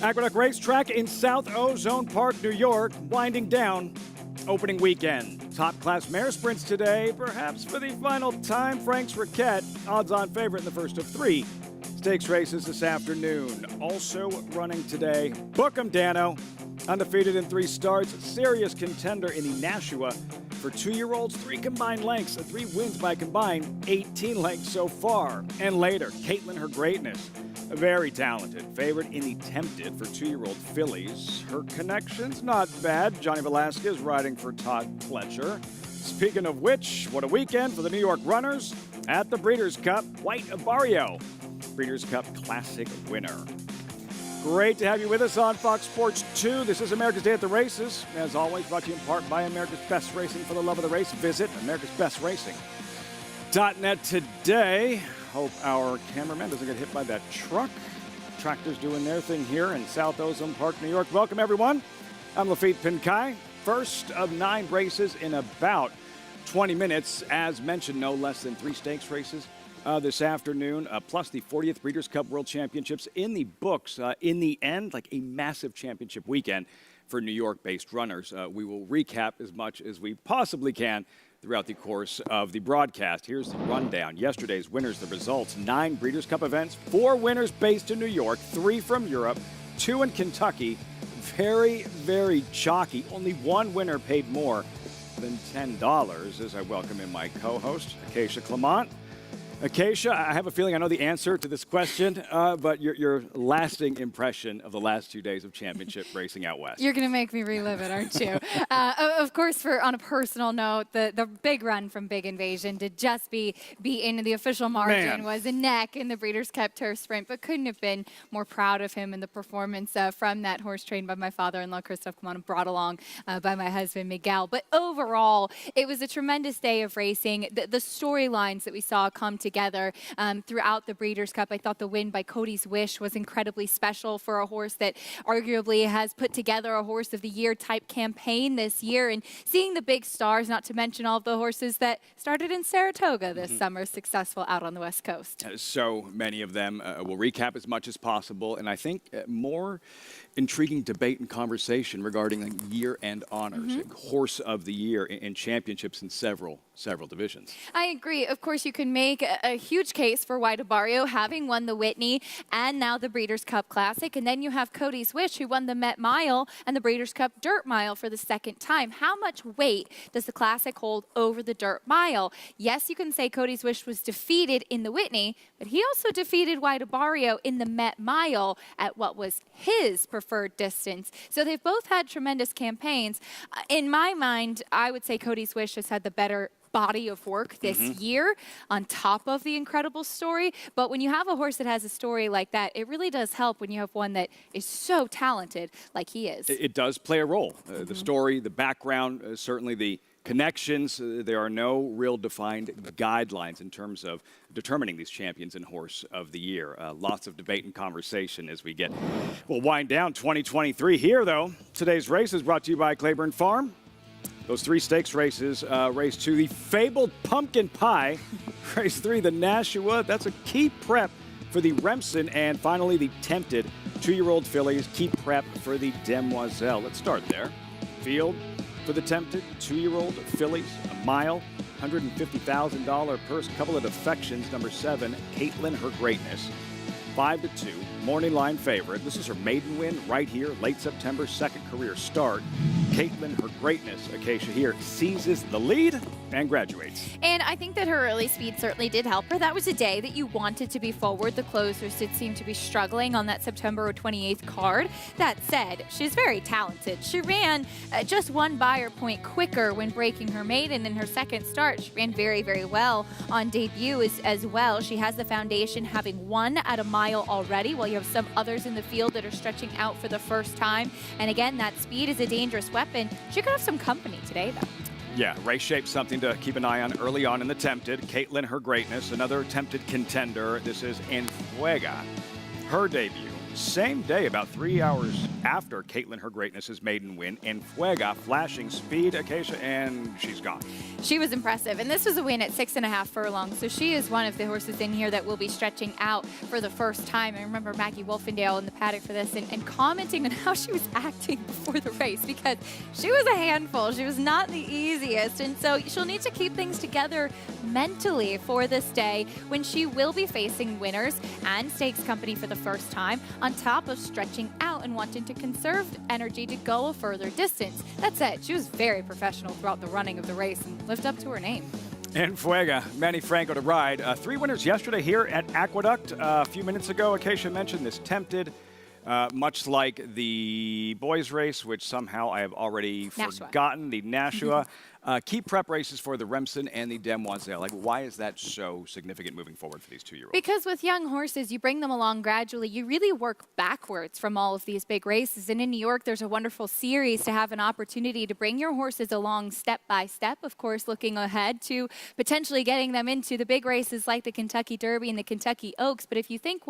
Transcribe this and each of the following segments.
Aqueduct Racetrack in South Ozone Park, New York, winding down opening weekend. Top class mare sprints today, perhaps for the final time. Frank's Raquette, odds-on favorite in the first of three stakes races this afternoon. Also running today, Book 'em Dano, undefeated in 3 starts, serious contender in the Nashua for 2-year-olds, 3 combined lengths, 3 wins by combined 18 lengths so far. And later, Caitlin Her Greatness, a very talented favorite in the Tempted for 2-year-old fillies. Her connections, not bad. Johnny Velasquez riding for Todd Fletcher. Speaking of which, what a weekend for the New York runners at the Breeders' Cup. White Barrio, Breeders' Cup Classic winner. Great to have you with us on Fox Sports 2. This is America's Day at the Races. As always, brought to you in part by America's Best Racing. For the love of the race, visit americasbestracing.net today. Hope our cameraman doesn't get hit by that truck. Tractors doing their thing here in South Ozone Park, New York. Welcome, everyone. I'm Lafitte Pinkai. First of 9 races in about 20 minutes. As mentioned, no less than 3 stakes races this afternoon, plus the 40th Breeders' Cup World Championships in the books. In the end, like a massive championship weekend for New York-based runners. We will recap as much as we possibly can throughout the course of the broadcast. Here's the rundown. Yesterday's winners, the results. 9 Breeders' Cup events, 4 winners based in New York, 3 from Europe, 2 in Kentucky. Very, very chalky. Only 1 winner paid more than $10. As I welcome in my co-host, Acacia Clement. Acacia, I have a feeling I know the answer to this question, but your lasting impression of the last 2 days of championship racing out west. You're going to make me relive it, aren't you? Of course, on a personal note, the big run from Big Invasion to just be in the official margin was a neck in the Breeders' Cup Turf Sprint, but couldn't have been more proud of him and the performance from that horse trained by my father-in-law, Christoph Clement, brought along by my husband, Miguel. But overall, it was a tremendous day of racing. The storylines that we saw come together throughout the Breeders' Cup. I thought the win by Cody's Wish was incredibly special for a horse that arguably has put together a Horse of the Year type campaign this year, and seeing the big stars, not to mention all of the horses that started in Saratoga this summer, successful out on the West Coast. So many of them. We'll recap as much as possible, and I think more intriguing debate and conversation regarding year-end honors, Horse of the Year in championships in several divisions. I agree. Of course, you can make a huge case for White Barrio having won the Whitney and now the Breeders' Cup Classic, and then you have Cody's Wish, who won the Met Mile and the Breeders' Cup Dirt Mile for the 2nd time. How much weight does the Classic hold over the Dirt Mile? Yes, you can say Cody's Wish was defeated in the Whitney, but he also defeated White Barrio in the Met Mile at what was his preferred distance. So they've both had tremendous campaigns. In my mind, I would say Cody's Wish has had the better body of work this year on top of the incredible story. But when you have a horse that has a story like that, it really does help when you have one that is so talented like he is. It does play a role. The story, the background, certainly the connections. There are no real defined guidelines in terms of determining these champions in Horse of the Year. Lots of debate and conversation as we we'll wind down 2023 here, though. Today's race is brought to you by Clayburn Farm. Those 3 stakes races, race 2, the fabled Pumpkin Pie. Race 3, the Nashua. That's a key prep for the Remsen. And finally, the Tempted 2-year-old fillies, key prep for the Demoiselle. Let's start there. Field for the Tempted 2-year-old fillies, a mile, $150,000 purse, couple of defections. Number 7, Caitlin Her Greatness, 5-2, morning line favorite. This is her maiden win right here, late September, 2nd career start. Caitlin Her Greatness, Acacia here, seizes the lead and graduates. And I think that her early speed certainly did help her. That was a day that you wanted to be forward. The closers did seem to be struggling on that September 28th card. That said, she's very talented. She ran just 1 Beyer point quicker when breaking her maiden in her 2nd start. She ran very, very well on debut as well. She has the foundation, having won at a mile already, while you have some others in the field that are stretching out for the first time. And again, that speed is a dangerous weapon. She could have some company today, though. Yeah, race shape, something to keep an eye on early on in the Tempted. Caitlin Her Greatness, another Tempted contender. This is Enfuega. Her debut same day, about 3 hours after Caitlin Her Greatness's maiden win, Fuega flashing speed, Acacia, and she's gone. She was impressive, and this was a win at 6.5 furlongs, so she is one of the horses in here that will be stretching out for the first time. I remember Maggie Wolfendale in the paddock for this and commenting on how she was acting before the race, because she was a handful. She was not the easiest, and so she'll need to keep things together mentally for this day when she will be facing winners and stakes company for the first time, on top of stretching out and wanting to conserve energy to go a further distance. That said, she was very professional throughout the running of the race and lived up to her name. And Fuega, Manny Franco to ride. 3 winners yesterday here at Aqueduct. A few minutes ago, Acacia mentioned this tempted, much like the boys race, which somehow I have already forgotten, the Nashua. Key prep races for the Remsen and the Demoiselle. Like, why is that so significant moving forward for these 2-year-olds? Because with young horses, you bring them along gradually. You really work backwards from all of these big races. And in New York, there's a wonderful series to have an opportunity to bring your horses along step by step, of course, looking ahead to potentially getting them into the big races like the Kentucky Derby and the Kentucky Oaks. But if you think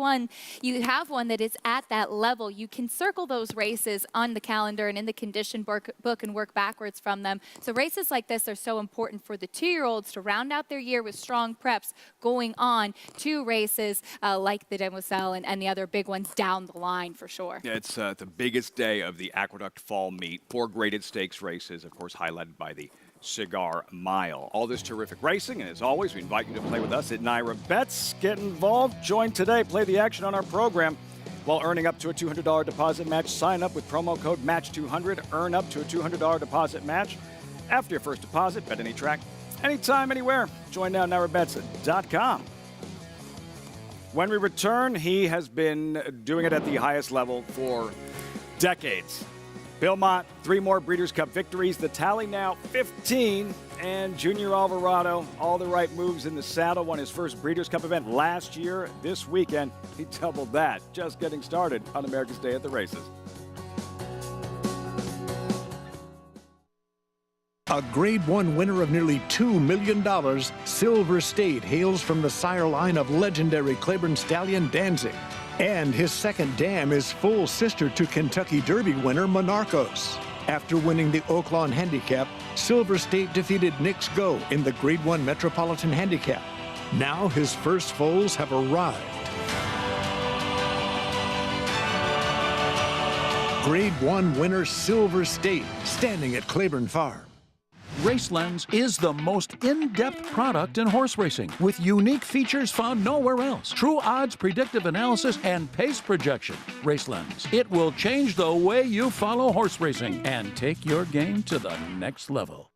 you have one that is at that level, you can circle those races on the calendar and in the condition book and work backwards from them. So races like this are so important for the 2-year-olds to round out their year with strong preps going on to races like the Demoiselle and the other big ones down the line for sure. Yeah, it's the biggest day of the Aqueduct Fall Meet. 4 graded stakes races, of course, highlighted by the Cigar Mile. All this terrific racing, and as always, we invite you to play with us at Naira Bets. Get involved, join today, play the action on our program. While earning up to a $200 deposit match, sign up with promo code MATCH200. Earn up to a $200 deposit match. After your first deposit, bet any track, anytime, anywhere. Join now, NairaBets.com. When we return, he has been doing it at the highest level for decades. Bill Mott, 3 more Breeders' Cup victories. The tally now 15. And Junior Alvarado, all the right moves in the saddle, won his first Breeders' Cup event last year. This weekend, he doubled that. Just getting started on America's Day at the Races. A Grade 1 winner of nearly $2 million, Silver State hails from the sire line of legendary Clayburn stallion Danzig. And his second dam is full sister to Kentucky Derby winner Monarchos. After winning the Oaklawn Handicap, Silver State defeated Knicks Go in the Grade 1 Metropolitan Handicap. Now his first foals have arrived. Grade 1 winner Silver State, standing at Clayburn Farm. RaceLens is the most in-depth product in horse racing, with unique features found nowhere else. True odds, predictive analysis, and pace projection. RaceLens. It will change the way you follow horse racing and take your game to the next level.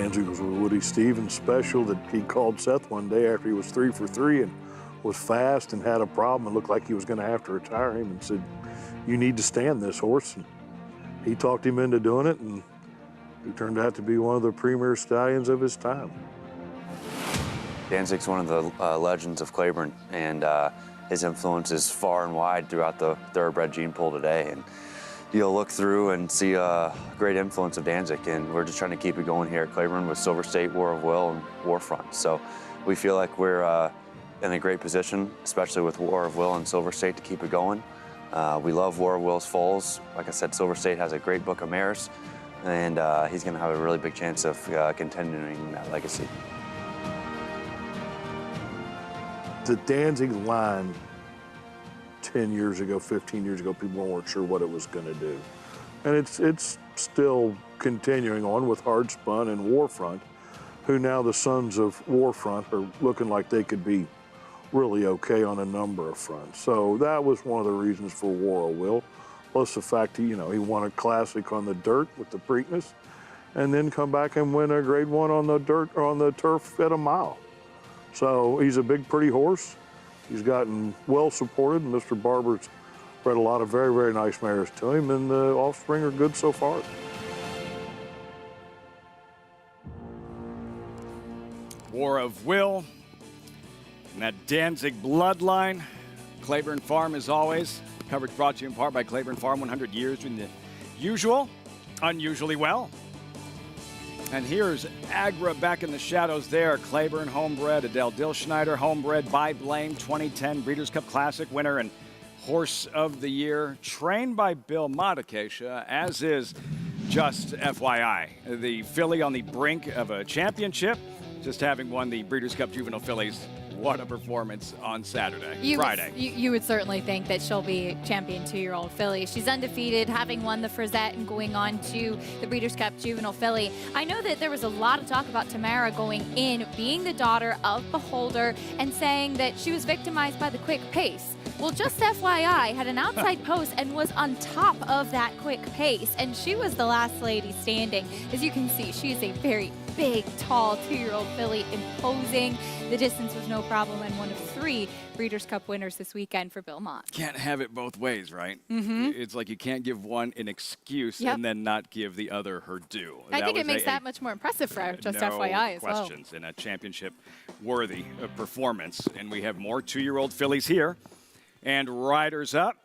Danzig was with Woody Stevens special that he called Seth one day after he was 3 for 3 and was fast and had a problem and looked like he was going to have to retire him, and said, "You need to stand this horse." And he talked him into doing it, and he turned out to be one of the premier stallions of his time. Danzig's one of the legends of Clayburn, and his influence is far and wide throughout the thoroughbred gene pool today. And you'll look through and see a great influence of Danzig, and we're just trying to keep it going here at Clayburn with Silver State, War of Will, and Warfront. So we feel like we're in a great position, especially with War of Will and Silver State, to keep it going. We love War of Will's foals. Like I said, Silver State has a great book of mares, and he's going to have a really big chance of continuing that legacy. The Danzig line 10 years ago, 15 years ago, people weren't sure what it was going to do. And it's still continuing on with Hard Spun and Warfront, who now the sons of Warfront are looking like they could be really okay on a number of fronts. So that was one of the reasons for War of Will, plus the fact he won a classic on the dirt with the Preakness, and then come back and win a Grade 1 on the dirt or on the turf at a mile. So he's a big, pretty horse. He's gotten well supported, and Mr. Barber's bred a lot of very, very nice mares to him, and the offspring are good so far. War of Will, and that Danzig bloodline. Clayburn Farm, as always. Coverage brought to you in part by Clayburn Farm, 100 years doing the usual, unusually well. And here's Agra back in the shadows there. Clayburn homebred, Adele Dilschneider homebred, by Blame, 2010 Breeders' Cup Classic winner and Horse of the Year, trained by Bill Mott, Acacia, as is, just FYI, the filly on the brink of a championship, just having won the Breeders' Cup Juvenile Fillies. What a performance on Friday. You would certainly think that she'll be champion 2-year-old filly. She's undefeated, having won the Frizette and going on to the Breeders' Cup Juvenile Filly. I know that there was a lot of talk about Tamara going in, being the daughter of Beholder, and saying that she was victimized by the quick pace. Well, just FYI, had an outside post and was on top of that quick pace, and she was the last lady standing. As you can see, she is a very big, tall 2-year-old filly, imposing. The distance was no problem, and one of 3 Breeders' Cup winners this weekend for Bill Mott. Can't have it both ways, right? Mm-hmm. It's like you can't give one an excuse and then not give the other her due. I think it makes that much more impressive for her, just FYI as well. No questions, in a championship-worthy performance. And we have more 2-year-old fillies here. And riders up.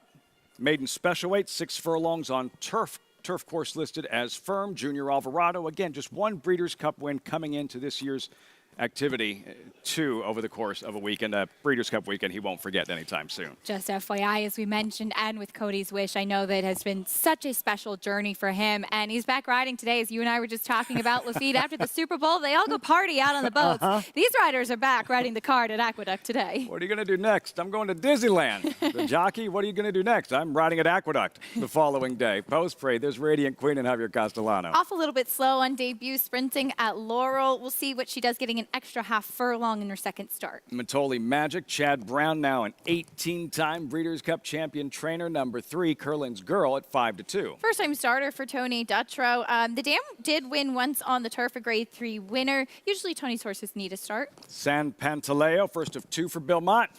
Maiden special weight, 6 furlongs on turf. Turf course listed as firm. Junior Alvarado, again, just one Breeders' Cup win coming into this year's activity, 2 over the course of a weekend. A Breeders' Cup weekend he won't forget anytime soon. Just FYI, as we mentioned, and with Cody's Wish, I know that it has been such a special journey for him, and he's back riding today, as you and I were just talking about, Lafitte, after the Super Bowl. They all go party out on the boats. These riders are back riding the card at Aqueduct today. What are you going to do next? I'm going to Disneyland. The Jockey, what are you going to do next? I'm riding at Aqueduct the following day. Post-parade, there's Radiant Queen and Javier Castellano. Off a little bit slow on debut, sprinting at Laurel. We'll see what she does, getting an extra half furlong in her second start. Matoli Magic, Chad Brown, now an 18-time Breeders' Cup champion trainer. Number 3, Curlin's Girl at 5-2. First-time starter for Tony Dutrow. The dam did win once on the turf, a Grade 3 winner. Usually Tony's horses need a start. San Pantaleo, first of 2 for Bill Mott.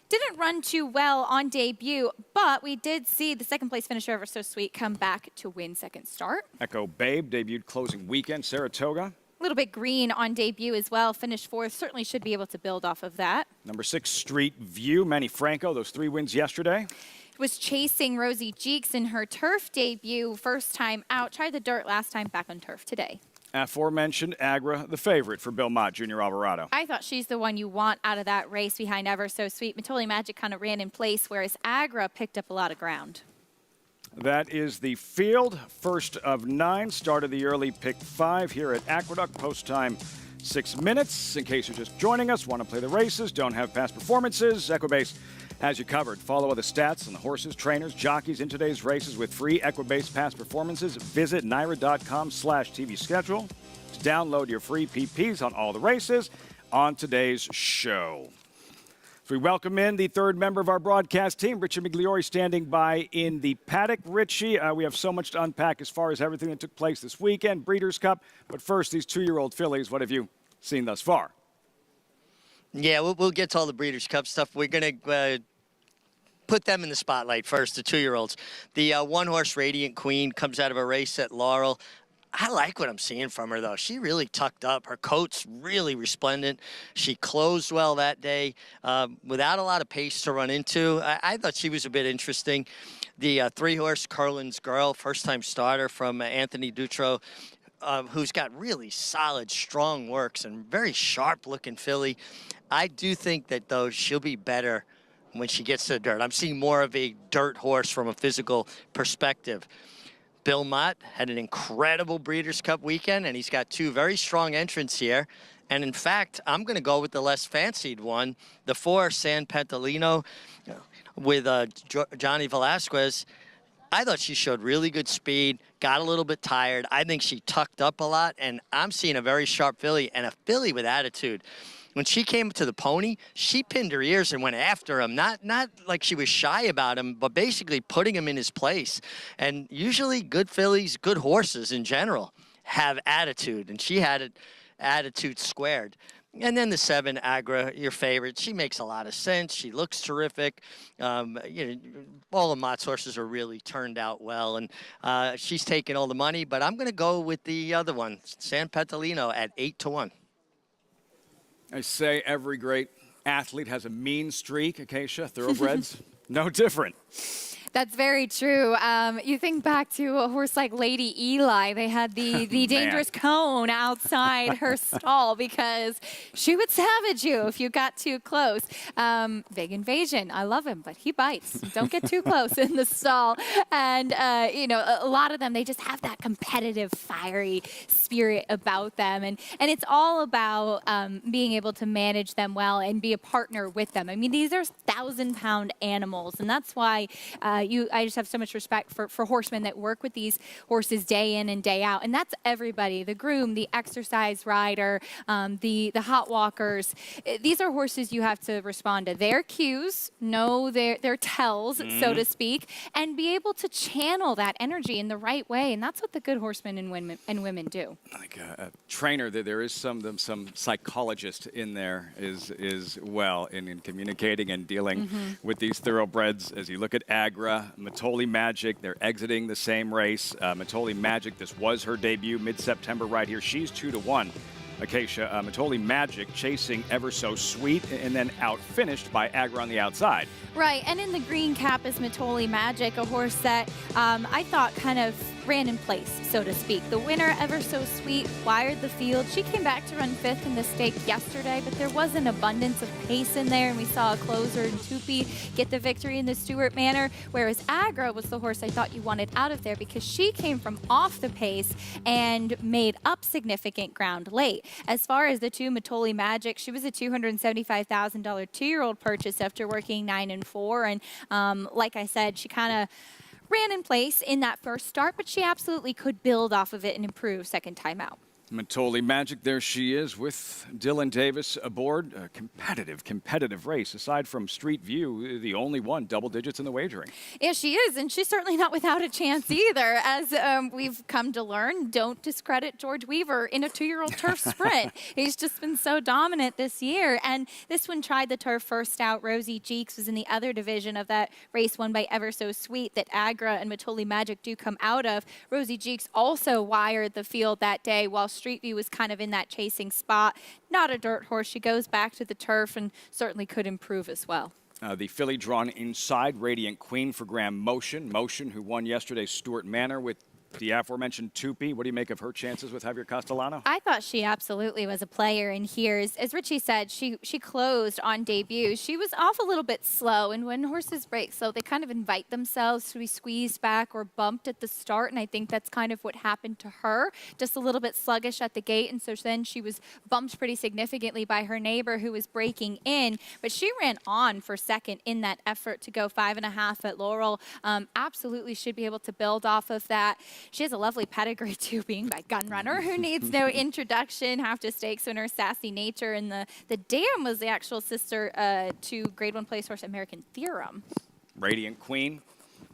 Didn't run too well on debut, but we did see the second-place finisher, Ever So Sweet, come back to win second start. Echo Babe debuted closing weekend, Saratoga. A little bit green on debut as well. Finished 4th. Certainly should be able to build off of that. Number 6, Street View. Manny Franco, those 3 wins yesterday. Was chasing Rosie Jeeks in her turf debut. First time out. Tried the dirt last time, back on turf today. Aforementioned Agra, the favorite for Bill Mott, Junior Alvarado. I thought she's the one you want out of that race behind Ever So Sweet. Matoli Magic kind of ran in place, whereas Agra picked up a lot of ground. That is the field. First of 9. Started the early pick 5 here at Aqueduct. Post time 6 minutes. In case you're just joining us, want to play the races, don't have past performances, Equibase has you covered. Follow the stats on the horses, trainers, jockeys in today's races with free Equibase past performances. Visit NYRA.com/TV schedule to download your free PPs on all the races on today's show. So we welcome in the third member of our broadcast team, Richie Migliori, standing by in the paddock. Richie, we have so much to unpack as far as everything that took place this weekend, Breeders' Cup. But first, these 2-year-old fillies, what have you seen thus far? Yeah, we'll get to all the Breeders' Cup stuff. We're going to put them in the spotlight first, the 2-year-olds. The one-horse Radiant Queen comes out of a race at Laurel. I like what I'm seeing from her, though. She really tucked up. Her coat's really resplendent. She closed well that day without a lot of pace to run into. I thought she was a bit interesting. The 3-horse Curlin's Girl, first-time starter from Anthony Dutro, who's got really solid, strong works and very sharp-looking filly. I do think that, though, she'll be better when she gets to the dirt. I'm seeing more of a dirt horse from a physical perspective. Bill Mott had an incredible Breeders' Cup weekend, and he's got 2 very strong entrants here. And in fact, I'm going to go with the less fancied one, the 4 San Pentalino with Johnny Velasquez. I thought she showed really good speed, got a little bit tired. I think she tucked up a lot, and I'm seeing a very sharp filly and a filly with attitude. When she came to the pony, she pinned her ears and went after him. Not like she was shy about him, but basically putting him in his place. And usually good fillies, good horses in general, have attitude. And she had it, attitude squared. And then the 7, Agra, your favorite. She makes a lot of sense. She looks terrific. All the Mott's horses are really turned out well. And she's taking all the money. But I'm going to go with the other one, San Pentalino, at 8-1. I say every great athlete has a mean streak, Acacia. Thoroughbreds, no different. That's very true. You think back to a horse like Lady Eli. They had the dangerous cone outside her stall because she would savage you if you got too close. Big Invasion. I love him, but he bites. Don't get too close in the stall. And, a lot of them, they just have that competitive, fiery spirit about them. And it's all about being able to manage them well and be a partner with them. I mean, these are 1,000-pound animals, and that's why I just have so much respect for horsemen that work with these horses day in and day out. And that's everybody, the groom, the exercise rider, the hot walkers. These are horses you have to respond to their cues, know their tells, so to speak, and be able to channel that energy in the right way. And that's what the good horsemen and women do. Like a trainer, there is some psychologist in there is well in communicating and dealing with these thoroughbreds. As you look at Agra, Matoli Magic, they're exiting the same race. Matoli Magic, this was her debut mid-September right here. She's 2-1. Acacia, Matoli Magic chasing Ever So Sweet and then outfinished by Agra on the outside. Right, and in the green cap is Matoli Magic, a horse that I thought kind of ran in place, so to speak. The winner, Ever So Sweet, wired the field. She came back to run 5th in the stake yesterday, but there was an abundance of pace in there, and we saw a closer in Tupi get the victory in the Stewart manner, whereas Agra was the horse I thought you wanted out of there because she came from off the pace and made up significant ground late. As far as the 2, Matoli Magic, she was a $275,000 2-year-old purchase after working 9 and 4, and like I said, she kind of ran in place in that first start, but she absolutely could build off of it and improve second time out. Matoli Magic, there she is with Dylan Davis aboard. A competitive race. Aside from Street View, the only one double digits in the wagering. Yeah, she is, and she's certainly not without a chance either. As we've come to learn, don't discredit George Weaver in a 2-year-old turf sprint. He's just been so dominant this year. And this one tried the turf first out. Rosie Jeeks was in the other division of that race won by Ever So Sweet that Agra and Matoli Magic do come out of. Rosie Jeeks also wired the field that day while Street View was kind of in that chasing spot. Not a dirt horse. She goes back to the turf and certainly could improve as well. The filly drawn inside, Radiant Queen for Graham Motion. Motion, who won yesterday's Stewart Manor with the aforementioned Tupi. What do you make of her chances with Javier Castellano? I thought she absolutely was a player in here. As Richie said, she closed on debut. She was off a little bit slow, and when horses break slow, they kind of invite themselves to be squeezed back or bumped at the start, and I think that's kind of what happened to her. Just a little bit sluggish at the gate, and so then she was bumped pretty significantly by her neighbor who was breaking in, but she ran on for second in that effort to go 5.5 at Laurel. Absolutely should be able to build off of that. she has a lovely pedigree too, being by Gun Runner, who needs no introduction. Half to Stakes winner, Sassy Nature, and the dam was the actual sister to Grade 1 place horse American Theorem. Radiant Queen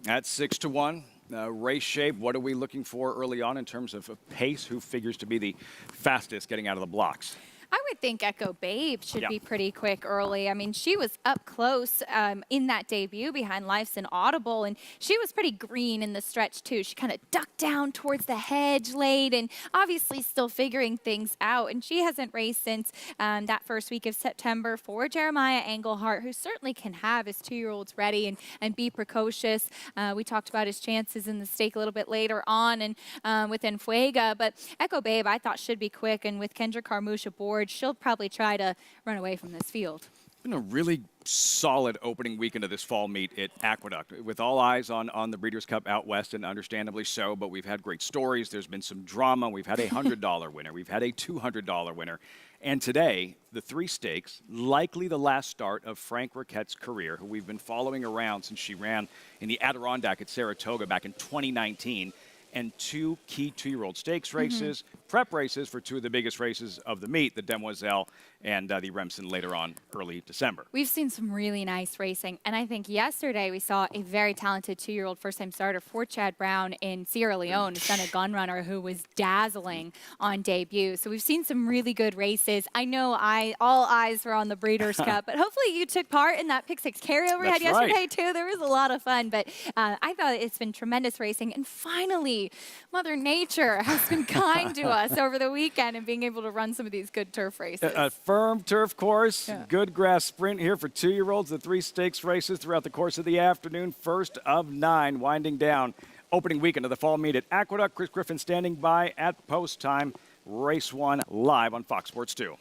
at 6-1. Race shape, what are we looking for early on in terms of pace? Who figures to be the fastest getting out of the blocks? I would think Echo Babe should be pretty quick early. I mean, she was up close in that debut behind Life's and Audible, and she was pretty green in the stretch, too. She kind of ducked down towards the hedge late and obviously still figuring things out. And she hasn't raced since that first week of September for Jeremiah Englehart, who certainly can have his 2-year-olds ready and be precocious. We talked about his chances in the stake a little bit later on and with Enfuega. But Echo Babe, I thought, should be quick. And with Kendra Carmouche aboard, she'll probably try to run away from this field. Been a really solid opening weekend of this fall meet at Aqueduct, with all eyes on the Breeders' Cup out west, and understandably so, but we've had great stories. There's been some drama. We've had a $100 winner. We've had a $200 winner. And today, the 3 stakes, likely the last start of Frank Riquette's career, who we've been following around since she ran in the Adirondack at Saratoga back in 2019. And 2 key 2-year-old stakes races, prep races for 2 of the biggest races of the meet, the Demoiselle and the Remsen later on early December. We've seen some really nice racing, and I think yesterday we saw a very talented 2-year-old first-time starter for Chad Brown in Sierra Leone, son of Gun Runner, who was dazzling on debut. So we've seen some really good races. I know all eyes were on the Breeders' Cup, but hopefully you took part in that Pick 6 carryover we had yesterday too. There was a lot of fun, but I thought it's been tremendous racing, and finally Mother Nature has been kind to us over the weekend and being able to run some of these good turf races. A firm turf course, good grass sprint here for 2-year-olds. The 3 stakes races throughout the course of the afternoon. First of 9 winding down. Opening weekend of the fall meet at Aqueduct. Chris Griffin standing by at post time. Race 1 live on Fox Sports 2.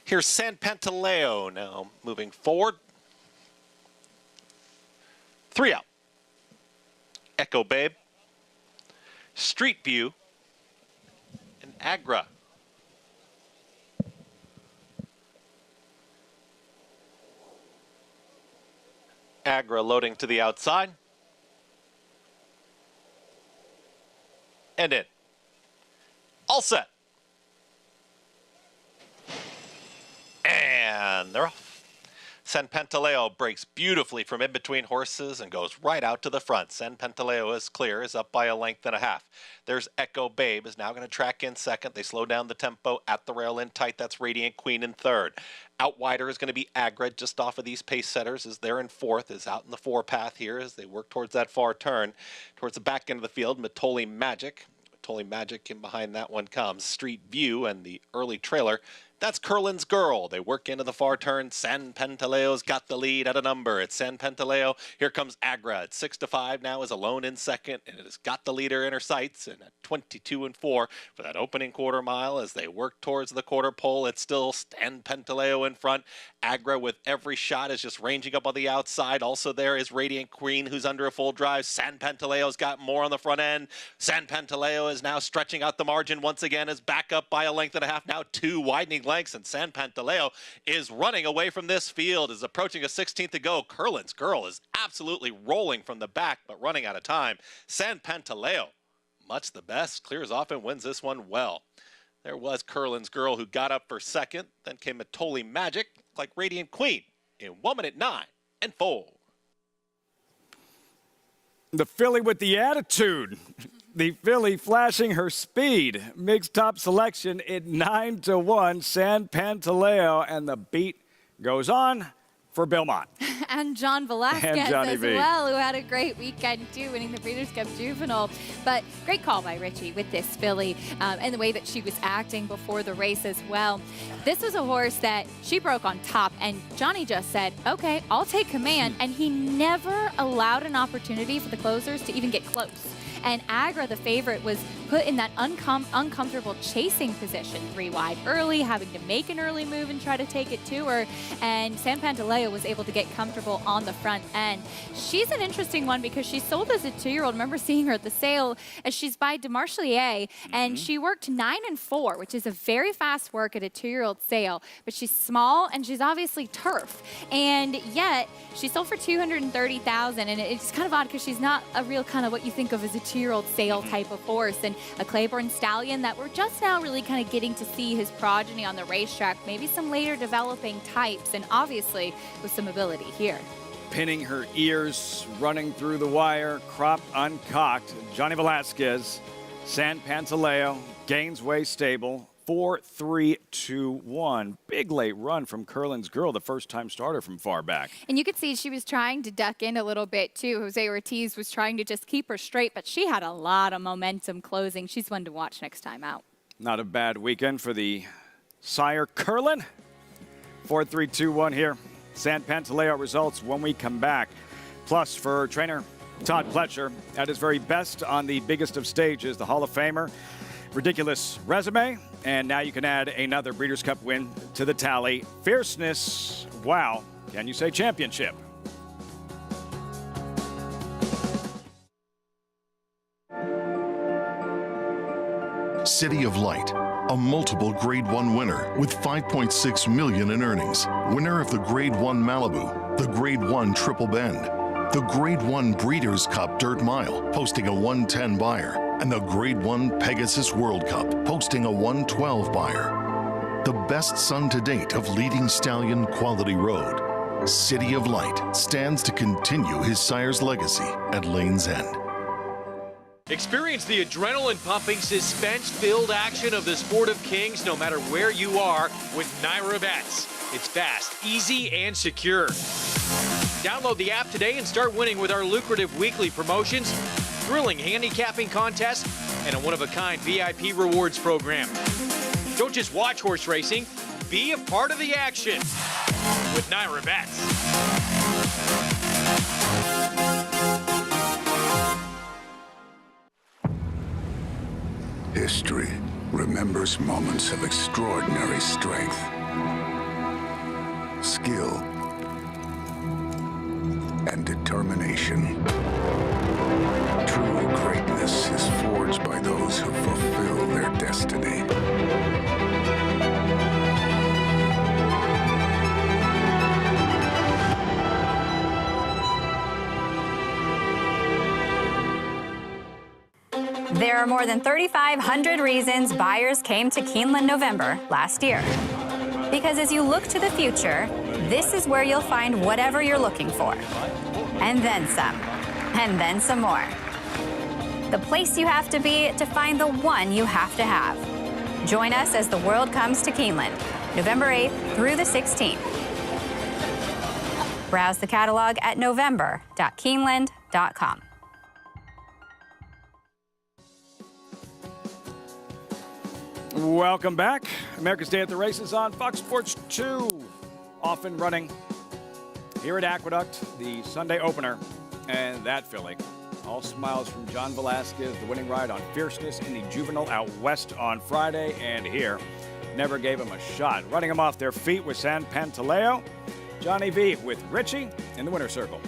Here's San Pantaleo now moving forward. 3 out. Echo Babe, Street View, and Agra. Agra loading to the outside. And in. All set. And they're off. San Pantaleo breaks beautifully from in between horses and goes right out to the front. San Pantaleo is clear, is up by a length and a half. There's Echo Babe, is now going to track in second. They slow down the tempo at the rail in tight. That's Radiant Queen in third. Out wider is going to be Agra, just off of these pace setters, is there in fourth, is out in the 4 path here as they work towards that far turn. Towards the back end of the field, Matoli Magic. Matoli Magic, in behind that one comes Street View and the early trailer. That's Curlin's Girl. They work into the far turn. San Pantaleo's got the lead at a number. It's San Pantaleo. Here comes Agra at 6-5 now, is alone in second, and it has got the leader in her sights. And at 22-4 for that opening quarter mile as they work towards the quarter pole, it's still San Pantaleo in front. Agra with every shot is just ranging up on the outside. Also there is Radiant Queen, who's under a full drive. San Pantaleo's got more on the front end. San Pantaleo is now stretching out the margin once again, is back up by a length and a half now, 2 widening lengths, and San Pantaleo is running away from this field, is approaching a 16th to go. Curlin's Girl is absolutely rolling from the back, but running out of time. San Pantaleo, much the best, clears off and wins this one well. There was Curlin's Girl, who got up for second. Then came Matoli Magic, like Radiant Queen, in 1 minute 9 and 4. The filly with the attitude. The filly flashing her speed. Mixed top selection at 9-1. San Pantaleo, and the beat goes on for Belmont. And John Velasquez as V. well, who had a great weekend too, winning the Breeders' Cup Juvenile. But great call by Richie with this filly and the way that she was acting before the race as well. This was a horse that she broke on top, and Johnny just said, okay, I'll take command, and he never allowed an opportunity for the closers to even get close. And Agra, the favorite, was put in that uncomfortable chasing position, 3 wide early, having to make an early move and try to take it to her. And San Pantaleo was able to get comfortable on the front end. She's an interesting one because she sold as a 2-year-old. I remember seeing her at the sale as she's by DeMarchelier, and she worked 9 and 4, which is a very fast work at a 2-year-old sale. But she's small and she's obviously turf, and yet she sold for $230,000. And it's kind of odd because she's not a real kind of what you think of as a 2-year-old sale type of horse, and a Clayburn stallion that we're just now really kind of getting to see his progeny on the racetrack, maybe some later developing types, and obviously with some ability here. Pinning her ears, running through the wire, cropped, uncocked. Johnny Velasquez, San Pantaleo, Gainesway Stable, 4-3-2-1. Big late run from Curlin's Girl, the first-time starter from far back. And you could see she was trying to duck in a little bit, too. Jose Ortiz was trying to just keep her straight, but she had a lot of momentum closing. She's one to watch next time out. Not a bad weekend for the sire Curlin. 4-3-2-1 here. San Pantaleo results when we come back. Plus, for trainer Todd Pletcher, at his very best on the biggest of stages, the Hall of Famer, ridiculous resume, and now you can add another Breeders' Cup win to the tally. Fierceness, wow, can you say championship? City of Light, a multiple Grade 1 winner with $5.6 million in earnings. Winner of the Grade 1 Malibu, the Grade 1 Triple Bend, the Grade 1 Breeders' Cup Dirt Mile, posting a 110 buyer, and the Grade 1 Pegasus World Cup, posting a 112 buyer. The best son to date of leading stallion Quality Road. City of Light stands to continue his sire's legacy at Lane's End. Experience the adrenaline-pumping, suspense-filled action of the Sport of Kings no matter where you are with Naira Bets. It's fast, easy, and secure. Download the app today and start winning with our lucrative weekly promotions, thrilling handicapping contests, and a one-of-a-kind VIP rewards program. Don't just watch horse racing, be a part of the action with Naira Bets. History remembers moments of extraordinary strength, skill, and determination. True greatness is forged by those who fulfill their destiny. There are more than 3,500 reasons buyers came to Keeneland November last year. Because as you look to the future, this is where you'll find whatever you're looking for. And then some. And then some more. The place you have to be to find the one you have to have. Join us as the world comes to Keeneland, November 8th through the 16th. Browse the catalog at november.keeneland.com. Welcome back. America's Day at the Races on Fox Sports 2. Off and running here at Aqueduct, the Sunday opener. And that filly, all smiles from John Velasquez, the winning ride on Fierceness in the Juvenile out west on Friday. And here, never gave him a shot. Running him off their feet with San Pantaleo. Johnny V with Richie in the winner's circle.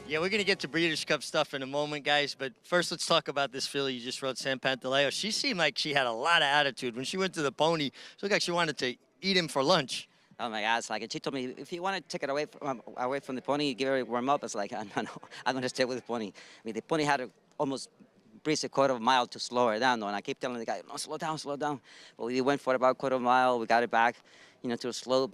Yeah, we're going to get to Breeders' Cup stuff in a moment, guys. But first, let's talk about this filly you just rode, San Pantaleo. She seemed like she had a lot of attitude. When she went to the pony, it looked like she wanted to eat him for lunch. Oh, my God. It's like, and she told me, if you want to take it away from the pony, give her a warm up. It's like, no, I'm going to stay with the pony. I mean, the pony had to almost breeze a quarter of a mile to slow her down, though. And I keep telling the guy, no, slow down, slow down. But we went for about a quarter of a mile. We got it back, to a slow,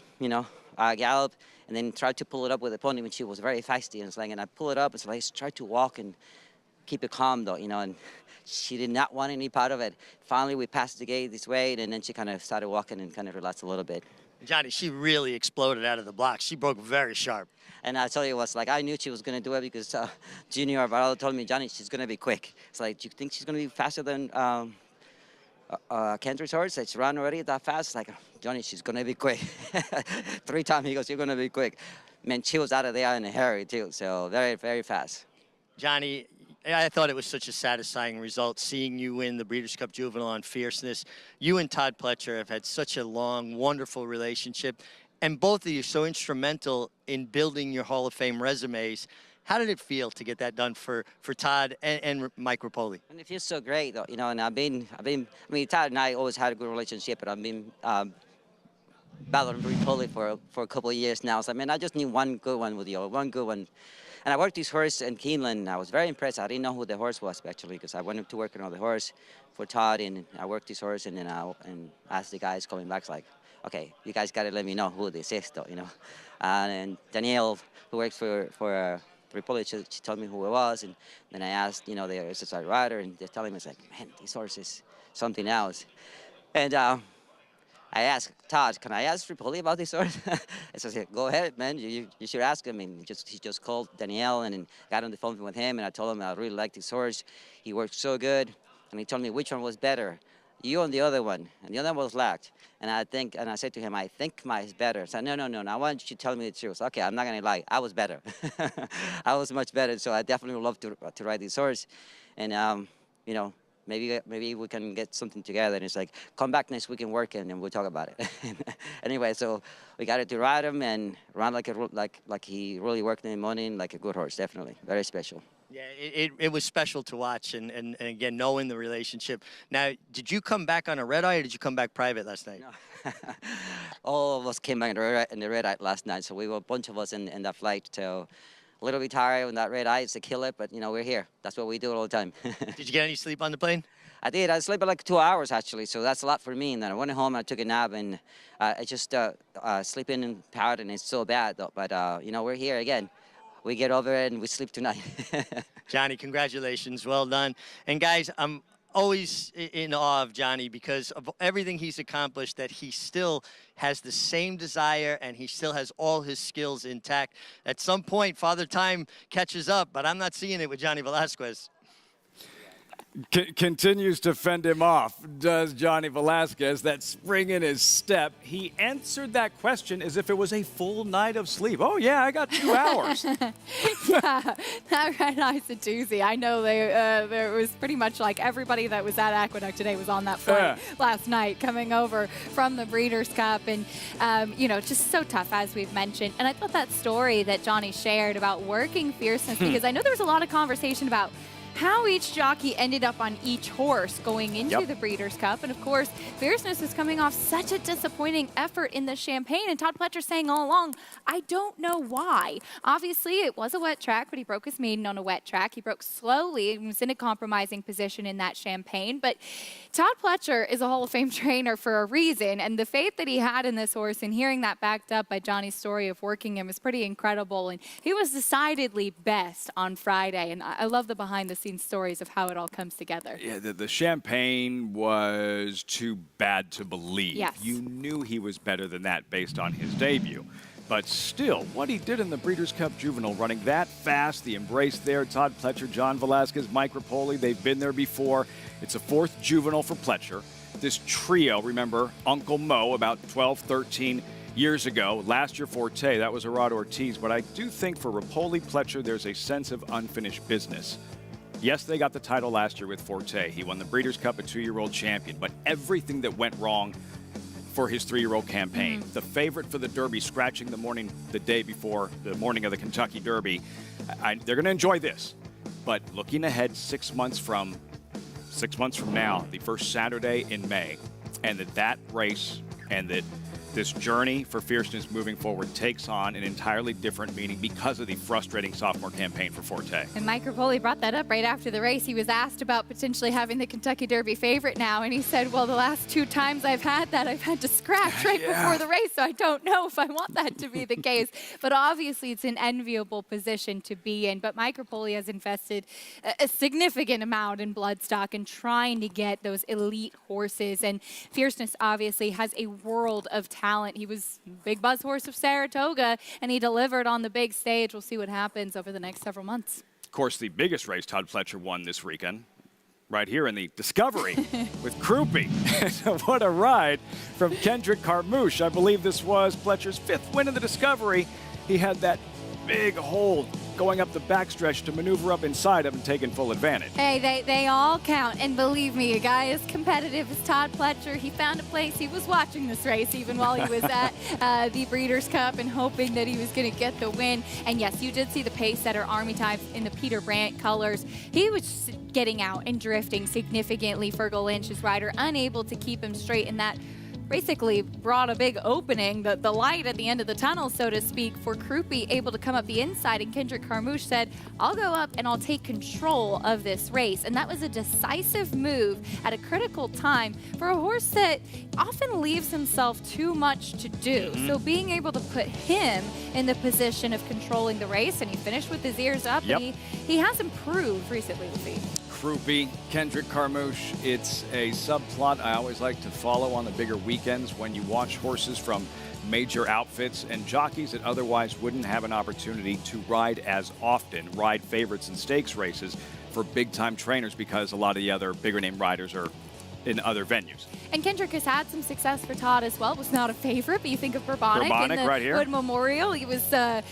gallop. And then tried to pull it up with the pony when she was very feisty. And it's like, and I pull it up, it's like, try to walk and keep it calm, though, and she did not want any part of it. Finally, we passed the gate this way, and then she kind of started walking and kind of relaxed a little bit. Johnny, she really exploded out of the blocks. She broke very sharp. And I tell you what's like, I knew she was going to do it because Junior Alvarado told me, Johnny, she's going to be quick. It's like, do you think she's going to be faster than Kendrick's horse? It's run already that fast. It's like, Johnny, she's going to be quick. 3 times he goes, you're going to be quick. Man, she was out of there in a hurry, too. So very, very fast. Johnny, I thought it was such a satisfying result, seeing you win the Breeders' Cup Juvenile on Fierceness. You and Todd Pletcher have had such a long, wonderful relationship, and both of you so instrumental in building your Hall of Fame resumes. How did it feel to get that done for Todd and Mike Rapoli? And it feels so great, though, you know. And I mean, Todd and I always had a good relationship, but I've been battling Rapoli for a couple of years now. So I mean, I just need one good one with you, one good one. And I worked this horse in Keeneland. I was very impressed. I didn't know who the horse was, actually, because I went to work on the horse for Todd, and I worked this horse, and then I asked the guys coming back, like, okay, you guys got to let me know who this is, though, you know. And Danielle, who works for Rapoli, she told me who it was, and then I asked, you know, the associate rider, and they're telling me, it's like, man, this horse is something else. And I asked Todd, can I ask Rapoli about this horse? I said, go ahead, man. You should ask him. And he just called Danielle and got on the phone with him. And I told him I really like this horse. He worked so good. And he told me which one was better, you and the other one. And the other one was lacked. And I said to him, I think mine is better. I said, no. I want you to tell me the truth. Okay, I'm not going to lie. I was better. I was much better. So I definitely would love to ride this horse. And, you know, maybe we can get something together. And it's like, come back next week and work, and we'll talk about it. Anyway, so we got it to ride him and run like he really worked in the morning, like a good horse, definitely. Very special. Yeah, it was special to watch, and again, knowing the relationship. Now, did you come back on a red eye, or did you come back private last night? No. All of us came back in the red eye last night, so we were a bunch of us in that flight. So a little bit tired on that red eye, it's a killer, but, you know, we're here. That's what we do all the time. Did you get any sleep on the plane? I did. I slept like 2 hours, actually, so that's a lot for me. And then I went home, I took a nap, and I just sleeping in powder, and it's so bad, though. But, you know, we're here again. We get over it, and we sleep tonight. Johnny, congratulations. Well done. And, guys, I'm always in awe of Johnny because of everything he's accomplished, that he still has the same desire and he still has all his skills intact. At some point, Father Time catches up, but I'm not seeing it with Johnny Velasquez. Continues to fend him off, does Johnny Velasquez. That spring in his step. He answered that question as if it was a full night of sleep. Oh, yeah, I got 2 hours. Yeah, that red eye's a doozy. I know there was pretty much like everybody that was at Aqueduct today was on that flight last night coming over from the Breeders' Cup. And, you know, just so tough, as we've mentioned. And I thought that story that Johnny shared about working Fierceness, because I know there was a lot of conversation about how each jockey ended up on each horse going into the Breeders' Cup. And of course, Fierceness is coming off such a disappointing effort in the Champagne. And Todd Pletcher saying all along, I don't know why. Obviously, it was a wet track, but he broke his maiden on a wet track. He broke slowly and was in a compromising position in that Champagne. But Todd Pletcher is a Hall of Fame trainer for a reason. And the faith that he had in this horse, and hearing that backed up by Johnny's story of working him, is pretty incredible. And he was decidedly best on Friday. And I love the behind-the-scenes stories of how it all comes together. Yeah, the Champagne was too bad to believe. Yes. You knew he was better than that based on his debut. But still, what he did in the Breeders' Cup Juvenile, running that fast, the embrace there, Todd Pletcher, John Velasquez, Mike Rapoli, they've been there before. It's a fourth Juvenile for Pletcher. This trio, remember, Uncle Mo about 12, 13 years ago. Last year, Forte, that was Gerard Ortiz. But I do think for Rapoli, Pletcher, there's a sense of unfinished business. Yes, they got the title last year with Forte. He won the Breeders' Cup, a 2-year-old champion. But everything that went wrong for his 3-year-old campaign. The favorite for the Derby, scratching the day before the morning of the Kentucky Derby. They're going to enjoy this. But looking ahead 6 months from now, the first Saturday in May, and that race and that this journey for Fierceness moving forward takes on an entirely different meaning because of the frustrating sophomore campaign for Forte. And Mike Rapoli brought that up right after the race. He was asked about potentially having the Kentucky Derby favorite now, and he said, well, the last 2 times I've had that, I've had to scratch right before the race, so I don't know if I want that to be the case. But obviously, it's an enviable position to be in. But Mike Rapoli has invested a significant amount in bloodstock and trying to get those elite horses. And Fierceness obviously has a world of talent. He was big buzz horse of Saratoga, and he delivered on the big stage. We'll see what happens over the next several months. Of course, the biggest race Todd Pletcher won this weekend, right here in the Discovery with Crouppy. What a ride from Kendrick Carmouche. I believe this was Pletcher's 5th win in the Discovery. He had that big hold going up the backstretch to maneuver up inside of and taking full advantage. Hey, they all count. And believe me, a guy as competitive as Todd Pletcher, he found a place. He was watching this race even while he was at the Breeders' Cup and hoping that he was going to get the win. And yes, you did see the pace setter Army Type in the Peter Brandt colors. He was getting out and drifting significantly. Fergal Lynch's rider unable to keep him straight, and that basically brought a big opening, the light at the end of the tunnel, so to speak, for Krupe able to come up the inside. And Kendrick Carmouche said, I'll go up and I'll take control of this race. And that was a decisive move at a critical time for a horse that often leaves himself too much to do. So being able to put him in the position of controlling the race, and he finished with his ears up, and he has improved recently, Luffy. Krupe, Kendrick Carmouche, it's a subplot I always like to follow on the bigger weekends when you watch horses from major outfits and jockeys that otherwise wouldn't have an opportunity to ride as often, ride favorites in stakes races for big-time trainers, because a lot of the other bigger-name riders are in other venues. And Kendrick has had some success for Todd as well. Was not a favorite, but you think of Bourbonic in the right here. Wood Memorial. He was a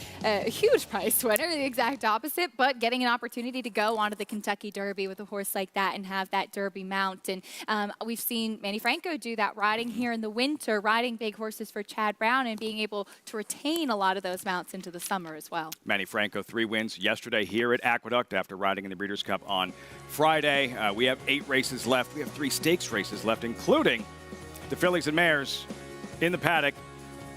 huge prize winner, the exact opposite, but getting an opportunity to go onto the Kentucky Derby with a horse like that and have that Derby mount. And we've seen Manny Franco do that, riding here in the winter, riding big horses for Chad Brown, and being able to retain a lot of those mounts into the summer as well. Manny Franco, 3 wins yesterday here at Aqueduct after riding in the Breeders' Cup on Friday. We have 8 races left. We have 3 stakes races left, including the fillies and mares in the paddock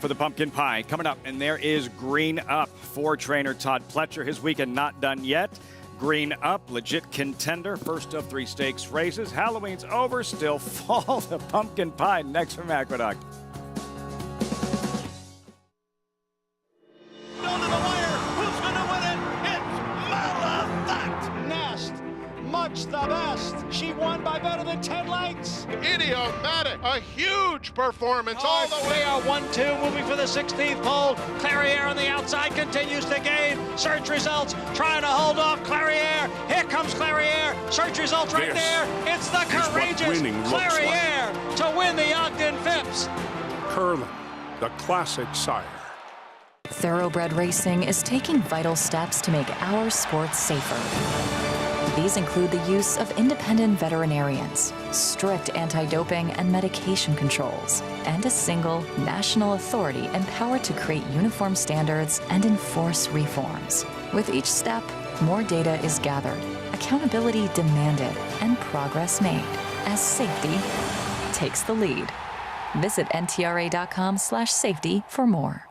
for the pumpkin pie coming up. And there is Green Up for trainer Todd Pletcher. His weekend not done yet. Green Up, legit contender, first of 3 stakes races. Halloween's over, still fall. The pumpkin pie next from Aqueduct. The best. She won by better than 10 lengths. Idiomatic. A huge performance all the way. 1-2 moving for the 16th pole. Clariere on the outside continues to gain. Search Results trying to hold off Clariere. Here comes Clariere. Search Results right there. It's the courageous Clariere to win the Ogden Phipps. Curlin, the classic sire. Thoroughbred racing is taking vital steps to make our sport safer. These include the use of independent veterinarians, strict anti-doping and medication controls, and a single national authority empowered to create uniform standards and enforce reforms. With each step, more data is gathered, accountability demanded, and progress made as safety takes the lead. Visit ntra.com/safety for more.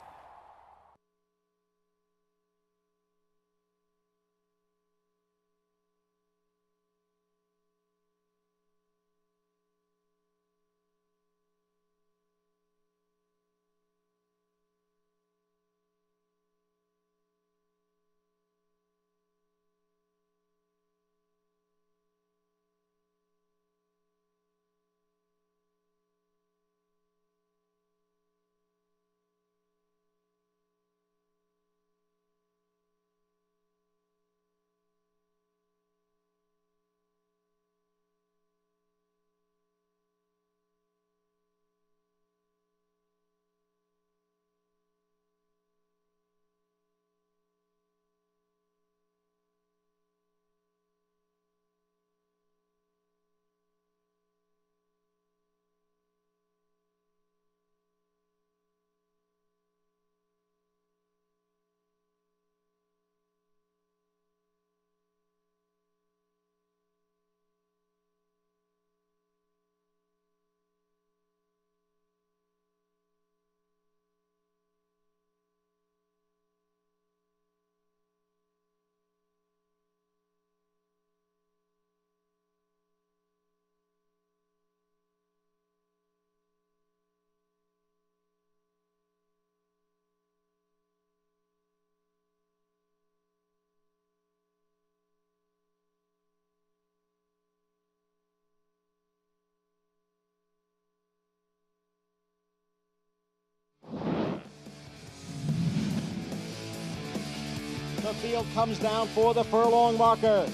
The field comes down for the furlong marker,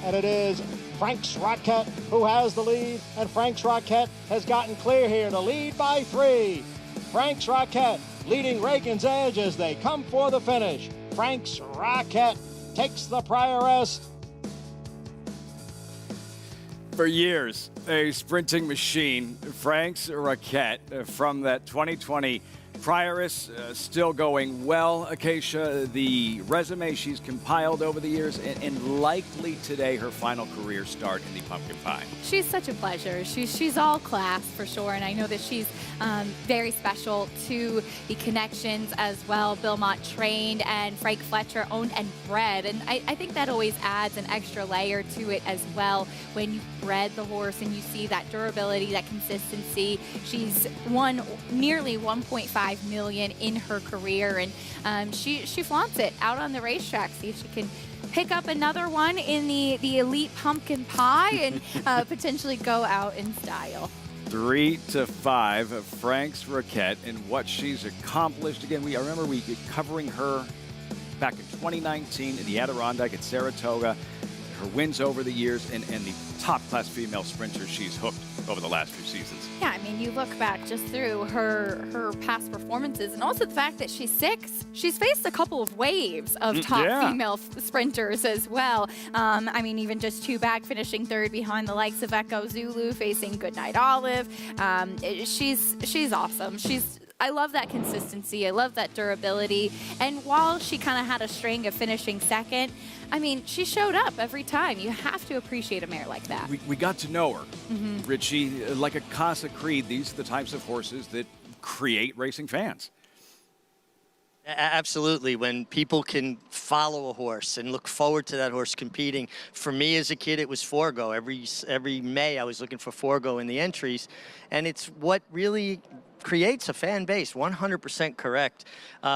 and it is Frank's Rocket who has the lead, and Frank's Rocket has gotten clear here to lead by 3. Frank's Rocket leading Reagan's Edge as they come for the finish. Frank's Rocket takes the Prioress. For years, a sprinting machine, Frank's Raquette from that 2020 Prioress, still going well. Acacia, the resume she's compiled over the years, and likely today her final career start in the pumpkin pie. She's such a pleasure. She's all class for sure, and I know that she's very special to the connections as well. Bill Mott trained and Frank Fletcher owned and bred, and I think that always adds an extra layer to it as well when you bred the horse and you see that durability, that consistency. She's won nearly 1.5 million in her career, and she flaunts it out on the racetrack. See if she can pick up another one in the elite pumpkin pie and potentially go out in style. 3-5 of Frank's Raquette and what she's accomplished. Again, I remember we covering her back in 2019 in the Adirondack at Saratoga. Her wins over the years and the top-class female sprinter she's hooked over the last few seasons. Yeah, I mean, you look back just through her past performances and also the fact that she's 6. She's faced a couple of waves of top female sprinters as well. I mean, even just 2 back, finishing 3rd behind the likes of Echo Zulu, facing Goodnight Olive. She's awesome. I love that consistency. I love that durability. And while she kind of had a string of finishing 2nd, I mean, she showed up every time. You have to appreciate a mare like that. We got to know her. Richie, like a Casa Creed, these are the types of horses that create racing fans. Absolutely. When people can follow a horse and look forward to that horse competing. For me as a kid, it was Forgo. Every May I was looking for Forgo in the entries. And it's what really creates a fan base. 100% correct.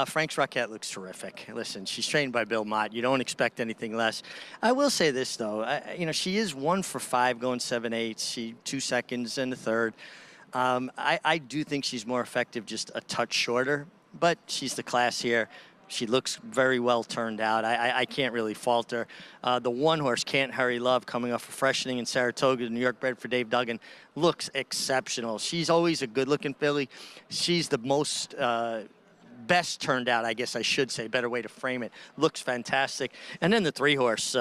Frank's Raquette looks terrific. Listen, she's trained by Bill Mott. You don't expect anything less. I will say this, though. She is 1 for 5 going 7/8. She 2 seconds and a 3rd. I do think she's more effective just a touch shorter, but she's the class here. She looks very well turned out. I can't really fault her. The one horse, Can't Hurry Love, coming off of freshening in Saratoga, New York bred for Dave Duggan, looks exceptional. She's always a good-looking filly. She's the most best turned out, I guess I should say, better way to frame it. Looks fantastic. And then the 3-horse,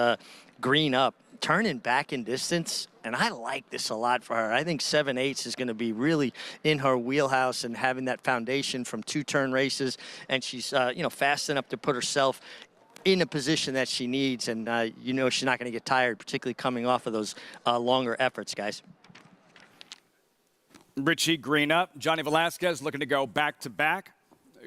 Green Up, turning back in distance, and I like this a lot for her. I think 7/8 is going to be really in her wheelhouse and having that foundation from 2-turn races, and she's fast enough to put herself in a position that she needs, and she's not going to get tired, particularly coming off of those longer efforts, guys. Richie, Green Up. Johnny Velasquez looking to go back-to-back.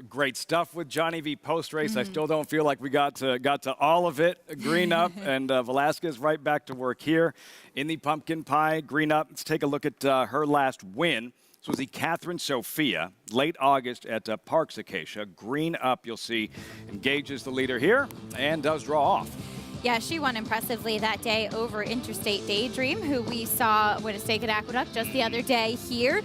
Great stuff with Johnny V post-race. I still don't feel like we got to all of it. Green Up and Velasquez right back to work here in the pumpkin pie. Green Up, let's take a look at her last win. This was the Catherine Sophia, late August at Parks Acacia. Green Up, you'll see, engages the leader here and does draw off. Yeah, she won impressively that day over Interstate Daydream, who we saw win a stake at Aqueduct just the other day here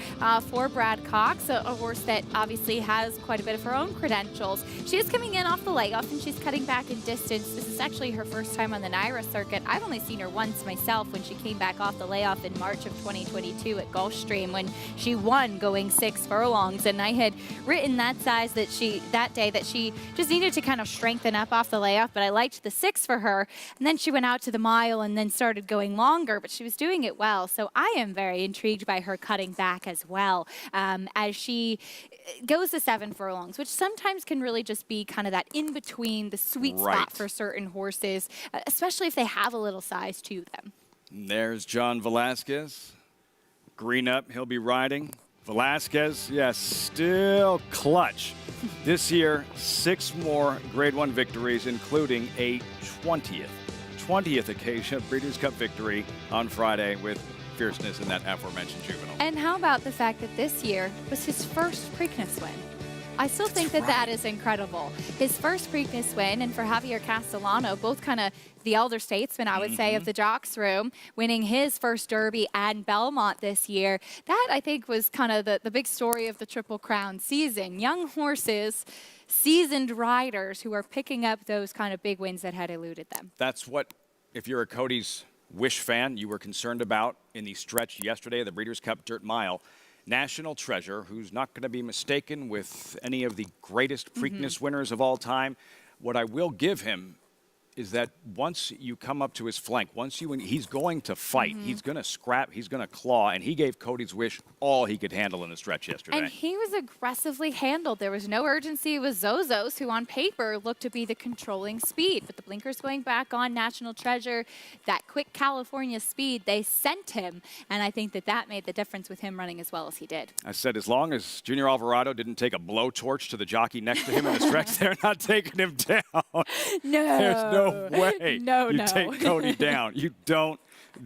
for Brad Cox, a horse that obviously has quite a bit of her own credentials. She is coming in off the layoff and she's cutting back in distance. This is actually her first time on the NYRA circuit. I've only seen her once myself when she came back off the layoff in March of 2022 at Gulfstream when she won going 6 furlongs. And I had written that day that she just needed to kind of strengthen up off the layoff, but I liked the 6 for her. And then she went out to the mile and then started going longer, but she was doing it well. So I am very intrigued by her cutting back as well as she goes to 7 furlongs, which sometimes can really just be kind of that in between, the sweet spot for certain horses, especially if they have a little size to them. There's John Velasquez. Green Up, he'll be riding. Velasquez, yes, still clutch. This year, 6 more Grade 1 victories, including a 20th Acacia Breeders' Cup victory on Friday with fierceness in that aforementioned juvenile. And how about the fact that this year was his first Preakness win? I still think that is incredible. His first Preakness win, and for Javier Castellano, both kind of the elder statesman, I would say, of the Jocks room, winning his first Derby and Belmont this year. That, I think, was kind of the big story of the Triple Crown season. Young horses, seasoned riders who are picking up those kind of big wins that had eluded them. That's what, if you're a Cody's Wish fan, you were concerned about in the stretch yesterday of the Breeders' Cup Dirt Mile. National treasure, who's not going to be mistaken with any of the greatest Preakness winners of all time. What I will give him is that once you come up to his flank, he's going to fight, he's going to scrap, he's going to claw, and he gave Cody's Wish all he could handle in the stretch yesterday. And he was aggressively handled. There was no urgency with Zozos, who on paper looked to be the controlling speed. But the blinkers going back on National Treasure, that quick California speed, they sent him. And I think that made the difference with him running as well as he did. I said as long as Junior Alvarado didn't take a blowtorch to the jockey next to him in the stretch, they're not taking him down. No. There's no way you take Cody down. You don't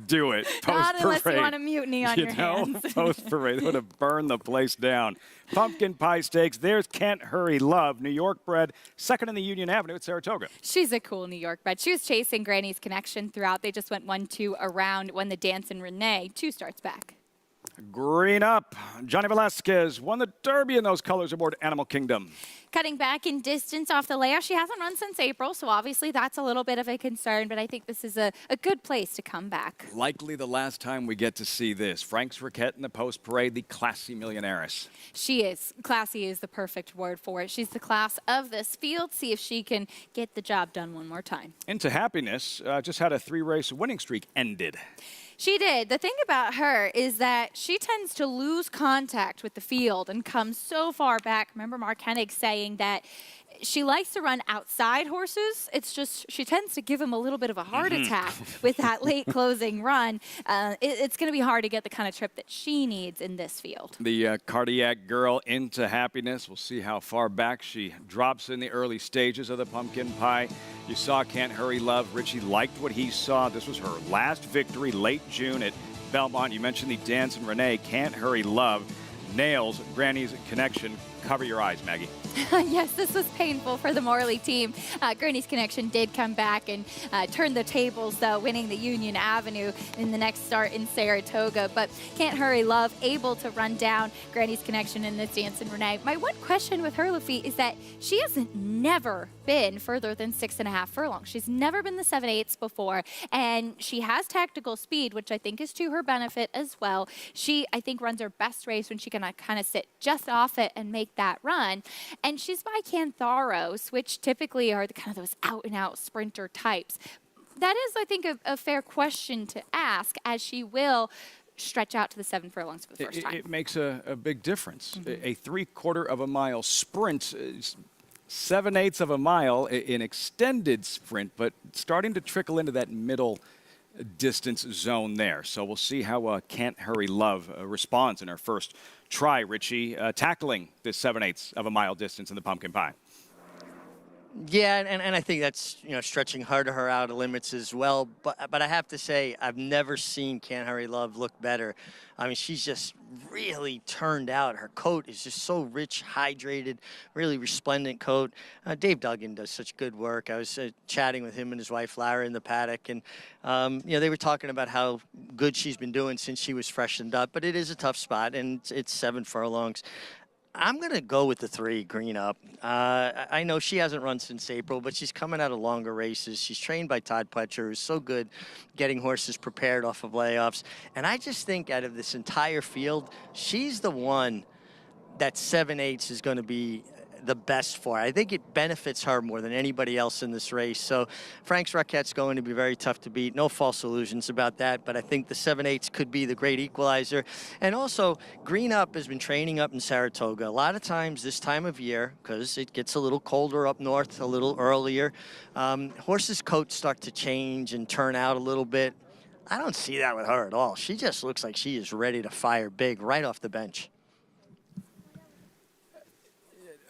do it. Not unless you want a mutiny on your hands. Post-parade. They would have burned the place down. Pumpkin Pie Stakes. There's Can't Hurry Love, New York bred, second in the Union Avenue at Saratoga. She's a cool New York bred. She was chasing Granny's Connection throughout. They just went 1-2 around when the Dancin' Renee 2 starts back. Green up. Johnny Velasquez won the Derby in those colors aboard Animal Kingdom. Cutting back in distance off the layoff. She hasn't run since April, so obviously that's a little bit of a concern, but I think this is a good place to come back. Likely the last time we get to see this. Frank's Riquette in the post-parade, the classy millionaires. She is. Classy is the perfect word for it. She's the class of this field. See if she can get the job done one more time. Into Happiness, just had a 3-race winning streak ended. She did. The thing about her is that she tends to lose contact with the field and come so far back. Remember Mark Hennig saying that she likes to run outside horses. It's just she tends to give him a little bit of a heart attack with that late closing run. It's going to be hard to get the kind of trip that she needs in this field. The Cardiac Girl Into Happiness. We'll see how far back she drops in the early stages of the Pumpkin Pie. You saw Can't Hurry Love. Richie liked what he saw. This was her last victory late June at Belmont. You mentioned the Dancin' Renee. Can't Hurry Love nails Granny's Connection. Cover your eyes, Maggie. Yes, this was painful for the Morley team. Granny's Connection did come back and turn the tables, though, winning the Union Avenue in the next start in Saratoga. But Can't Hurry Love able to run down Granny's Connection in this Dancin' Renee. My one question with her, Lafitte, is that she hasn't never been further than 6.5 furlongs. She's never been the 7/8 before, and she has tactical speed, which I think is to her benefit as well. She, I think, runs her best race when she can kind of sit just off it and make that run. And she's by Cantharos, which typically are the kind of those out-and-out sprinter types. That is, I think, a fair question to ask, as she will stretch out to the 7 furlongs for the first time. It makes a big difference. A 3/4 of a mile sprint, 7/8 of a mile, an extended sprint, but starting to trickle into that middle distance zone there. So we'll see how Can't Hurry Love responds in her first try, Richie, tackling this 7/8 of a mile distance in the Pumpkin Pie. Yeah, and I think that's, stretching her out of limits as well. But I have to say, I've never seen Can't Hurry Love look better. I mean, she's just really turned out. Her coat is just so rich, hydrated, really resplendent coat. Dave Duggan does such good work. I was chatting with him and his wife, Lara, in the paddock. And, they were talking about how good she's been doing since she was freshened up. But it is a tough spot, and it's 7 furlongs. I'm going to go with the 3, Green Up. I know she hasn't run since April, but she's coming out of longer races. She's trained by Todd Pletcher, who's so good getting horses prepared off of layoffs. And I just think out of this entire field, she's the one that 7/8 is going to be the best for. I think it benefits her more than anybody else in this race. So Frank's Riquette's going to be very tough to beat. No false illusions about that, but I think the 7/8 could be the great equalizer. And also, Green Up has been training up in Saratoga. A lot of times this time of year, because it gets a little colder up north a little earlier, horses' coats start to change and turn out a little bit. I don't see that with her at all. She just looks like she is ready to fire big right off the bench.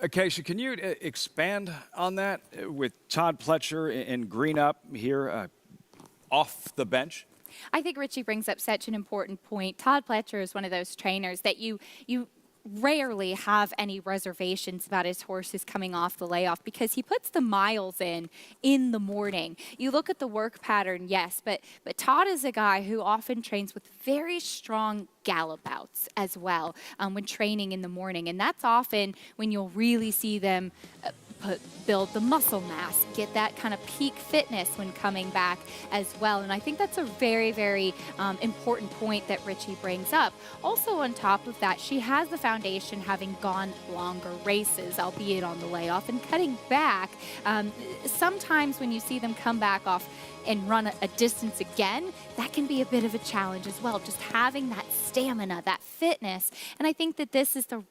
Acacia, can you expand on that with Todd Pletcher and Green Up here off the bench? I think Richie brings up such an important point. Todd Pletcher is one of those trainers that you rarely have any reservations about his horses coming off the layoff because he puts the miles in the morning. You look at the work pattern, yes, but Todd is a guy who often trains with very strong gallop outs as well when training in the morning, and that's often when you'll really see them build the muscle mass, get that kind of peak fitness when coming back as well. And I think that's a very, very important point that Richie brings up. Also on top of that, she has the foundation having gone longer races, albeit on the layoff, and cutting back. Sometimes when you see them come back off and run a distance again, that can be a bit of a challenge as well, just having that stamina, that fitness. And I think that this is the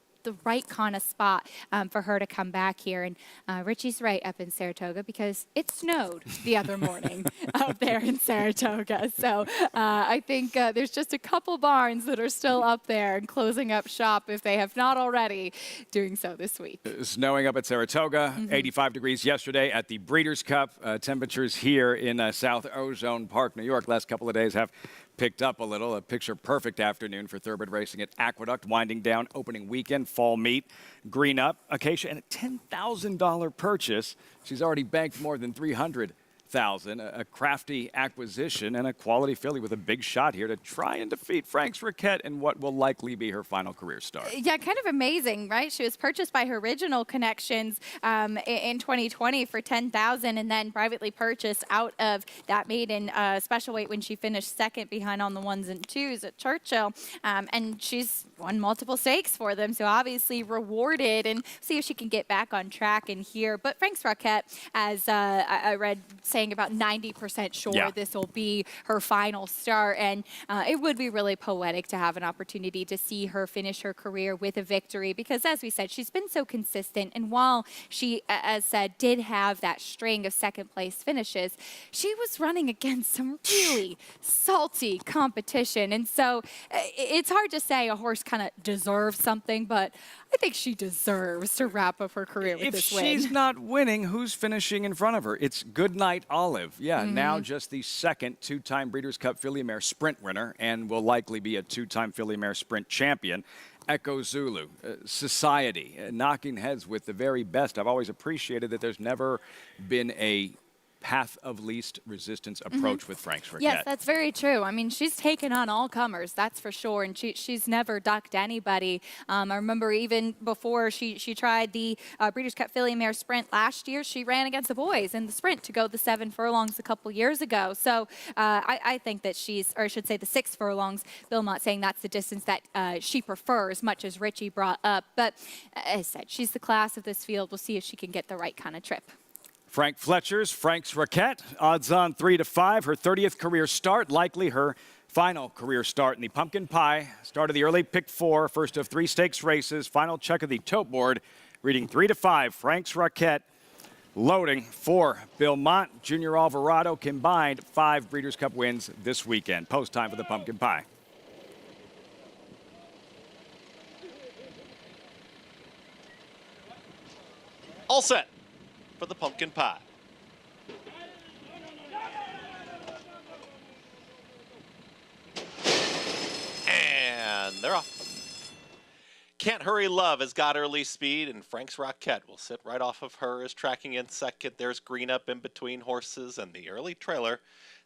right kind of spot for her to come back here. And Richie's right up in Saratoga because it snowed the other morning up there in Saratoga. So I think there's just a couple barns that are still up there and closing up shop if they have not already doing so this week. Snowing up at Saratoga, 85 degrees yesterday at the Breeders' Cup. Temperatures here in South Ozone Park, New York, last couple of days have picked up a little. A picture-perfect afternoon for thoroughbred racing at Aqueduct, winding down opening weekend, fall meet, green up, Acacia, and a $10,000 purchase. She's already banked more than $300,000. A crafty acquisition and a quality filly with a big shot here to try and defeat Frank's Raquette in what will likely be her final career start. Yeah, kind of amazing, right? She was purchased by her original connections in 2020 for $10,000 and then privately purchased out of that maiden special weight when she finished second behind on the 1s and 2s at Churchill. And she's won multiple stakes for them, so obviously rewarded, and see if she can get back on track in here. But Frank's Raquette, as I read saying about 90% sure this will be her final start, and it would be really poetic to have an opportunity to see her finish her career with a victory, because as we said, she's been so consistent, and while she, as said, did have that string of second place finishes, she was running against some really salty competition, and so it's hard to say a horse kind of deserves something, but I think she deserves to wrap up her career with this win. If she's not winning, who's finishing in front of her? It's Goodnight Olive. Yeah, now just the second two-time Breeders' Cup Filly Mare Sprint winner and will likely be a two-time Filly Mare Sprint champion. Echo Zulu, Society, knocking heads with the very best. I've always appreciated that there's never been a path of least resistance approach with Frank's Raquette. Yes, that's very true. I mean, she's taken on all comers, that's for sure, and she's never ducked anybody. I remember even before she tried the Breeders' Cup Filly Mare Sprint last year, she ran against the boys in the sprint to go the 7 furlongs a couple years ago. So I think that she's, or I should say the 6 furlongs, Bill Mott saying that's the distance that she prefers, much as Richie brought up. But as I said, she's the class of this field. We'll see if she can get the right kind of trip. Frank Fletcher's Frank's Raquette, odds on 3-5, her 30th career start, likely her final career start in the Pumpkin Pie. Start of the early pick 4, first of 3 stakes races, final check of the tote board, reading 3-5, Frank's Raquette, loading for Bill Mott, Junior Alvarado, combined 5 Breeders' Cup wins this weekend. Post time for the Pumpkin Pie. All set for the Pumpkin Pie. And they're off. Can't Hurry Love has got early speed, and Frank's Raquette will sit right off of her as tracking in second. There's Green Up in between horses, and the early trailer,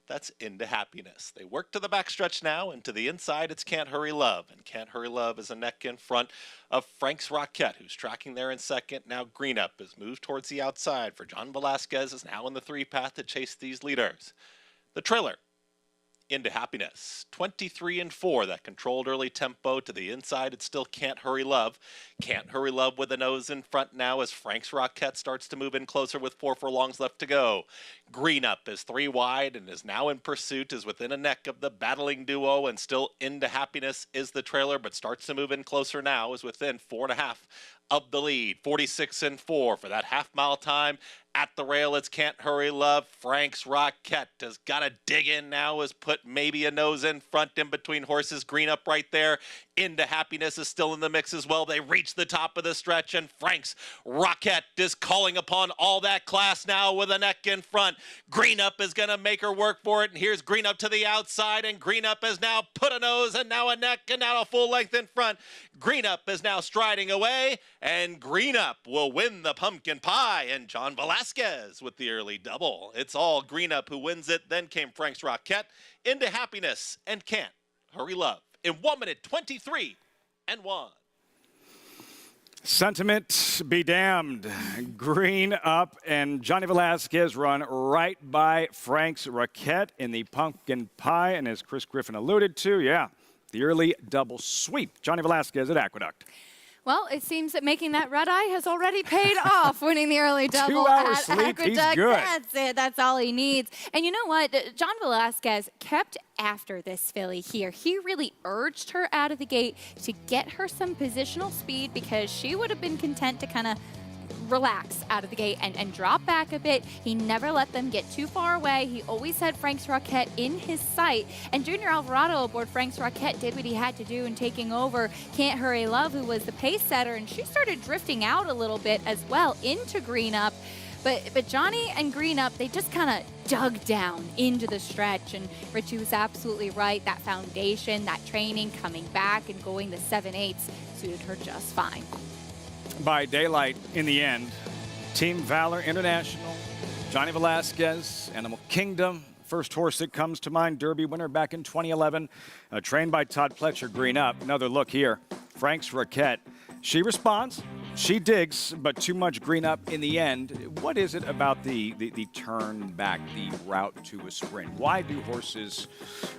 that's Into Happiness. They work to the backstretch now, and to the inside, it's Can't Hurry Love. And Can't Hurry Love is a neck in front of Frank's Raquette, who's tracking there in second. Now Green Up is moved towards the outside, for John Velasquez is now in the 3 path to chase these leaders. The trailer, Into Happiness, 23-4, that controlled early tempo. To the inside, it's still Can't Hurry Love. Can't Hurry Love with the nose in front now as Frank's Raquette starts to move in closer with 4 furlongs left to go. Green Up is 3 wide and is now in pursuit, is within a neck of the battling duo, and still Into Happiness is the trailer, but starts to move in closer now, is within 4.5 of the lead. 46-4 for that half-mile time. At the rail, it's Can't Hurry Love. Frank's Raquette has got to dig in now, has put maybe a nose in front in between horses. Green Up right there. Into Happiness is still in the mix as well. They reach the top of the stretch, and Frank's Raquette is calling upon all that class now with a neck in front. Green Up is going to make her work for it, and here's Green Up to the outside, and Green Up has now put a nose and now a neck and now a full length in front. Green Up is now striding away, and Green Up will win the Pumpkin Pie, and John Velasquez with the early double. It's all Green Up who wins it. Then came Frank's Raquette, Into Happiness, and Can't Hurry Love in 1 minute 23 and 1. Sentiment be damned. Green up, and Johnny Velasquez run right by Frank's Raquette in the pumpkin pie. And as Chris Griffin alluded to, yeah, the early double sweep. Johnny Velasquez at Aqueduct. Well, it seems that making that red eye has already paid off, winning the early double 2 hours at sleep, Aqueduct. he's good. That's it. That's all he needs. And you know what? John Velasquez kept after this filly here. He really urged her out of the gate to get her some positional speed because she would have been content to kind of relax out of the gate and drop back a bit. He never let them get too far away. He always had Frank's Raquette in his sight. And Junior Alvarado aboard Frank's Raquette did what he had to do in taking over Can't Hurry Love, who was the pace setter, and she started drifting out a little bit as well into Green Up. But Johnny and Green Up, they just kind of dug down into the stretch, and Richie was absolutely right. That foundation, that training, coming back and going the 7/8 suited her just fine. By daylight in the end, Team Valor International, Johnny Velasquez, Animal Kingdom, first horse that comes to mind, Derby winner back in 2011, trained by Todd Pletcher. Green Up. Another look here. Frank's Raquette. She responds, she digs, but too much Green Up in the end. What is it about the turn back, the route to a sprint? Why do horses,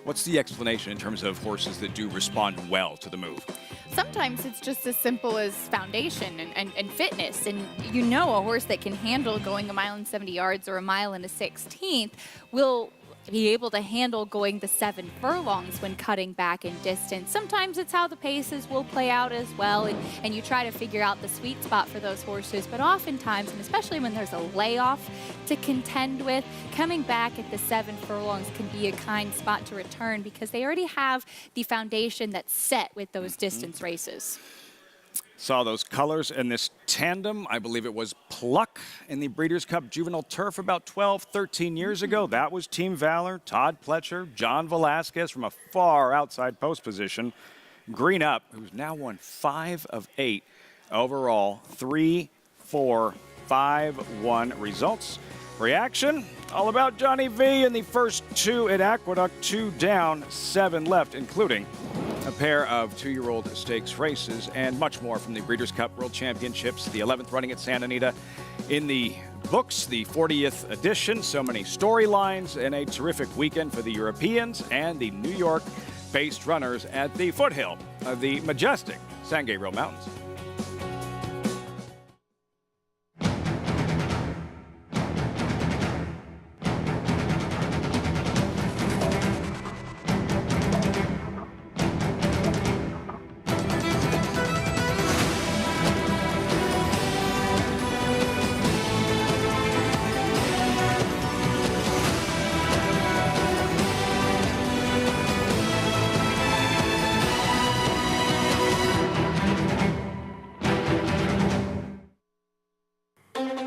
what's the explanation in terms of horses that do respond well to the move? Sometimes it's just as simple as foundation and fitness. And you know a horse that can handle going 1 mile and 70 yards or 1 mile and a 16th will be able to handle going the 7 furlongs when cutting back in distance. Sometimes it's how the paces will play out as well, and you try to figure out the sweet spot for those horses. But oftentimes, and especially when there's a layoff to contend with, coming back at the 7 furlongs can be a kind spot to return because they already have the foundation that's set with those distance races. Saw those colors in this tandem. I believe it was Pluck in the Breeders' Cup Juvenile Turf about 12, 13 years ago. That was Team Valor, Todd Pletcher, John Velasquez from a far outside post position. Green Up, who's now won 5 of 8 overall, 3, 4, 5, 1 results. Reaction, all about Johnny V in the first 2 at Aqueduct, 2 down, 7 left, including a pair of 2-year-old stakes races and much more from the Breeders' Cup World Championships, the 11th running at Santa Anita in the books, the 40th edition. So many storylines and a terrific weekend for the Europeans and the New York-based runners at the foothill of the majestic San Gabriel Mountains.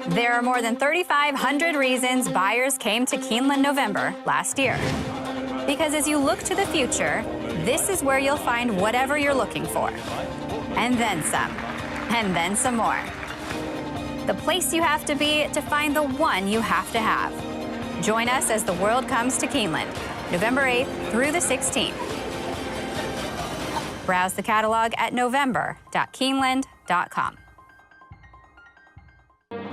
There are more than 3,500 reasons buyers came to Keeneland November last year. Because as you look to the future, this is where you'll find whatever you're looking for. And then some. And then some more. The place you have to be to find the one you have to have. Join us as the world comes to Keeneland, November 8th through the 16th. Browse the catalog at november.keeneland.com.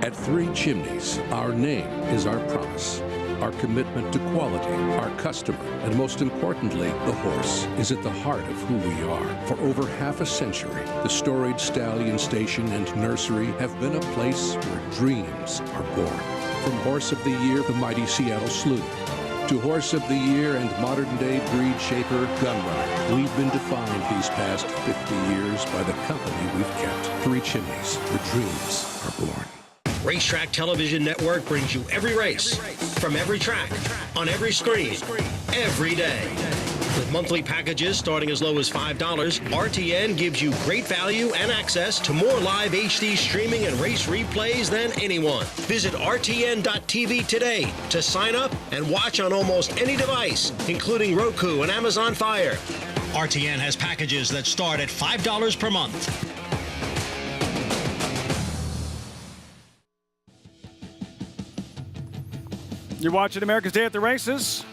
At Three Chimneys, our name is our promise. Our commitment to quality, our customer, and most importantly, the horse is at the heart of who we are. For over half a century, the storied Stallion Station and Nursery have been a place where dreams are born. From Horse of the Year, the mighty Seattle Slew, to Horse of the Year and modern-day breed shaper Gunrunner, we've been defined these past 50 years by the company we've kept. Three Chimneys, where dreams are born. Racetrack Television Network brings you every race, from every track, on every screen, every day. With monthly packages starting as low as $5, RTN gives you great value and access to more live HD streaming and race replays than anyone. Visit RTN.tv today to sign up and watch on almost any device, including Roku and Amazon Fire. RTN has packages that start at $5 per month. You're watching America's Day at the Races,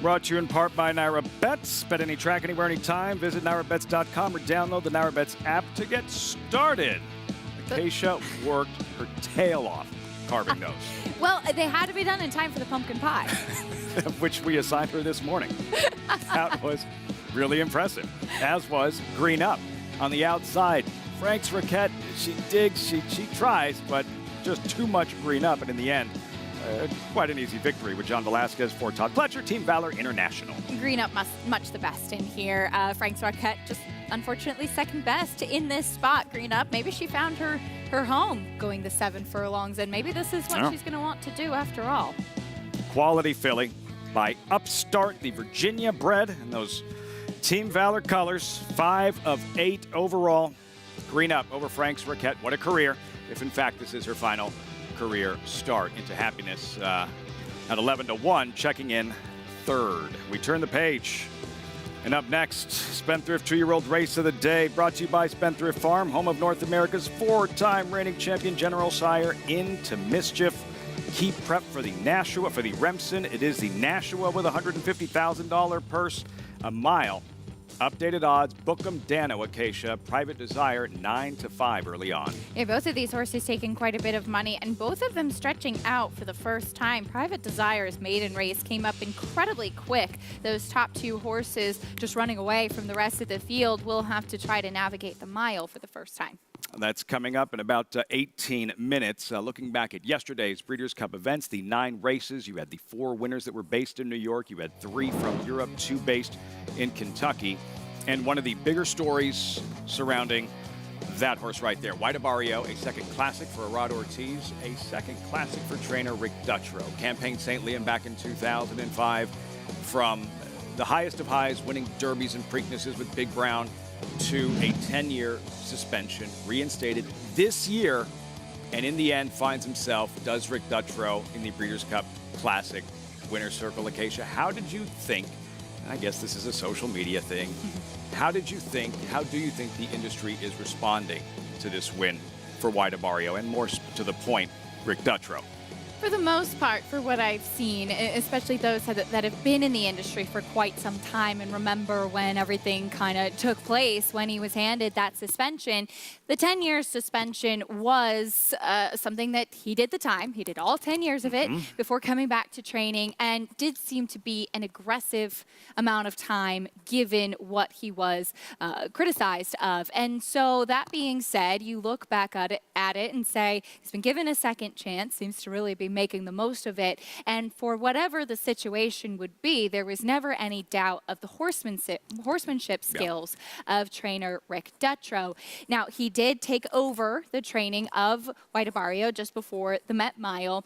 brought to you in part by Naira Bets. Bet any track, anywhere, anytime. Visit NairaBets.com or download the Naira Bets app to get started. Acacia worked her tail off carving those. Well, they had to be done in time for the pumpkin pie. Which we assigned her this morning. That was really impressive, as was Green Up. On the outside, Frank's Raquette, she digs, she tries, but just too much Green Up, and in the end, quite an easy victory with John Velasquez for Todd Pletcher, Team Valor International. Green Up much the best in here. Frank's Raquette just unfortunately second best in this spot. Green Up, maybe she found her home going the 7 furlongs, and maybe this is what she's going to want to do after all. Quality filly by Upstart, the Virginia bred, and those Team Valor colors, 5 of 8 overall. Green Up over Frank's Raquette. What a career, if in fact this is her final career start into happiness. At 11-1, checking in third. We turn the page. And up next, Spendthrift 2-year-old race of the day, brought to you by Spendthrift Farm, home of North America's 4-time reigning champion General Sire, Into Mischief. Keep prep for the Nashua, for the Remsen. It is the Nashua with a $150,000 purse, a mile. Updated odds, Bookham, Dano, Acacia, Private Desire, 9-5 early on. Yeah, both of these horses taking quite a bit of money, and both of them stretching out for the first time. Private Desire's maiden race came up incredibly quick. Those top 2 horses just running away from the rest of the field will have to try to navigate the mile for the first time. That's coming up in about 18 minutes. Looking back at yesterday's Breeders' Cup events, the 9 races, you had the 4 winners that were based in New York. You had 3 from Europe, 2 based in Kentucky. And one of the bigger stories surrounding that horse right there, White Barrio, a second classic for Arad Ortiz, a second classic for trainer Rick Dutrow. Campaigned St. Liam back in 2005 from the highest of highs, winning derbies and Preaknesses with Big Brown, to a 10-year suspension, reinstated this year, and in the end finds himself, does Rick Dutrow, in the Breeders' Cup Classic Winner's Circle. Acacia, how did you think, and I guess this is a social media thing, how do you think the industry is responding to this win for White Barrio, and more to the point, Rick Dutrow? For the most part, for what I've seen, especially those that have been in the industry for quite some time and remember when everything kind of took place when he was handed that suspension, the 10-year suspension was something that he did the time. He did all 10 years of it before coming back to training, and did seem to be an aggressive amount of time given what he was criticized of. And so that being said, you look back at it and say, he's been given a second chance, seems to really be making the most of it, and for whatever the situation would be, there was never any doubt of the horsemanship skills of trainer Rick Dutrow. Now, he did take over the training of White Barrio just before the Met Mile,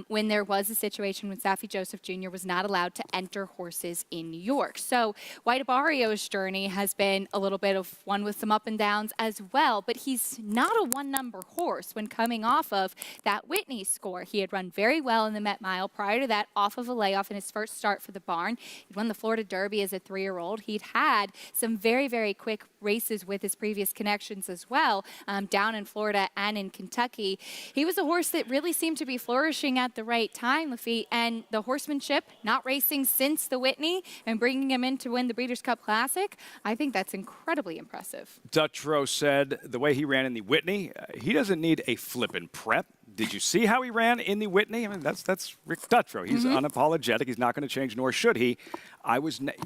when there was a situation when Saffie Joseph Jr. was not allowed to enter horses in New York. So White Barrio's journey has been a little bit of one with some up and downs as well, but he's not a one-number horse when coming off of that Whitney score. He had run very well in the Met Mile. Prior to that, off of a layoff in his first start for the barn. He'd won the Florida Derby as a 3-year-old. He'd had some very, very quick races with his previous connections as well, down in Florida and in Kentucky. He was a horse that really seemed to be flourishing at the right time, Lafitte, and the horsemanship, not racing since the Whitney and bringing him in to win the Breeders' Cup Classic, I think that's incredibly impressive. Dutrow said the way he ran in the Whitney, he doesn't need a flippin' prep. Did you see how he ran in the Whitney? I mean, that's Rick Dutrow. He's unapologetic. He's not going to change, nor should he.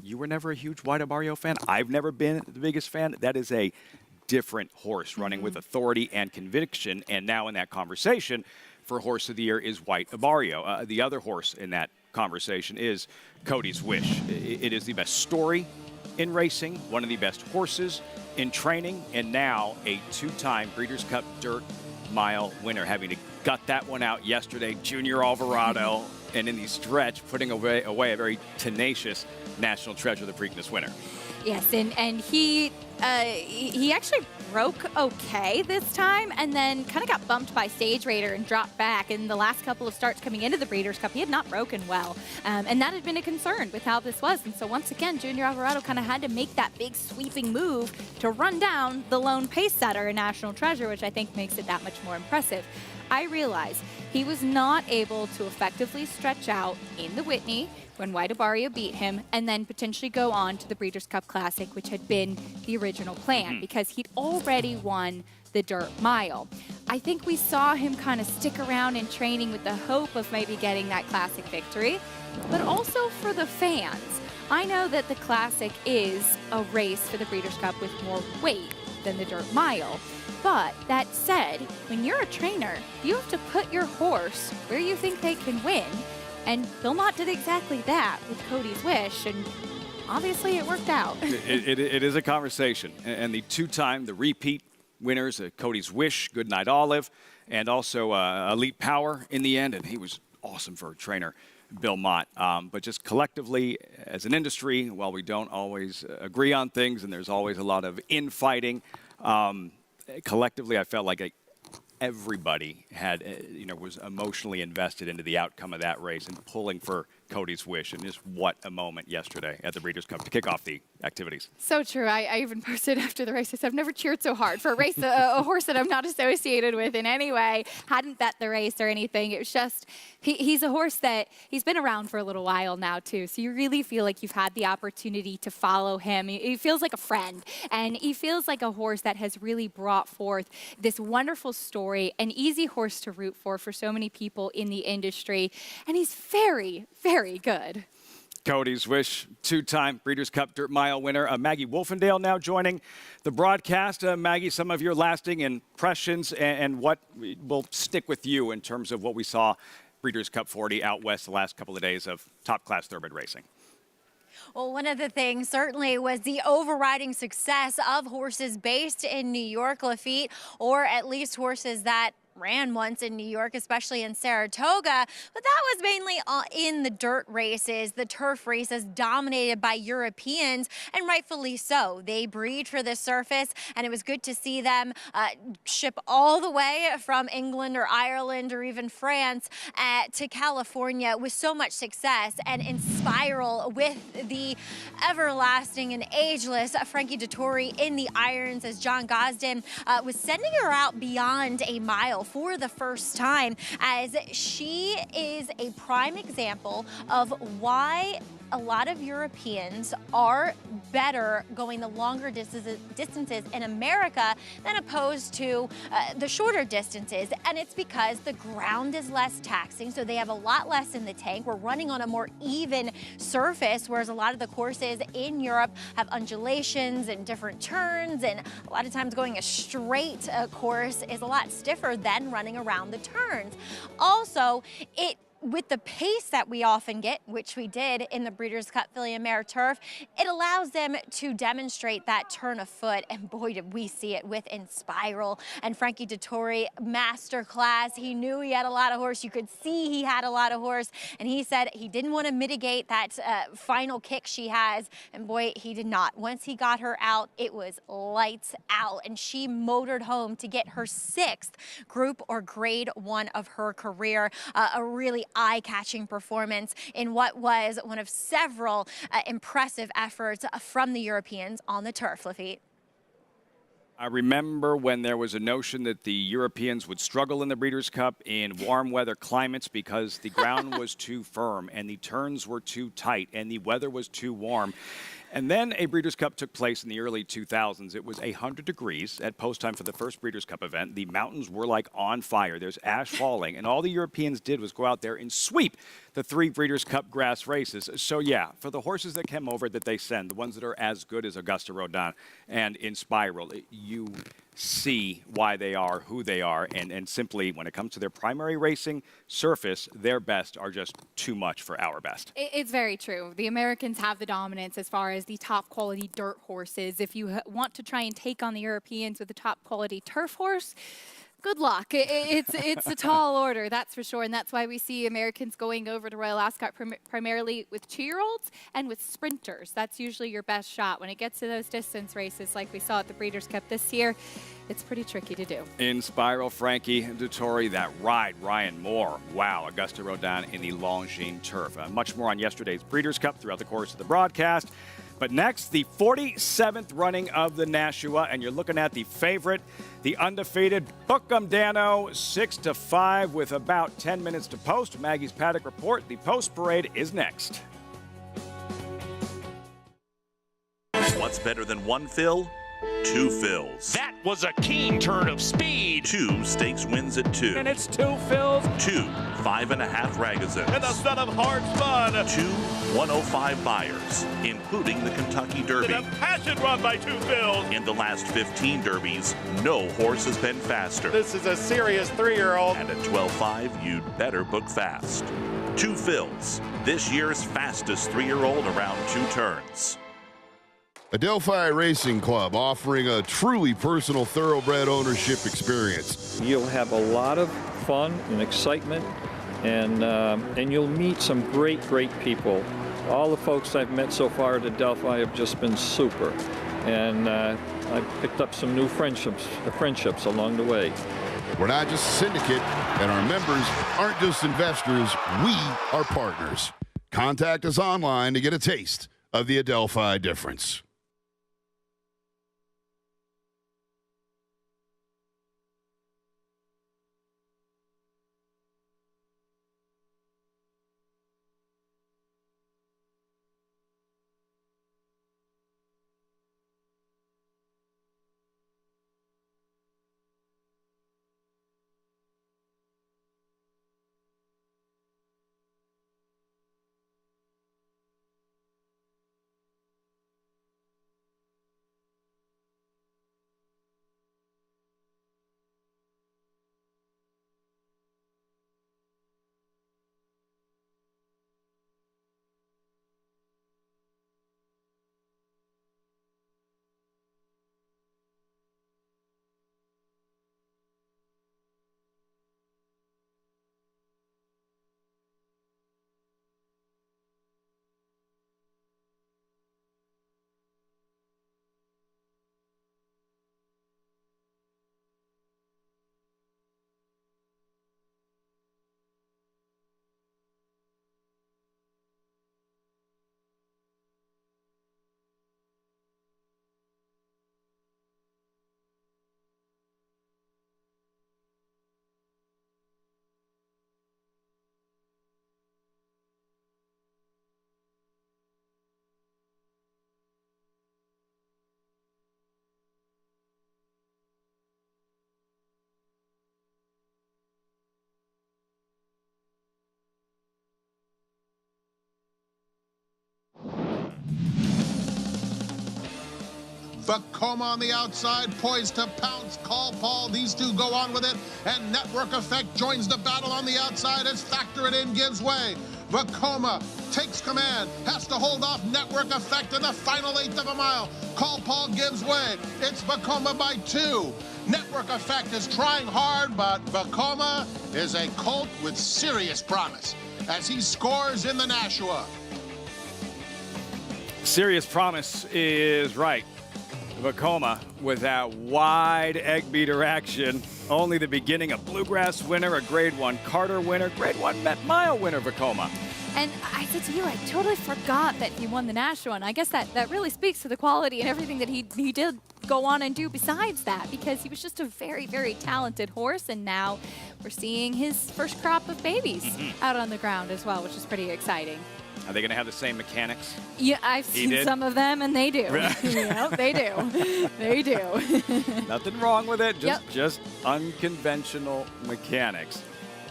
You were never a huge White Barrio fan. I've never been the biggest fan. That is a different horse, running with authority and conviction. And now in that conversation for Horse of the Year is White Barrio. The other horse in that conversation is Cody's Wish. It is the best story in racing, one of the best horses in training, and now a 2-time Breeders' Cup Dirt Mile winner, having to gut that one out yesterday. Junior Alvarado, and in the stretch, putting away a very tenacious national treasure, the Preakness winner. Yes, and he actually broke okay this time, and then kind of got bumped by Stage Raider and dropped back. In the last couple of starts coming into the Breeders' Cup, he had not broken well, and that had been a concern with how this was. And so once again, Junior Alvarado kind of had to make that big sweeping move to run down the lone pace setter in National Treasure, which I think makes it that much more impressive. I realize he was not able to effectively stretch out in the Whitney when White Barrio beat him, and then potentially go on to the Breeders' Cup Classic, which had been the original plan, because he'd already won the Dirt Mile. I think we saw him kind of stick around in training with the hope of maybe getting that Classic victory, but also for the fans. I know that the Classic is a race for the Breeders' Cup with more weight than the Dirt Mile. But that said, when you're a trainer, you have to put your horse where you think they can win. And Bill Mott did exactly that with Cody's Wish, and obviously it worked out. It is a conversation. And the the repeat winners, Cody's Wish, Goodnight Olive, and also Elite Power in the end. And he was awesome for a trainer, Bill Mott. But just collectively, as an industry, while we don't always agree on things and there's always a lot of infighting, collectively I felt like everybody had, was emotionally invested into the outcome of that race and pulling for Cody's Wish. And just what a moment yesterday at the Breeders' Cup to kick off the activities. So true. I even posted after the race, I said, I've never cheered so hard for a race, a horse that I'm not associated with in any way. Hadn't bet the race or anything. It was just, he's a horse that he's been around for a little while now too. So you really feel like you've had the opportunity to follow him. He feels like a friend, and he feels like a horse that has really brought forth this wonderful story, an easy horse to root for so many people in the industry. And he's very, very good. Cody's Wish, two-time Breeders' Cup Dirt Mile winner. Maggie Wolfendale now joining the broadcast. Maggie, some of your lasting impressions and what will stick with you in terms of what we saw Breeders' Cup 40 out west the last couple of days of top-class thoroughbred racing. Well, one of the things certainly was the overriding success of horses based in New York, Lafitte, or at least horses that ran once in New York, especially in Saratoga, but that was mainly in the dirt races, the turf races dominated by Europeans, and rightfully so. They breed for the surface, and it was good to see them ship all the way from England or Ireland or even France to California with so much success, and in Spiral with the everlasting and ageless Frankie Dettori in the irons as John Gosden was sending her out beyond a mile for the first time, as she is a prime example of why a lot of Europeans are better going the longer distances in America than opposed to the shorter distances. And it's because the ground is less taxing, so they have a lot less in the tank. We're running on a more even surface, whereas a lot of the courses in Europe have undulations and different turns, and a lot of times going a straight course is a lot stiffer than running around the turns. Also, with the pace that we often get, which we did in the Breeders' Cup Filly and Mare Turf, it allows them to demonstrate that turn of foot, and boy, did we see it with Spiral and Frankie Dettori masterclass. He knew he had a lot of horse. You could see he had a lot of horse, and he said he didn't want to mitigate that final kick she has, and boy, he did not. Once he got her out, it was lights out, and she motored home to get her 6th Group or Grade 1 of her career. A really eye-catching performance in what was one of several impressive efforts from the Europeans on the turf, Lafitte. I remember when there was a notion that the Europeans would struggle in the Breeders' Cup in warm weather climates because the ground was too firm and the turns were too tight and the weather was too warm. And then a Breeders' Cup took place in the early 2000s. It was 100 degrees at post time for the first Breeders' Cup event. The mountains were like on fire. There's ash falling. And all the Europeans did was go out there and sweep the 3 Breeders' Cup grass races. So, yeah, for the horses that came over that they send, the ones that are as good as Augusta Rodin and Spiral, you see why they are who they are, and simply when it comes to their primary racing surface, their best are just too much for our best. It's very true. The Americans have the dominance as far as the top quality dirt horses. If you want to try and take on the Europeans with the top quality turf horse, good luck. It's a tall order, that's for sure, and that's why we see Americans going over to Royal Ascot primarily with 2-year-olds and with sprinters. That's usually your best shot. When it gets to those distance races like we saw at the Breeders' Cup this year, it's pretty tricky to do. In Spiral, Frankie Dettori, that ride, Ryan Moore. Wow, Augusta Rodin in the Longines turf. Much more on yesterday's Breeders' Cup throughout the course of the broadcast. But next, the 47th running of the Nashua, and you're looking at the favorite, the undefeated Bookham Dano, 6-5 with about 10 minutes to post. Maggie's Paddock Report. The post parade is next. What's better than one fill? 2 fills. That was a keen turn of speed. 2 stakes wins at 2. And it's 2 fills. 2 5.5 Ragazins. And the son of hard spun. 2 105 buyers, including the Kentucky Derby. And a passion run by 2 fills. In the last 15 derbies, no horse has been faster. This is a serious 3-year-old. And at 12.5, you'd better book fast. 2 fills, this year's fastest 3-year-old around 2 turns. Adelphi Racing Club offering a truly personal thoroughbred ownership experience. You'll have a lot of fun and excitement, and you'll meet some great people. All the folks I've met so far at Adelphi have just been super, and I've picked up some new friendships along the way. We're not just a syndicate, and our members aren't just investors, we are partners. Contact us online to get a taste of the Adelphi difference. Vacoma on the outside, poised to pounce. Call Paul. These two go on with it. And Network Effect joins the battle on the outside as Factor It In gives way. Vacoma takes command, has to hold off Network Effect in the final 1/8 of a mile. Call Paul gives way. It's Vacoma by 2. Network Effect is trying hard, but Vacoma is a colt with serious promise as he scores in the Nashua. Serious promise is right. Vacoma with that wide egg beater action. Only the beginning. A Bluegrass winner, a Grade 1 Carter winner, Grade 1 Met Mile winner, Vacoma. And I said to you, I totally forgot that he won the Nashua, and I guess that really speaks to the quality and everything that he did go on and do besides that, because he was just a very, very talented horse, and now we're seeing his first crop of babies out on the ground as well, which is pretty exciting. Are they going to have the same mechanics? Yeah, I've seen some of them, and they do. Yeah, they do. They do. Nothing wrong with it, just unconventional mechanics.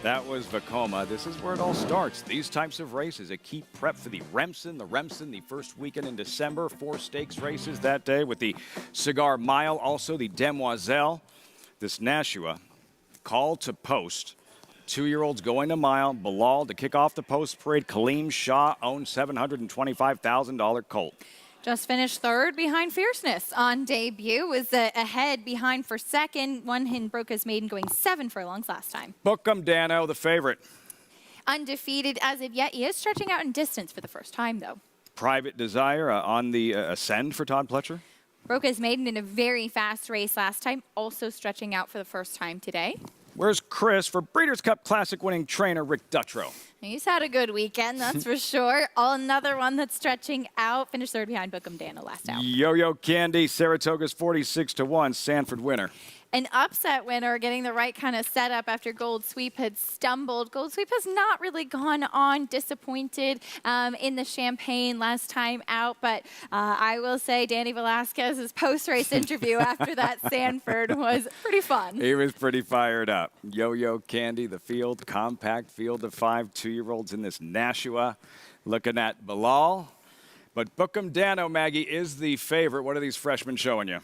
That was Vacoma. This is where it all starts. These types of races, a key prep for the Remsen. The first weekend in December. 4 stakes races that day with the Cigar Mile, also the Demoiselle. This Nashua, call to post. 2-year-olds going to mile. Bilal to kick off the post parade. Kaleem Shah owns $725,000 colt. Just finished 3rd behind Fierceness on debut. Was ahead behind for 2nd. Won in Broca's Maiden, going 7 furlongs last time. Book 'em, Dano, the favorite. Undefeated as of yet. He is stretching out in distance for the first time, though. Private Desire on the ascend for Todd Pletcher. Broca's Maiden in a very fast race last time. Also stretching out for the first time today. Where's Chris for Breeders' Cup Classic winning trainer Rick Dutrow? He's had a good weekend, that's for sure. Another one that's stretching out. Finished 3rd behind Bookham Dano last out. Yo-Yo Candy, Saratoga's 46-1 Sanford winner. An upset winner, getting the right kind of setup after Gold Sweep had stumbled. Gold Sweep has not really gone on disappointed in the Champagne last time out, but I will say Danny Velasquez's post-race interview after that Sanford was pretty fun. He was pretty fired up. Yo-Yo Candy, the field, compact field of 5 2-year-olds in this Nashua. Looking at Bilal. But Bookham Dano, Maggie, is the favorite. What are these freshmen showing you?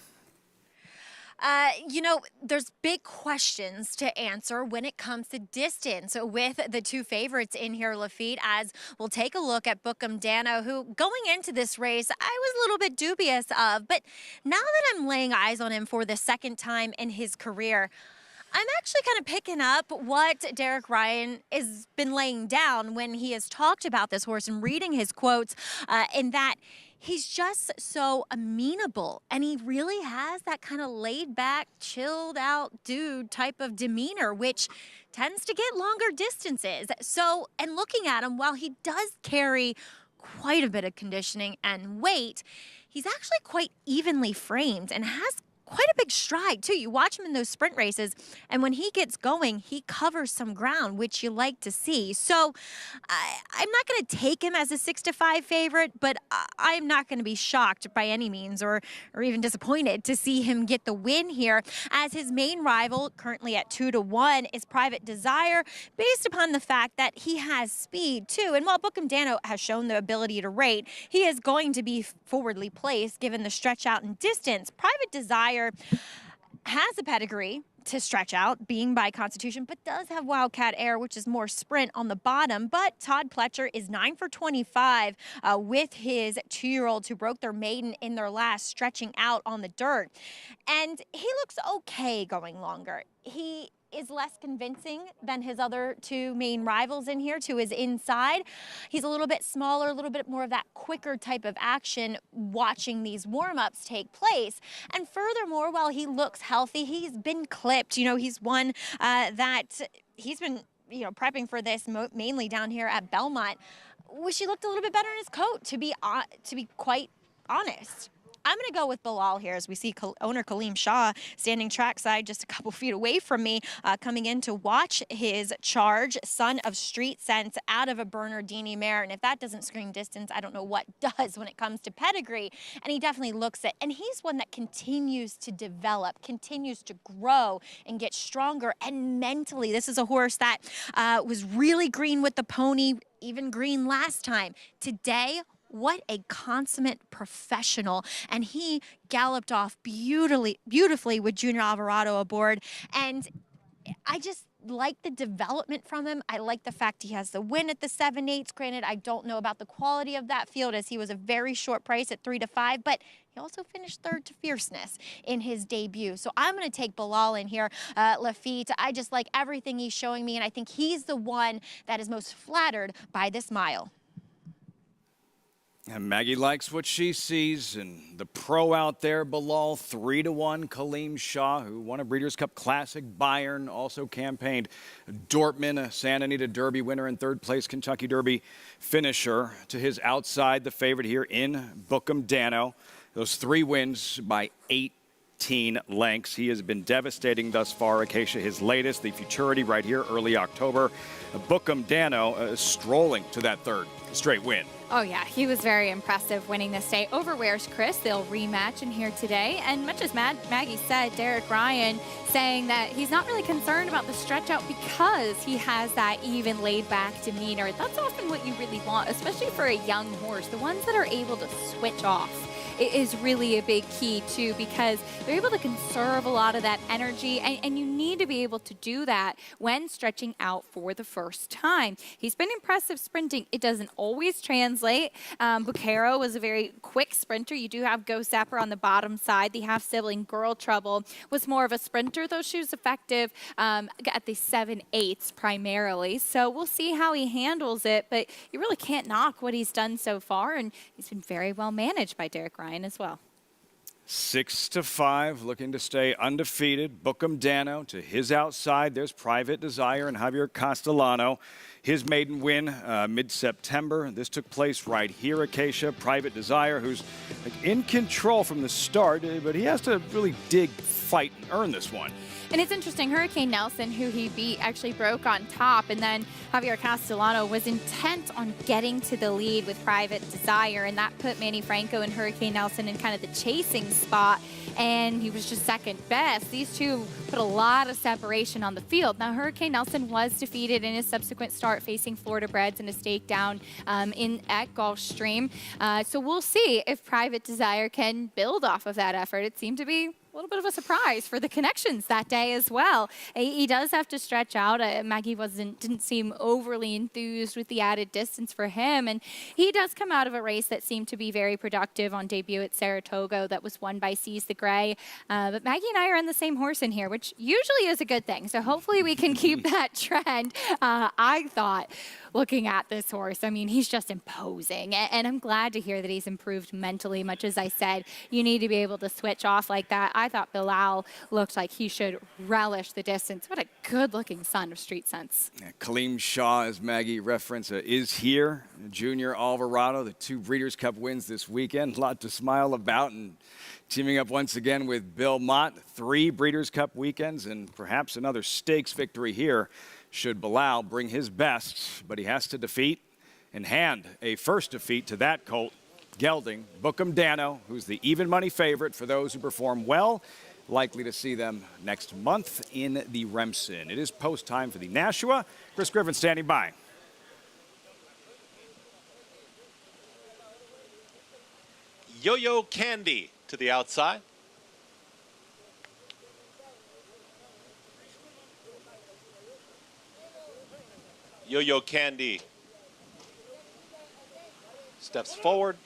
You know, there's big questions to answer when it comes to distance with the two favorites in here, Lafitte, as we'll take a look at Bookham Dano, who going into this race, I was a little bit dubious of. But now that I'm laying eyes on him for the second time in his career, I'm actually kind of picking up what Derek Ryan has been laying down when he has talked about this horse and reading his quotes, in that he's just so amenable, and he really has that kind of laid-back, chilled-out dude type of demeanor, which tends to get longer distances. So, and looking at him, while he does carry quite a bit of conditioning and weight, he's actually quite evenly framed and has quite a big stride, too. You watch him in those sprint races, and when he gets going, he covers some ground, which you like to see. So I'm not going to take him as a 6-5 favorite, but I'm not going to be shocked by any means or even disappointed to see him get the win here, as his main rival, currently at 2-1, is Private Desire, based upon the fact that he has speed, too. And while Bookham Dano has shown the ability to rate, he is going to be forwardly placed given the stretch out and distance. Private Desire has a pedigree to stretch out, being by constitution, but does have Wildcat Air, which is more sprint on the bottom. But Todd Pletcher is 9 for 25 with his 2-year-olds who broke their maiden in their last, stretching out on the dirt. And he looks okay going longer. He is less convincing than his other two main rivals in here to his inside. He's a little bit smaller, a little bit more of that quicker type of action watching these warm-ups take place. And furthermore, while he looks healthy, he's been clipped. You know, he's one that he's been, you know, prepping for this mainly down here at Belmont. Wish he looked a little bit better in his coat, to be quite honest. I'm going to go with Bilal here, as we see owner Kaleem Shah standing trackside just a couple feet away from me, coming in to watch his charge. Son of Street Sense out of a Bernardini mare. And if that doesn't scream distance, I don't know what does when it comes to pedigree. And he definitely looks it. And he's one that continues to develop, continues to grow and get stronger. And mentally, this is a horse that was really green with the pony, even green last time. Today, what a consummate professional. And he galloped off beautifully with Junior Alvarado aboard. And I just like the development from him. I like the fact he has the win at the 7/8. Granted, I don't know about the quality of that field, as he was a very short price at 3-5, but he also finished third to Fierceness in his debut. So I'm going to take Bilal in here, Lafitte. I just like everything he's showing me, and I think he's the one that is most flattered by this mile. And Maggie likes what she sees, and the pro out there, Bilal, 3-1, Kaleem Shah, who won a Breeders' Cup Classic, Bayern, also campaigned Dortmund, a Santa Anita Derby winner, and third place Kentucky Derby finisher. To his outside, the favorite here in Bookham Dano. Those 3 wins by 18 lengths. He has been devastating thus far. Acacia, his latest, the Futurity right here, early October. Bookham Dano strolling to that third straight win. Oh, yeah, he was very impressive winning this day over Where's Chris. They'll rematch in here today. And much as Maggie said, Derek Ryan saying that he's not really concerned about the stretch out because he has that even laid-back demeanor. That's often what you really want, especially for a young horse. The ones that are able to switch off. It is really a big key, too, because they're able to conserve a lot of that energy, and you need to be able to do that when stretching out for the first time. He's been impressive sprinting. It doesn't always translate. Bucaro was a very quick sprinter. You do have Ghost Zapper on the bottom side. The half-sibling Girl Trouble was more of a sprinter, though she was effective at the 7/8 primarily. So we'll see how he handles it, but you really can't knock what he's done so far, and he's been very well managed by Derek Ryan as well. 6-5, looking to stay undefeated. Bookham Dano to his outside. There's Private Desire and Javier Castellano. His maiden win mid-September. This took place right here, Acacia. Private Desire, who's in control from the start, but he has to really dig fight and earn this one. And it's interesting, Hurricane Nelson, who he beat, actually broke on top, and then Javier Castellano was intent on getting to the lead with Private Desire, and that put Manny Franco and Hurricane Nelson in kind of the chasing spot, and he was just second best. These two put a lot of separation on the field. Now, Hurricane Nelson was defeated in his subsequent start facing Florida Breds in a stake down at Gulfstream. So we'll see if Private Desire can build off of that effort. It seemed to be a little bit of a surprise for the connections that day as well. He does have to stretch out. Maggie didn't seem overly enthused with the added distance for him, and he does come out of a race that seemed to be very productive on debut at Saratoga that was won by Seize the Gray. But Maggie and I are on the same horse in here, which usually is a good thing. So hopefully we can keep that trend. I thought, looking at this horse, I mean, he's just imposing, and I'm glad to hear that he's improved mentally. Much as I said, you need to be able to switch off like that. I thought Bilal looked like he should relish the distance. What a good-looking son of Street Sense. Yeah, Kaleem Shaw, as Maggie referenced, is here. Junior Alvarado, the 2 Breeders' Cup wins this weekend. A lot to smile about, and teaming up once again with Bill Mott. 3 Breeders' Cup weekends and perhaps another stakes victory here should Bilal bring his best. But he has to defeat and hand a first defeat to that colt, gelding Bookham Dano, who's the even money favorite for those who perform well. Likely to see them next month in the Remsen. It is post time for the Nashua. Chris Griffin standing by. Yo-Yo Candy to the outside. Yo-Yo Candy steps forward.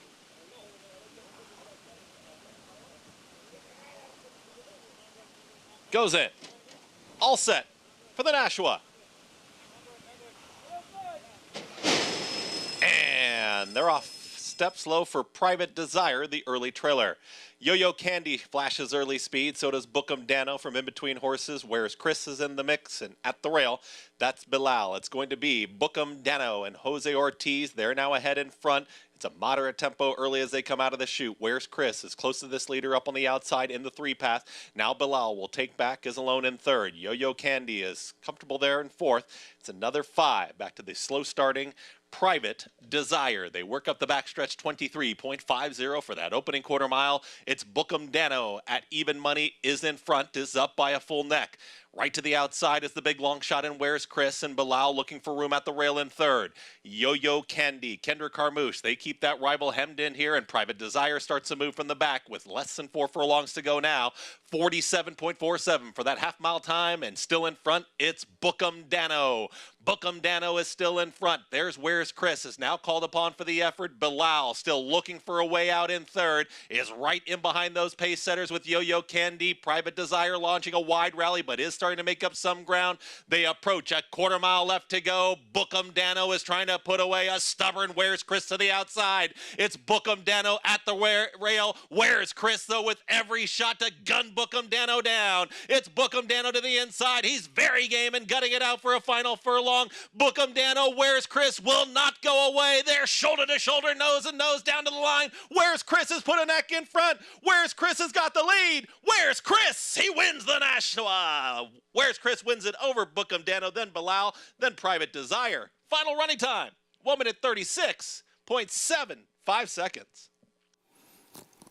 Goes in. All set for the Nashua. And they're off. Step slow for Private Desire, the early trailer. Yo-Yo Candy flashes early speed, so does Bookham Dano from in between horses, whereas Chris is in the mix, and at the rail, that's Bilal. It's going to be Bookham Dano and Jose Ortiz. They're now ahead in front. It's a moderate tempo early as they come out of the chute. Where's Chris is close to this leader up on the outside in the 3-path. Now Bilal will take back, is alone in third. Yo-Yo Candy is comfortable there in fourth. It's another 5. Back to the slow starting Private Desire. They work up the backstretch 23.50 for that opening quarter mile. It's Bookham Dano at even money, is in front, is up by a full neck. Right to the outside is the big long shot, and where's Chris and Bilal looking for room at the rail in third. Yo-Yo Candy, Kendra Carmouche, they keep that rival hemmed in here, and Private Desire starts to move from the back with less than 4 furlongs to go now. 47.47 for that half-mile time, and still in front, it's Bookham Dano. Bookham Dano is still in front. There's Where's Chris is now called upon for the effort. Bilal still looking for a way out in third, is right in behind those pace setters with Yo-Yo Candy. Private Desire launching a wide rally, but is starting to make up some ground. They approach a quarter mile left to go. Bookham Dano is trying to put away a stubborn Where's Chris to the outside. It's Bookham Dano at the rail. Where's Chris, though, with every shot to gun Bookham Dano down. It's Bookham Dano to the inside. He's very game and gutting it out for a final furlong. Bookham Dano, Where's Chris will not go away. They're shoulder to shoulder, nose and nose down to the line. Where's Chris has put a neck in front. Where's Chris has got the lead. Where's Chris? He wins the Nashua. Where's Chris wins it over Bookham Dano, then Bilal, then Private Desire. Final running time, 1 minute 36.75 seconds.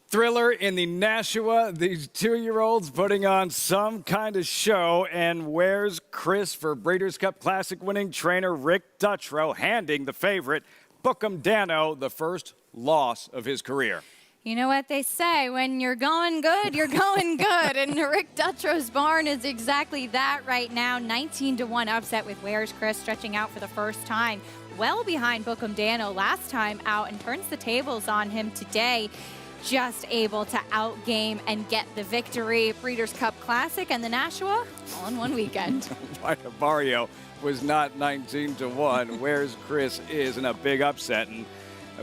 Thriller in the Nashua. These 2-year-olds putting on some kind of show. And where's Chris for Breeders' Cup Classic winning trainer Rick Dutrow, handing the favorite Bookham Dano the first loss of his career. You know what they say, when you're going good, you're going good. And Rick Dutrow's barn is exactly that right now. 19-1 upset with Where's Chris stretching out for the first time. Well behind Bookham Dano last time out, and turns the tables on him today. Just able to outgame and get the victory. Breeders' Cup Classic and the Nashua all in one weekend. White Barrio was not 19-1. Where's Chris is in a big upset. And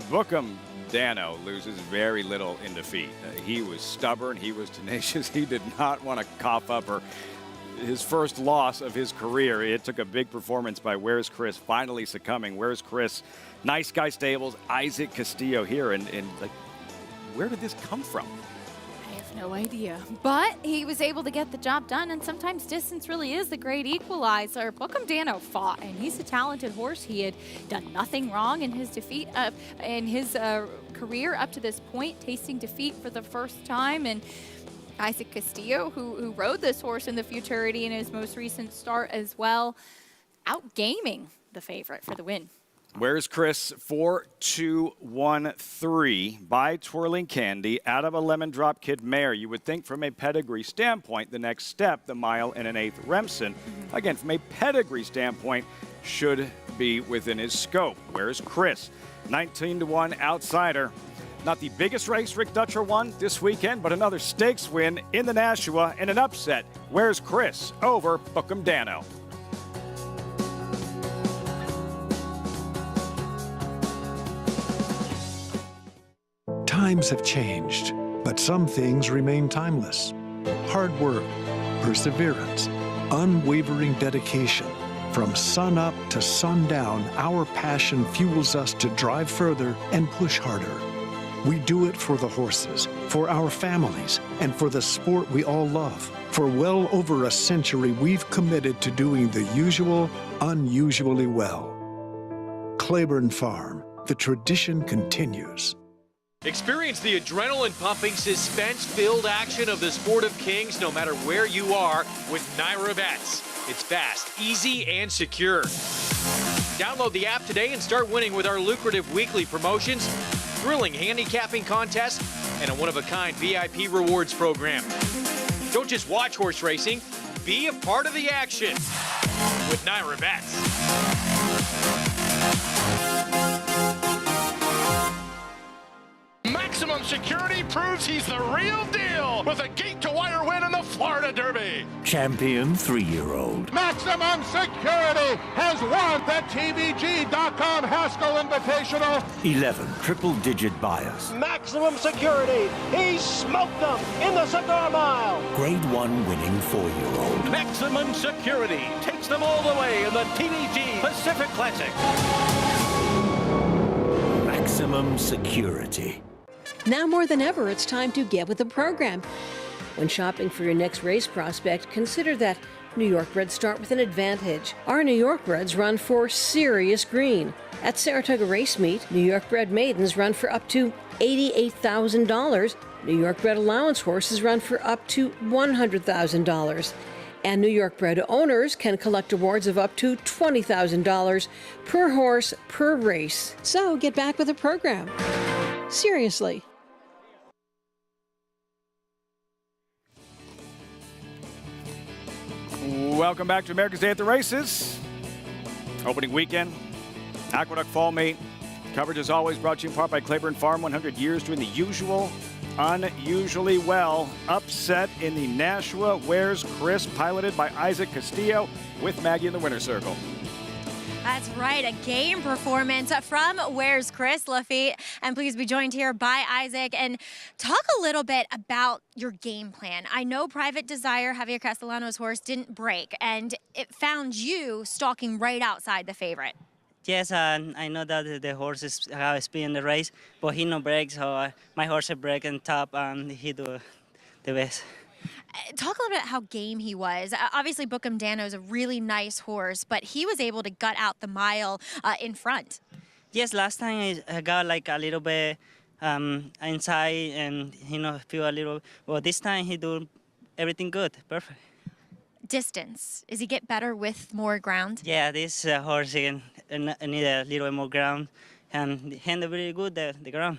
Bookham Dano loses very little in defeat. He was stubborn. He was tenacious. He did not want to cough up his first loss of his career. It took a big performance by Where's Chris finally succumbing. Where's Chris? Nice Guy Stables, Isaac Castillo here. And like, where did this come from? I have No idea. But he was able to get the job done, and sometimes distance really is the great equalizer. Bookham Dano fought, and he's a talented horse. He had done nothing wrong in his defeat in his career up to this point, tasting defeat for the first time. And Isaac Castillo, who rode this horse in the futurity in his most recent start as well, outgaming the favorite for the win. Where's Chris? 4-2-1-3 by Twirling Candy out of a Lemon Drop Kid mare. You would think from a pedigree standpoint, the next step, the mile and an eighth Remsen, again, from a pedigree standpoint, should be within his scope. Where's Chris? 19-1 outsider. Not the biggest race Rick Dutcher won this weekend, but another stakes win in the Nashua in an upset. Where's Chris? Over Bookham Dano. Times have changed, but some things remain timeless. Hard work, perseverance, unwavering dedication. From sun up to sundown, our passion fuels us to drive further and push harder. We do it for the horses, for our families, and for the sport we all love. For well over a century, we've committed to doing the usual, unusually well. Clayburn Farm, the tradition continues. Experience the adrenaline-pumping, suspense-filled action of the Sport of Kings no matter where you are with Naira Bets. It's fast, easy, and secure. Download the app today and start winning with our lucrative weekly promotions, thrilling handicapping contests, and a one-of-a-kind VIP rewards program. Don't just watch horse racing, be a part of the action with Naira Bets. Maximum Security proves he's the real deal with a gate-to-wire win in the Florida Derby. Champion 3-year-old. Maximum Security has won the TVG.com Haskell Invitational. 11 triple-digit buyers. Maximum Security. He smoked them in the Cigar Mile. Grade 1 winning 4-year-old. Maximum Security takes them all the way in the TVG Pacific Classic. Maximum Security. Now more than ever, it's time to get with the program. When shopping for your next race prospect, consider that New York breds start with an advantage. Our New York breds run for serious green. At Saratoga Race Meet, New York bred maidens run for up to $88,000. New York bred allowance horses run for up to $100,000. And New York bred owners can collect awards of up to $20,000 per horse per race. So get back with the program. Seriously. Welcome back to America's Day at the Races. Opening weekend, Aqueduct Fall Meet. Coverage is always brought to you in part by Clayburn Farm, 100 years doing the usual, unusually well. Upset in the Nashua. Where's Chris? Piloted by Isaac Castillo with Maggie in the winner's circle. That's right, a game performance from Where's Chris Lafitte. And please be joined here by Isaac. And talk a little bit about your game plan. I know Private Desire, Javier Castellano's horse, didn't break, and it found you stalking right outside the favorite. Yes, I know that the horse is have speed in the race, but he no breaks, so my horse break on top, and he do the best. Talk a little bit how game he was. Obviously, Bookham Dano is a really nice horse, but he was able to gut out the mile in front. Yes, last time I got like a little bit inside and, feel a little, well, this time he do everything good, perfect. Distance, does he get better with more ground? Yeah, this horse need a little bit more ground and handle really good the ground.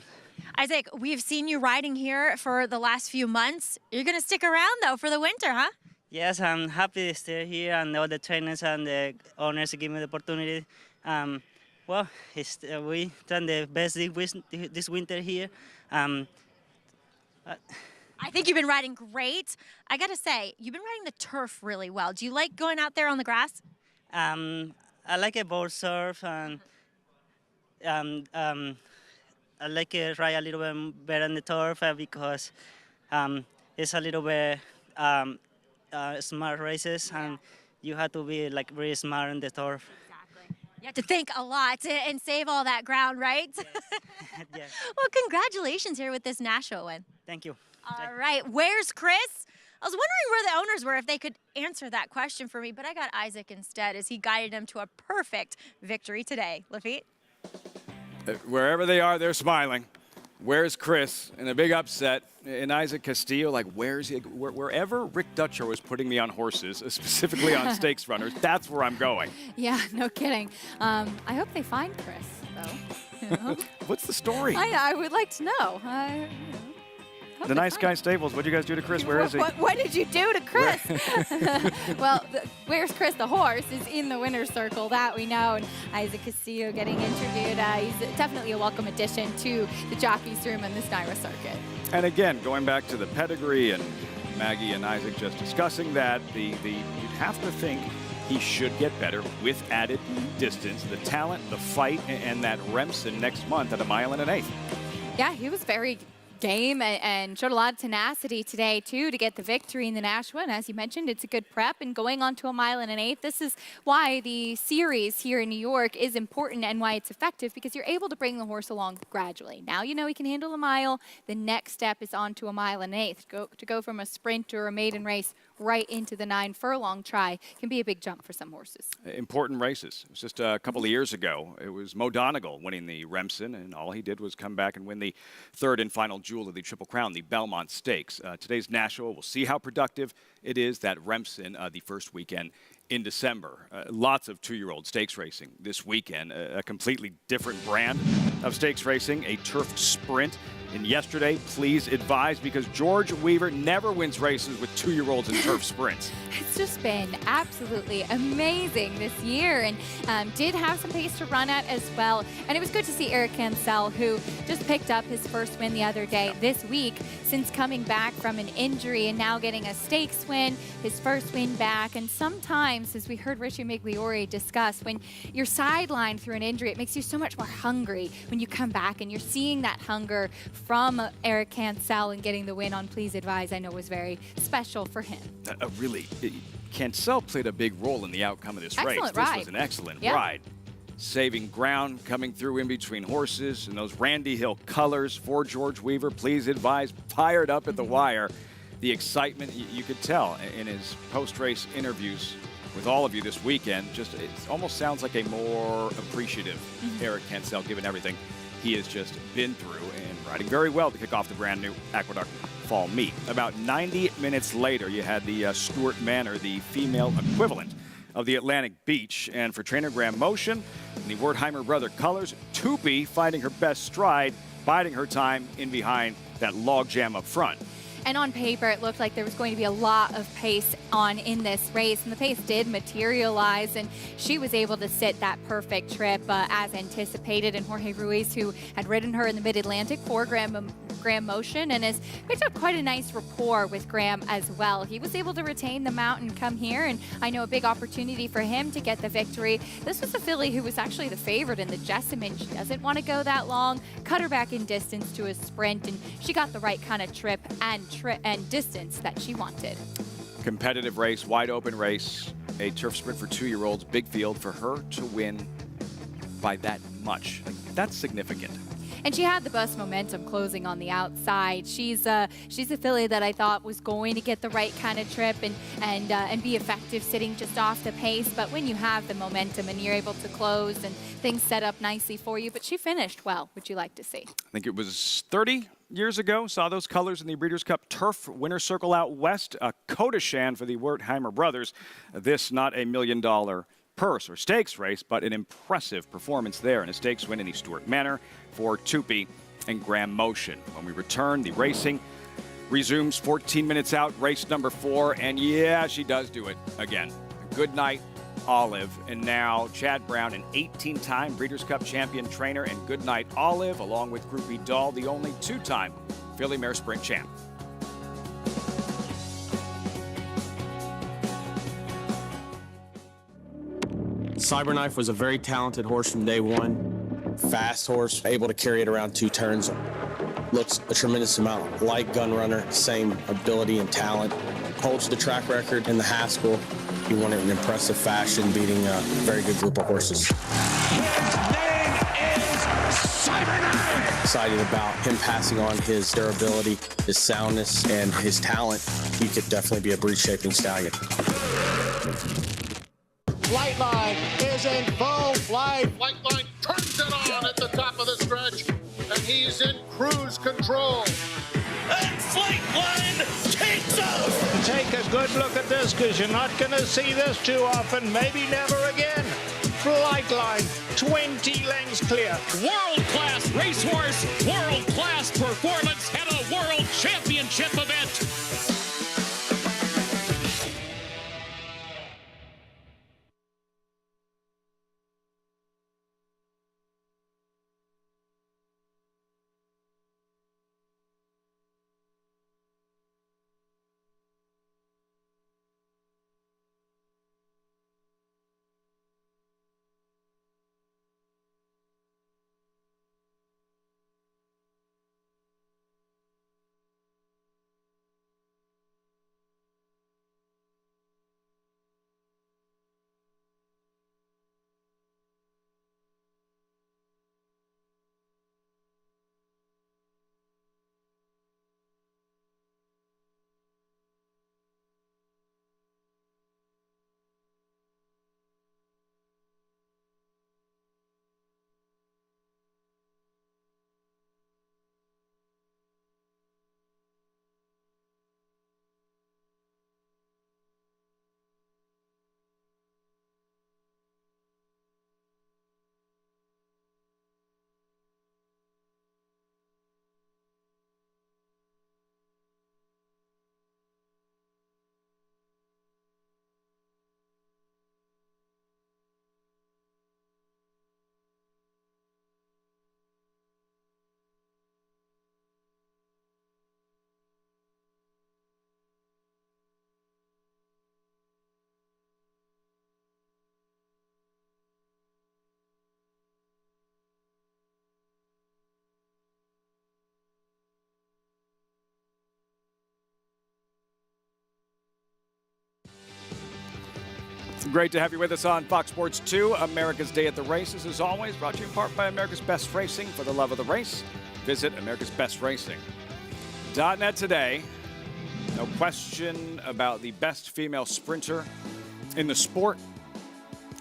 Isaac, we've seen you riding here for the last few months. You're going to stick around, though, for the winter, huh? Yes, I'm happy to stay here, and all the trainers and the owners give me the opportunity. Well, we done the best this winter here. I think you've been riding great. I got to say, you've been riding the turf really well. Do you like going out there on the grass? I like a board surf, and I like to ride a little bit better on the turf because it's a little bit smart races, and you have to be like very smart on the turf. Exactly. You have to think a lot and save all that ground, right? Yes. Well, congratulations here with this Nashua win. Thank you. All right, where's Chris? I was wondering where the owners were, if they could answer that question for me, but I got Isaac instead as he guided him to a perfect victory today. Lafitte? Wherever they are, they're smiling. Where's Chris? In a big upset. And Isaac Castillo, like, where's he? Wherever Rick Dutcher was putting me on horses, specifically on stakes runners, that's where I'm going. Yeah, no kidding. I hope they find Chris, though. You know? What's the story? I would like to know. The Nice Guy Stables, what'd you guys do to Chris? Where is he? What did you do to Chris? Well, where's Chris the horse is in the winner's circle, that we know. And Isaac Castillo getting interviewed. He's definitely a welcome addition to the jockey's room in this NYRA circuit. And again, going back to the pedigree and Maggie and Isaac just discussing that, you'd have to think he should get better with added distance, the talent, the fight, and that Remsen next month at 1 1/8 miles. Yeah, he was very game and showed a lot of tenacity today too to get the victory in the Nashua. And as you mentioned, it's a good prep and going on to 1 1/8 miles. This is why the series here in New York is important and why it's effective, because you're able to bring the horse along gradually. Now you know he can handle a mile. The next step is on to 1 1/8 miles. To go from a sprint or a maiden race right into the 9 furlong try can be a big jump for some horses. Important races. It was just a couple of years ago. It was Mo Donegal winning the Remsen, and all he did was come back and win the third and final jewel of the Triple Crown, the Belmont Stakes. Today's Nashua, we'll see how productive it is, that Remsen, the first weekend in December. Lots of 2-year-old stakes racing this weekend. A completely different brand of stakes racing, a turf sprint. And yesterday, please advise, because George Weaver never wins races with 2-year-olds in turf sprints. It's just been absolutely amazing this year, and did have some pace to run at as well. And it was good to see Eric Cancel, who just picked up his first win the other day this week since coming back from an injury and now getting a stakes win, his first win back. And sometimes, as we heard Richie Migliore discuss, when you're sidelined through an injury, it makes you so much more hungry when you come back, and you're seeing that hunger from Eric Cancel, and getting the win on Please Advise, I know was very special for him. Really, Cancel played a big role in the outcome of this race. Excellent This ride. was an excellent Yeah. ride. Saving ground, coming through in between horses, and those Randy Hill colors for George Weaver. Please Advise, fired up at the wire. The excitement, you could tell in his post-race interviews with all of you this weekend. Just, it almost sounds like a more appreciative Eric Cancel, given everything he has just been through, and riding very well to kick off the brand new Aqueduct Fall Meet. About 90 minutes later, you had the Stuart Manor, the female equivalent of the Atlantic Beach. And for trainer Graham Motion and the Wertheimer brother colors, Tupi finding her best stride, biding her time in behind that log jam up front. And on paper, it looked like there was going to be a lot of pace on in this race, and the pace did materialize, and she was able to sit that perfect trip as anticipated. And Jorge Ruiz, who had ridden her in the Mid-Atlantic for Graham Motion, and has picked up quite a nice rapport with Graham as well. He was able to retain the mount and come here, and I know a big opportunity for him to get the victory. This was a filly who was actually the favorite in the Jessamine. She doesn't want to go that long, cut her back in distance to a sprint, and she got the right kind of trip and distance that she wanted. Competitive race, wide open race, a turf sprint for 2-year-olds, big field for her to win by that much. That's significant. And she had the best momentum closing on the outside. She's a filly that I thought was going to get the right kind of trip and be effective sitting just off the pace. But when you have the momentum and you're able to close and things set up nicely for you, but she finished well, which you like to see. I think it was 30 years ago, saw those colors in the Breeders' Cup Turf Winner Circle out west. A Kodashan for the Wertheimer brothers. This not $1 million purse or stakes race, but an impressive performance there, and a stakes win in the Stuart Manor for Tupi and Graham Motion. When we return, the racing resumes 14 minutes out, race number 4, and yeah, she does do it again. Good night, Olive, and now Chad Brown, an 18-time Breeders' Cup champion trainer, and Good Night Olive, along with Groupie Doll, the only 2-time Filly Mare Sprint champ. Cyberknife was a very talented horse from day one. Fast horse, able to carry it around 2 turns. Looks a tremendous amount like Gunrunner, same ability and talent. Holds the track record in the Haskell. He won it in impressive fashion, beating a very good group of horses. His name is Excited about him passing on his durability, his soundness, and his talent. He could definitely be a breed-shaping stallion. Flightline is in full flight. Flightline turns it on at the top of the stretch, and he's in cruise control. And Flightline takes off. Take a good look at this, because you're not going to see this too often, maybe never again. Flightline, 20 lengths clear. World-class racehorse, world-class performance at a world championship event. Great to have you with us on Fox Sports 2, America's Day at the Races. As always, brought to you in part by America's Best Racing. For the love of the race, visit americasbestracing.net today. No question about the best female sprinter in the sport.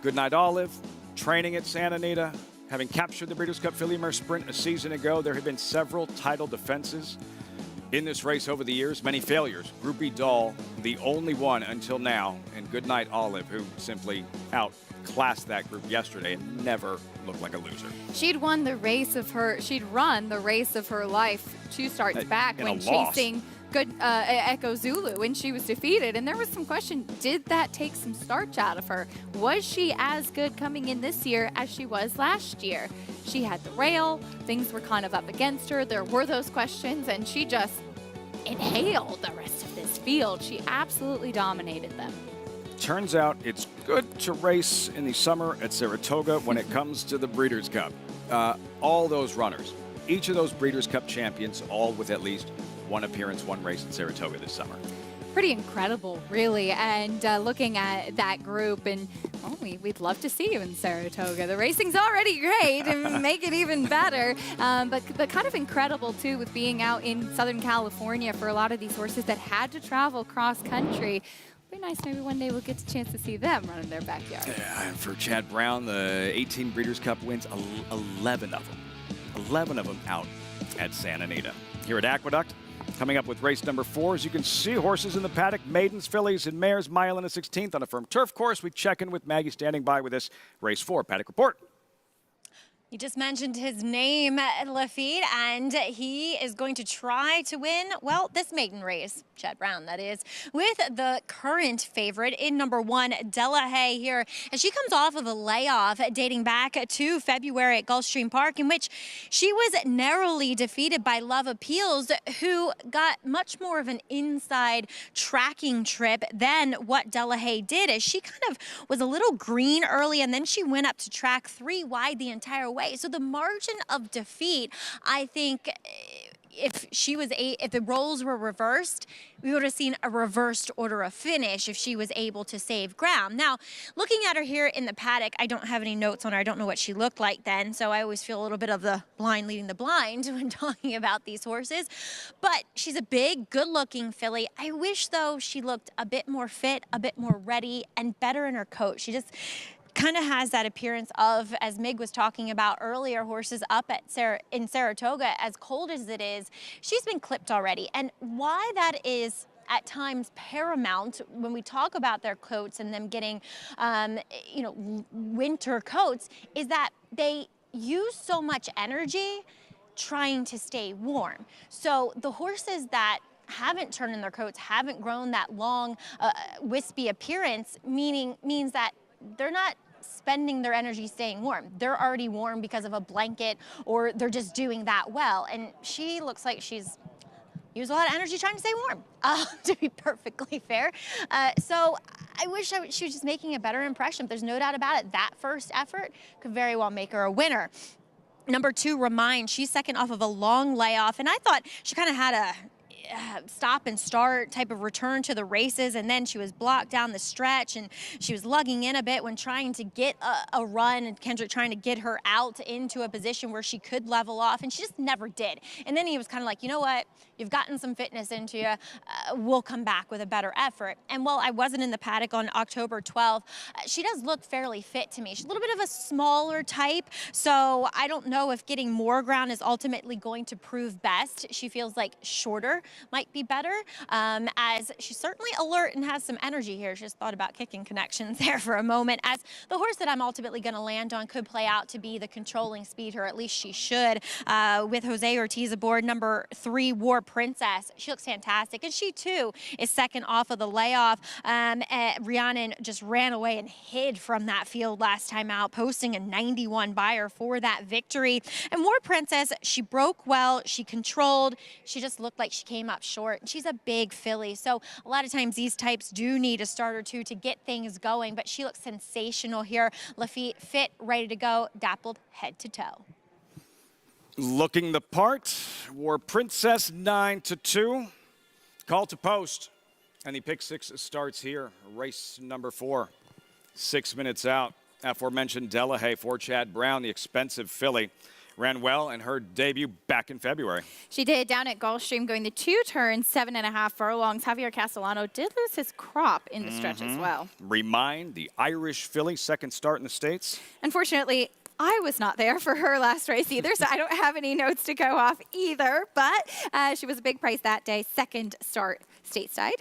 Goodnight Olive, training at Santa Anita, having captured the Breeders' Cup Filly Mare Sprint a season ago. There have been several title defenses in this race over the years, many failures. Groupie Doll, the only one until now, and Goodnight Olive, who simply outclassed that group yesterday and never looked like a loser. She'd run the race of her life 2 starts back when chasing Echo Zulu when she was defeated. And there was some question, did that take some starch out of her? Was she as good coming in this year as she was last year? She had the rail, things were kind of up against her. There were those questions, and she just inhaled the rest of this field. She absolutely dominated them. Turns out it's good to race in the summer at Saratoga when it comes to the Breeders' Cup. All those runners, each of those Breeders' Cup champions, all with at least one appearance, one race at Saratoga this summer. Pretty incredible, really. And looking at that group, and we'd love to see you in Saratoga. The racing's already great, and make it even better. But kind of incredible too, with being out in Southern California for a lot of these horses that had to travel cross country. Be nice, maybe one day we'll get a chance to see them run in their backyard. Yeah, and for Chad Brown, the 18 Breeders' Cup wins, 11 of them out at Santa Anita. Here at Aqueduct, coming up with race number 4, as you can see, horses in the paddock, maidens, fillies, and mares, mile and a 16th on a firm turf course. We check in with Maggie standing by with this race 4 paddock report. You just mentioned his name, Lafitte, and he is going to try to win, well, this maiden race, Chad Brown, that is, with the current favorite in number 1, Delahaye here. And she comes off of a layoff dating back to February at Gulfstream Park, in which she was narrowly defeated by Love Appeals, who got much more of an inside tracking trip than what Delahaye did, as she kind of was a little green early, and then she went up to track 3 wide the entire way. So the margin of defeat, I think, if the roles were reversed, we would have seen a reversed order of finish if she was able to save ground. Now, looking at her here in the paddock, I don't have any notes on her. I don't know what she looked like then, so I always feel a little bit of the blind leading the blind when talking about these horses. But she's a big, good-looking filly. I wish, though, she looked a bit more fit, a bit more ready, and better in her coat. She just kind of has that appearance of, as Mig was talking about earlier, horses up at in Saratoga, as cold as it is, she's been clipped already. And why that is at times paramount when we talk about their coats and them getting, winter coats, is that they use so much energy trying to stay warm. So the horses that haven't turned in their coats, haven't grown that long, wispy appearance, means that they're not spending their energy staying warm. They're already warm because of a blanket, or they're just doing that well. And she looks like she's used a lot of energy trying to stay warm, to be perfectly fair. So I wish she was just making a better impression. There's no doubt about it. That first effort could very well make her a winner. Number 2, Remind. She's second off of a long layoff, and I thought she kind of had a stop and start type of return to the races, and then she was blocked down the stretch, and she was lugging in a bit when trying to get a run, and Kendrick trying to get her out into a position where she could level off, and she just never did. And then he was kind of like, you know what, you've gotten some fitness into you, we'll come back with a better effort. And while I wasn't in the paddock on October 12th, she does look fairly fit to me. She's a little bit of a smaller type, so I don't know if getting more ground is ultimately going to prove best. She feels like shorter might be better, as she's certainly alert and has some energy here. She just thought about kicking connections there for a moment, as the horse that I'm ultimately going to land on could play out to be the controlling speed, or at least she should, with Jose Ortiz aboard. Number 3, Princess. She looks fantastic, and she too is second off of the layoff. Rhiannon just ran away and hid from that field last time out, posting a 91 buyer for that victory. And War Princess, she broke well, she controlled, she just looked like she came up short. She's a big filly, so a lot of times these types do need a start or two to get things going, but she looks sensational here. Lafitte fit, ready to go, dappled head to toe. Looking the part, War Princess 9-2. Call to post, and the pick 6 starts here. Race number 4, 6 minutes out. Aforementioned Delahaye for Chad Brown, the expensive filly, ran well in her debut back in February. She did, down at Gulfstream, going the 2 turns, 7.5 furlongs. Javier Castellano did lose his crop in the stretch as well. Remind, the Irish filly, second start in the States. Unfortunately, I was not there for her last race either, so I don't have any notes to go off either, but she was a big price that day, second start stateside.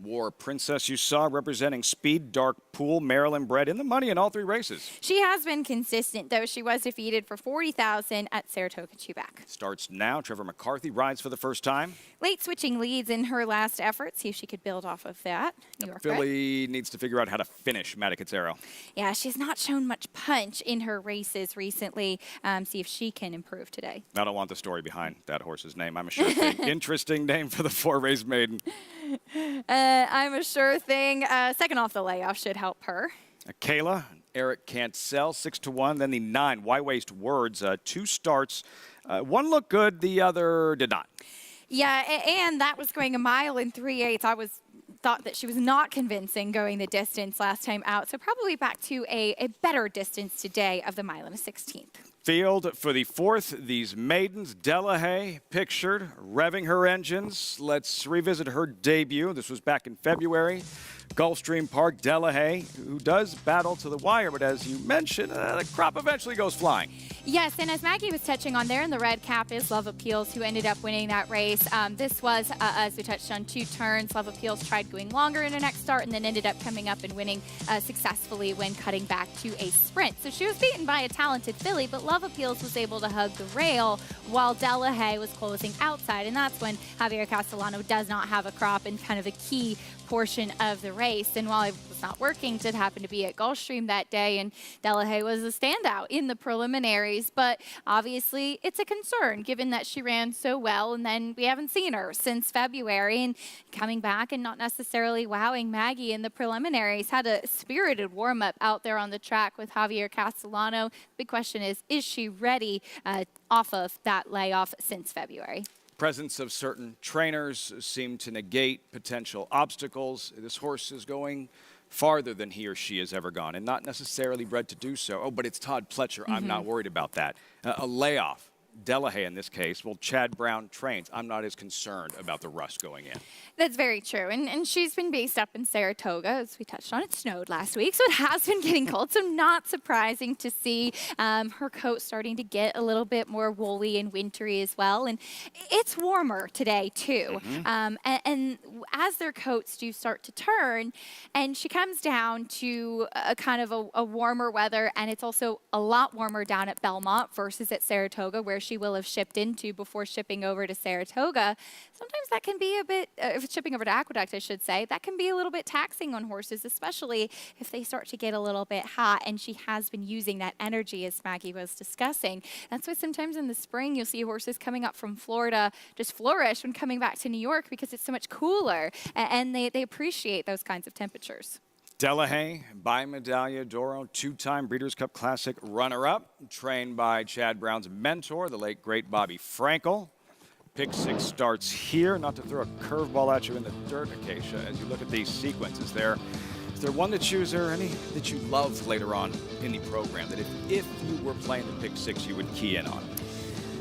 War Princess, you saw, representing Speed, Dark Pool, Maryland bred, in the money in all 3 races. She has been consistent, though. She was defeated for $40,000 at Saratoga 2-back. Starts now. Trevor McCarthy rides for the first time. Late switching leads in her last effort. See if she could build off of that. New York filly needs to figure out how to finish Maticazero. Yeah, she's not shown much punch in her races recently. See if she can improve today. I don't want the story behind that horse's name. I'm a sure thing. Interesting name for the 4-race maiden. I'm a sure thing. Second off the layoff should help her. Kayla, Eric Cancel, 6-1. Then the 9, Why Waste Words, 2 starts. One looked good, the other did not. Yeah, and that was going 1 mile in 3/8. I thought that she was not convincing going the distance last time out, so probably back to a better distance today of the 1 1/16. Field for the 4th, these maidens. Delahaye pictured, revving her engines. Let's revisit her debut. This was back in February. Gulfstream Park, Delahaye, who does battle to the wire, but as you mentioned, the crop eventually goes flying. Yes, and as Maggie was touching on there in the red cap is Love Appeals, who ended up winning that race. This was, as we touched on, 2 turns. Love Appeals tried going longer in her next start and then ended up coming up and winning successfully when cutting back to a sprint. So she was beaten by a talented filly, but Love Appeals was able to hug the rail while Delahaye was closing outside, and that's when Javier Castellano does not have a crop and kind of a key portion of the race. And while it was not working, did happen to be at Gulfstream that day, and Delahaye was a standout in the preliminaries. But obviously, it's a concern given that she ran so well, and then we haven't seen her since February, and coming back and not necessarily wowing Maggie in the preliminaries. Had a spirited warm-up out there on the track with Javier Castellano. Big question is she ready off of that layoff since February? presence of certain trainers seemed to negate potential obstacles. This horse is going farther than he or she has ever gone, and not necessarily bred to do so. Oh, but it's Todd Pletcher. I'm not worried about that. A layoff. Delahaye in this case. Well, Chad Brown trains. I'm not as concerned about the rust going in. That's very true. And she's been based up in Saratoga. As we touched on, it snowed last week, so it has been getting cold. So not surprising to see her coat starting to get a little bit more woolly and wintry as well. And it's warmer today, too. And as their coats do start to turn, and she comes down to a kind of a warmer weather, and it's also a lot warmer down at Belmont versus at Saratoga, where she will have shipped into before shipping over to Saratoga. Sometimes that can be a bit, shipping over to Aqueduct, I should say, that can be a little bit taxing on horses, especially if they start to get a little bit hot, and she has been using that energy, as Maggie was discussing. That's why sometimes in the spring you'll see horses coming up from Florida just flourish when coming back to New York because it's so much cooler, and they appreciate those kinds of temperatures. Delahaye, Bimedallia d'Oro, two-time Breeders' Cup Classic runner-up, trained by Chad Brown's mentor, the late, great Bobby Frankel. Pick 6 starts here. Not to throw a curveball at you in the dirt, Acacia, as you look at these sequences. Is there one that you, is there any that you love later on in the program that if you were playing the Pick 6, you would key in on?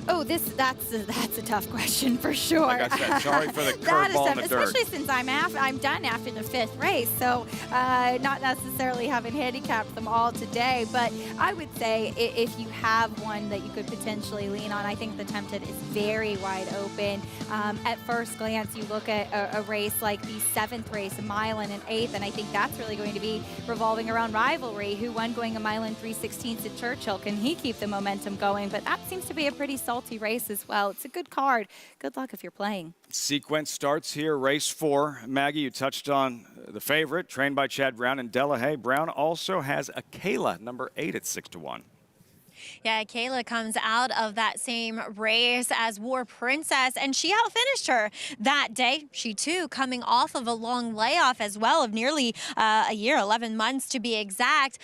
Oh, that's a tough question for sure. Like I said, sorry for the curveball in the dirt. Especially since I'm done after the 5th race, so not necessarily having handicapped them all today. But I would say if you have one that you could potentially lean on, I think the Tempted is very wide open. At first glance, you look at a race like the 7th race, a mile and an 8th, and I think that's really going to be revolving around Rivalry, who won going a mile and 3/16 at Churchill. Can he keep the momentum going? But that seems to be a pretty salty race as well. It's a good card. Good luck if you're playing. Sequence starts here, race 4. Maggie, you touched on the favorite, trained by Chad Brown and Delahaye. Brown also has a Kayla, number 8 at 6-1. Yeah, Kayla comes out of that same race as War Princess, and she outfinished her that day. She, too, coming off of a long layoff as well of nearly a year, 11 months to be exact.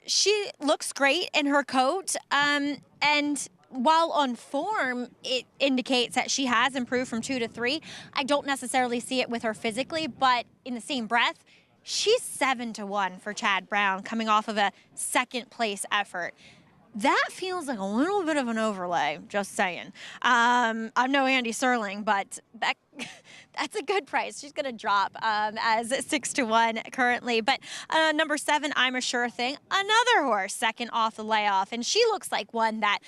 She looks great in her coat, and while on form, it indicates that she has improved from 2 to 3. I don't necessarily see it with her physically, but in the same breath, she's 7-1 for Chad Brown coming off of a 2nd place effort. That feels like a little bit of an overlay, just saying. I'm no Andy Serling, but that's a good price. She's going to drop as 6-1 currently. But number 7, I'm a Sure Thing. Another horse, 2nd off the layoff. And she looks like one that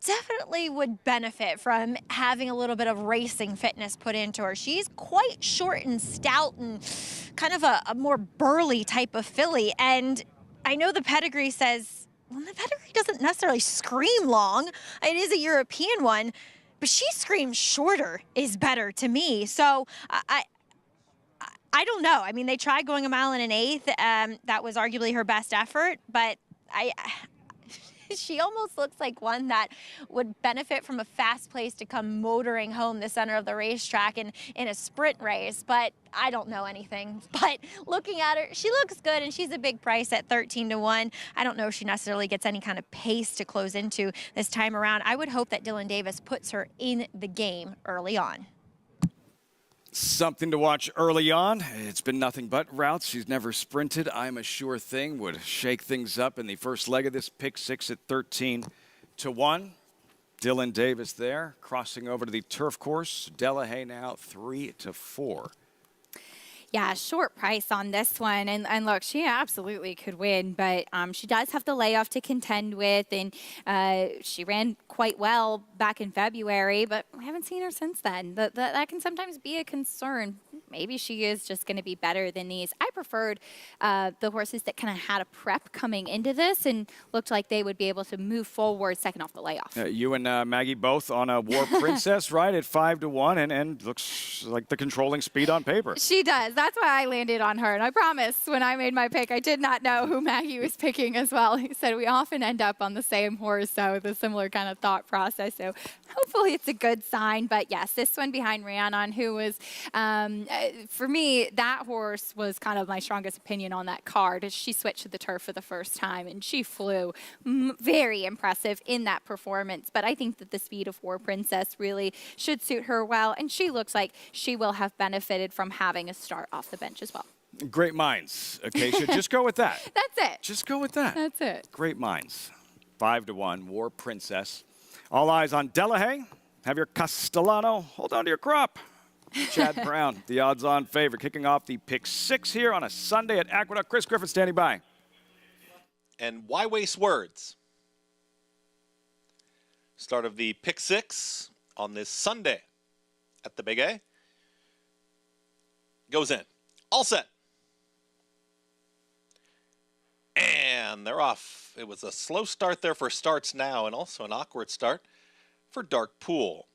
definitely would benefit from having a little bit of racing fitness put into her. She's quite short and stout and kind of a more burly type of filly. And I know the pedigree says, well, the pedigree doesn't necessarily scream long. It is a European one, but she screams shorter is better to me. So I don't know. I mean, they tried going a mile and an 1/8. That was arguably her best effort, but she almost looks like one that would benefit from a fast place to come motoring home the center of the racetrack in a sprint race, but I don't know anything. But looking at her, she looks good, and she's a big price at 13-1. I don't know if she necessarily gets any kind of pace to close into this time around. I would hope that Dylan Davis puts her in the game early on. Something to watch early on. It's been nothing but routes. She's never sprinted. I'm a Sure Thing would shake things up in the first leg of this Pick 6 at 13-1. Dylan Davis there, crossing over to the turf course. Delahaye now 3-4. Yeah, short price on this one. And look, she absolutely could win, but she does have the layoff to contend with, and she ran quite well back in February, but we haven't seen her since then. That can sometimes be a concern. Maybe she is just going to be better than these. I preferred the horses that kind of had a prep coming into this and looked like they would be able to move forward 2nd off the layoff. You and Maggie both on a War Princess, right, at 5-1, and looks like the controlling speed on paper. She does. That's why I landed on her. And I promise, when I made my pick, I did not know who Maggie was picking as well. He said we often end up on the same horse, so the similar kind of thought process. So hopefully it's a good sign. But yes, this one behind Rhiannon, who was, for me, that horse was kind of my strongest opinion on that card. As she switched to the turf for the first time, and she flew very impressive in that performance. But I think that the speed of War Princess really should suit her well, and she looks like she will have benefited from having a start off the bench as well. Great minds, Acacia. Just go with that. That's it. Just go with that. That's it. Great minds. 5-1, War Princess. All eyes on Delahaye. Have your Castellano. Hold on to your crop. Chad Brown, the odds-on favorite, kicking off the pick 6 here on a Sunday at Aqueduct. Chris Griffin standing by. And why waste words? Start of the pick 6 on this Sunday at the Big A. Goes in. All set. And they're off. It was a slow start there for Starts Now, and also an awkward start for Dark Pool.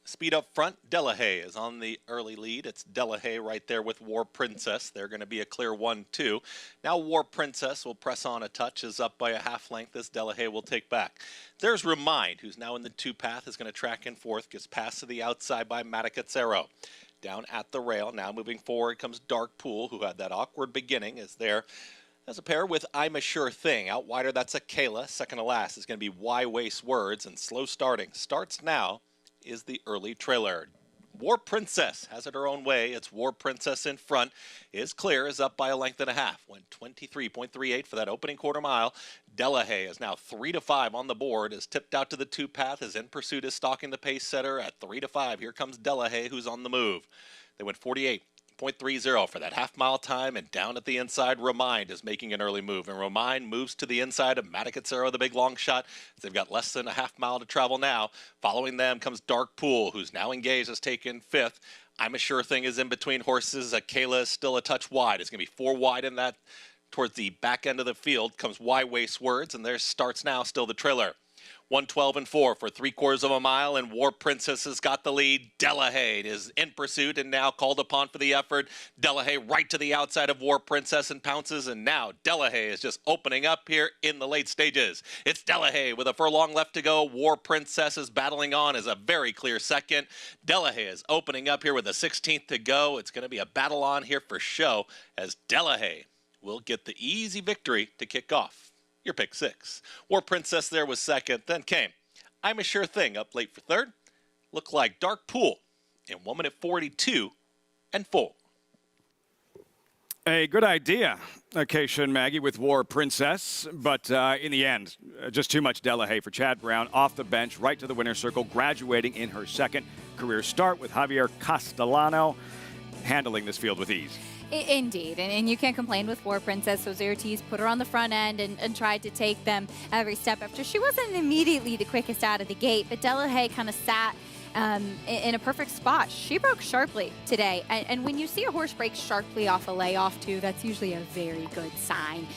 Speed up front, Delahaye is on the early lead. It's Delahaye right there with War Princess. They're going to be a clear 1-2. Now War Princess will press on a touch, is up by a half length as Delahaye will take back. There's Remind, who's now in the 2 path, is going to track in fourth, gets passed to the outside by Matacazzero. Down at the rail, now moving forward comes Dark Pool, who had that awkward beginning, is there as a pair with I'm a Sure Thing. Out wider, that's a Kayla. Second to last is going to be Why Waste Words, and slow starting. Starts Now is the early trailer. War Princess has it her own way. It's War Princess in front. Is clear, is up by a length and a half. Went 23.38 for that opening quarter mile. Delahaye is now 3-5 on the board. Is tipped out to the 2 path. Is in pursuit, is stalking the pace setter at 3-5. Here comes Delahaye, who's on the move. They went 48.30 for that half-mile time, and down at the inside, Remind is making an early move. And Remind moves to the inside of Matacazzero, the big long shot. They've got less than a half mile to travel now. Following them comes Dark Pool, who's now engaged, has taken 5th. I'm a Sure Thing is in between horses. Kayla is still a touch wide. It's going to be 4 wide in that. Towards the back end of the field comes Why Waste Words, and there Starts Now, still the trailer. 1:12.4 for 3/4 of a mile, and War Princess has got the lead. Delahaye is in pursuit and now called upon for the effort. Delahaye right to the outside of War Princess and pounces, and now Delahaye is just opening up here in the late stages. It's Delahaye with a furlong left to go. War Princess is battling on as a very clear second. Delahaye is opening up here with a 16th to go. It's going to be a battle on here for show as Delahaye will get the easy victory to kick off your pick 6. War Princess there was second. Then came I'm a Sure Thing up late for third. Looked like Dark Pool in 1:42.4. A good idea, Acacia and Maggie, with War Princess, but in the end, just too much Delahaye for Chad Brown. Off the bench, right to the winner's circle, graduating in her second career start with Javier Castellano, handling this field with ease. Indeed, and you can't complain with War Princess. Jose Ortiz put her on the front end and tried to take them every step after. She wasn't immediately the quickest out of the gate, but Delahaye kind of sat in a perfect spot. She broke sharply today, and when you see a horse break sharply off a layoff too, that's usually a very good sign.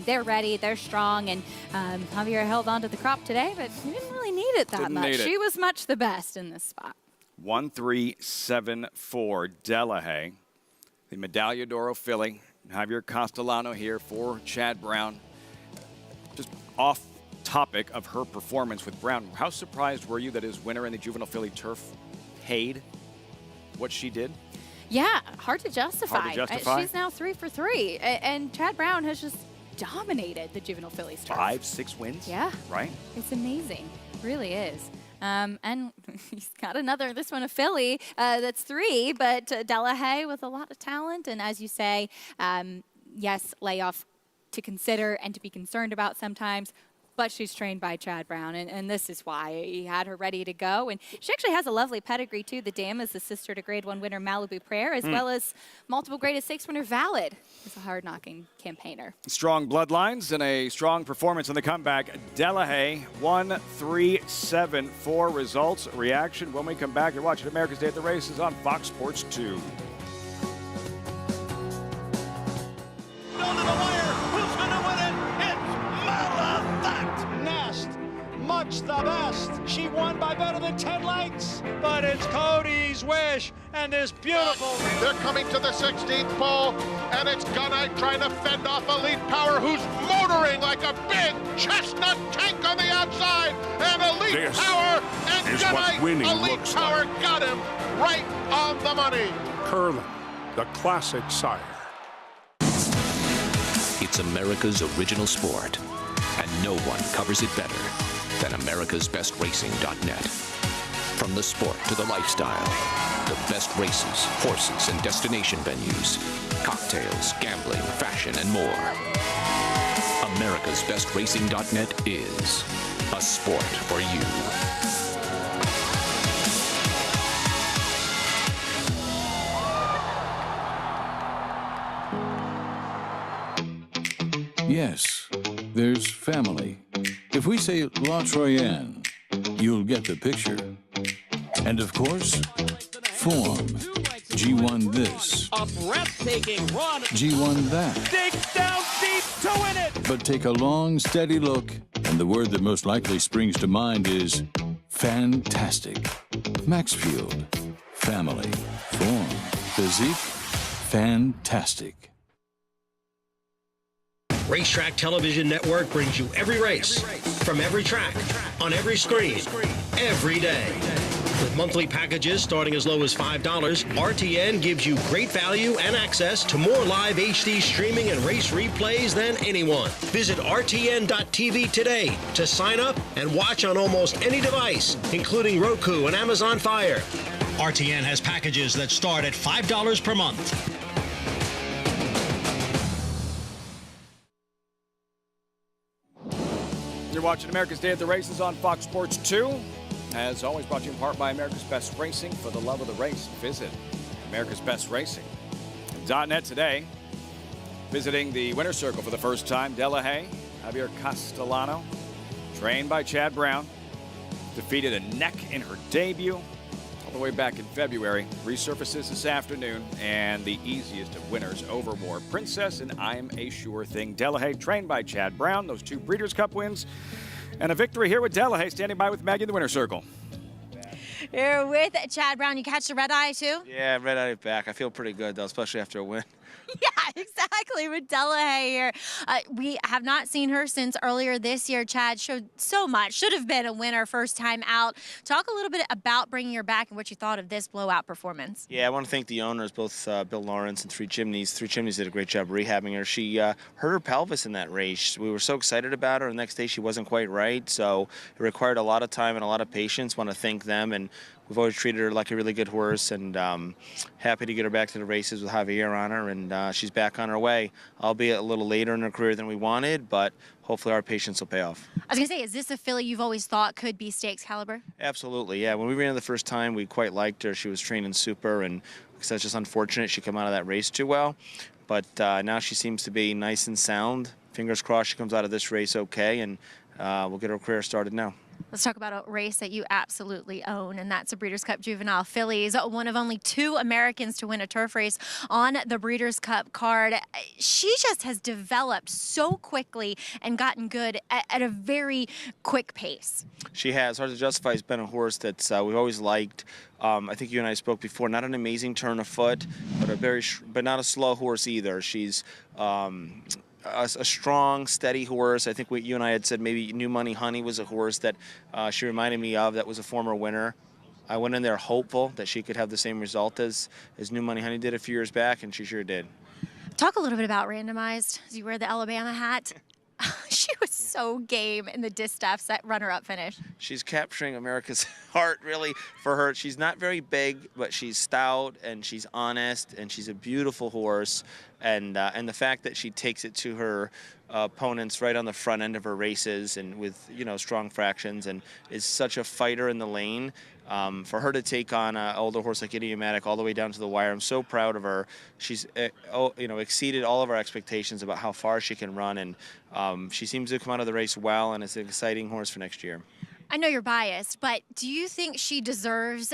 They're ready, they're strong, and Javier held on to the crop today, but he didn't really need it that much. She was much the best in this spot. 1:3.74 Delahaye. The Medaglia d'Oro filly. Javier Castellano here for Chad Brown. Just off topic of her performance with Brown, how surprised were you that his winner in the juvenile filly turf paid what she did? Yeah, hard to justify. Hard to justify. She's now 3 for 3, and Chad Brown has just dominated the juvenile fillies turf. 5-6 wins? Yeah. Right? It's amazing. It really is. And he's got this one a filly that's 3, but Delahaye with a lot of talent. And as you say, yes, layoff to consider and to be concerned about sometimes, but she's trained by Chad Brown, and this is why he had her ready to go. And she actually has a lovely pedigree, too. The dam is the sister to Grade 1 winner Malibu Prayer, as well as multiple Grade 6 winner Valid, who's a hard-knocking campaigner. Strong bloodlines and a strong performance on the comeback. Delahaye, 1:3.74 results. Reaction when we come back. You're watching America's Day at the Races on Fox Sports 2. Much the best. She won by better than 10 lengths. But it's Cody's Wish and is beautiful. They're coming to the 16th pole, and it's Gunite trying to fend off Elite Power, who's motoring like a big chestnut tank on the outside. And Elite Power is Good what night. winning Elite looks Power like. got him right on the money. Curling, the classic sire. It's America's original sport, and no one covers it better than americasbestracing.net. From the sport to the lifestyle, the best races, horses, and destination venues, cocktails, gambling, fashion, and more. americasbestracing.net is a sport for you. Yes, there's family. If we say La Troyenne, you'll get the picture. And of course, form. G1 this, A breathtaking run. G1 that. Dig down deep to win it. But take a long, steady look, and the word that most likely springs to mind is fantastic. Maxfield, family, form, physique, fantastic. Racetrack Television Network brings you every race, from every track, on every screen, every day. With monthly packages starting as low as $5, RTN gives you great value and access to more live HD streaming and race replays than anyone. Visit RTN.tv today to sign up and watch on almost any device, including Roku and Amazon Fire. RTN has packages that start at $5 per month. You're watching America's Day at the Races on Fox Sports 2. As always, brought to you in part by America's Best Racing. For the love of the race, visit americasbestracing.net today. Visiting the winner's circle for the first time, Delahaye, Javier Castellano, trained by Chad Brown, defeated a neck in her debut all the way back in February. Resurfaces this afternoon, and the easiest of winners over War Princess, and I'm a Sure Thing. Delahaye, trained by Chad Brown, those two Breeders' Cup wins, and a victory here with Delahaye, standing by with Maggie in the winner's circle. You're with Chad Brown. You catch the red eye, too? Yeah, red eye back. I feel pretty good, though, especially after a win. Yeah, exactly. With Delahaye here. We have not seen her since earlier this year. Chad showed so much. Should have been a winner first time out. Talk a little bit about bringing her back and what you thought of this blowout performance. Yeah, I want to thank the owners, both Bill Lawrence and Three Chimneys. Three Chimneys did a great job rehabbing her. She hurt her pelvis in that race. We were so excited about her. The next day she wasn't quite right, so it required a lot of time and a lot of patience. Want to thank them, and we've always treated her like a really good horse, and happy to get her back to the races with Javier on her, and she's back on her way, albeit a little later in her career than we wanted, but hopefully our patience will pay off. I was going to say, is this a filly you've always thought could be stakes caliber? Absolutely, yeah. When we ran her the first time, we quite liked her. She was training super, and it's just unfortunate she came out of that race too well, but now she seems to be nice and sound. Fingers crossed she comes out of this race okay, and we'll get her career started now. Let's talk about a race that you absolutely own, and that's the Breeders' Cup Juvenile Fillies. One of only 2 Americans to win a turf race on the Breeders' Cup card. She just has developed so quickly and gotten good at a very quick pace. She has. Hard to Justify has been a horse that we've always liked. I think you and I spoke before. Not an amazing turn of foot, but not a slow horse either. She's a strong, steady horse. I think you and I had said maybe New Money Honey was a horse that she reminded me of that was a former winner. I went in there hopeful that she could have the same result as New Money Honey did a few years back, and she sure did. Talk a little bit about randomized as you wear the Alabama hat. She was so game in the distaff set runner-up finish. She's capturing America's heart, really, for her. She's not very big, but she's stout, and she's honest, and she's a beautiful horse. And the fact that she takes it to her opponents right on the front end of her races and with, strong fractions, and is such a fighter in the lane. For her to take on an older horse like Idiomatic all the way down to the wire, I'm so proud of her. She's exceeded all of our expectations about how far she can run, and she seems to come out of the race well, and it's an exciting horse for next year. I know you're biased, but do you think she deserves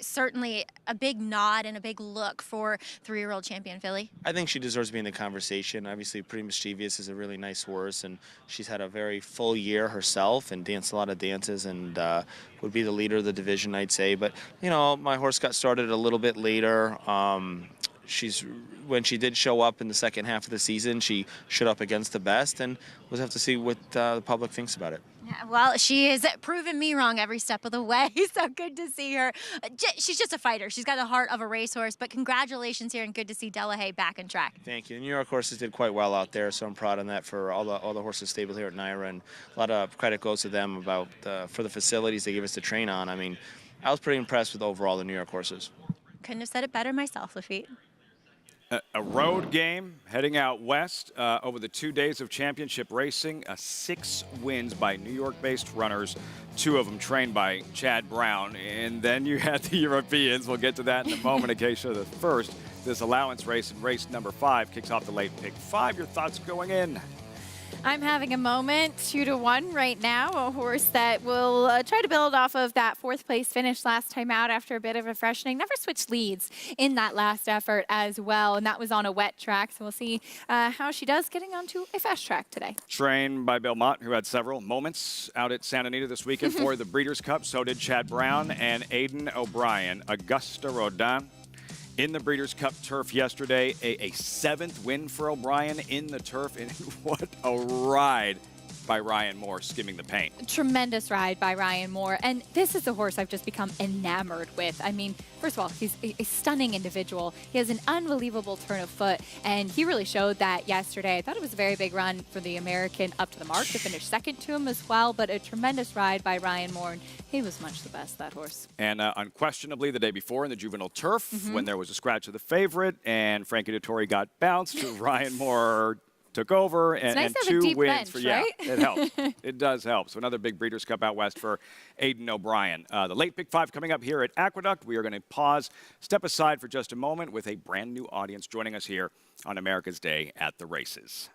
certainly a big nod and a big look for 3-year-old champion filly? I think she deserves to be in the conversation. Obviously, Pretty Mischievous is a really nice horse, and she's had a very full year herself and danced a lot of dances, and would be the leader of the division, I'd say. But, my horse got started a little bit later. when she did show up in the second half of the season, she showed up against the best, and we'll have to see what the public thinks about it. Yeah, well, she has proven me wrong every step of the way, so good to see her. She's just a fighter. She's got the heart of a racehorse, but congratulations here, and good to see Delahaye back on track. Thank you. The New York horses did quite well out there, so I'm proud of that for all the horses stabled here at NYRA, and a lot of credit goes to them about for the facilities they gave us to train on. I mean, I was pretty impressed with overall the New York horses. Couldn't have said it better myself, Lafitte. A road game heading out west over the 2 days of championship racing. 6 wins by New York-based runners, 2 of them trained by Chad Brown. And then you had the Europeans. We'll get to that in a moment. Acacia, the first, this allowance race in race number 5 kicks off the late pick 5. Your thoughts going in? I'm having a moment, 2-1 right now. A horse that will try to build off of that 4th place finish last time out after a bit of a freshening. Never switched leads in that last effort as well, and that was on a wet track. So we'll see how she does getting onto a fast track today. Trained by Bill Mott, who had several moments out at Santa Anita this weekend for the Breeders' Cup. So did Chad Brown and Aiden O'Brien. Augusta Rodin in the Breeders' Cup turf yesterday, a 7th win for O'Brien in the turf, and what a ride by Ryan Moore skimming the paint. Tremendous ride by Ryan Moore, and this is a horse I've just become enamored with. I mean, first of all, he's a stunning individual. He has an unbelievable turn of foot, and he really showed that yesterday. I thought it was a very big run for the American up to the mark to finish second to him as well, but a tremendous ride by Ryan Moore, and he was much the best, that horse. And unquestionably, the day before in the juvenile turf, when there was a scratch of the favorite and Frankie Dettori got bounced, Ryan Moore took over, and, nice and to have a 2 deep wins. bench, Yeah, right? it helps. It does help. So another big Breeders' Cup out west for Aiden O'Brien. The late pick 5 coming up here at Aqueduct. We are going to pause, step aside for just a moment with a brand new audience joining us here on America's Day at the Races.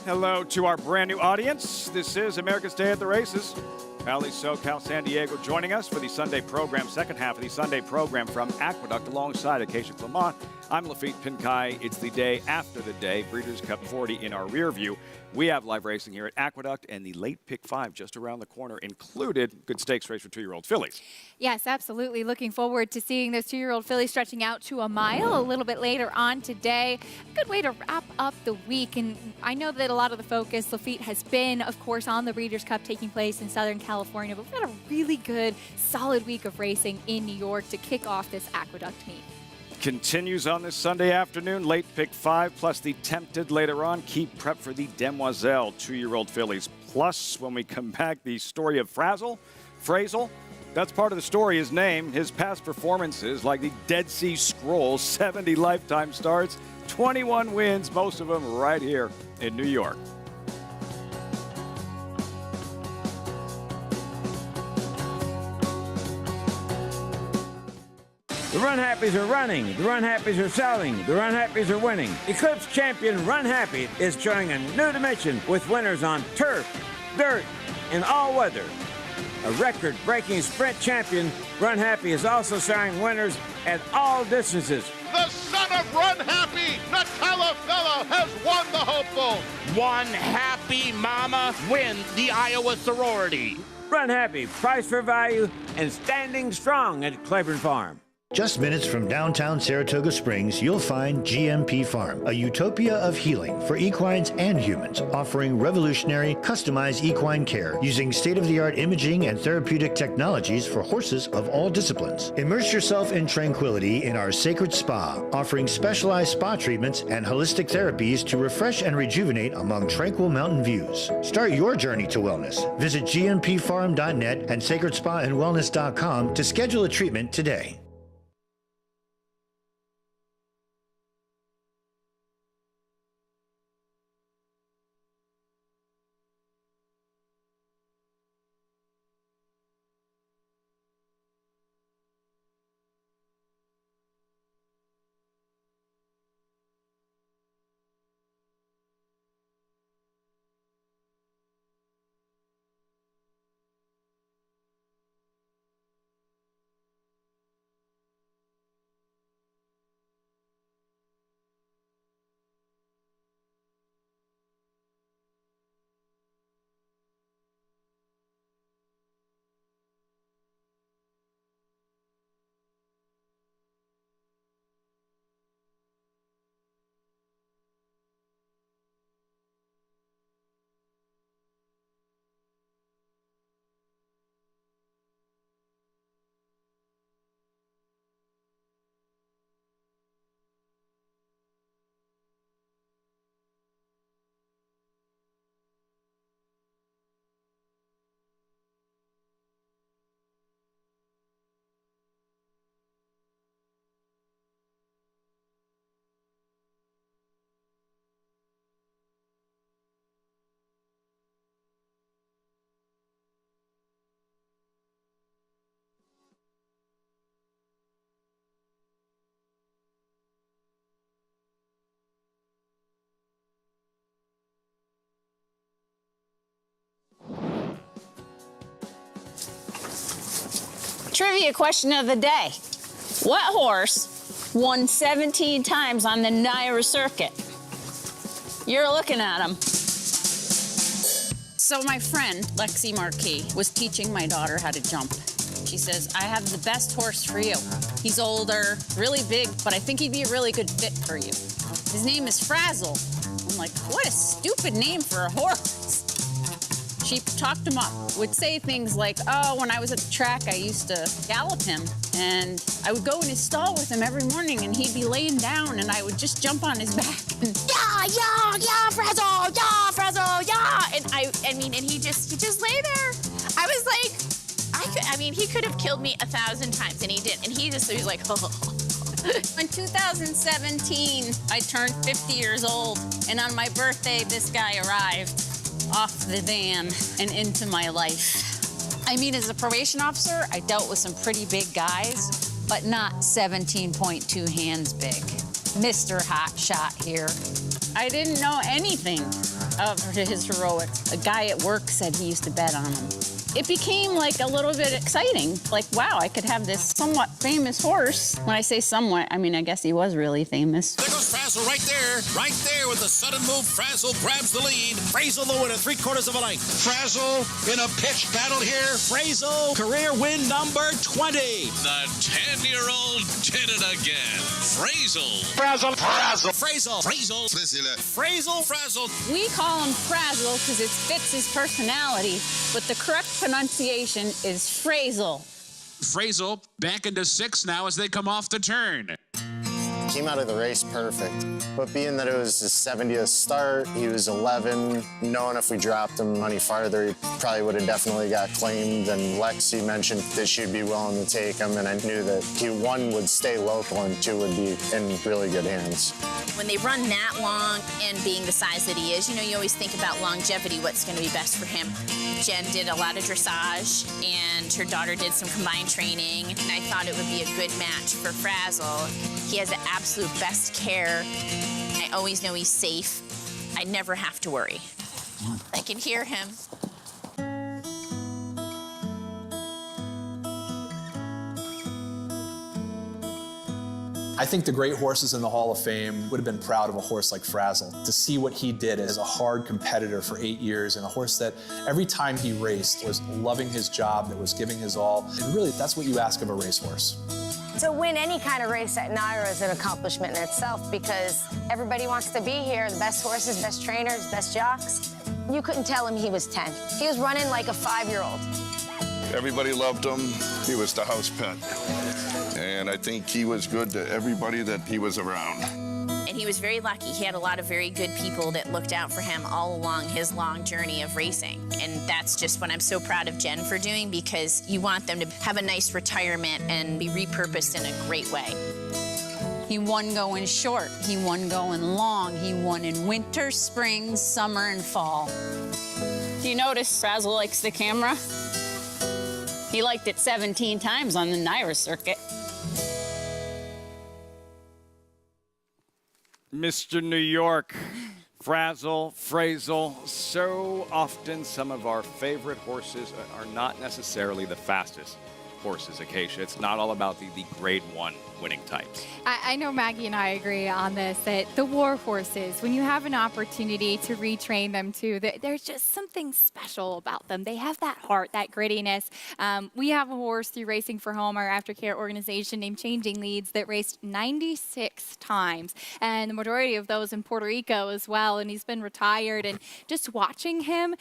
Hello to our brand new audience. This is America's Day at the Races. Valley, SoCal, San Diego joining us for the Sunday program, second half of the Sunday program from Aqueduct alongside Acacia Clement. I'm Lafitte Pinkai. It's the day after the day, Breeders' Cup 40 in our rear view. We have live racing here at Aqueduct, and the late pick 5 just around the corner included good stakes race for 2-year-old fillies. Yes, absolutely. Looking forward to seeing those 2-year-old fillies stretching out to a mile a little bit later on today. A good way to wrap up the week. And I know that a lot of the focus, Lafitte, has been, of course, on the Breeders' Cup taking place in Southern California. But we've had a really good, solid week of racing in New York to kick off this Aqueduct meet. Continues on this Sunday afternoon, late pick 5, plus the Tempted later on. Keep prep for the Demoiselle 2-year-old fillies. Plus, when we come back, the story of Frazzle. That's part of the story, his name, his past performances, like the Dead Sea Scrolls, 70 lifetime starts, 21 wins, most of them right here in New York. The Run Happies are running. The Run Happies are selling. The Run Happies are winning. Eclipse champion Run Happy is showing a new dimension with winners on turf, dirt, and all weather. A record-breaking sprint champion, Run Happy is also showing winners at all distances. The son of Run Happy, Nutella Fella, has won the hopeful. One happy mama wins the Iowa sorority. Run Happy, price for value, and standing strong at Clayburn Farm. Just minutes from downtown Saratoga Springs, you'll find GMP Farm, a utopia of healing for equines and humans, offering revolutionary, customized equine care using state-of-the-art imaging and therapeutic technologies for horses of all disciplines. Immerse yourself in tranquility in our sacred spa, offering specialized spa treatments and holistic therapies to refresh and rejuvenate among tranquil mountain views. Start your journey to wellness. Visit gmpfarm.net and sacredspaandwellness.com to schedule a treatment today. Trivia question of the day. What horse won 17 times on the Nashua circuit? You're looking at him. So my friend, Lexi Marquis, was teaching my daughter how to jump. She says, I have the best horse for you. He's older, really big, but I think he'd be a really good fit for you. His name is Frazzle. I'm like, what a stupid name for a horse. She talked him up, would say things like, oh, when I was at the track, I used to gallop him, and I would go in his stall with him every morning, and he'd be laying down, and I would just jump on his back. And, yeah, Frazzle, yeah. And I mean, and he just lay there. I was like, he could have killed me 1,000 times, and he did. And he was like, oh. In 2017, I turned 50 years old, and on my birthday, this guy arrived off the van and into my life. I mean, as a probation officer, I dealt with some pretty big guys, but not 17.2 hands big. Mr. Hot Shot here. I didn't know anything of his heroics. A guy at work said he used to bet on him. It became like a little bit exciting. Like, wow, I could have this somewhat famous horse. When I say somewhat, I mean, I guess he was really famous. There goes Frazzle right there with the sudden move. Frazzle grabs the lead. Frazzle the winner, 3/4 of a length. Frazzle in a pitched battle here. Frazzle, career win number 20. The 10-year-old did it again. Frazzle. Frazzle. Frazzle. Frazzle. We call him Frazzle because it fits his personality, but the correct pronunciation is Frazzle. Frazzle back into 6 now as they come off the turn. Came out of the race perfect, but being that it was his 70th start, he was 11, knowing if we dropped him any farther, he probably would have definitely got claimed, and Lexi mentioned that she'd be willing to take him, and I knew that he, 1, would stay local, and 2, would be in really good hands. When they run that long and being the size that he is, you always think about longevity, what's going to be best for him. Jen did a lot of dressage, and her daughter did some combined training, and I thought it would be a good match for Frazzle. He has the absolute best care. I always know he's safe. I never have to worry. I can hear him. I think the great horses in the Hall of Fame would have been proud of a horse like Frazzle. To see what he did as a hard competitor for 8 years and a horse that every time he raced was loving his job, that was giving his all. And really, that's what you ask of a racehorse. To win any kind of race at Nashua is an accomplishment in itself because everybody wants to be here. The best horses, best trainers, best jocks. You couldn't tell him he was 10. He was running like a 5-year-old. Everybody loved him. He was the house pet. And I think he was good to everybody that he was around. And he was very lucky. He had a lot of very good people that looked out for him all along his long journey of racing. And that's just what I'm so proud of Jen for doing because you want them to have a nice retirement and be repurposed in a great way. He won going short, he won going long, he won in winter, spring, summer, and fall. Do you notice Frazzle likes the camera? He liked it 17 times on the Nashua circuit. Mr. New York, Frazzle, so often some of our favorite horses are not necessarily the fastest horses, Acacia. It's not all about the grade 1 winning types. I know Maggie and I agree on this, that the war horses, when you have an opportunity to retrain them too, there's just something special about them. They have that heart, that grittiness. We have a horse through Racing for Home, our aftercare organization, named Changing Leads, that raced 96 times, and the majority of those in Puerto Rico as well, and he's been retired, and just watching him,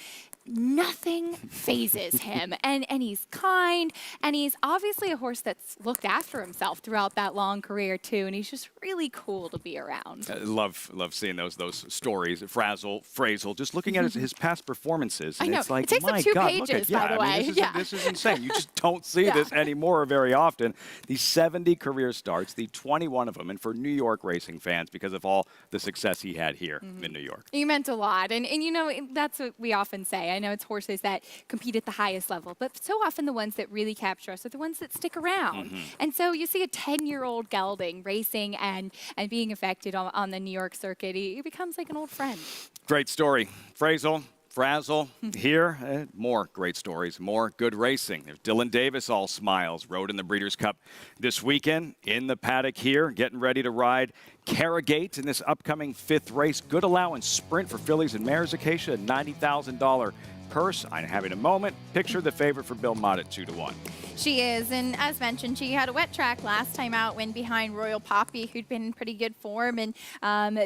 nothing phases him, and he's kind, and he's obviously a horse that's looked after himself throughout that long career too, and he's just really cool to be around. Love seeing those stories. Frazzle, just looking at his past performances, and I know. it's like, it takes my up 2 God, pages, look at, by the way. This is insane. You just don't see this anymore very often. The 70 career starts, the 21 of them, and for New York racing fans, because of all the success he had here in New York. He meant a lot, and that's what we often say. I know it's horses that compete at the highest level, but so often the ones that really capture us are the ones that stick around. And so you see a 10-year-old gelding racing and being affected on the New York circuit. He becomes like an old friend. Great story. Frazzle, Frazzle here. More great stories, more good racing. There's Dylan Davis, all smiles, rode in the Breeders' Cup this weekend in the paddock here, getting ready to ride Carragate in this upcoming 5th race. Good allowance sprint for fillies and mares. Acacia, a $90,000 purse. I'm having a moment. Picture the favorite for Bill Mott at 2-1. She is, and as mentioned, she had a wet track last time out, went behind Royal Poppy, who'd been in pretty good form, and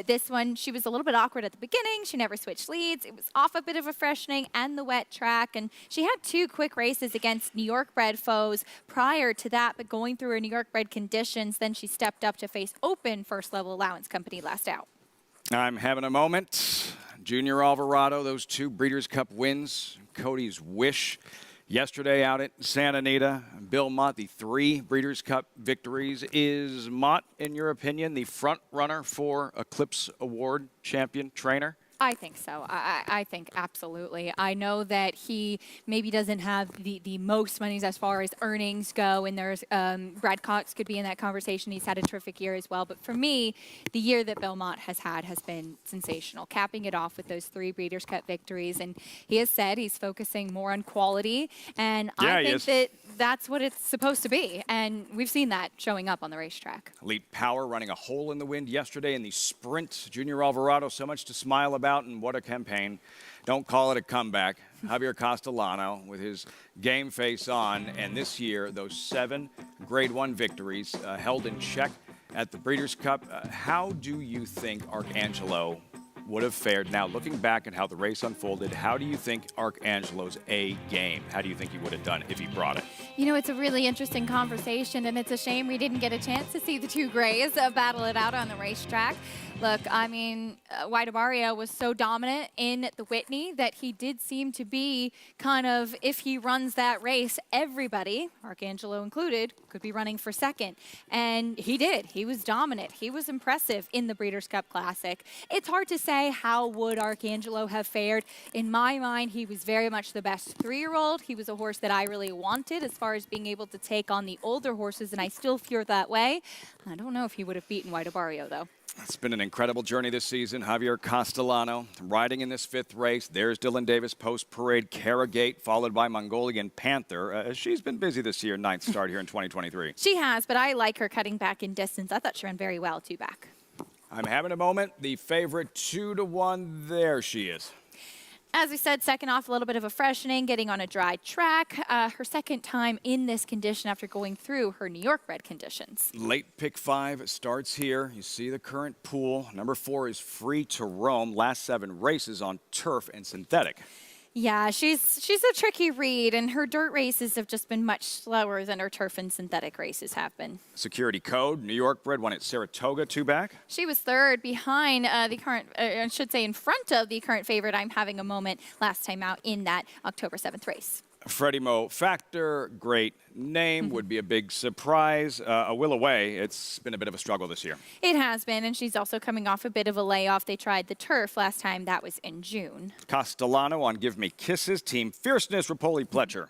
this one, she was a little bit awkward at the beginning. She never switched leads. It was off a bit of a freshening and the wet track, and she had 2 quick races against New York bred foes prior to that, but going through her New York bred conditions, then she stepped up to face Open First Level Allowance Company last out. I'm having a moment. Junior Alvarado, those 2 Breeders' Cup wins. Cody's Wish yesterday out at Santa Anita. Bill Mott, the 3 Breeders' Cup victories. Is Mott, in your opinion, the front runner for Eclipse Award champion trainer? I think so. I think absolutely. I know that he maybe doesn't have the most money as far as earnings go, and there's Brad Cox could be in that conversation. He's had a terrific year as well. But for me, the year that Bill Mott has had has been sensational, capping it off with those 3 Breeders' Cup victories. And he has said he's focusing more on quality, and yeah, I think that's what it's supposed to be. And we've seen that showing up on the racetrack. Elite Power running a hole in the wind yesterday in the sprint. Junior Alvarado, so much to smile about. And what a campaign. Don't call it a comeback. Javier Castellano with his game face on. And this year, those 7 Grade 1 victories held in check at the Breeders' Cup. How do you think Arcangelo would have fared? Now, looking back at how the race unfolded, how do you think Arcangelo's A game, how do you think he would have done if he brought it? You know, it's a really interesting conversation, and it's a shame we didn't get a chance to see the 2 Grays battle it out on the racetrack. Look, I mean, White Barrio was so dominant in the Whitney that he did seem to be kind of, if he runs that race, everybody, Arcangelo included, could be running for second. And he did. He was dominant. He was impressive in the Breeders' Cup Classic. It's hard to say how would Arcangelo have fared. In my mind, he was very much the best 3-year-old. He was a horse that I really wanted as far as being able to take on the older horses, and I still feel that way. I don't know if he would have beaten White Barrio, though. It's been an incredible journey this season. Javier Castellano riding in this 5th race. There's Dylan Davis post-parade, Carragate, followed by Mongolian Panther. She's been busy this year, 9th start here in 2023. She has, but I like her cutting back in distance. I thought she ran very well, 2 back. I'm having a moment. The favorite 2-1. There she is. As we said, second off, a little bit of a freshening, getting on a dry track. Her second time in this condition after going through her New York bred conditions. Late pick 5 starts here. You see the current pool. Number 4 is Free to Roam. Last 7 races on turf and synthetic. Yeah, she's a tricky read, and her dirt races have just been much slower than her turf and synthetic races have been. Security Code, New York bred, won at Saratoga, 2 back. She was 3rd behind the current, I should say in front of the current favorite, I'm Having a Moment, last time out in that October 7th race. Freddie Mo Factor, great name, would be a big surprise. A Will Away, it's been a bit of a struggle this year. It has been, and she's also coming off a bit of a layoff. They tried the turf last time. That was in June. Castellano on Give Me Kisses, Team Fierceness, Rapoli Pletcher.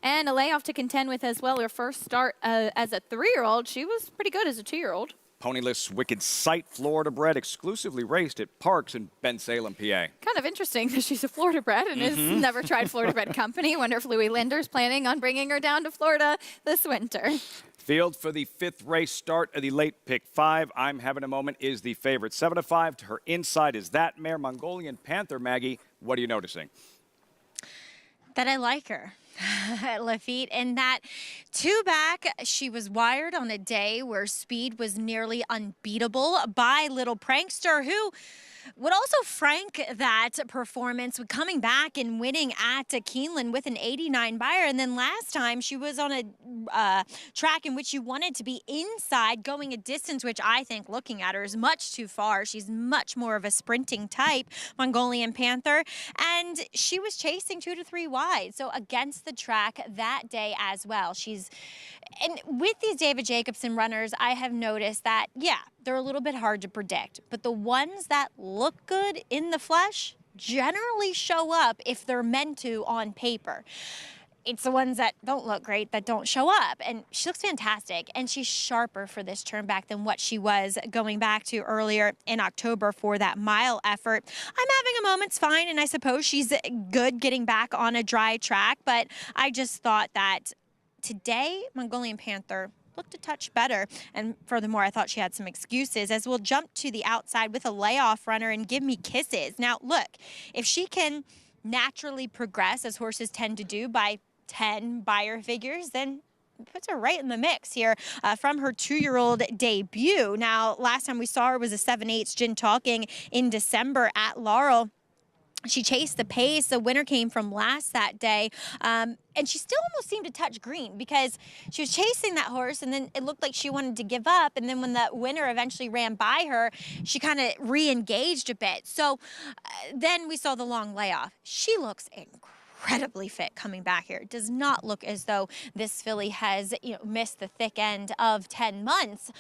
And a layoff to contend with as well. Her first start as a 3-year-old, she was pretty good as a 2-year-old. Ponyless Wicked Sight, Florida bred, exclusively raced at Parks in Bensalem, PA. Kind of interesting that she's a Florida bred and has never tried Florida bred company. Wonder if Louis Linder's planning on bringing her down to Florida this winter. Field for the 5th race start of the late pick 5. I'm Having a Moment is the favorite. 7-5 to her inside is that mare, Mongolian Panther. Maggie, what are you noticing? That I like her. Lafitte, in that 2 back, she was wired on a day where speed was nearly unbeatable by Little Prankster, who would also frank that performance with coming back and winning at Keeneland with an 89 buyer. And then last time she was on a track in which you wanted to be inside, going a distance which I think, looking at her, is much too far. She's much more of a sprinting type, Mongolian Panther, and she was chasing 2 to 3 wide. So against the track that day as well. And with these David Jacobson runners, I have noticed that, yeah, they're a little bit hard to predict, but the ones that look good in the flesh generally show up if they're meant to on paper. it's the ones that don't look great that don't show up. And she looks fantastic. And she's sharper for this turn back than what she was going back to earlier in October for that mile effort. I'm having a moment's fine, and I suppose she's good getting back on a dry track. But I just thought that today, Mongolian Panther looked a touch better. And furthermore, I thought she had some excuses, as we'll jump to the outside with a layoff runner and Give Me Kisses. Now, look, if she can naturally progress, as horses tend to do, by 10 buyer figures, then puts her right in the mix here from her 2-year-old debut. Now, last time we saw her was a 7/8 Gin Talking in December at Laurel. She chased the pace. The winner came from last that day. And she still almost seemed to touch green, because she was chasing that horse and then it looked like she wanted to give up. And then when the winner eventually ran by her, she kind of re-engaged a bit. So then we saw the long layoff. She looks incredibly fit coming back here. It does not look as though this filly has missed the thick end of 10 months.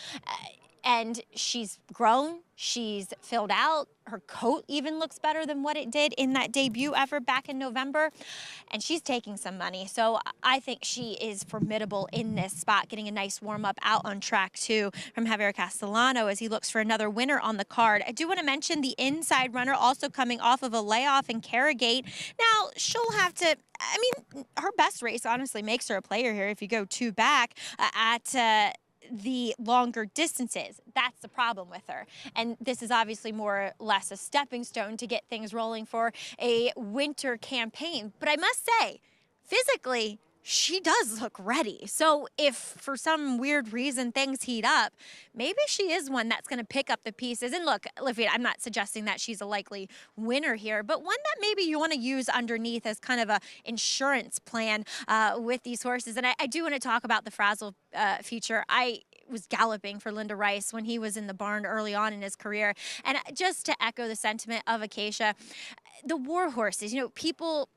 And she's grown, she's filled out. Her coat even looks better than what it did in that debut effort back in November. And she's taking some money. So I think she is formidable in this spot, getting a nice warm-up out on track 2 from Javier Castellano as he looks for another winner on the card. I do want to mention the inside runner also coming off of a layoff in Carrigate. Now, she'll have to, I mean, her best race honestly makes her a player here if you go 2 back at the longer distances. That's the problem with her. And this is obviously more or less a stepping stone to get things rolling for a winter campaign. But I must say, physically, she does look ready. So if for some weird reason things heat up, maybe she is one that's going to pick up the pieces. And look, Olivia, I'm not suggesting that she's a likely winner here, but one that maybe you want to use underneath as kind of a insurance plan with these horses. And I do want to talk about the Frazzle feature. I was galloping for Linda Rice when he was in the barn early on in his career. And just to echo the sentiment of Acacia, the war horses, people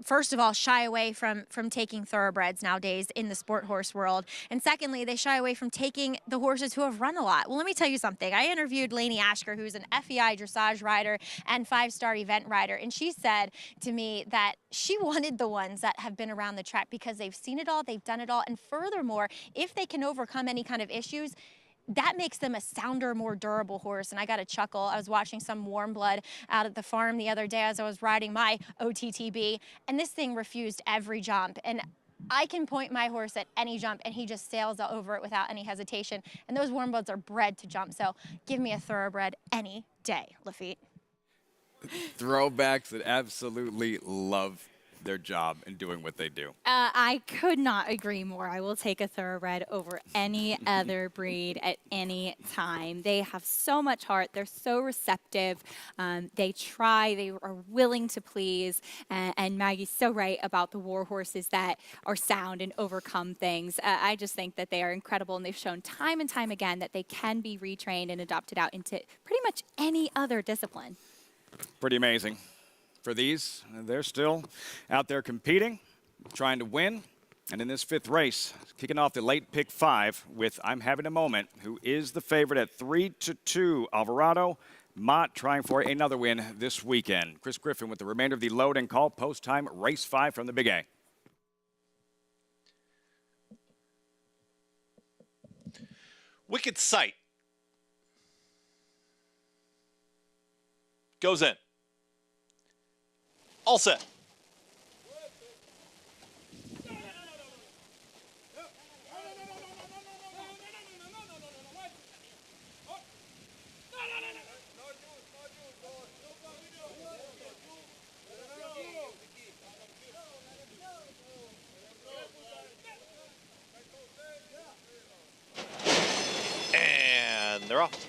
first of all, shy away from taking thoroughbreds nowadays in the sport horse world. And secondly, they shy away from taking the horses who have run a lot. Well, let me tell you something. I interviewed Lainey Ashker, who's an FEI dressage rider and 5-star event rider. And she said to me that she wanted the ones that have been around the track because they've seen it all, they've done it all. And furthermore, if they can overcome any kind of issues, that makes them a sounder, more durable horse. And I got a chuckle. I was watching some warm blood out at the farm the other day as I was riding my OTTB, and this thing refused every jump. And I can point my horse at any jump, and he just sails over it without any hesitation. And those warm bloods are bred to jump. So give me a thoroughbred any day, Lafitte. Throwbacks that absolutely love their job and doing what they do. I could not agree more. I will take a thoroughbred over any other breed at any time. They have so much heart. They're so receptive. They try. They are willing to please. And Maggie's so right about the war horses that are sound and overcome things. I just think that they are incredible, and they've shown time and time again that they can be retrained and adopted out into pretty much any other discipline. Pretty amazing. For these, they're still out there competing, trying to win. And in this 5th race, kicking off the late pick 5 with I'm Having a Moment, who is the favorite at 3-2. Alvarado Mott trying for another win this weekend. Chris Griffin with the remainder of the load and call post-time race 5 from the Big A. Wicked Sight goes in. All set. And they're off.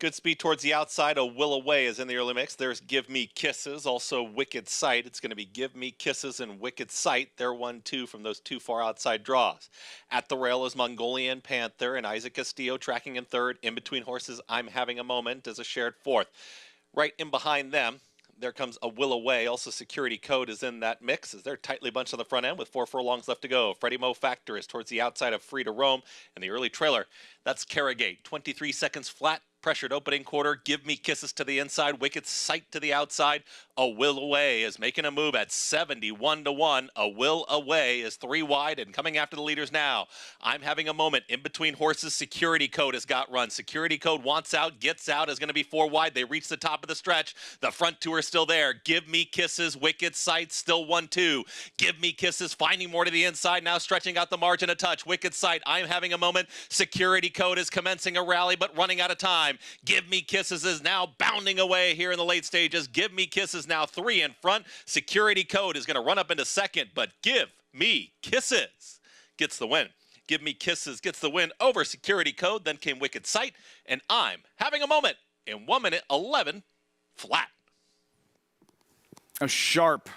Good speed towards the outside. A Will Away is in the early mix. There's Give Me Kisses, also Wicked Sight. It's going to be Give Me Kisses and Wicked Sight. They're 1-2 from those 2 far outside draws. At the rail is Mongolian Panther and Isaac Castillo tracking in 3rd. In between horses, I'm Having a Moment as a shared 4th. Right in behind them, there comes A Will Away. Also, Security Code is in that mix as they're tightly bunched on the front end with 4 furlongs left to go. Freddie Mo Factor is towards the outside of Free to Roam in the early trailer. That's Carrigate. 23 seconds flat. pressured opening quarter. Give Me Kisses to the inside. Wicked Sight to the outside. A Will Away is making a move at 71-1. A Will Away is 3 wide and coming after the leaders now. I'm Having a Moment in between horses. Security Code has got run. Security Code wants out, gets out, is going to be 4 wide. They reach the top of the stretch. The front two are still there. Give Me Kisses, Wicked Sight, still 1-2. Give Me Kisses, finding more to the inside, now stretching out the margin a touch. Wicked Sight, I'm Having a Moment. Security Code is commencing a rally, but running out of time. Give Me Kisses is now bounding away here in the late stages. Give Me Kisses now 3 in front. Security Code is going to run up into second, but Give Me Kisses gets the win. Give Me Kisses gets the win over Security Code. Then came Wicked Sight, and I'm Having a Moment in 1 minute 11 flat. A sharp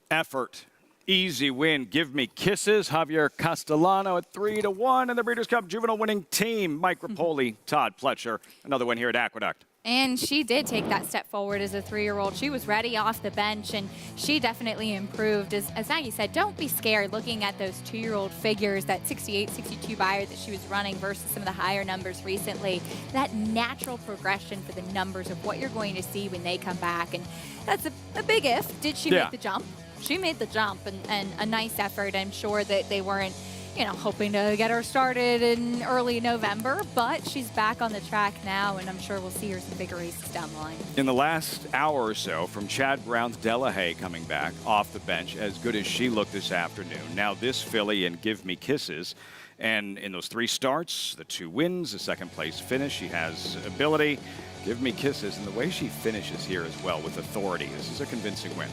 effort. Easy win. Give Me Kisses. Javier Castellano at 3-1. And the Breeders' Cup Juvenile winning team, Mike Rapoli, Todd Pletcher. Another win here at Aqueduct. And she did take that step forward as a 3-year-old. She was ready off the bench, and she definitely improved. As Maggie said, don't be scared looking at those 2-year-old figures, that 68, 62 buyer that she was running versus some of the higher numbers recently. That natural progression for the numbers of what you're going to see when they come back. And that's a big if. Did she make the jump? She made the jump, and a nice effort. I'm sure that they weren't, hoping to get her started in early November, but she's back on the track now, and I'm sure we'll see her some bigger races down the line. In the last hour or so, from Chad Brown's Delahaye coming back off the bench, as good as she looked this afternoon. Now this filly and Give Me Kisses. And in those 3 starts, the 2 wins, the second place finish, she has ability. Give Me Kisses, and the way she finishes here as well with authority. This is a convincing win.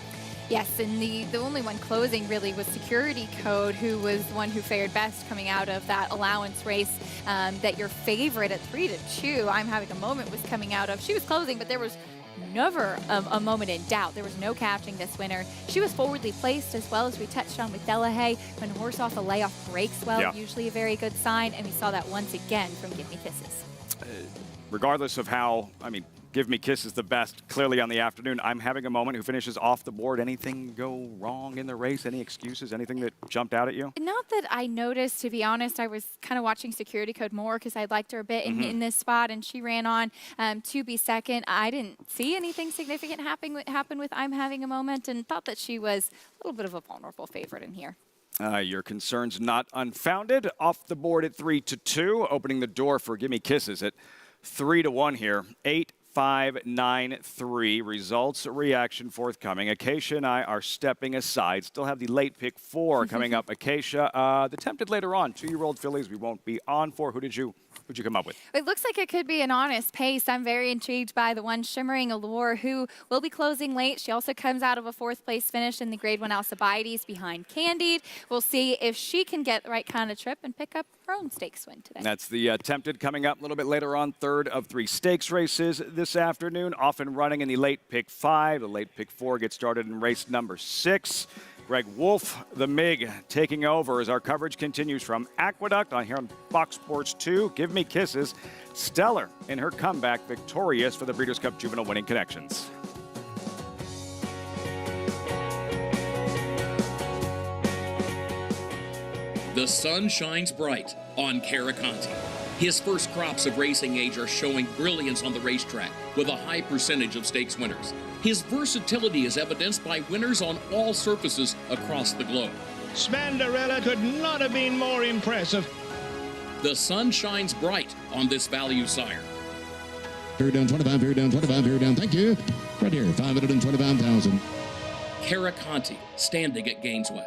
Yes, and the only one closing really was Security Code, who was the one who fared best coming out of that allowance race that your favorite at 3-2, I'm Having a Moment, was coming out of. She was closing, but there was never a moment in doubt. There was no catching this winner. She was forwardly placed as well, as we touched on with Delahaye. When a horse off a layoff breaks well, usually a very good sign, and we saw that once again from Give Me Kisses. Regardless of how, Give Me Kisses the best, clearly on the afternoon. I'm Having a Moment, who finishes off the board. Anything go wrong in the race? Any excuses? Anything that jumped out at you? Not that I noticed, to be honest. I was kind of watching Security Code more because I liked her a bit in this spot, and she ran on to be second. I didn't see anything significant happen with I'm Having a Moment, and thought that she was a little bit of a vulnerable favorite in here. Your concerns not unfounded. Off the board at 3-2, opening the door for Give Me Kisses at 3-1 here. 8-5-9-3 results, reaction forthcoming. Acacia and I are stepping aside. Still have the late pick 4 coming up. Acacia, the tempted later on. 2-year-old fillies we won't be on for. Who'd you come up with? It looks like it could be an honest pace. I'm very intrigued by the one Shimmering Allure, who will be closing late. She also comes out of a 4th place finish in the Grade 1 Alcibiades behind Candied. We'll see if she can get the right kind of trip and pick up her own stakes win today. That's the tempted coming up a little bit later on. 3rd of 3 stakes races this afternoon. Off and running in the late pick 5. The late pick 4 gets started in race number 6. Greg Wolf, the MIG, taking over as our coverage continues from Aqueduct on here on Fox Sports 2. Give Me Kisses, stellar in her comeback, victorious for the Breeders' Cup Juvenile winning connections. The sun shines bright on Caraconte. His first crops of racing age are showing brilliance on the racetrack with a high percentage of stakes winners. His versatility is evidenced by winners on all surfaces across the globe. Smandarella could not have been more impressive. The sun shines bright on this value sire. Fair down 25, fair down 25, fair down. Thank you. Right here, 525,000. Caraconte, standing at Gainesway.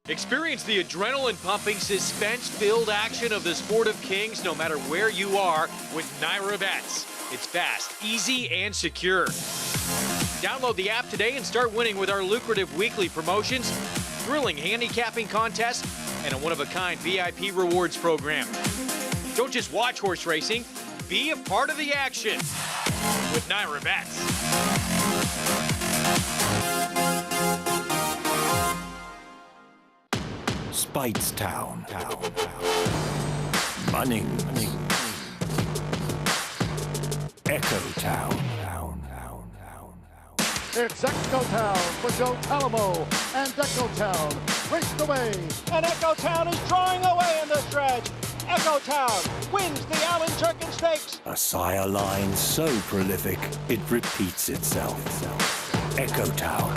Experience the adrenaline-pumping, suspense-filled action of the Sport of Kings no matter where you are with Naira Bets. It's fast, easy, and secure. Download the app today and start winning with our lucrative weekly promotions, thrilling handicapping contests, and a one-of-a-kind VIP rewards program. Don't just watch horse racing, be a part of the action with Naira Bets. Speightstown. Munning. Echo Town. It's Echo Town for Joe Talamo, and Echo Town raced away. And Echo Town is drawing away in the stretch. Echo Town wins the Allen Turkin Stakes. A sire line so prolific, it repeats itself. Echo Town.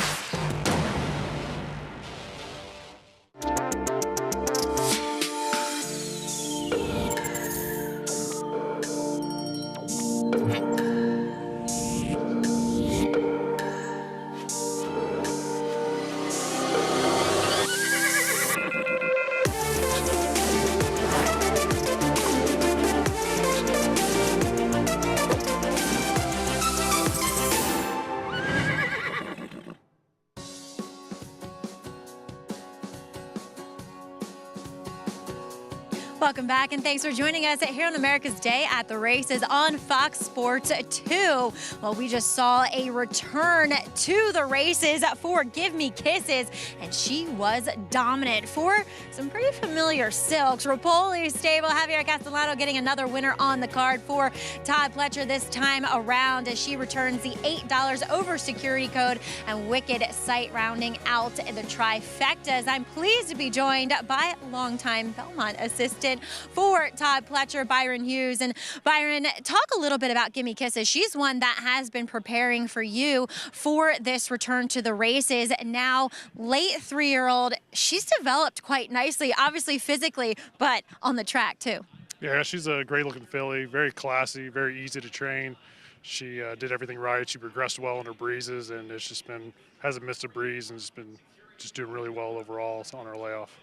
Welcome back, and thanks for joining us here on America's Day at the Races on Fox Sports 2. Well, we just saw a return to the races for Give Me Kisses, and she was dominant for some pretty familiar silks. Ripoli's stable, Javier Castellano getting another winner on the card for Todd Pletcher this time around as she returns the $8 over security code and Wicked Sight rounding out the trifectas. I'm pleased to be joined by longtime Belmont assistant for Todd Pletcher, Byron Hughes. And Byron, talk a little bit about Gimme Kisses. She's one that has been preparing for you for this return to the races. Now, late 3-year-old, she's developed quite nicely, obviously physically, but on the track too. Yeah, she's a great looking filly, very classy, very easy to train. She did everything right. She progressed well in her breezes, and it's just been, hasn't missed a breeze, and just been just doing really well overall on her layoff.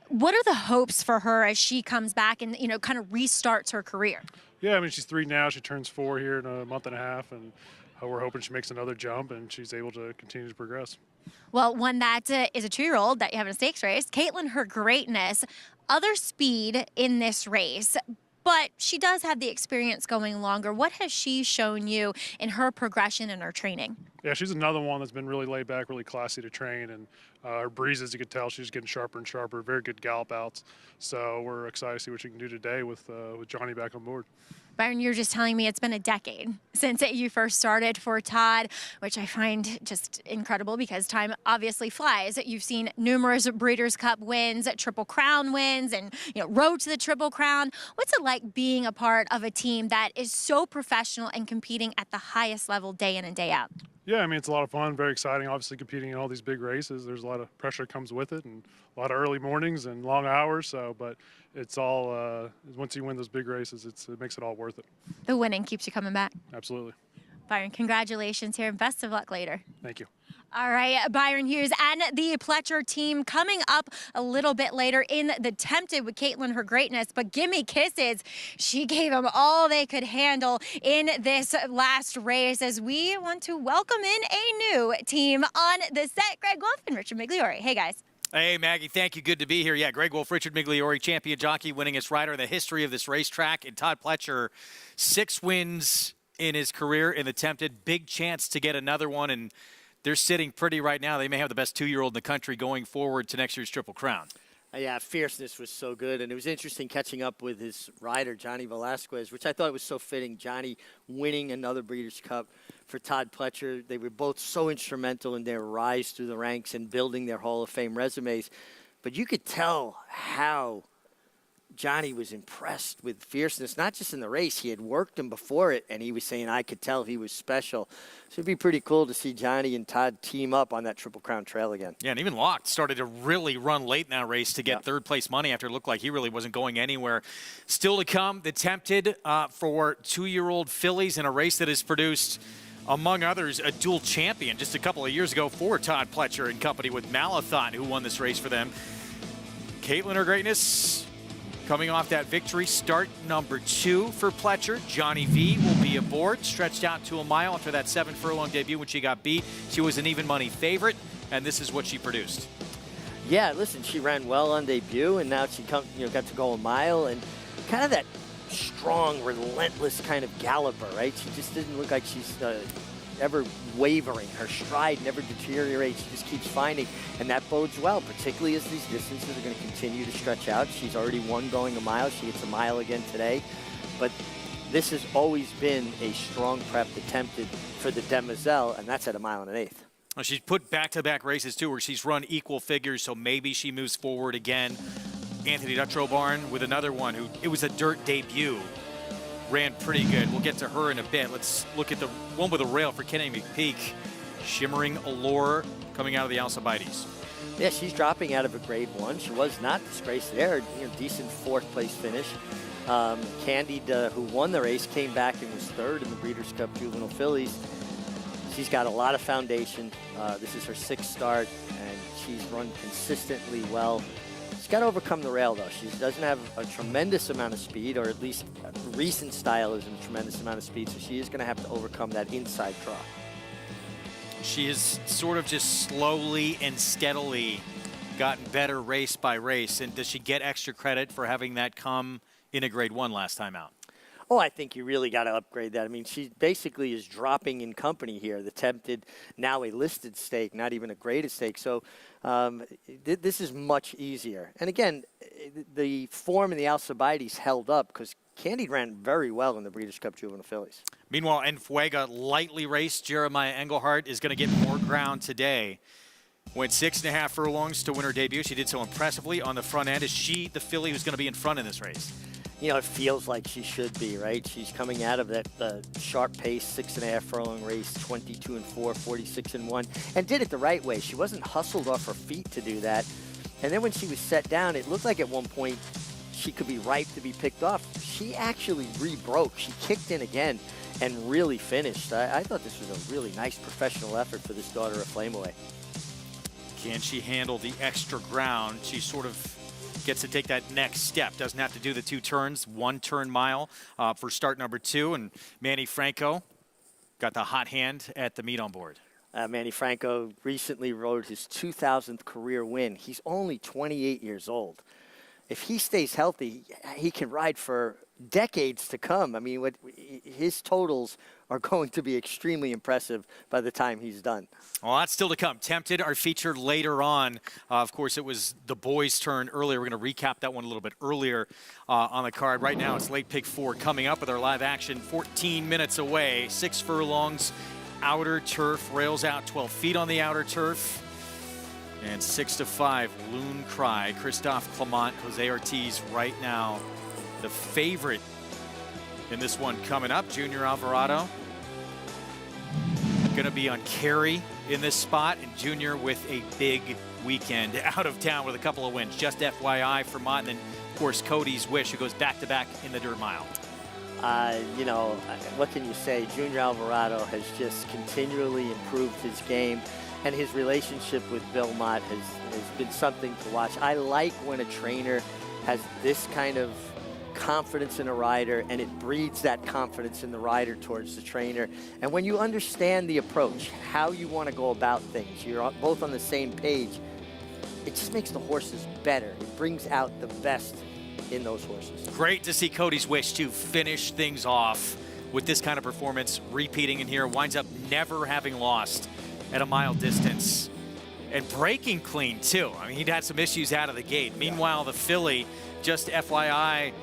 What are the hopes for her as she comes back and, you know, kind of restarts her career? Yeah, I mean, she's 3 now. She turns 4 here in a month and a half, and we're hoping she makes another jump and she's able to continue to progress. Well, one that is a 2-year-old that you have in a stakes race, Caitlin Her Greatness, other speed in this race, but she does have the experience going longer. What has she shown you in her progression and her training? Yeah, she's another one that's been really laid back, really classy to train, and her breezes, you can tell she's getting sharper and sharper, very good gallop outs. So we're excited to see what she can do today with Johnny back on board. Byron, you're just telling me it's been a decade since you first started for Todd, which I find just incredible because time obviously flies. You've seen numerous Breeders' Cup wins, Triple Crown wins, and road to the Triple Crown. What's it like being a part of a team that is so professional and competing at the highest level day in and day out? Yeah, I mean, it's a lot of fun, very exciting, obviously competing in all these big races. There's a lot of pressure that comes with it and a lot of early mornings and long hours. But it's all, once you win those big races, it makes it all worth it. The winning keeps you coming back. Absolutely. Byron, congratulations here and best of luck later. Thank you. All right, Byron Hughes and the Pletcher team coming up a little bit later in the Tempted with Caitlin Her Greatness, but Gimme Kisses, she gave them all they could handle in this last race as we want to welcome in a new team on the set. Greg Wolf and Richard Migliori. Hey, guys. Hey, Maggie, thank you. Good to be here. Yeah, Greg Wolf, Richard Migliori, champion jockey, winningest rider in the history of this racetrack. And Todd Pletcher, 6 wins in his career in the Tempted. Big chance to get another one, and they're sitting pretty right now. They may have the best 2-year-old in the country going forward to next year's Triple Crown. Yeah, Fierceness was so good, and it was interesting catching up with his rider, Johnny Velasquez, which I thought was so fitting. Johnny winning another Breeders' Cup for Todd Pletcher. They were both so instrumental in their rise through the ranks and building their Hall of Fame resumes. But you could tell how Johnny was impressed with Fierceness, not just in the race. He had worked him before it, and he was saying, I could tell he was special. So it'd be pretty cool to see Johnny and Todd team up on that Triple Crown trail again. Yeah, and even Locke started to really run late in that race to get third-place money after it looked like he really wasn't going anywhere. Still to come, the Tempted for 2-year-old fillies in a race that has produced, among others, a dual champion just a couple of years ago for Todd Pletcher in company with Malathon, who won this race for them. Caitlin Her Greatness coming off that victory, start number 2 for Pletcher. Johnny V will be aboard, stretched out to a mile after that 7-furlong debut when she got beat. She was an even money favorite, and this is what she produced. Yeah, listen, she ran well on debut, and now she got to go a mile, and kind of that strong, relentless kind of galloper, right? She just didn't look like she's ever wavering. Her stride never deteriorates. She just keeps finding, and that bodes well, particularly as these distances are going to continue to stretch out. She's already won going a mile. She gets a mile again today. But this has always been a strong prep attempted for the Demoiselle, and that's at 1 1/8 miles. Well, she's put back-to-back races, too, where she's run equal figures, so maybe she moves forward again. Anthony Dutrow barn with another one who, it was a dirt debut, ran pretty good. We'll get to her in a bit. Let's look at the one with a rail for Kenny McPeak. Shimmering Allure coming out of the Alcibiades. Yeah, she's dropping out of a grade 1. She was not disgraced there. Decent 4th place finish. Candied, who won the race, came back and was 3rd in the Breeders' Cup Juvenile Fillies. She's got a lot of foundation. This is her 6th start, and she's run consistently well. She's got to overcome the rail, though. She doesn't have a tremendous amount of speed, or at least recent style isn't a tremendous amount of speed, so she is going to have to overcome that inside draw. She has sort of just slowly and steadily gotten better race by race. And does she get extra credit for having that come in a grade 1 last time out? Oh, I think you really got to upgrade that. I mean, she basically is dropping in company here. The Tempted, now a listed stake, not even a graded stake. So this is much easier. And again, the form in the Alcibiades held up because Candy ran very well in the Breeders' Cup Juvenile Fillies. Meanwhile, Enfuega lightly raced. Jeremiah Engelhardt is going to get more ground today. Went 6.5 furlongs to win her debut. She did so impressively on the front end. Is she the filly who's going to be in front in this race? You know, it feels like she should be, right? She's coming out of that sharp pace, 6.5 furlong race, 22-4, 46-1, and did it the right way. She wasn't hustled off her feet to do that. And then when she was set down, it looked like at one point she could be ripe to be picked off. She actually rebroke. She kicked in again and really finished. I thought this was a really nice professional effort for this daughter of Flameaway. Can she handle the extra ground? She sort of gets to take that next step. Doesn't have to do the 2 turns, 1 turn mile for start number 2. And Manny Franco got the hot hand at the meet on board. Manny Franco recently rode his 2,000th career win. He's only 28 years old. If he stays healthy, he can ride for decades to come. I mean, his totals are going to be extremely impressive by the time he's done. Well, that's still to come. Tempted, our feature later on. Of course, it was the boys' turn earlier. We're going to recap that one a little bit earlier on the card. Right now, it's Late Pick 4 coming up with our live action 14 minutes away. 6 furlongs, outer turf, rails out 12 feet on the outer turf. And 6-5, Loon Cry. Christophe Clement, Jose Ortiz right now the favorite in this one coming up. Junior Alvarado going to be on carry in this spot, and Junior with a big weekend out of town with a couple of wins. Just FYI for Mott, and then, of course, Cody's Wish, who goes back-to-back in the dirt mile. You know, what can you say? Junior Alvarado has just continually improved his game, and his relationship with Bill Mott has been something to watch. I like when a trainer has this kind of confidence in a rider, and it breeds that confidence in the rider towards the trainer. And when you understand the approach, how you want to go about things, you're both on the same page, it just makes the horses better. It brings out the best in those horses. Great to see Cody's Wish to finish things off with this kind of performance, repeating in here, winds up never having lost at a mile distance and breaking clean too. I mean, he'd had some issues out of the gate. Meanwhile, the filly, just FYI,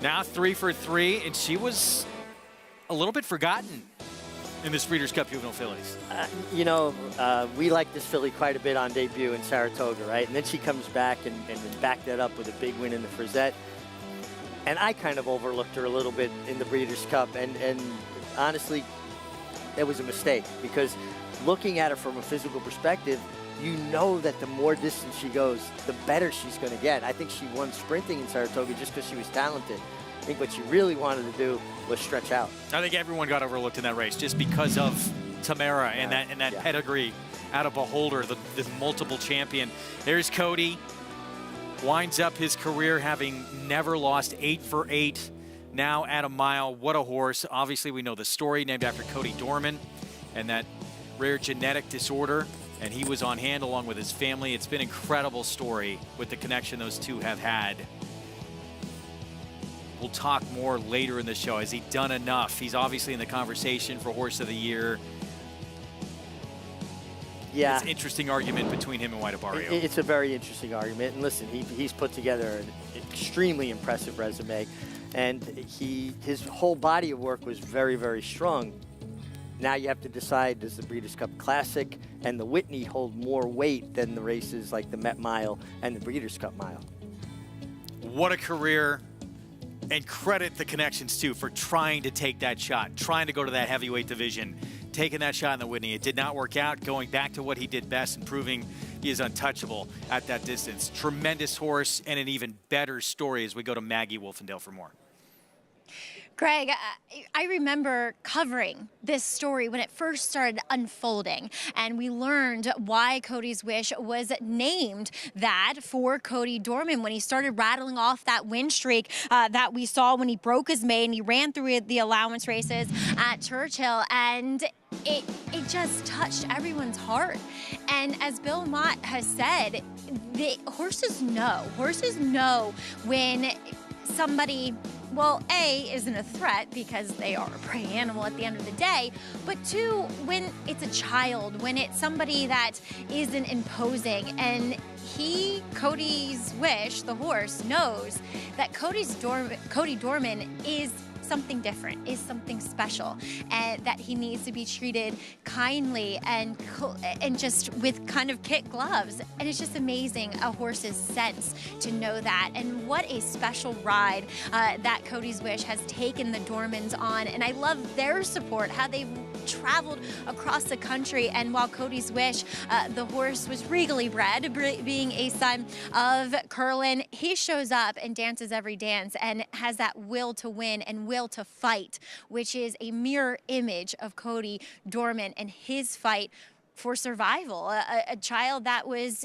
now 3 for 3, and she was a little bit forgotten in this Breeders' Cup Juvenile Fillies. You know, we like this filly quite a bit on debut in Saratoga, right? And then she comes back and backed that up with a big win in the Frizette. And I kind of overlooked her a little bit in the Breeders' Cup, and honestly, that was a mistake, because looking at her from a physical perspective, you know that the more distance she goes, the better she's going to get. I think she won sprinting in Saratoga just because she was talented. I think what she really wanted to do was stretch out. I think everyone got overlooked in that race just because of Tamara and that pedigree out of Beholder, the multiple champion. There's Cody, winds up his career having never lost, 8 for 8, now at a mile. What a horse. Obviously, we know the story, named after Cody Dorman and that rare genetic disorder. And he was on hand along with his family. It's been an incredible story with the connection those two have had. We'll talk more later in the show. Has he done enough? He's obviously in the conversation for Horse of the Year. Yeah. It's an interesting argument between him and White Barrio. It's a very interesting argument. And listen, he's put together an extremely impressive resume. And his whole body of work was very, very strong. Now you have to decide, does the Breeders' Cup Classic and the Whitney hold more weight than the races like the Met Mile and the Breeders' Cup Mile? What a career. And credit the connections, too, for trying to take that shot, trying to go to that heavyweight division, taking that shot in the Whitney. It did not work out, going back to what he did best and proving he is untouchable at that distance. Tremendous horse and an even better story as we go to Maggie Wolfendale for more. Greg, I remember covering this story when it first started unfolding, and we learned why Cody's Wish was named that for Cody Dorman when he started rattling off that win streak that we saw when he broke his maiden. He ran through the allowance races at Churchill, and it just touched everyone's heart. And as Bill Mott has said, the horses know when somebody, well, A, isn't a threat because they are a prey animal at the end of the day, but two, when it's a child, when it's somebody that isn't imposing. And Cody's Wish, the horse, knows that Cody Dorman is something different, is something special, and that he needs to be treated kindly and just with kind of kid gloves. And it's just amazing, a horse's sense to know that. And what a special ride that Cody's Wish has taken the Dormans on. And I love their support, how they've traveled across the country. And while Cody's Wish, the horse was regally bred, being a son of Curlin, he shows up and dances every dance and has that will to win and will to fight, which is a mirror image of Cody Dorman and his fight for survival. A child that was,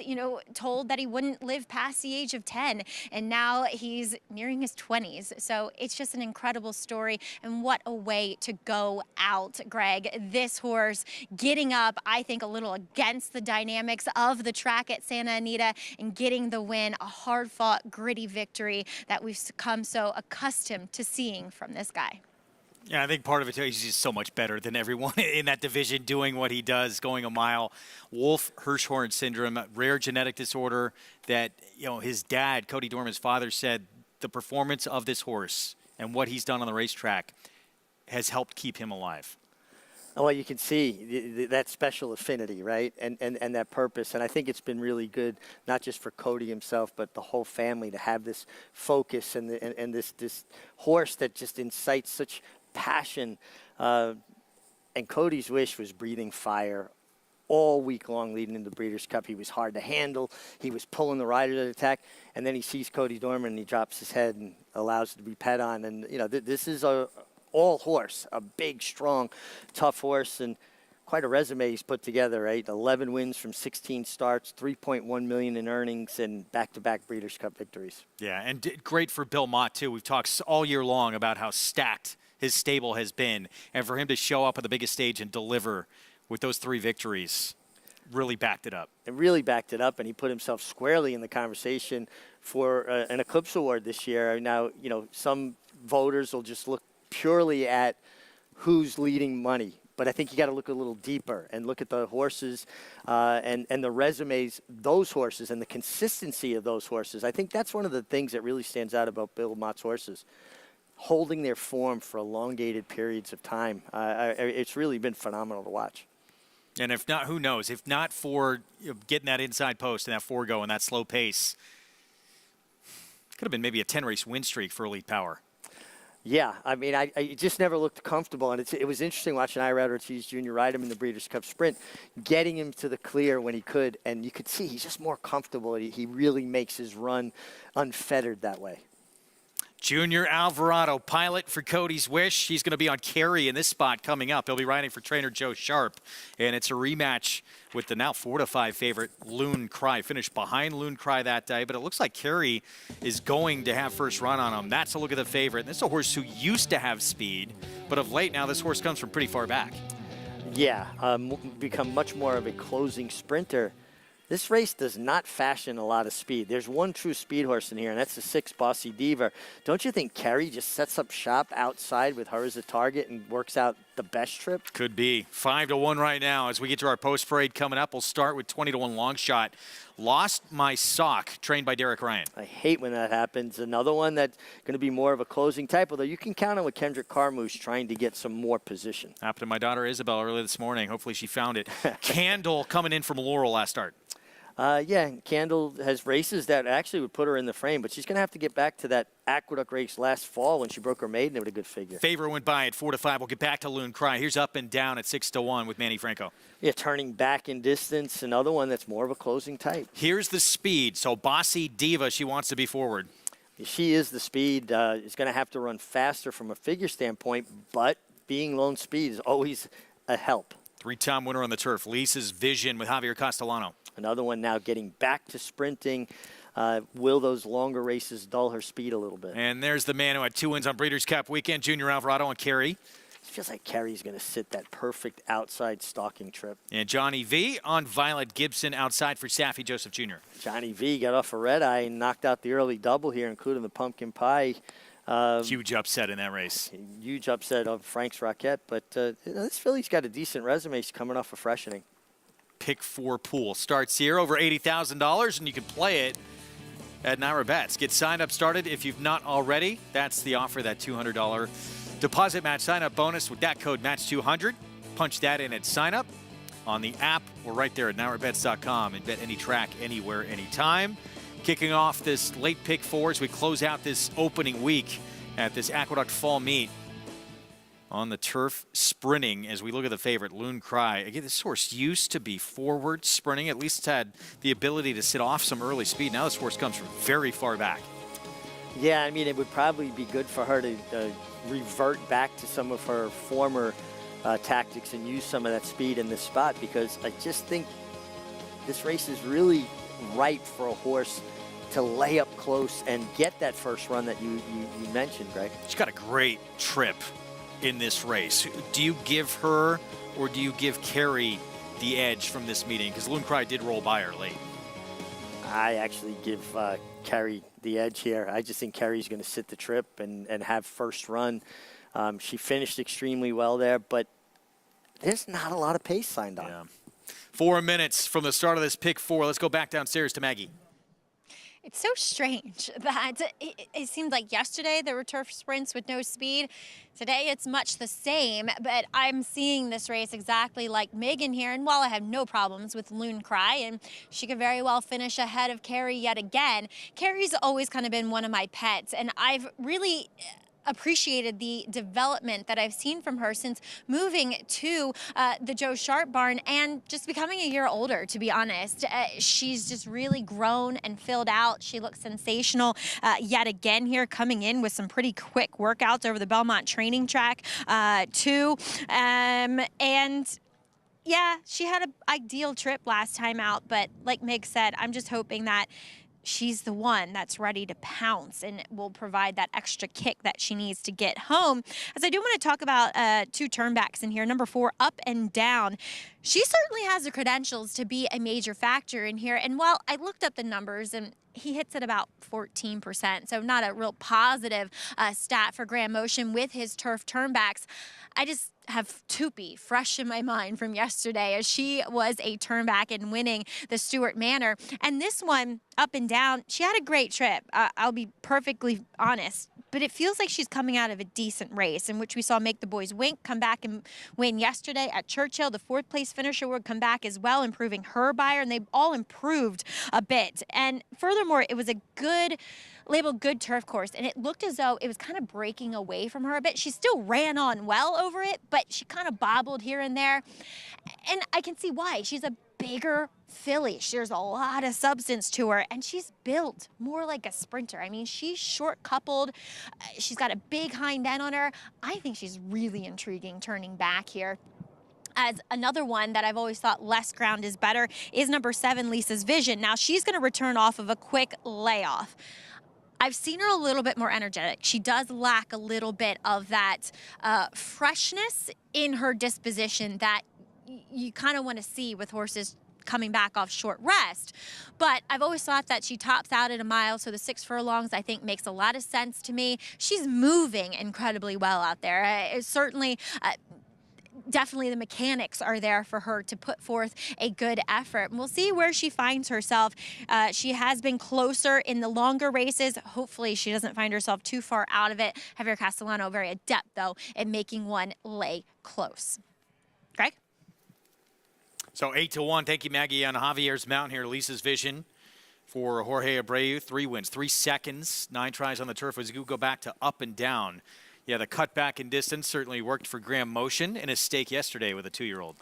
told that he wouldn't live past the age of 10, and now he's nearing his 20s. So it's just an incredible story, and what a way to go out, Greg. This horse getting up, I think, a little against the dynamics of the track at Santa Anita and getting the win, a hard-fought, gritty victory that we've come so accustomed to seeing from this guy. Yeah, I think part of it, too, he's just so much better than everyone in that division doing what he does, going a mile. Wolf-Hirschhorn syndrome, rare genetic disorder that, his dad, Cody Dorman's father, said the performance of this horse and what he's done on the racetrack has helped keep him alive. Well, you can see that special affinity, right, and that purpose. And I think it's been really good, not just for Cody himself, but the whole family to have this focus and this horse that just incites such passion. And Cody's Wish was breathing fire all week long leading into the Breeders' Cup. He was hard to handle. He was pulling the rider to attack. And then he sees Cody Dorman and he drops his head and allows it to be pet on. And, this is all horse, a big, strong, tough horse, and quite a resume he's put together, right? 11 wins from 16 starts, $3.1 million in earnings, and back-to-back Breeders' Cup victories. Yeah, and great for Bill Mott, too. We've talked all year long about how stacked his stable has been, and for him to show up at the biggest stage and deliver with those 3 victories really backed it up. It really backed it up, and he put himself squarely in the conversation for an Eclipse Award this year. Now, some voters will just look purely at who's leading money, but I think you got to look a little deeper and look at the horses and the resumes, those horses, and the consistency of those horses. I think that's one of the things that really stands out about Bill Mott's horses, holding their form for elongated periods of time. It's really been phenomenal to watch. And if not, who knows? If not for getting that inside post and that forego and that slow pace, could have been maybe a 10-race win streak for Elite Power. Yeah, I mean, I just never looked comfortable, and it was interesting watching Ira Ortiz Jr. ride him in the Breeders' Cup Sprint, getting him to the clear when he could, and you could see he's just more comfortable. He really makes his run unfettered that way. Junior Alvarado, pilot for Cody's Wish. He's going to be on carry in this spot coming up. He'll be riding for trainer Joe Sharp, and it's a rematch with the now 4-5 favorite Loon Cry. Finished behind Loon Cry that day, but it looks like Carey is going to have first run on him. That's a look at the favorite. This is a horse who used to have speed, but of late now this horse comes from pretty far back. Yeah, become much more of a closing sprinter. This race does not fashion a lot of speed. There's one true speed horse in here, and that's the 6 Bossy Diva. Don't you think Carey just sets up shop outside with her as a target and works out the best trip? Could be. 5-1 right now. As we get to our post parade coming up, we'll start with 20-1 long shot. Lost My Sock, trained by Derek Ryan. I hate when that happens. Another one that's going to be more of a closing type, although you can count on with Kendrick Carmouche trying to get some more position. Happened to my daughter Isabel early this morning. Hopefully she found it. Candle coming in from Laurel last start. Yeah, and Candle has races that actually would put her in the frame, but she's going to have to get back to that Aqueduct race last fall when she broke her maiden with a good figure. Favorite went by at 4-5. We'll get back to Loon Cry. Here's Up and Down at 6-1 with Manny Franco. Yeah, turning back in distance, another one that's more of a closing type. Here's the speed. So Bossy Diva, she wants to be forward. She is the speed. Is going to have to run faster from a figure standpoint, but being lone speed is always a help. 3-time winner on the turf. Lisa's Vision with Javier Castellano. Another one now getting back to sprinting. Will those longer races dull her speed a little bit? And there's the man who had 2 wins on Breeders' Cup weekend, Junior Alvarado and Kerry. It feels like Kerry's going to sit that perfect outside stalking trip. And Johnny V on Violet Gibson outside for Saffy Joseph Jr. Johnny V got off a red eye and knocked out the early double here, including the pumpkin pie. Huge upset in that race. Huge upset on Frank's Rocket, but this filly's got a decent resume. She's coming off a freshening. Pick 4 pool starts here over $80,000, and you can play it at Naira Bets. Get signed up started if you've not already. That's the offer, that $200 deposit match sign up bonus with that code MATCH200. Punch that in at sign up on the app or right there at NairaBets.com and bet any track, anywhere, anytime. Kicking off this late pick 4 as we close out this opening week at this Aqueduct Fall Meet. On the turf, sprinting as we look at the favorite, Loon Cry. Again, this horse used to be forward sprinting. At least it's had the ability to sit off some early speed. Now this horse comes from very far back. Yeah, I mean, it would probably be good for her to revert back to some of her former tactics and use some of that speed in this spot, because I just think this race is really ripe for a horse to lay up close and get that first run that you mentioned, Greg. She's got a great trip in this race. Do you give her or do you give Kerry the edge from this meeting? Because Loon Cry did roll by her late. I actually give Kerry the edge here. I just think Kerry's going to sit the trip and have first run. She finished extremely well there, but there's not a lot of pace signed on. Yeah. 4 minutes from the start of this pick 4. Let's go back downstairs to Maggie. It's so strange that it seemed like yesterday there were turf sprints with no speed. Today it's much the same, but I'm seeing this race exactly like Maiden here. And while I have no problems with Loon Cry, and she could very well finish ahead of Kerry yet again, Kerry's always kind of been one of my pets, and I've really appreciated the development that I've seen from her since moving to the Joe Sharp barn and just becoming a year older, to be honest. She's just really grown and filled out. She looks sensational yet again here, coming in with some pretty quick workouts over the Belmont training track too. And yeah, she had an ideal trip last time out, but like Meg said, I'm just hoping that she's the one that's ready to pounce and will provide that extra kick that she needs to get home. As I do want to talk about 2 turnbacks in here. Number 4, Up and Down. She certainly has the credentials to be a major factor in here. And while I looked up the numbers, and he hits at about 14%, so not a real positive stat for Grand Motion with his turf turnbacks, I just have Tupi fresh in my mind from yesterday, as she was a turnback in winning the Stewart Manor. And this one, Up and Down, she had a great trip. I'll be perfectly honest. But it feels like she's coming out of a decent race in which we saw Make the Boys Wink come back and win yesterday at Churchill. The 4th place finisher would come back as well, improving her buyer, and they've all improved a bit. And furthermore, it was a good, labeled good turf course, and it looked as though it was kind of breaking away from her a bit. She still ran on well over it, but she kind of bobbled here and there. And I can see why. She's a bigger filly. There's a lot of substance to her, and she's built more like a sprinter. I mean, she's short coupled. She's got a big hind end on her. I think she's really intriguing turning back here. As another one that I've always thought less ground is better is number 7, Lisa's Vision. Now, she's going to return off of a quick layoff. I've seen her a little bit more energetic. She does lack a little bit of that freshness in her disposition that you kind of want to see with horses coming back off short rest. But I've always thought that she tops out at a mile, so the 6 furlongs I think makes a lot of sense to me. She's moving incredibly well out there. It's certainly definitely the mechanics are there for her to put forth a good effort. And we'll see where she finds herself. She has been closer in the longer races. Hopefully she doesn't find herself too far out of it. Javier Castellano very adept, though, at making one lay close. Greg? So 8-1. Thank you, Maggie, on Javier's Mountain here. Lisa's vision for Jorge Abreu. 3 wins, 3 seconds, 9 tries on the turf. As you go back to Up and Down, yeah, the cut back in distance certainly worked for Graham Motion in his stake yesterday with a 2-year-old.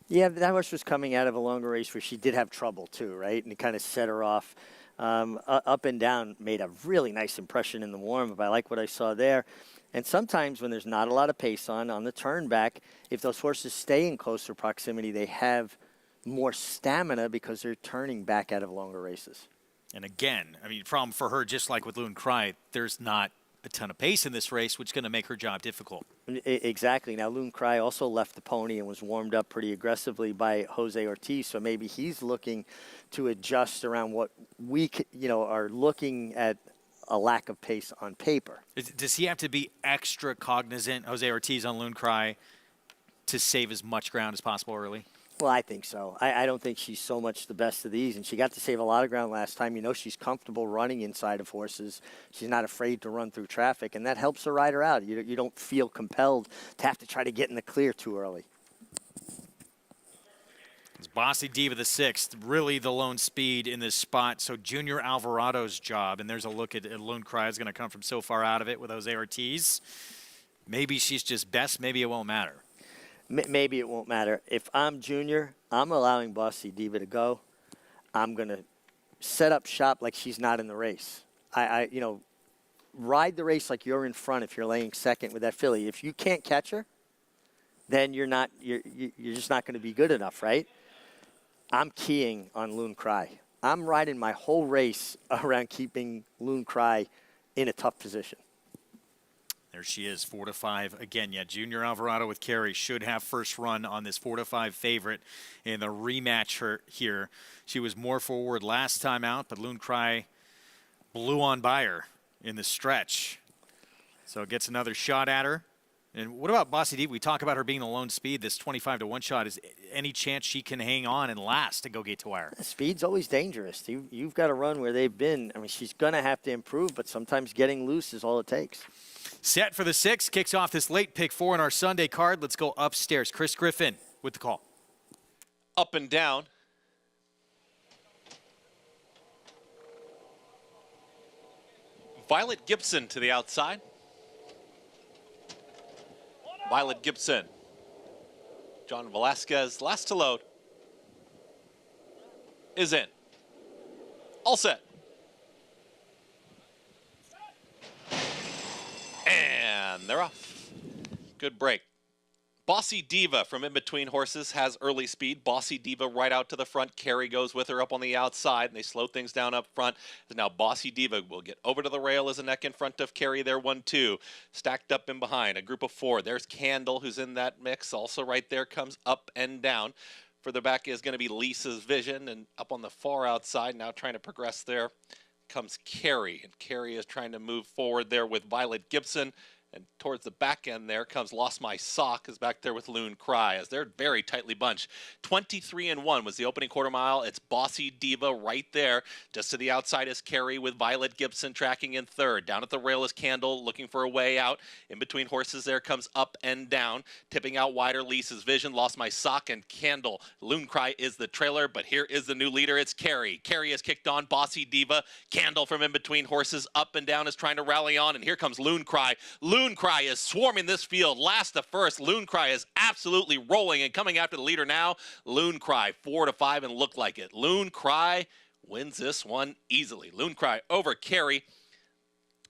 Yeah, that horse was coming out of a longer race where she did have trouble too, right? And it kind of set her off. Up and Down made a really nice impression in the warm-up. I like what I saw there. And sometimes when there's not a lot of pace on the turn back, if those horses stay in closer proximity, they have more stamina because they're turning back out of longer races. And again, I mean, problem for her, just like with Loon Cry, there's not a ton of pace in this race, which is going to make her job difficult. Exactly. Now, Loon Cry also left the pony and was warmed up pretty aggressively by Jose Ortiz, so maybe he's looking to adjust around what we, are looking at a lack of pace on paper. Does he have to be extra cognizant, Jose Ortiz on Loon Cry, to save as much ground as possible early? Well, I think so. I don't think she's so much the best of these, and she got to save a lot of ground last time. She's comfortable running inside of horses. She's not afraid to run through traffic, and that helps the rider out. You don't feel compelled to have to try to get in the clear too early. It's Bossy Diva the 6th, really the lone speed in this spot. So Junior Alvarado's job, and there's a look at Loon Cry, is going to come from so far out of it with Jose Ortiz. Maybe she's just best. Maybe it won't matter. Maybe it won't matter. If I'm Junior, I'm allowing Bossy Diva to go. I'm going to set up shop like she's not in the race. Ride the race like you're in front if you're laying second with that filly. If you can't catch her, then you're just not going to be good enough, right? I'm keying on Loon Cry. I'm riding my whole race around keeping Loon Cry in a tough position. There she is, 4-5. Again, yeah, Junior Alvarado with Carey should have first run on this 4-5 favorite in the rematch here. She was more forward last time out, but Loon Cry blew on by her in the stretch. So it gets another shot at her. And what about Bossy Diva? We talk about her being the lone speed. This 25-1 shot, is any chance she can hang on and last to go gate to wire? Speed's always dangerous. You've got to run where they've been. I mean, she's going to have to improve, but sometimes getting loose is all it takes. Set for the 6th, kicks off this late pick 4 in our Sunday card. Let's go upstairs. Chris Griffin with the call. Up and Down. Violet Gibson to the outside. Violet Gibson. John Velasquez, last to load. Is in. All set. And they're off. Good break. Bossy Diva from in between horses has early speed. Bossy Diva right out to the front. Carey goes with her up on the outside, and they slow things down up front. Now Bossy Diva will get over to the rail as a neck in front of Carey there, 1-2. Stacked up in behind, a group of 4. There's Candle, who's in that mix. Also right there comes Up and Down. Further back is going to be Lisa's Vision, and up on the far outside, now trying to progress there, comes Carey. And Carey is trying to move forward there with Violet Gibson. And towards the back end there comes Lost My Sock, is back there with Loon Cry, as they're very tightly bunched. 23-1 was the opening quarter mile. It's Bossy Diva right there. Just to the outside is Carey with Violet Gibson tracking in third. Down at the rail is Candle looking for a way out. In between horses there comes Up and Down. Tipping out wider, Lisa's Vision, Lost My Sock, and Candle. Loon Cry is the trailer, but here is the new leader. It's Carey. Carey has kicked on Bossy Diva. Candle from in between horses. Up and Down is trying to rally on, and here comes Loon Cry. Loon Cry is swarming this field last to first. Loon Cry is absolutely rolling and coming after the leader now. Loon Cry 4-5 and look like it. Loon Cry wins this one easily. Loon Cry over Carey.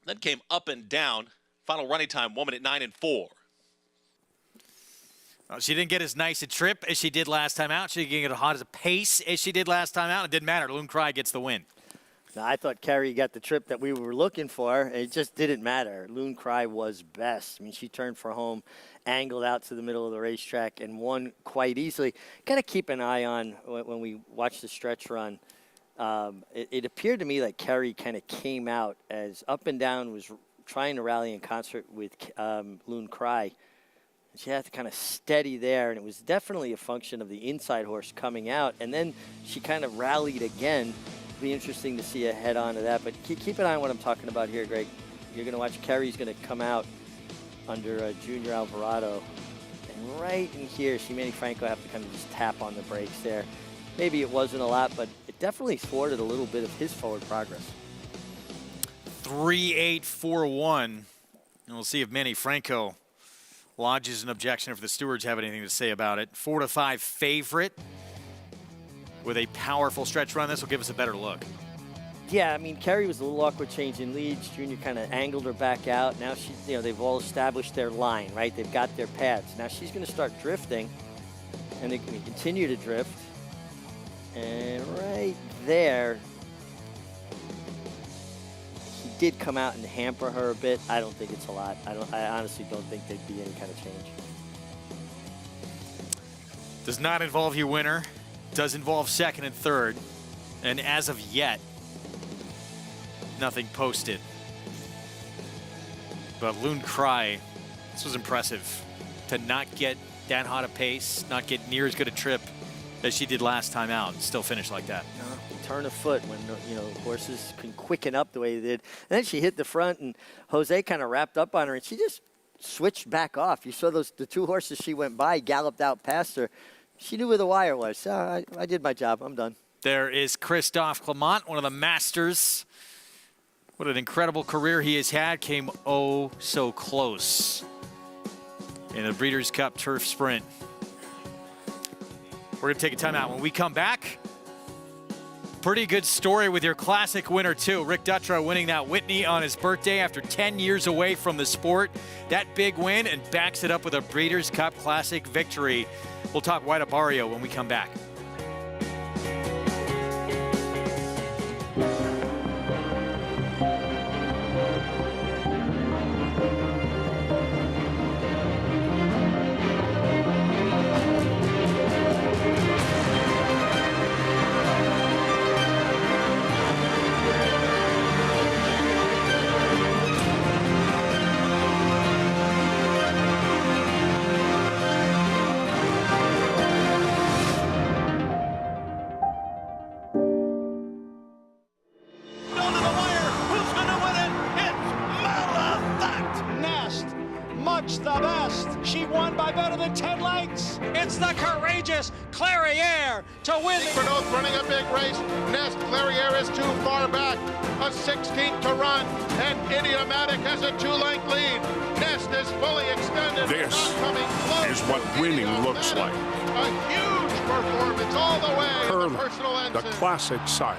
Then came Up and Down. Final running time, 1 minute 9 and 4. Well, she didn't get as nice a trip as she did last time out. She didn't get as hot as a pace as she did last time out. It didn't matter. Loon Cry gets the win. Now, I thought Carey got the trip that we were looking for. It just didn't matter. Loon Cry was best. I mean, she turned for home, angled out to the middle of the racetrack, and won quite easily. Got to keep an eye on when we watch the stretch run. It appeared to me like Carey kind of came out as Up and Down was trying to rally in concert with Loon Cry. She had to kind of steady there, and it was definitely a function of the inside horse coming out. And then she kind of rallied again. Be interesting to see a head on to that, but keep an eye on what I'm talking about here, Greg. You're going to watch Carey's going to come out under Junior Alvarado, right in here, she made Franco have to kind of just tap on the brakes there. Maybe it wasn't a lot, but it definitely thwarted a little bit of his forward progress. 3-8-4-1. And we'll see if Manny Franco lodges an objection, if the stewards have anything to say about it. 4-5 favorite with a powerful stretch run. This will give us a better look. Yeah, I mean, Kerry was a little awkward changing leads. Junior kind of angled her back out. Now she, they've all established their line, right? They've got their pads. Now she's going to start drifting, and they can continue to drift. And right there, he did come out and hamper her a bit. I don't think it's a lot. I honestly don't think there'd be any kind of change. Does not involve your winner. Does involve second and third. And as of yet, nothing posted. But Loon Cry, this was impressive. To not get that hot a pace, not get near as good a trip as she did last time out, and still finish like that. Turn of foot when, horses can quicken up the way they did. And then she hit the front, and Jose kind of wrapped up on her, and she just switched back off. You saw the two horses she went by, galloped out past her. She knew where the wire was. So I did my job. I'm done. There is Christophe Clement, one of the masters. What an incredible career he has had. Came oh so close in the Breeders' Cup Turf Sprint. We're going to take a timeout. When we come back, pretty good story with your classic winner, too. Rick Dutrow winning that Whitney on his birthday after 10 years away from the sport. That big win, and backs it up with a Breeders' Cup Classic victory. We'll talk White Barrio when we come back. The best. She won by better than 10 lengths. It's the courageous Clairiere to win. Bernot running a big race. Nest, Clairiere is too far back. A 16th to run, and Idiomatic has a 2-length lead. Nest is fully extended. This is what winning looks like. A huge performance all the way. Curling, the personal ensign. the classic sire.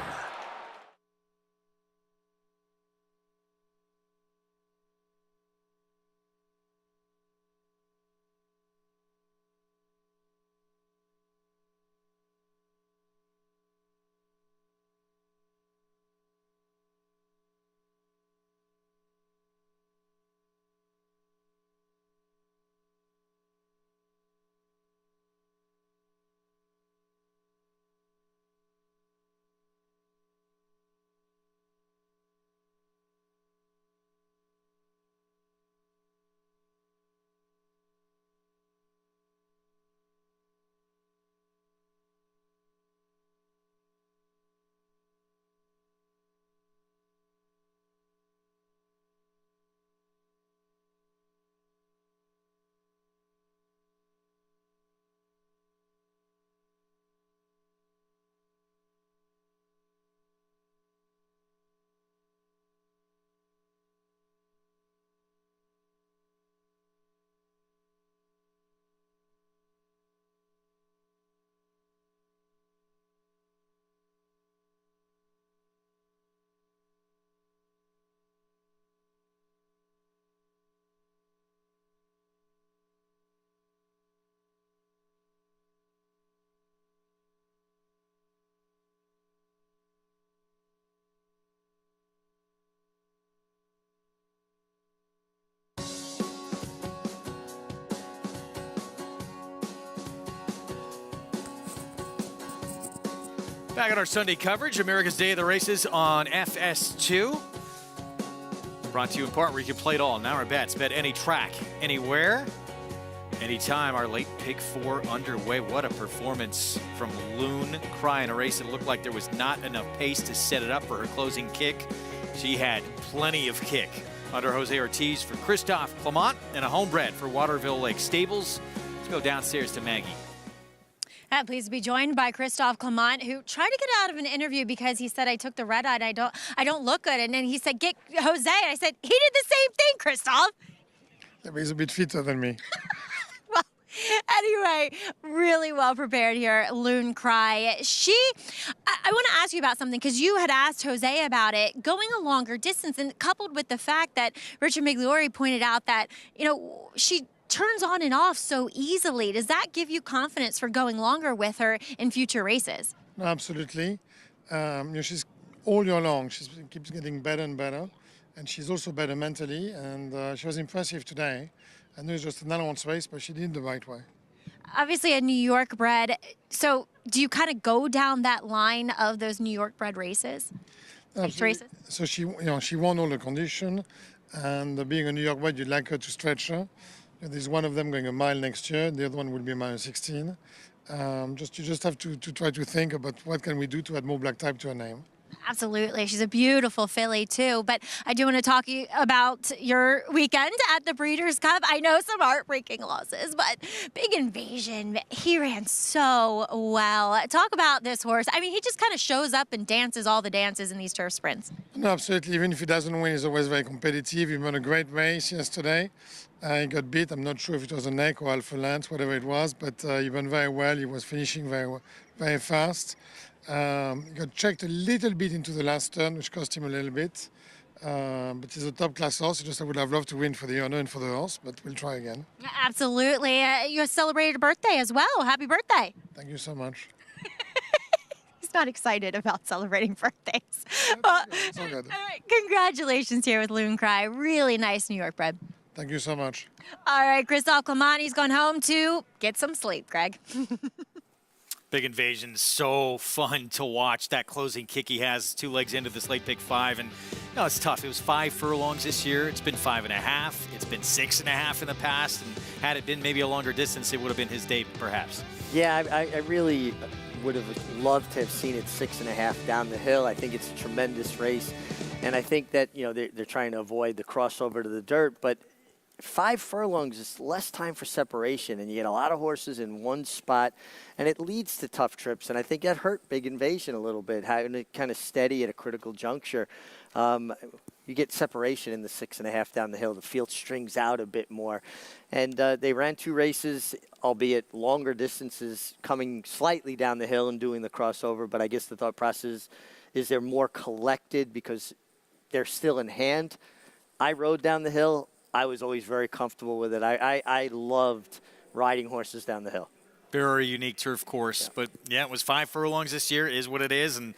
Back on our Sunday coverage, America's Day of the Races on FS2. Brought to you in part where you can play it all. Now our bets. Bet any track, anywhere, anytime. Our late pick 4 underway. What a performance from Loon Cry in a race that looked like there was not enough pace to set it up for her closing kick. She had plenty of kick under Jose Ortiz for Christophe Clement, and a homebred for Waterville Lake Stables. to go downstairs to Maggie. Pleased to be joined by Christophe Clement, who tried to get out of an interview because he said, I took the red eye and I don't look good. And then he said, get Jose. And I said, he did the same thing, Christophe. Yeah, but he's a bit fitter than me. Well, anyway, really well prepared here, Loon Cry. I want to ask you about something because you had asked Jose about it, going a longer distance, and coupled with the fact that Richard Migliori pointed out that, she turns on and off so easily. Does that give you confidence for going longer with her in future races? No, absolutely. She's all year long. She keeps getting better and better, and she's also better mentally. And she was impressive today. I know it's just an allowance race, but she did it the right way. Obviously, a New York bred. So, do you kind of go down that line of those New York bred races? Absolutely. So she won all the condition, and being a New York bred, you'd like her to stretch her. There's one of them going a mile next year. The other one will be a mile 16. You just have to try to think about what can we do to add more black type to her name. Absolutely. She's a beautiful filly, too. But I do want to talk about your weekend at the Breeders' Cup. I know some heartbreaking losses, but Big Invasion, he ran so well. Talk about this horse. I mean, he just kind of shows up and dances all the dances in these turf sprints. No, absolutely. Even if he doesn't win, he's always very competitive. He won a great race yesterday. He got beat. I'm not sure if it was a neck or Alpha Lance, whatever it was, but he went very well. He was finishing very fast. He got checked a little bit into the last turn, which cost him a little bit. But he's a top-class horse. I would have loved to win for the owner and for the horse, but we'll try again. Absolutely. You celebrated a birthday as well. Happy birthday. Thank you so much. He's not excited about celebrating birthdays. It's all good. Congratulations here with Loon Cry. Really nice New York bred. Thank you so much. All right, Christophe Clement, he's gone home to get some sleep, Greg. Big Invasion, so fun to watch. That closing kick he has 2 legs into this late pick 5. And it's tough. It was 5 furlongs this year. It's been 5.5. It's been 6.5 in the past. And had it been maybe a longer distance, it would have been his day, perhaps. Yeah, I really would have loved to have seen it 6.5 down the hill. I think it's a tremendous race. And I think that, they're trying to avoid the crossover to the dirt. But 5 furlongs is less time for separation, and you get a lot of horses in one spot, and it leads to tough trips. And I think that hurt Big Invasion a little bit, having it kind of steady at a critical juncture. You get separation in the 6.5 down the hill. The field strings out a bit more. And they ran 2 races, albeit longer distances, coming slightly down the hill and doing the crossover. But I guess the thought process is they're more collected because they're still in hand. I rode down the hill. I was always very comfortable with it. I loved riding horses down the hill. Very unique turf course. Yeah. But, it was 5 furlongs this year, is what it is, and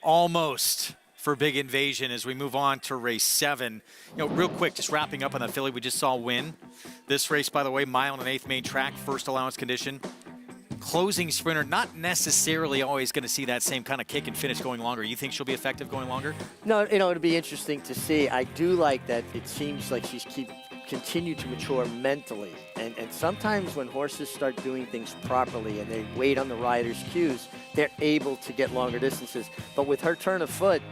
almost for Big Invasion as we move on to race 7. Real quick, just wrapping up on that filly we just saw win. This race, by the way, mile and 1/8 main track, first allowance condition. Closing sprinter, not necessarily always going to see that same kind of kick and finish going longer. You think she'll be effective going longer? No, it'll be interesting to see. I do like that it seems like she's continue to mature mentally. And sometimes when horses start doing things properly and they wait on the rider's cues, they're able to get longer distances. But with her turn of foot,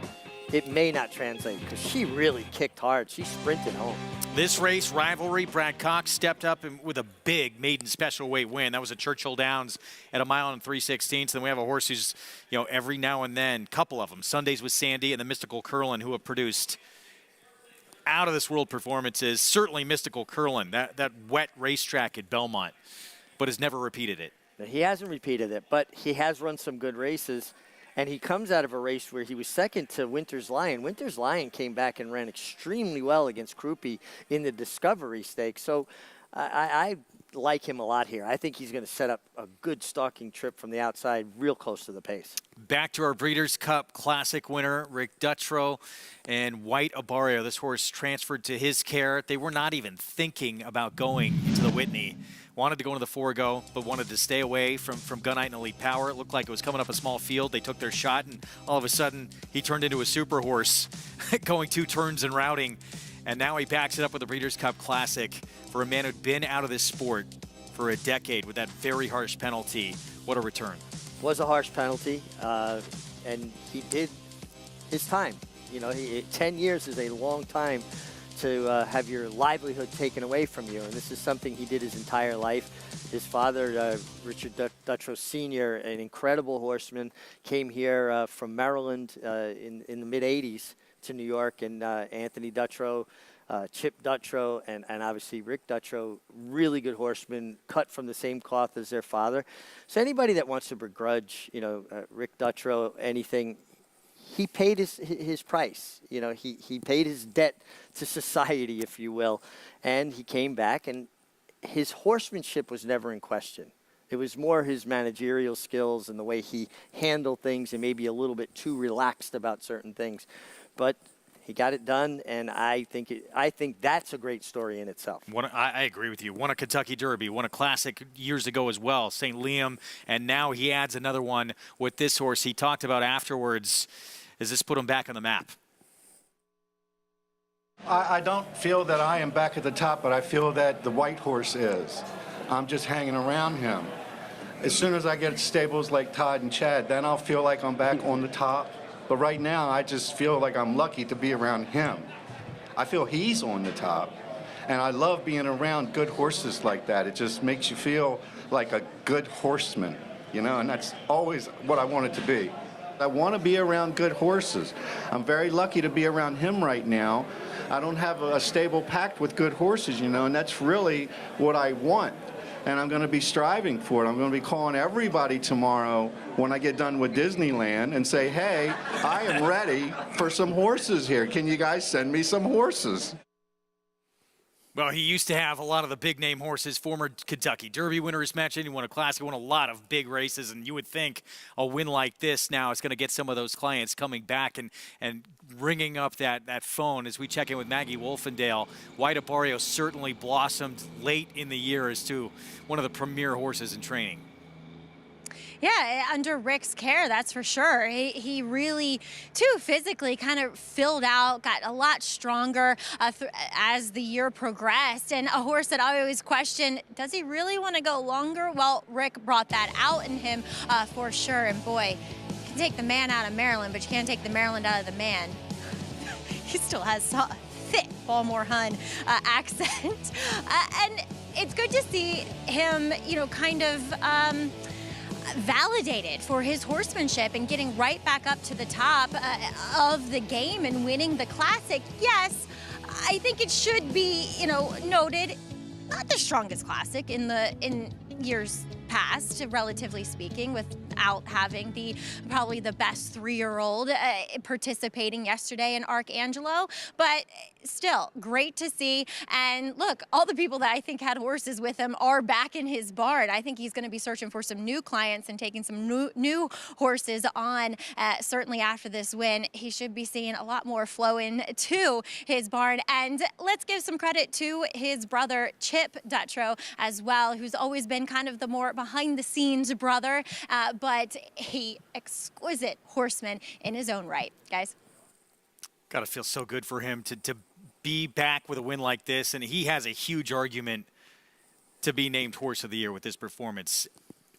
it may not translate because she really kicked hard. She sprinted home. This race, rivalry, Brad Cox stepped up with a big maiden special weight win. That was at Churchill Downs at a mile and 3/16. Then we have a horse who's, every now and then, couple of them, Sundays with Sandy and the Mystical Curlin, who have produced out-of-this-world performances. Certainly Mystical Curlin, that wet racetrack at Belmont, but has never repeated it. He hasn't repeated it, but he has run some good races. And he comes out of a race where he was second to Winter's Lion. Winter's Lion came back and ran extremely well against Krupe in the Discovery Stakes. So I like him a lot here. I think he's going to set up a good stalking trip from the outside, real close to the pace. Back to our Breeders' Cup Classic winner, Rick Dutrow and White Abario. This horse transferred to his care. They were not even thinking about going into the Whitney. Wanted to go into the Forego, but wanted to stay away from Gunite and Elite Power. It looked like it was coming up a small field. They took their shot, and all of a sudden, he turned into a super horse, going 2 turns and routing. And now he backs it up with the Breeders' Cup Classic for a man who'd been out of this sport for a decade with that very harsh penalty. What a return. Was a harsh penalty, and he did his time. 10 years is a long time to have your livelihood taken away from you. And this is something he did his entire life. His father, Richard Dutrow Sr., an incredible horseman, came here from Maryland in the mid-'80s to New York. And Anthony Dutrow, Chip Dutrow, and obviously Rick Dutrow, really good horsemen, cut from the same cloth as their father. So anybody that wants to begrudge, Rick Dutrow anything, he paid his price. He paid his debt to society, if you will, and he came back, and his horsemanship was never in question. It was more his managerial skills and the way he handled things, and maybe a little bit too relaxed about certain things. But he got it done, and I think that's a great story in itself. I agree with you. Won a Kentucky Derby, won a Classic years ago as well, St. Liam, and now he adds another one with this horse. He talked about afterwards, does this put him back on the map? I don't feel that I am back at the top, but I feel that the white horse is. I'm just hanging around him. As soon as I get stables like Todd and Chad, then I'll feel like I'm back on the top. But right now, I just feel like I'm lucky to be around him. I feel he's on the top. And I love being around good horses like that. It just makes you feel like a good horseman, and that's always what I want it to be. I want to be around good horses. I'm very lucky to be around him right now. I don't have a stable packed with good horses, and that's really what I want. And I'm going to be striving for it. I'm going to be calling everybody tomorrow when I get done with Disneyland and say, hey, I am ready for some horses here. Can you guys send me some horses? Well, he used to have a lot of the big-name horses, former Kentucky Derby winner, as mentioned. He won a Classic, won a lot of big races, and you would think a win like this now is going to get some of those clients coming back and ringing up that phone as we check in with Maggie Wolfendale. White Barrio certainly blossomed late in the year as to one of the premier horses in training. Yeah, under Rick's care, that's for sure. He really, too, physically kind of filled out, got a lot stronger as the year progressed. And a horse that I always question, does he really want to go longer? Well, Rick brought that out in him for sure. And boy, you can take the man out of Maryland, but you can't take the Maryland out of the man. He still has a thick Balmore Hun accent. And it's good to see him, kind of validated for his horsemanship and getting right back up to the top of the game and winning the Classic. Yes, I think it should be, noted, not the strongest Classic in years past, relatively speaking, without having probably the best 3-year-old participating yesterday in Archangelo, but still great to see. And look, all the people that I think had horses with him are back in his barn. I think he's going to be searching for some new clients and taking some new horses on. Certainly after this win, he should be seeing a lot more flow into his barn. And let's give some credit to his brother Chip Dutrow as well, who's always been kind of the more behind the scenes brother, but he exquisite horseman in his own right, guys. Got to feel so good for him to be back with a win like this, and he has a huge argument to be named Horse of the Year with this performance.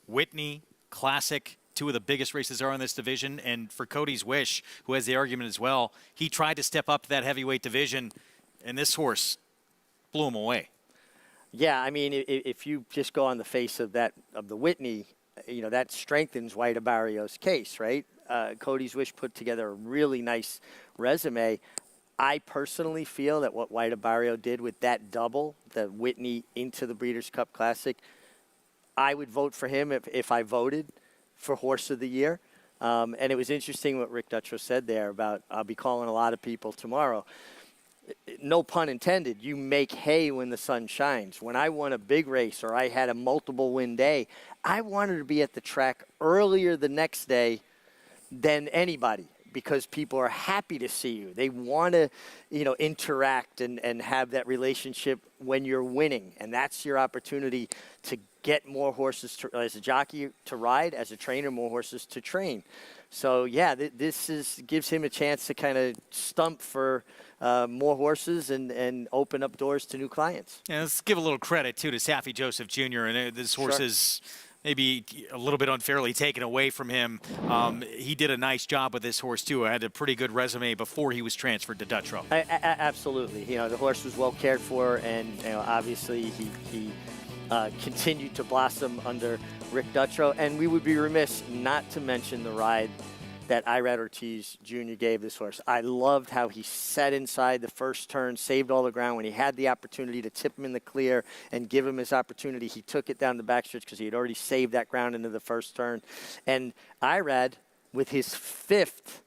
Whitney, Classic, two of the biggest races are in this division, and for Cody's Wish, who has the argument as well, he tried to step up to that heavyweight division, and this horse blew him away. Yeah, I mean, if you just go on the face of the Whitney, that strengthens White Barrio's case, right? Cody's Wish put together a really nice resume. I personally feel that what White Barrio did with that double, the Whitney into the Breeders' Cup Classic, I would vote for him if I voted for Horse of the Year. And it was interesting what Rick Dutrow said there about I'll be calling a lot of people tomorrow. No pun intended, you make hay when the sun shines. When I won a big race or I had a multiple win day, I wanted to be at the track earlier the next day than anybody, because people are happy to see you. They want to, interact and have that relationship when you're winning. And that's your opportunity to get more horses as a jockey to ride, as a trainer, more horses to train. So, yeah, this gives him a chance to kind of stump for more horses and open up doors to new clients. Yeah, let's give a little credit, too, to Saffie Joseph Jr. And this horse is maybe a little bit unfairly taken away from him. He did a nice job with this horse, too. Had a pretty good resume before he was transferred to Dutrow. Absolutely. The horse was well cared for, and obviously he continued to blossom under Rick Dutrow. And we would be remiss not to mention the ride that Irad Ortiz Jr. gave this horse. I loved how he sat inside the first turn, saved all the ground. When he had the opportunity to tip him in the clear and give him his opportunity, he took it down the backstretch because he had already saved that ground into the first turn. And Irad, with his 5th,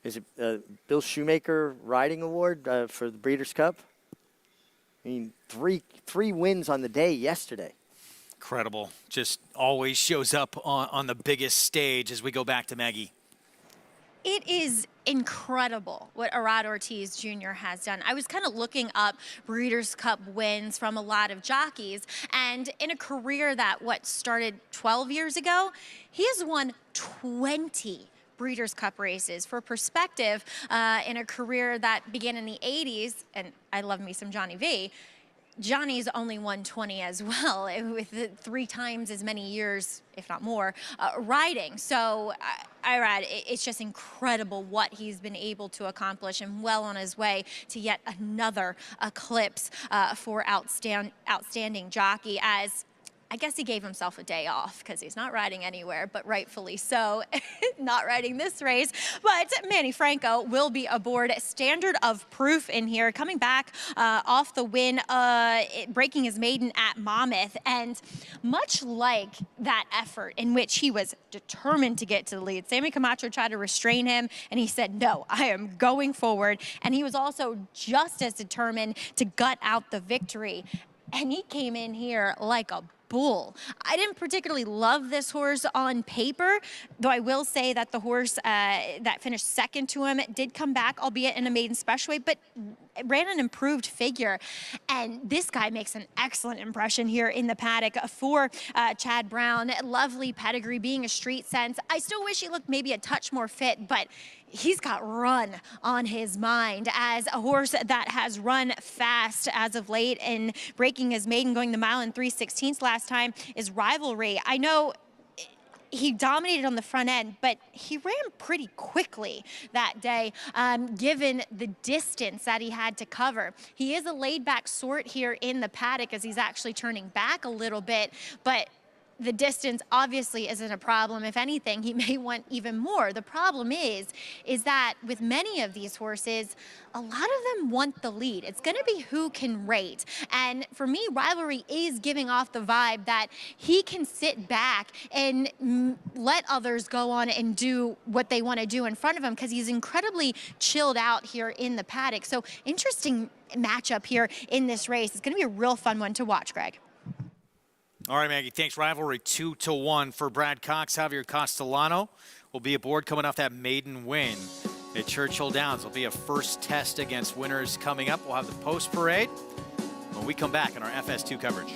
is it Bill Shoemaker Riding Award for the Breeders' Cup? I mean, three wins on the day yesterday. Incredible. Just always shows up on the biggest stage as we go back to Maggie. It is incredible what Irad Ortiz Jr. has done. I was kind of looking up Breeders' Cup wins from a lot of jockeys, and in a career that started 12 years ago, he has won 20 Breeders' Cup races. For perspective, in a career that began in the 80s, and I love me some Johnny V, Johnny's only won 20 as well, with 3 times as many years, if not more, riding. So, Irad, it's just incredible what he's been able to accomplish, and well on his way to yet another eclipse for outstanding jockey, as I guess he gave himself a day off because he's not riding anywhere, but rightfully so, not riding this race. But Manny Franco will be aboard. Standard of proof in here, coming back off the win, breaking his maiden at Monmouth. And much like that effort in which he was determined to get to the lead, Sammy Camacho tried to restrain him, and he said, no, I am going forward. And he was also just as determined to gut out the victory. And he came in here like a bull. I didn't particularly love this horse on paper, though I will say that the horse that finished second to him did come back, albeit in a maiden special weight, but ran an improved figure. And this guy makes an excellent impression here in the paddock for Chad Brown. Lovely pedigree, being a street sense. I still wish he looked maybe a touch more fit, but he's got run on his mind as a horse that has run fast as of late, and breaking his maiden, going the mile in 3/16 last time, is Rivalry. I know he dominated on the front end, but he ran pretty quickly that day, given the distance that he had to cover. He is a laid-back sort here in the paddock as he's actually turning back a little bit, but the distance obviously isn't a problem. If anything, he may want even more. The problem is that with many of these horses, a lot of them want the lead. It's going to be who can rate. And for me, Rivalry is giving off the vibe that he can sit back and let others go on and do what they want to do in front of him, because he's incredibly chilled out here in the paddock. So interesting matchup here in this race. It's going to be a real fun one to watch, Greg. All right, Maggie, thanks. Rivalry 2-1 for Brad Cox. Javier Castellano will be aboard coming off that maiden win at Churchill Downs. It'll be a first test against winners coming up. We'll have the post parade when we come back in our FS2 coverage.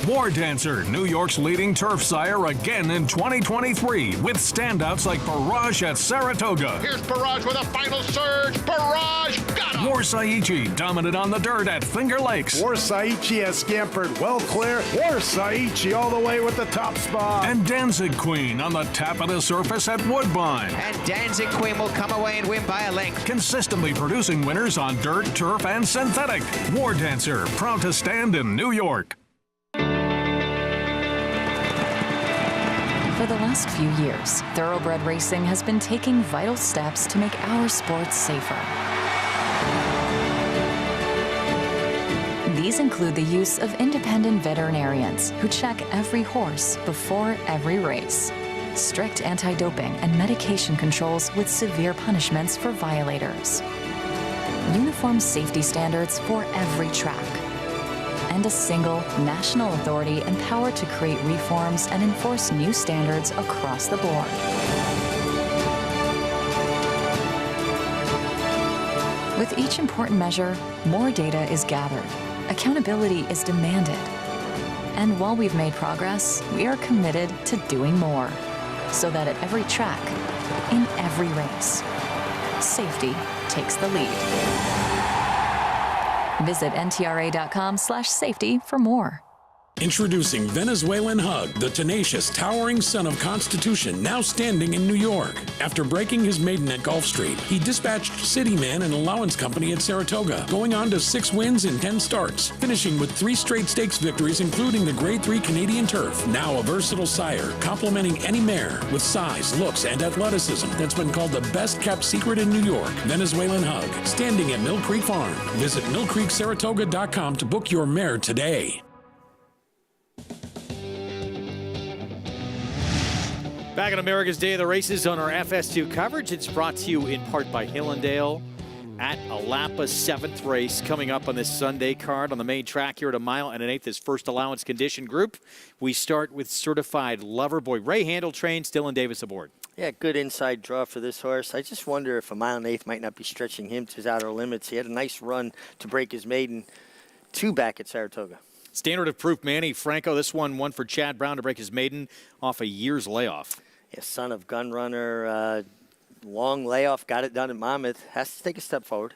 War Dancer, New York's leading turf sire again in 2023 with standouts like Barrage at Saratoga. Here's Barrage with a final surge. Barrage got him. War Saichi dominant on the dirt at Finger Lakes. War Saichi has scampered well clear. War Saichi all the way with the top spot. And Danzig Queen on the tap of the surface at Woodbine. And Danzig Queen will come away and win by a length. Consistently producing winners on dirt, turf, and synthetic. War Dancer, proud to stand in New York. For the last few years, thoroughbred racing has been taking vital steps to make our sports safer. These include the use of independent veterinarians who check every horse before every race, strict anti-doping and medication controls with severe punishments for violators, uniform safety standards for every track, and a single national authority empowered to create reforms and enforce new standards across the board. With each important measure, more data is gathered, accountability is demanded, and while we've made progress, we are committed to doing more, so that at every track, in every race, safety takes the lead. Visit ntra.com/safety for more. Introducing Venezuelan Hug, the tenacious, towering son of Constitution, now standing in New York. After breaking his maiden at Gulf Street, he dispatched Cityman and Allowance Company at Saratoga, going on to 6 wins in 10 starts, finishing with 3 straight stakes victories, including the Grade 3 Canadian Turf. Now a versatile sire, complementing any mare with size, looks, and athleticism that's been called the best-kept secret in New York. Venezuelan Hug, standing at Mill Creek Farm. Visit millcreeksaratoga.com to book your mare today. Back on America's Day of the Races on our FS2 coverage. It's brought to you in part by Hillendale at Alapa, 7th race coming up on this Sunday card on the main track here at 1 mile and an 1/8, this first allowance condition group. We start with certified Loverboy. Ray Handel trains, Dylan Davis aboard. Yeah, good inside draw for this horse. I just wonder if 1 mile and 1/8 might not be stretching him to his outer limits. He had a nice run to break his maiden 2 back at Saratoga. Standard of Proof, Manny Franco. This one for Chad Brown to break his maiden off a year's layoff. Yeah, son of gun runner, long layoff, got it done at Monmouth. Has to take a step forward.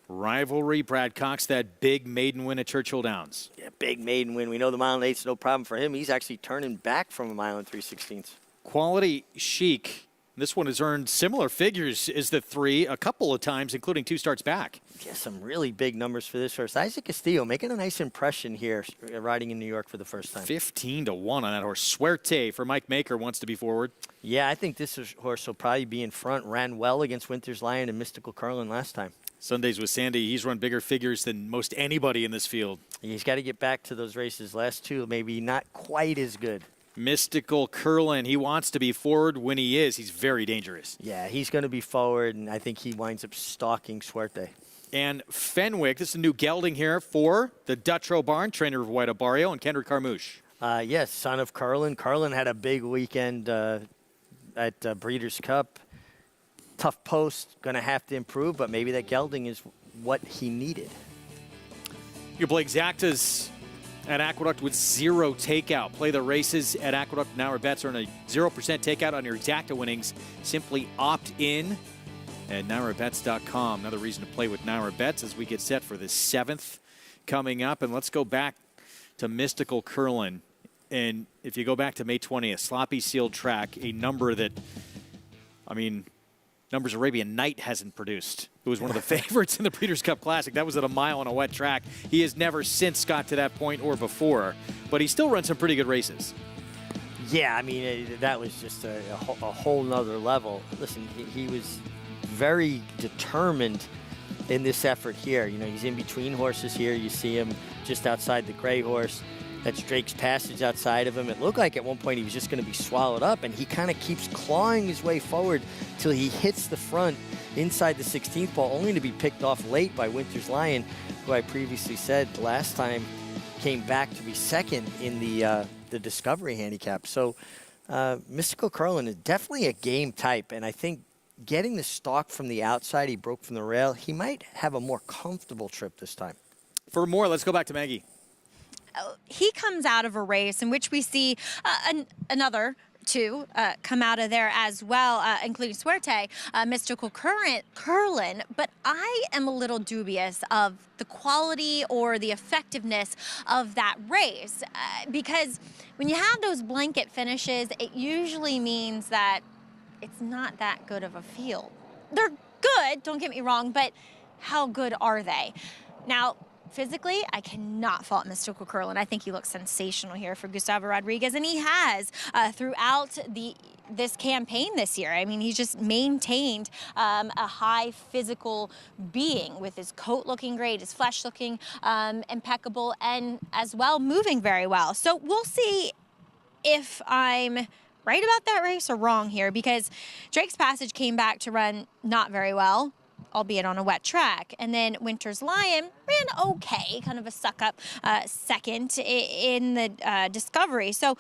Rivalry, Brad Cox, that big maiden win at Churchill Downs. Yeah, big maiden win. We know the 1 mile and 1/8's no problem for him. He's actually turning back from 1 mile and 3/16. Quality Chic. This one has earned similar figures as the 3 a couple of times, including 2 starts back. Yeah, some really big numbers for this horse. Isaac Castillo making a nice impression here, riding in New York for the first time. 15-1 on that horse. Suerte for Mike Maker wants to be forward. Yeah, I think this horse will probably be in front. Ran well against Winter's Lion and Mystical Carlin last time. Sundays with Sandy, he's run bigger figures than most anybody in this field. He's got to get back to those races. Last 2, maybe not quite as good. Mystical Curlin, he wants to be forward. When he is, he's very dangerous. Yeah, he's going to be forward, and I think he winds up stalking Suerte. And Fenwick, this is a new gelding here for the Dutrow Barn, trainer of White Barrio, and Kendrick Carmouche. Yes, son of Carlin. Carlin had a big weekend at Breeders' Cup. Tough post, going to have to improve, but maybe that gelding is what he needed. Your Blake Zactas at Aqueduct with 0 takeout. Play the races at Aqueduct. Now our bets are on a 0% takeout on your Exacta winnings. Simply opt in at NowRaBets.com. Another reason to play with Nowra Bets as we get set for the 7th coming up. And let's go back to Mystical Curlin. And if you go back to May 20th, sloppy sealed track, a number that, Numbers Arabian Night hasn't produced. It was one of the favorites in the Breeders' Cup Classic. That was at 1 mile on a wet track. He has never since got to that point or before, but he still runs some pretty good races. Yeah, that was just a whole nother level. Listen, he was very determined in this effort here. He's in between horses here. You see him just outside the gray horse. That's Drake's Passage outside of him. It looked like at one point he was just going to be swallowed up, and he kind of keeps clawing his way forward till he hits the front inside the 16th ball, only to be picked off late by Winter's Lion, who I previously said last time came back to be second in the Discovery handicap. So Mystical Carlin is definitely a game type, and I think getting the stalk from the outside, he broke from the rail, he might have a more comfortable trip this time. For more, let's go back to Maggie. He comes out of a race in which we see another 2 come out of there as well, including Suerte, Mystical Curlin. But I am a little dubious of the quality or the effectiveness of that race because when you have those blanket finishes, it usually means that it's not that good of a field. They're good, don't get me wrong, but how good are they? Now, physically, I cannot fault Mystical Curlin. I think he looks sensational here for Gustavo Rodriguez, and he has throughout this campaign this year. He's just maintained a high physical being with his coat looking great, his flesh looking impeccable, and as well moving very well. So we'll see if I'm right about that race or wrong here, because Drake's Passage came back to run not very well, albeit on a wet track. And then Winter's Lion ran okay, kind of a suck-up second in the Discovery. So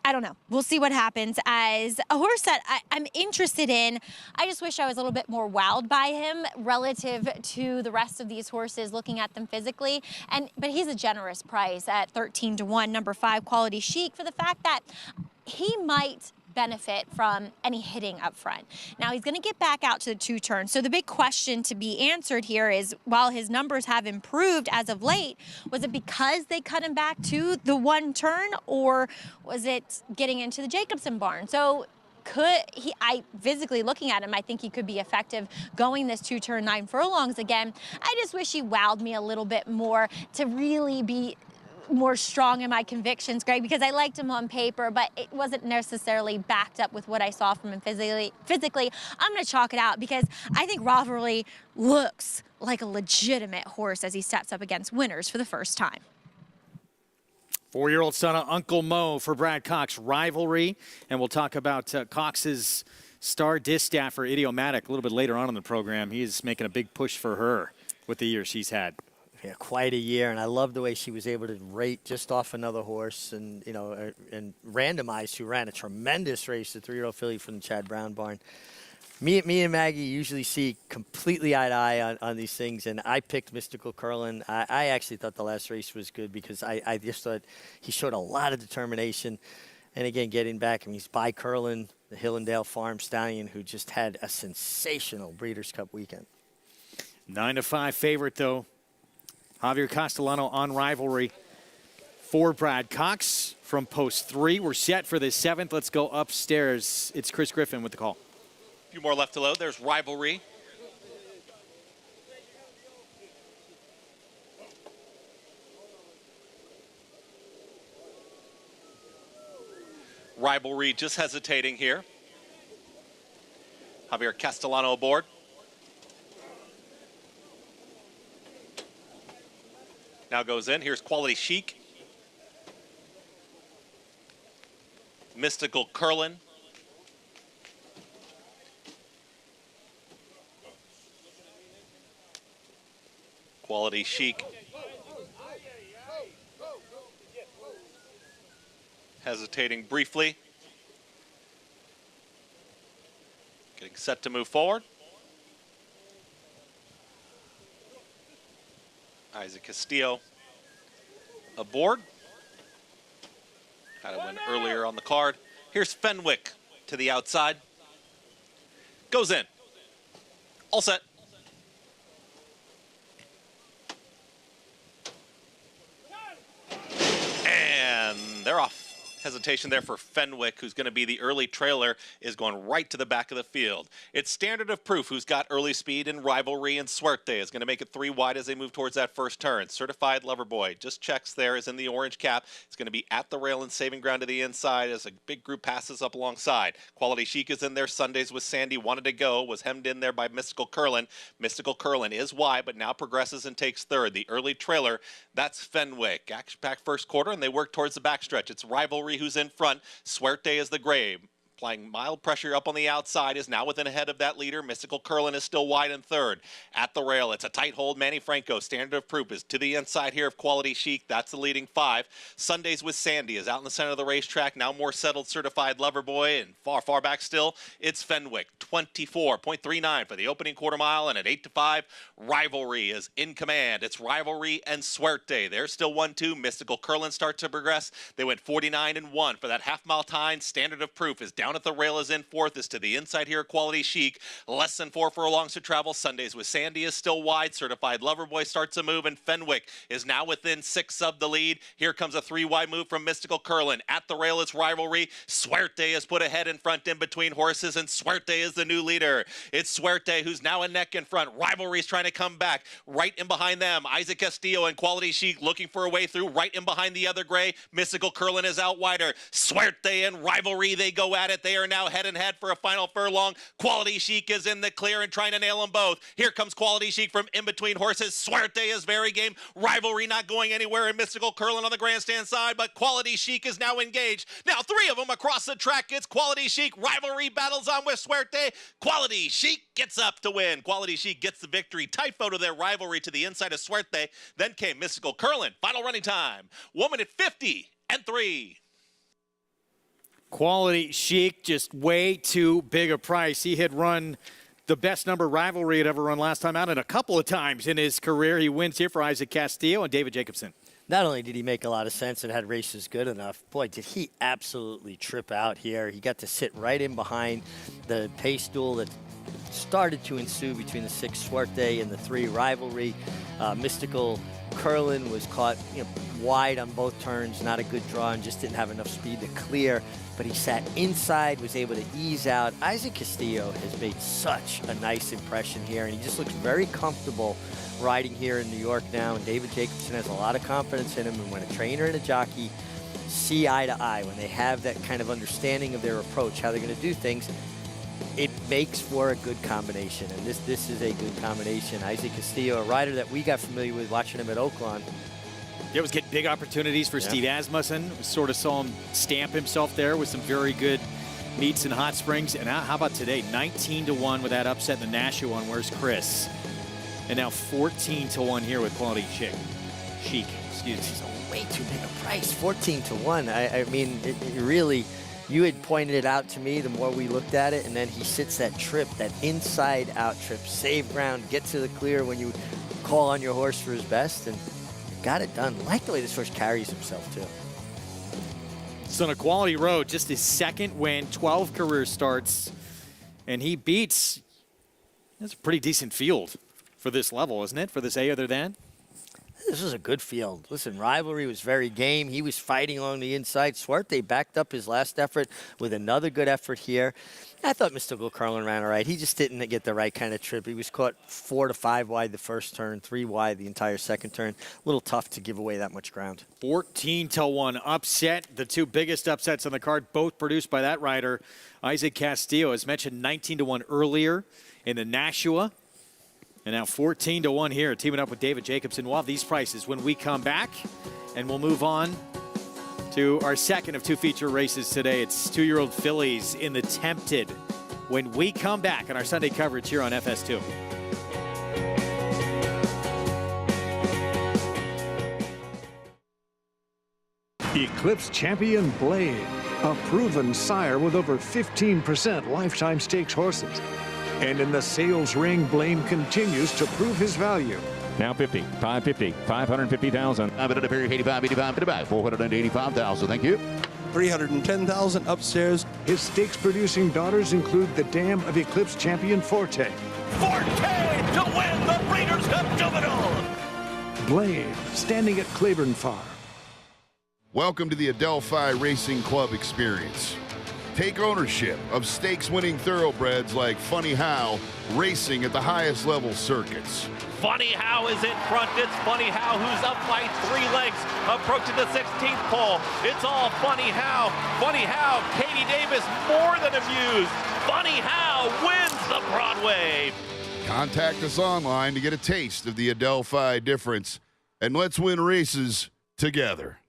I don't know. We'll see what happens. As a horse that I'm interested in, I just wish I was a little bit more wowed by him relative to the rest of these horses, looking at them physically. But he's a generous price at 13-1, number 5, Quality Chic, for the fact that he might benefit from any hitting up front. Now he's going to get back out to the 2 turn. So the big question to be answered here is, while his numbers have improved as of late, was it because they cut him back to the 1 turn, or was it getting into the Jacobson barn? So physically looking at him, I think he could be effective going this 2 turn 9 furlongs again. I just wish he wowed me a little bit more to really be more strong in my convictions, Greg, because I liked him on paper, but it wasn't necessarily backed up with what I saw from him physically. I'm going to chalk it out because I think Rivalry looks like a legitimate horse as he steps up against winners for the first time. 4-year-old son of Uncle Mo for Brad Cox, Rivalry. And we'll talk about Cox's star distaffer, Idiomatic, a little bit later on in the program. He's making a big push for her with the year she's had. Yeah, quite a year, and I love the way she was able to rate just off another horse, and and Randomized, who ran a tremendous race, the 3-year-old filly from the Chad Brown barn. Me and Maggie usually see completely eye to eye on these things, and I picked Mystical Curlin. I actually thought the last race was good because I just thought he showed a lot of determination, and again, getting back, he's by Curlin, the Hillendale Farm stallion, who just had a sensational Breeders' Cup weekend. 9-5 favorite though. Javier Castellano on Rivalry for Brad Cox from post 3. We're set for the 7th. Let's go upstairs. It's Chris Griffin with the call. A few more left to load. There's Rivalry. Rivalry just hesitating here. Javier Castellano aboard. Now goes in. Here's Quality Chic. Mystical Curlin. Quality Chic. Hesitating briefly. Getting set to move forward. Isaac Castillo aboard. Had a win earlier on the card. Here's Fenwick to the outside. Goes in. All set. And they're off. Hesitation there for Fenwick, who's going to be the early trailer, is going right to the back of the field. It's Standard of Proof, who's got early speed in Rivalry, and Suerte is going to make it 3 wide as they move towards that first turn. Certified Loverboy just checks there, is in the orange cap. It's going to be at the rail and saving ground to the inside as a big group passes up alongside. Quality Chic is in there. Sundays with Sandy wanted to go, was hemmed in there by Mystical Curlin. Mystical Curlin is wide, but now progresses and takes 3rd. The early trailer, that's Fenwick. Action-packed first quarter, and they work towards the backstretch. It's Rivalry who's in front. Suerte is the grave. Applying mild pressure up on the outside, is now within ahead of that leader. Mystical Curlin is still wide in 3rd. At the rail, it's a tight hold. Manny Franco, Standard of Proof, is to the inside here of Quality Chic. That's the leading 5. Sundays with Sandy is out in the center of the racetrack. Now more settled Certified Loverboy, and far back still, it's Fenwick. 24.39 for the opening quarter mile, and at 8-5, Rivalry is in command. It's Rivalry and Suerte. They're still 1-2. Mystical Curlin start to progress. They went 49-1 for that half-mile time. Standard of Proof is down at the rail, is in 4th, is to the inside here, Quality Chic. Less than 4 furlongs to travel. Sundays with Sandy is still wide. Certified Loverboy starts a move, and Fenwick is now within 6 of the lead. Here comes a 3-wide move from Mystical Curlin. At the rail, it's Rivalry. Suerte is put ahead in front in between horses, and Suerte is the new leader. It's Suerte who's now a neck in front. Rivalry's trying to come back. Right in behind them, Isaac Castillo and Quality Chic looking for a way through. Right in behind the other gray, Mystical Curlin is out wider. Suerte and Rivalry, they go at it. They are now head and head for a final furlong. Quality Chic is in the clear and trying to nail them both. Here comes Quality Chic from in between horses. Suerte is very game. Rivalry not going anywhere, and Mystical Curlin on the grandstand side, but Quality Chic is now engaged. Now 3 of them across the track. It's Quality Chic. Rivalry battles on with Suerte. Quality Chic gets up to win. Quality Chic gets the victory. Tight photo there. Rivalry to the inside of Suerte. Then came Mystical Curlin. Final running time. 1:50.3. Quality Chic, just way too big a price. He had run the best number Rivalry had ever run last time out, and a couple of times in his career. He wins here for Isaac Castillo and David Jacobson. not only did he make a lot of sense and had races good enough, boy, did he absolutely trip out here. He got to sit right in behind the pace duel that started to ensue between the 6 Suerte and the 3 Rivalry. Mystical Curlin was caught wide on both turns, not a good draw, and just didn't have enough speed to clear. But he sat inside, was able to ease out. Isaac Castillo has made such a nice impression here, and he just looks very comfortable riding here in New York now. And David Jacobson has a lot of confidence in him. And when a trainer and a jockey see eye to eye, when they have that kind of understanding of their approach, how they're going to do things, it makes for a good combination. And this is a good combination. Isaac Castillo, a rider that we got familiar with watching him at Oaklawn. Yeah, was getting big opportunities for Steve Asmussen. We sort of saw him stamp himself there with some very good meets and hot springs. And how about today? 19-1 with that upset in the Nashua one. Where's Chris? And now 14-1 here with Quality Chic. Excuse me. This is a way too big a price. 14-1. I mean, it really, you had pointed it out to me the more we looked at it. And then he sits that trip, that inside-out trip, save ground, get to the clear when you call on your horse for his best. And got it done. I like the way this horse carries himself, too. It's on a quality road. Just his second win, 12 career starts. And he beats, that's a pretty decent field for this level, isn't it? For this A other than? This was a good field. Listen, Rivalry was very game. He was fighting along the inside. Suerte backed up his last effort with another good effort here. I thought Mystical Curlin ran all right. He just didn't get the right kind of trip. He was caught 4 to 5 wide the first turn, 3 wide the entire second turn. A little tough to give away that much ground. 14-1 upset. The 2 biggest upsets on the card, both produced by that rider, Isaac Castillo. As mentioned, 19-1 earlier in the Nashua. And now 14-1 here, teaming up with David Jacobson. We'll have these prices when we come back, and we'll move on to our second of 2 feature races today. It's 2-year-old fillies in the Tempted when we come back on our Sunday coverage here on FS2. Eclipse Champion Blade, a proven sire with over 15% lifetime stakes horses. And in the sales ring, Blaine continues to prove his value. Now 50, 550, 550,000. I'm at a period 85, 85 to the back, 485,000. Thank you. 310,000 upstairs. His stakes-producing daughters include the dam of Eclipse Champion Forte. Forte to win the Breeders' Cup Juvenile. Blade, standing at Clayburn Farm. Welcome to the Adelphi Racing Club experience. Take ownership of stakes-winning thoroughbreds like Funny How, racing at the highest level circuits. Funny How is in front. It's Funny How who's up by 3 lengths, approaching the 16th pole. It's all Funny How. Funny How, Katie Davis more than amused. Funny How wins the Broadway. Contact us online to get a taste of the Adelphi difference, and let's win races together.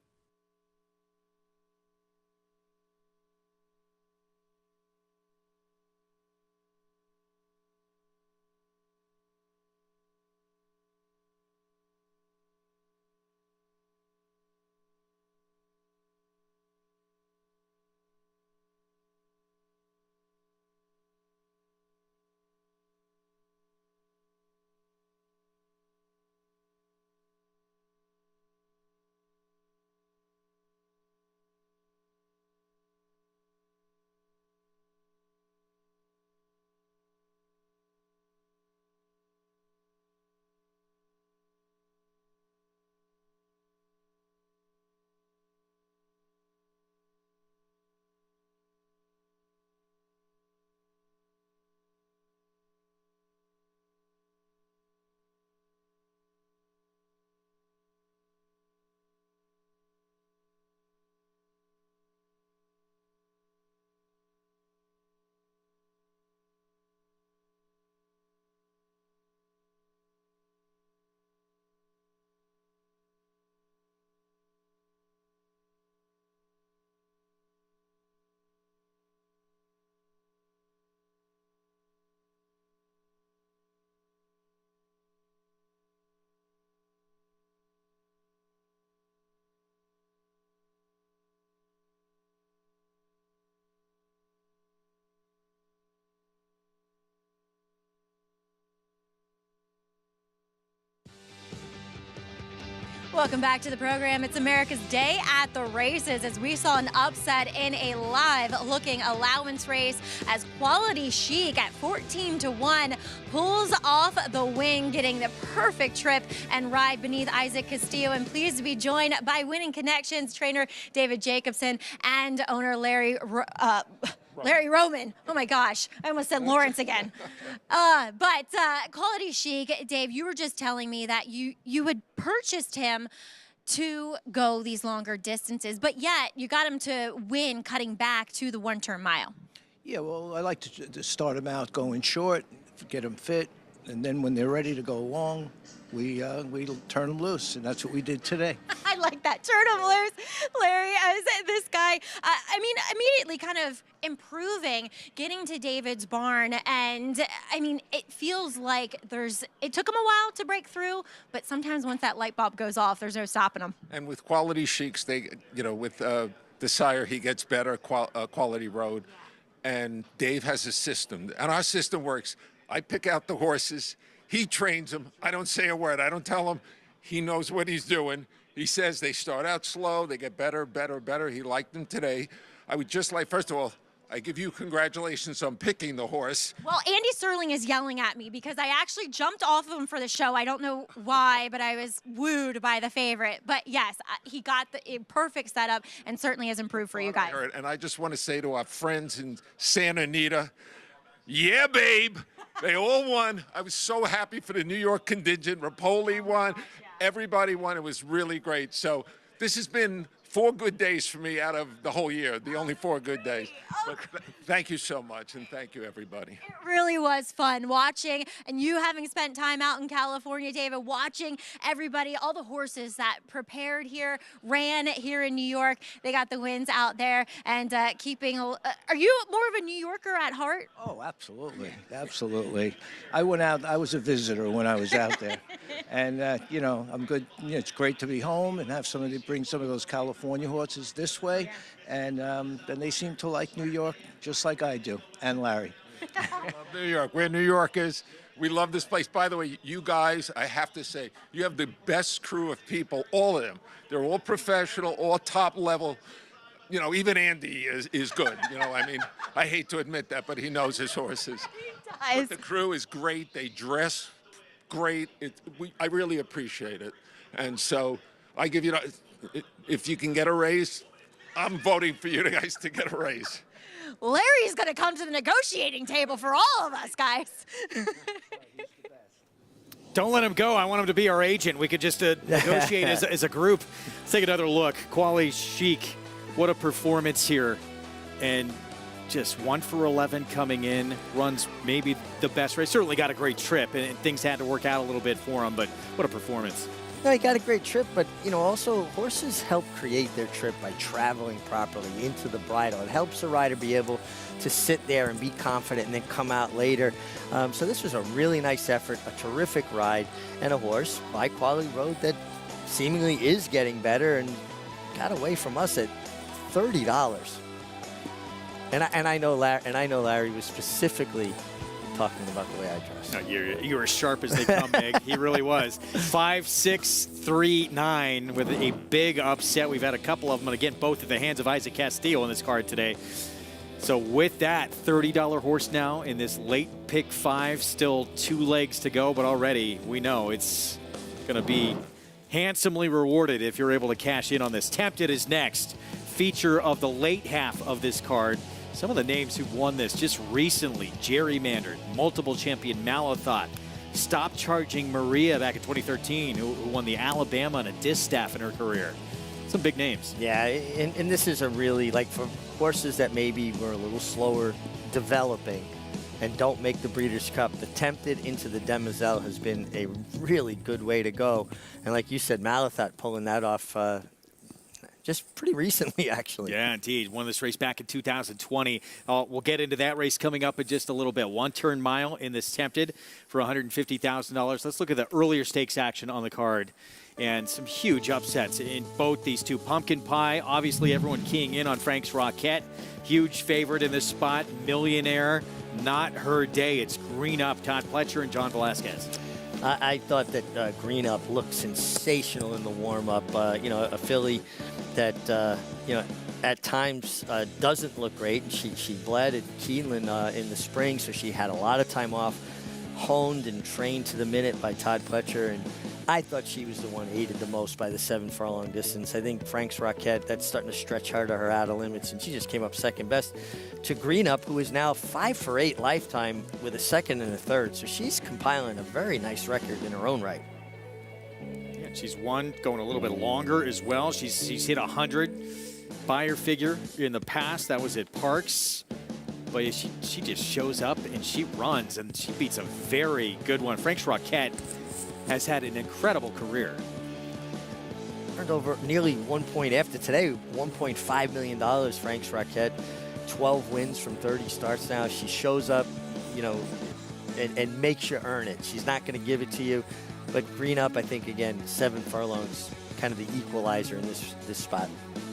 Welcome back to the program. It's America's Day at the Races as we saw an upset in a live-looking allowance race as Quality Chic at 14-1 pulls off the win, getting the perfect trip and ride beneath Isaac Castillo. And pleased to be joined by Winning Connections trainer David Jacobson and owner Larry Roman. Oh my gosh, I almost said Lawrence again. But Quality Chic, Dave, you were just telling me that you had purchased him to go these longer distances, but yet you got him to win cutting back to the one-turn mile. Yeah, well, I like to start them out going short, get them fit, and then when they're ready to go long, we turn them loose, and that's what we did today. I like that. Turn them loose, Larry. This guy, I mean, immediately kind of improving, getting to David's barn, and I mean, it feels like it took him a while to break through, but sometimes once that light bulb goes off, there's no stopping them. And with Quality Chics, with the sire, he gets better, Quality Road, and Dave has a system, and our system works. I pick out the horses. He trains them. I don't say a word. I don't tell him. He knows what he's doing. He says they start out slow. They get better, better, better. He liked them today. I would just like, first of all, I give you congratulations on picking the horse. Well, Andy Sterling is yelling at me because I actually jumped off of him for the show. I don't know why, but I was wooed by the favorite. But yes, he got the perfect setup and certainly has improved for you guys. And I just want to say to our friends in Santa Anita, yeah, babe. They all won. I was so happy for the New York contingent. Rapoli won. Everybody won. It was really great. So this has been 4 good days for me out of the whole year, the only 4 good days. But thank you so much, and thank you, everybody. It really was fun watching, and you having spent time out in California, David, watching everybody, all the horses that prepared here, ran here in New York. They got the wins out there, and keeping are you more of a New Yorker at heart? Oh, absolutely. Absolutely. I went out, I was a visitor when I was out there. And, I'm good. It's great to be home and have somebody bring some of those California horses this way. And they seem to like New York just like I do, and Larry. Love New York. We're New Yorkers. We love this place. By the way, you guys, I have to say, you have the best crew of people, all of them. They're all professional, all top level. Even Andy is good. I hate to admit that, but he knows his horses. He does. But the crew is great. They dress great. I really appreciate it. And so I give you, if you can get a raise, I'm voting for you guys to get a raise. Larry's going to come to the negotiating table for all of us, guys. Don't let him go. I want him to be our agent. We could just negotiate as a group. Let's take another look. Quality Chic, what a performance here. And just 1 for 11 coming in, runs maybe the best race. Certainly got a great trip, and things had to work out a little bit for him, but what a performance. No, he got a great trip, but, also horses help create their trip by traveling properly into the bridle. It helps the rider be able to sit there and be confident and then come out later. So this was a really nice effort, a terrific ride, and a horse by Quality Road that seemingly is getting better and got away from us at $30. And I know Larry was specifically talking about the way I dress. No, you were as sharp as they come, Meg. He really was. 5-6-3-9 with a big upset. We've had a couple of them, and again, both at the hands of Isaac Castillo on this card today. So with that, $30 horse now in this late pick 5, still 2 legs to go, but already we know it's going to be handsomely rewarded if you're able to cash in on this. Tempted is next. Feature of the late half of this card. Some of the names who won this just recently: Gerrymandered, multiple champion Malathot, Stop Charging Maria back in 2013, who won the Alabama and a distaff in her career. Some big names. Yeah, and this is a really, for horses that maybe were a little slower developing and don't make the Breeders' Cup, the Tempted into the Demoiselle has been a really good way to go. And like you said, Malathot pulling that off just pretty recently, actually. Yeah, indeed. Won this race back in 2020. We'll get into that race coming up in just a little bit. 1-turn mile in this Tempted for $150,000. Let's look at the earlier stakes action on the card. And some huge upsets in both these two. Pumpkin Pie, obviously everyone keying in on Frank's Rocket. Huge favorite in this spot. Millionaire, not her day. It's green up. Todd Pletcher and John Velasquez. I thought that Green Up looked sensational in the warm-up. A filly that, at times doesn't look great. She bled at Keeneland in the spring, so she had a lot of time off, honed and trained to the minute by Todd Pletcher, and I thought she was the one aided the most by the 7 furlong distance. I think Frank's Rocket, that's starting to stretch her to her outer limits, and she just came up second best to Green Up, who is now 5 for 8 lifetime with a second and a third. So she's compiling a very nice record in her own right. Yeah, she's won going a little bit longer as well. She's hit 100 Beyer figure in the past. That was at Parks. But she just shows up and she runs, and she beats a very good one. Frank's Rocket has had an incredible career. Earned over nearly 1 point after today, $1.5 million, Frank's Rocket. 12 wins from 30 starts now. She shows up, and makes you earn it. She's not going to give it to you. But Green Up, I think, again, 7 furlongs, kind of the equalizer in this spot.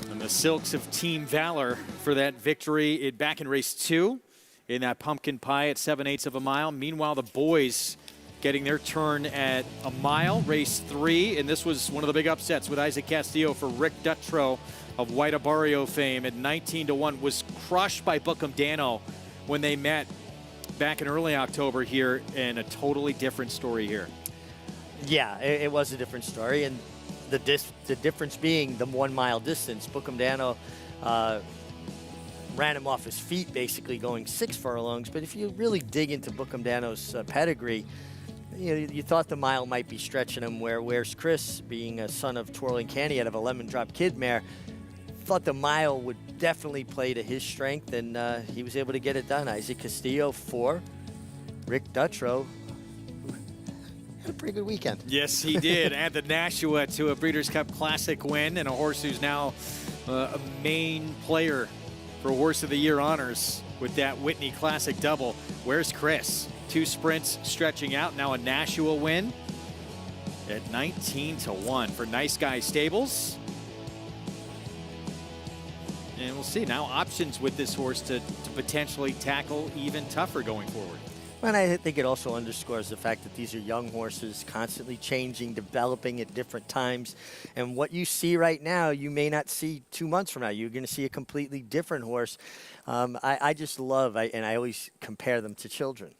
And the Silks of Team Valor for that victory back in race 2 in that pumpkin pie at 7/8 of a mile. Meanwhile, the boys getting their turn at a mile, race 3. And this was one of the big upsets with Isaac Castillo for Rick Dutrow of White Abarrio fame at 19-1. Was crushed by Bookham Dano when they met back in early October here, and a totally different story here. Yeah, it was a different story, and the difference being the 1 mile distance. Bookham Dano ran him off his feet, basically going 6 furlongs. But if you really dig into Bookham Dano's pedigree, you thought the mile might be stretching him. Where's Chris, being a son of Twirling Candy out of a Lemon Drop Kid mare, thought the mile would definitely play to his strength, and he was able to get it done. Isaac Castillo for Rick Dutrow. Had a pretty good weekend. Yes, he did. Add the Nashua to a Breeders' Cup Classic win, and a horse who's now a main player for Horse of the Year honors with that Whitney Classic double. Where's Chris? 2 sprints stretching out. Now a Nashua win at 19-1 for Nice Guy Stables. And we'll see now options with this horse to potentially tackle even tougher going forward. And I think it also underscores the fact that these are young horses, constantly changing, developing at different times. And what you see right now, you may not see 2 months from now. You're going to see a completely different horse. I just love, and I always compare them to children.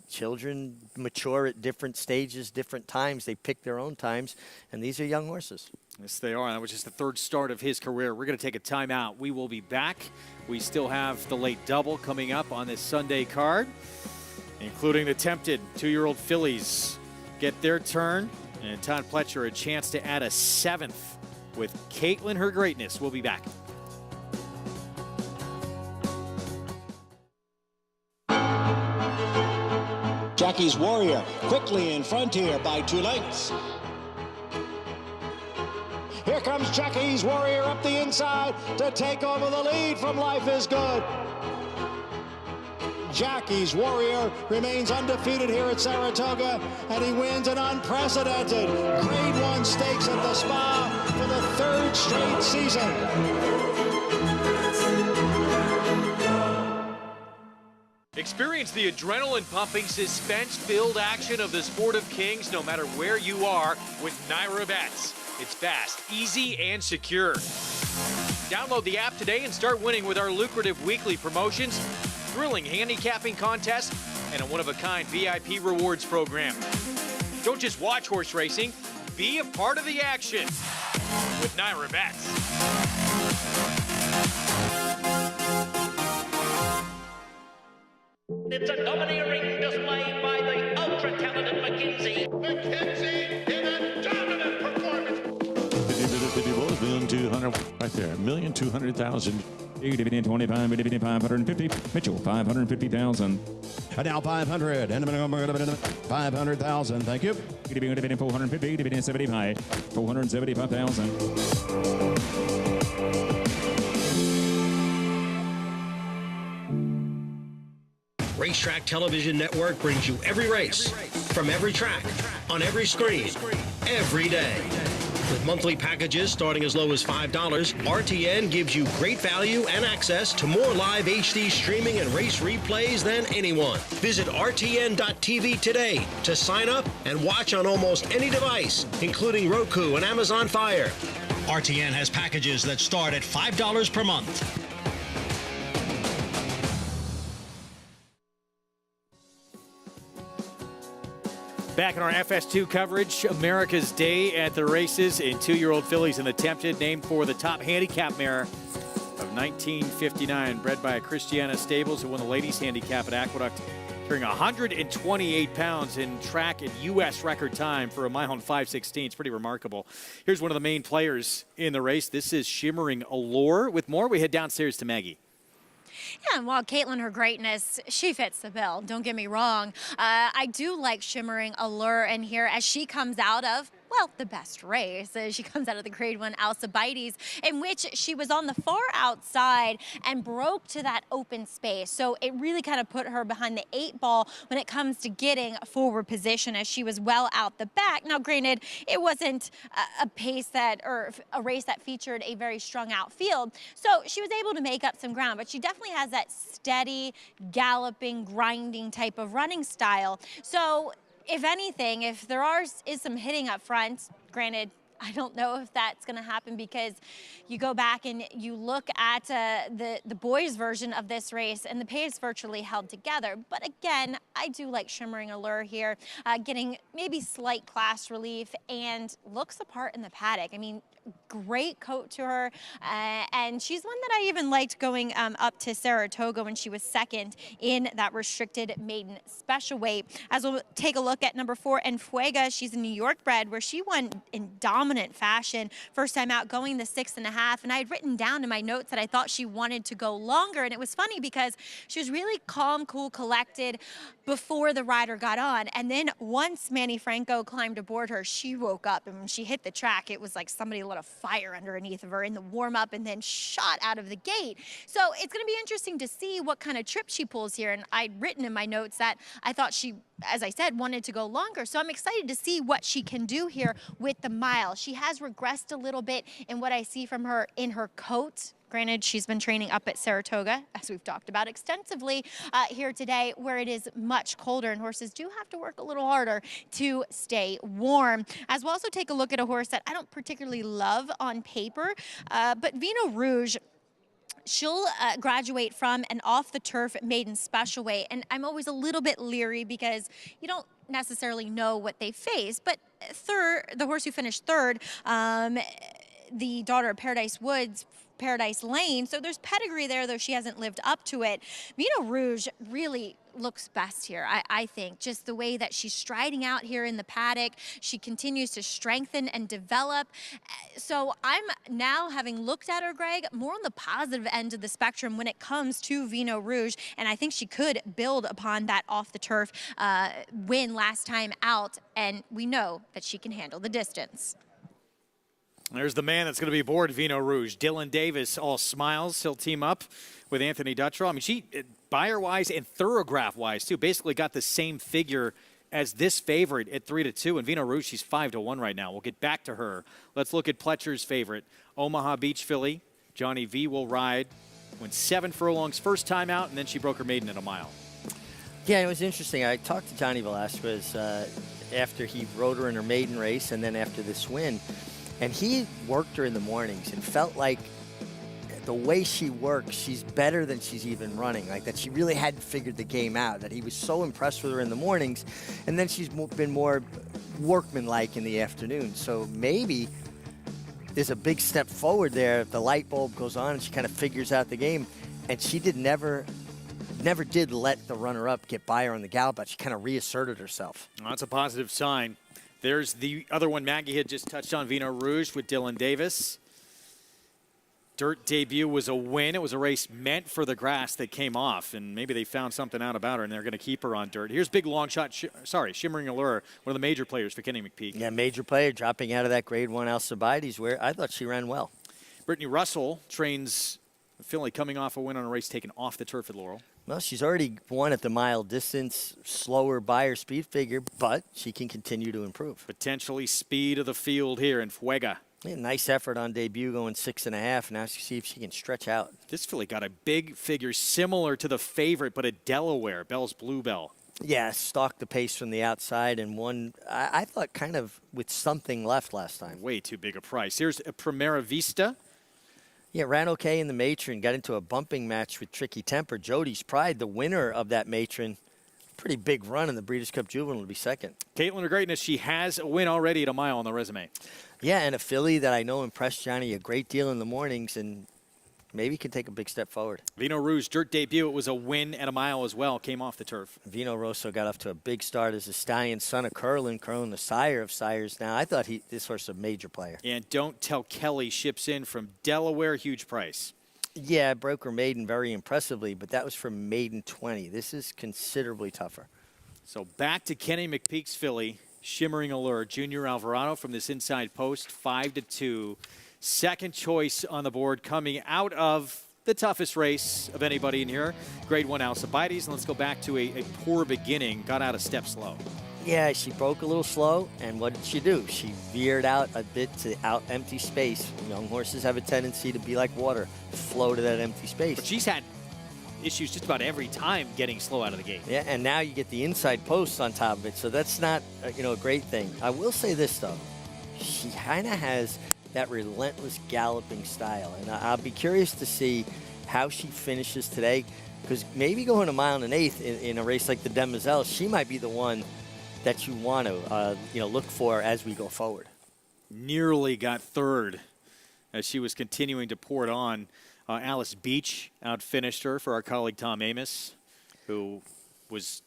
Children mature at different stages, different times. They pick their own times, and these are young horses. Yes, they are. That was just the 3rd start of his career. We're going to take a timeout. We will be back. We still have the late double coming up on this Sunday card, including the tempted 2-year-old fillies get their turn, and Todd Pletcher a chance to add a 7th with Caitlin Her Greatness. We'll be back. Jockey's Warrior quickly in front here by 2 lengths. Here comes Jockey's Warrior up the inside to take over the lead from Life is Good. Jockey's Warrior remains undefeated here at Saratoga, and he wins an unprecedented Grade 1 stakes at the Spa for the 3rd straight season. Experience the adrenaline-pumping, suspense-filled action of the Sport of Kings no matter where you are with Naira Bets. It's fast, easy, and secure. Download the app today and start winning with our lucrative weekly promotions, thrilling handicapping contests, and a one-of-a-kind VIP rewards program. Don't just watch horse racing, be a part of the action with Naira Bets. It's a domineering display by the ultra-talented McKenzie. McKenzie in a dominant performance. 1,200,000 right there. 1,200,000. 25, 550. Mitchell, 550,000. And now 500. And 500,000. Thank you. 450. 75. 475,000. Racetrack Television Network brings you every race, from every track, on every screen, every day. With monthly packages starting as low as $5, RTN gives you great value and access to more live HD streaming and race replays than anyone. Visit RTN.tv today to sign up and watch on almost any device, including Roku and Amazon Fire. RTN has packages that start at $5 per month. Back in our FS2 coverage, America's Day at the races in 2-year-old fillies in the Tempted, named for the top handicap mare of 1959, bred by Christiana Stables, who won the ladies handicap at Aqueduct, carrying 128 pounds in track and U.S. record time for a mile and 5/16. It's pretty remarkable. Here's one of the main players in the race. This is Shimmering Allure. With more, we head downstairs to Maggie. Yeah, and while Caitlin, her greatness, she fits the bill. Don't get me wrong. I do like Shimmering Allure in here as she comes out of, well, the best race. She comes out of the Grade 1 Alcibiades, in which she was on the far outside and broke to that open space. So it really kind of put her behind the 8 ball when it comes to getting forward position, as she was well out the back. Now, granted, it wasn't a pace that, or a race that featured a very strung out field. So she was able to make up some ground, but she definitely has that steady, galloping, grinding type of running style. So if anything, if there is some hitting up front, granted, I don't know if that's going to happen, because you go back and you look at the boys' version of this race, and the pace virtually held together. But again, I do like Shimmering Allure here, getting maybe slight class relief and looks apart in the paddock. I mean, great coat to her, and she's one that I even liked going up to Saratoga when she was second in that restricted maiden special weight. As we'll take a look at number 4, Enfuega. She's a New York bred, where she won in dominant fashion first time out, going the 6.5, and I had written down in my notes that I thought she wanted to go longer. And it was funny because she was really calm, cool, collected before the rider got on, and then once Manny Franco climbed aboard her, she woke up, and when she hit the track, it was like somebody lit a fire underneath of her in the warm-up and then shot out of the gate. So it's going to be interesting to see what kind of trip she pulls here. And I'd written in my notes that I thought she, as I said, wanted to go longer. So I'm excited to see what she can do here with the mile. She has regressed a little bit in what I see from her in her coat. Granted, she's been training up at Saratoga, as we've talked about extensively here today, where it is much colder, and horses do have to work a little harder to stay warm. As we'll also take a look at a horse that I don't particularly love on paper, but Vino Rouge. She'll graduate from an off-the-turf maiden special weight, and I'm always a little bit leery because you don't necessarily know what they face. But the horse who finished third, the daughter of Paradise Woods, Paradise Lane, so there's pedigree there, though she hasn't lived up to it. Vino Rouge really looks best here, I think. Just the way that she's striding out here in the paddock. She continues to strengthen and develop. So I'm now, having looked at her, Greg, more on the positive end of the spectrum when it comes to Vino Rouge, and I think she could build upon that off-the-turf win last time out, and we know that she can handle the distance. There's the man that's going to be aboard Vino Rouge. Dylan Davis, all smiles. He'll team up with Anthony Dutrow. I mean, she, buyer-wise and thoroughgraph-wise, too, basically got the same figure as this favorite at 3-2. And Vino Rouge, she's 5-1 right now. We'll get back to her. Let's look at Pletcher's favorite, Omaha Beach filly. Johnny V will ride. Went 7 furlongs first time out, and then she broke her maiden at a mile. Yeah, it was interesting. I talked to Johnny Velasquez after he rode her in her maiden race and then after this win. And he worked her in the mornings and felt like the way she works, she's better than she's even running. Like that she really hadn't figured the game out, that he was so impressed with her in the mornings. And then she's been more workmanlike in the afternoon. So maybe there's a big step forward there if the light bulb goes on and she kind of figures out the game. And she never did let the runner-up get by her on the gallop, but she kind of reasserted herself. Well, that's a positive sign. There's the other one Maggie had just touched on, Vino Rouge with Dylan Davis. Dirt debut was a win. It was a race meant for the grass that came off, and maybe they found something out about her, and they're going to keep her on dirt. Here's big long shot, Shimmering Allure, one of the major players for Kenny McPeak. Yeah, major player, dropping out of that Grade 1 Alcibiades, where I thought she ran well. Brittany Russell trains filly coming off a win on a race taken off the turf at Laurel. Well, she's already won at the mile distance, slower by her speed figure, but she can continue to improve. Potentially speed of the field here in Fuega. Yeah, nice effort on debut, going 6.5. Now see if she can stretch out. This filly got a big figure similar to the favorite, but a Delaware, Bell's Bluebell. Yeah, stalked the pace from the outside and won, I thought, kind of with something left last time. Way too big a price. Here's a Primera Vista. Yeah, ran okay in the Matron. Got into a bumping match with Tricky Temper. Jody's Pride, the winner of that Matron. Pretty big run in the Breeders' Cup Juvenile to be second. Caitlin of Greatness, she has a win already at a mile on the resume. Yeah, and a filly that I know impressed Johnny a great deal in the mornings and maybe can take a big step forward. Vino Rouge dirt debut. It was a win at a mile as well. Came off the turf. Vino Rosso got off to a big start as a stallion, son of Curlin. Curlin, the sire of sires now. I thought this horse was a major player. And Don't Tell Kelly ships in from Delaware. Huge price. Yeah, broke her maiden very impressively, but that was from maiden 20. This is considerably tougher. So back to Kenny McPeak's filly, Shimmering Allure. Junior Alvarado from this inside post, 5-2. Second choice on the board coming out of the toughest race of anybody in here. Grade 1 Alcibiades. And let's go back to a poor beginning. Got out a step slow. Yeah, she broke a little slow, and what did she do? She veered out a bit to out empty space. Young horses have a tendency to be like water, flow to that empty space. But she's had issues just about every time getting slow out of the gate. Yeah, and now you get the inside post on top of it, so that's not a great thing. I will say this, though. She kind of has that relentless galloping style, and I'll be curious to see how she finishes today, because maybe going a mile and an eighth in a race like the Demoiselle, she might be the one that you want to look for as we go forward. Nearly got third as she was continuing to pour it on. Alice Beach outfinished her for our colleague Tom Amos, who was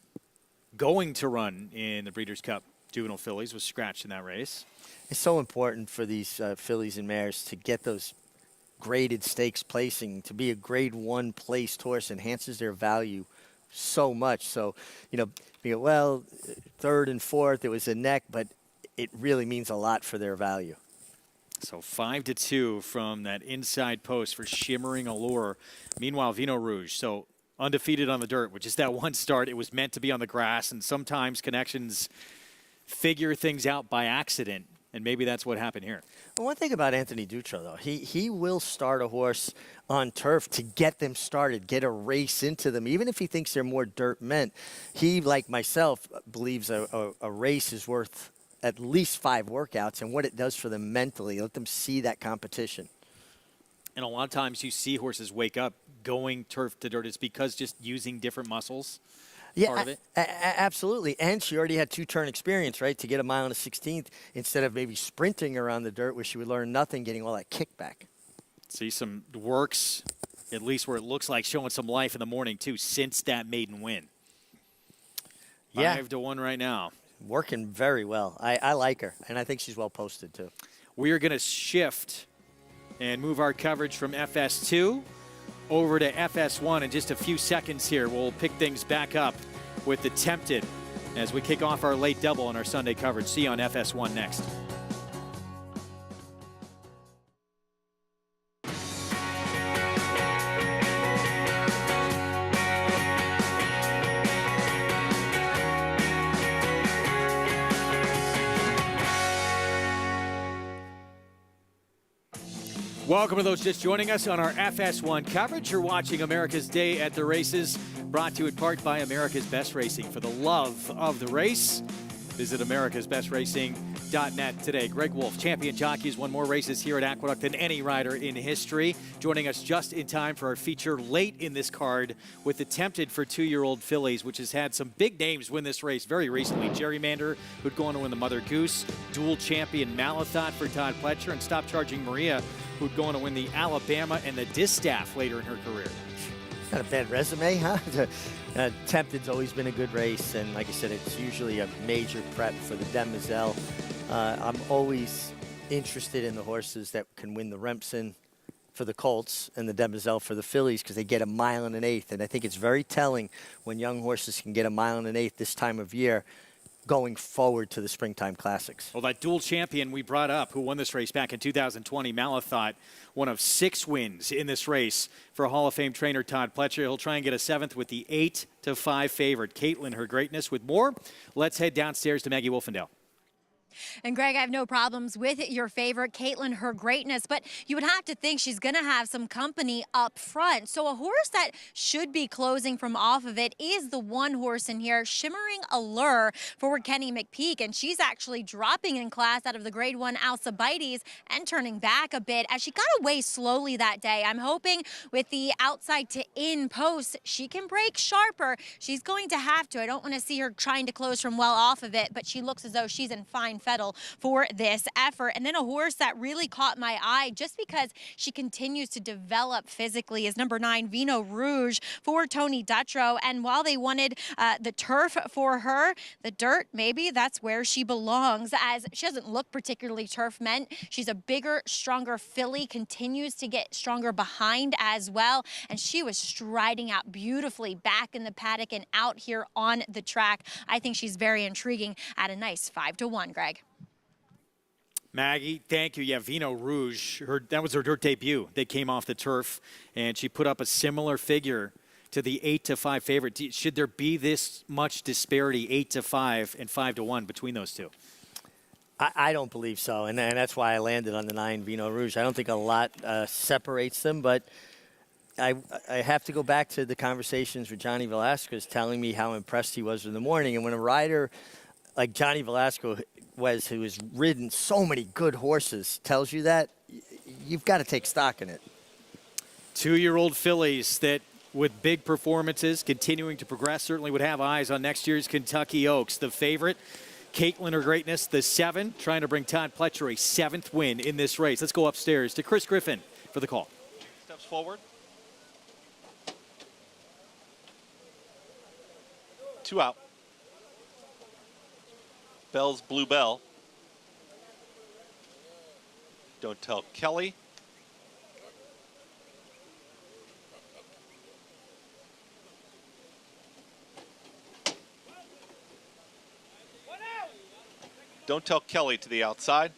going to run in the Breeders' Cup Juvenile Fillies, was scratched in that race. It's so important for these fillies and mares to get those graded stakes placing. To be a grade 1 placed horse enhances their value so much. So, well, third and fourth, it was a neck, but it really means a lot for their value. So 5-2 from that inside post for Shimmering Allure. Meanwhile, Vino Rouge, so undefeated on the dirt, which is that one start. It was meant to be on the grass, and sometimes connections figure things out by accident, and maybe that's what happened here. Well, one thing about Anthony Dutra, though, he will start a horse on turf to get them started, get a race into them, even if he thinks they're more dirt meant. He, like myself, believes a race is worth at least 5 workouts and what it does for them mentally. Let them see that competition. And a lot of times you see horses wake up going turf to dirt. It's because just using different muscles. Yeah, part of it. Absolutely. And she already had 2-turn experience, right, to get a mile and a 16th instead of maybe sprinting around the dirt where she would learn nothing, getting all that kickback. See some works, at least where it looks like showing some life in the morning, too, since that maiden win. Yeah. 5-1 right now. Working very well. I like her, and I think she's well posted, too. We are going to shift and move our coverage from FS2 over to FS1 in just a few seconds here. We'll pick things back up with the Tempted as we kick off our late double on our Sunday coverage. See you on FS1 next. Welcome to those just joining us on our FS1 coverage. You're watching America's Day at the Races, brought to you in part by America's Best Racing. For the love of the race, visit americasbestracing.net today. Greg Wolf, champion jockey, has won more races here at Aqueduct than any rider in history. Joining us just in time for our feature late in this card with the Tempted for 2-year-old fillies, which has had some big names win this race very recently. Gerrymander, who'd go on to win the Mother Goose, dual champion Malathot for Todd Pletcher, and Stop Charging Maria, who'd go on to win the Alabama and the Distaff later in her career. Not a bad resume, huh? Tempted's always been a good race, and like I said, it's usually a major prep for the Demoiselle. I'm always interested in the horses that can win the Remsen for the Colts and the Demoiselle for the fillies because they get a mile and an eighth, and I think it's very telling when young horses can get a mile and an eighth this time of year. going forward to the springtime classics. Well, that dual champion we brought up, who won this race back in 2020, Malathot, one of 6 wins in this race for Hall of Fame trainer Todd Pletcher. He'll try and get a 7th with the 8-5 favorite, Caitlin Her Greatness. With more, let's head downstairs to Maggie Wolfendale. And Greg, I have no problems with your favorite, Caitlin Her Greatness, but you would have to think she's going to have some company up front. So a horse that should be closing from off of it is the one horse in here, Shimmering Allure, for Kenny McPeak. And she's actually dropping in class out of the Grade 1 Alcibiades and turning back a bit as she got away slowly that day. I'm hoping with the outside to in post, she can break sharper. She's going to have to. I don't want to see her trying to close from well off of it, but she looks as though she's in fine fettle for this effort. And then a horse that really caught my eye just because she continues to develop physically is number 9, Vino Rouge, for Tony Dutrow. And while they wanted the turf for her, the dirt, maybe that's where she belongs, as she doesn't look particularly turf meant. She's a bigger, stronger filly, continues to get stronger behind as well. And she was striding out beautifully back in the paddock and out here on the track. I think she's very intriguing at a nice 5-1, Greg. Maggie, thank you. Yeah, Vino Rouge, that was her dirt debut. They came off the turf, and she put up a similar figure to the 8-5 favorite. Should there be this much disparity, 8-5 and 5-1 between those two? I don't believe so, and that's why I landed on the 9, Vino Rouge. I don't think a lot separates them, but I have to go back to the conversations with Johnny Velasquez telling me how impressed he was in the morning. And when a rider like Johnny Velasquez, who has ridden so many good horses, tells you that, you've got to take stock in it. 2-year-old fillies that, with big performances, continuing to progress, certainly would have eyes on next year's Kentucky Oaks. The favorite, Caitlin Her Greatness, the 7, trying to bring Todd Pletcher a 7th win in this race. Let's go upstairs to Chris Griffin for the call. Steps forward. 2 out. Bell's Blue Bell. Don't Tell Kelly. Don't Tell Kelly to the outside.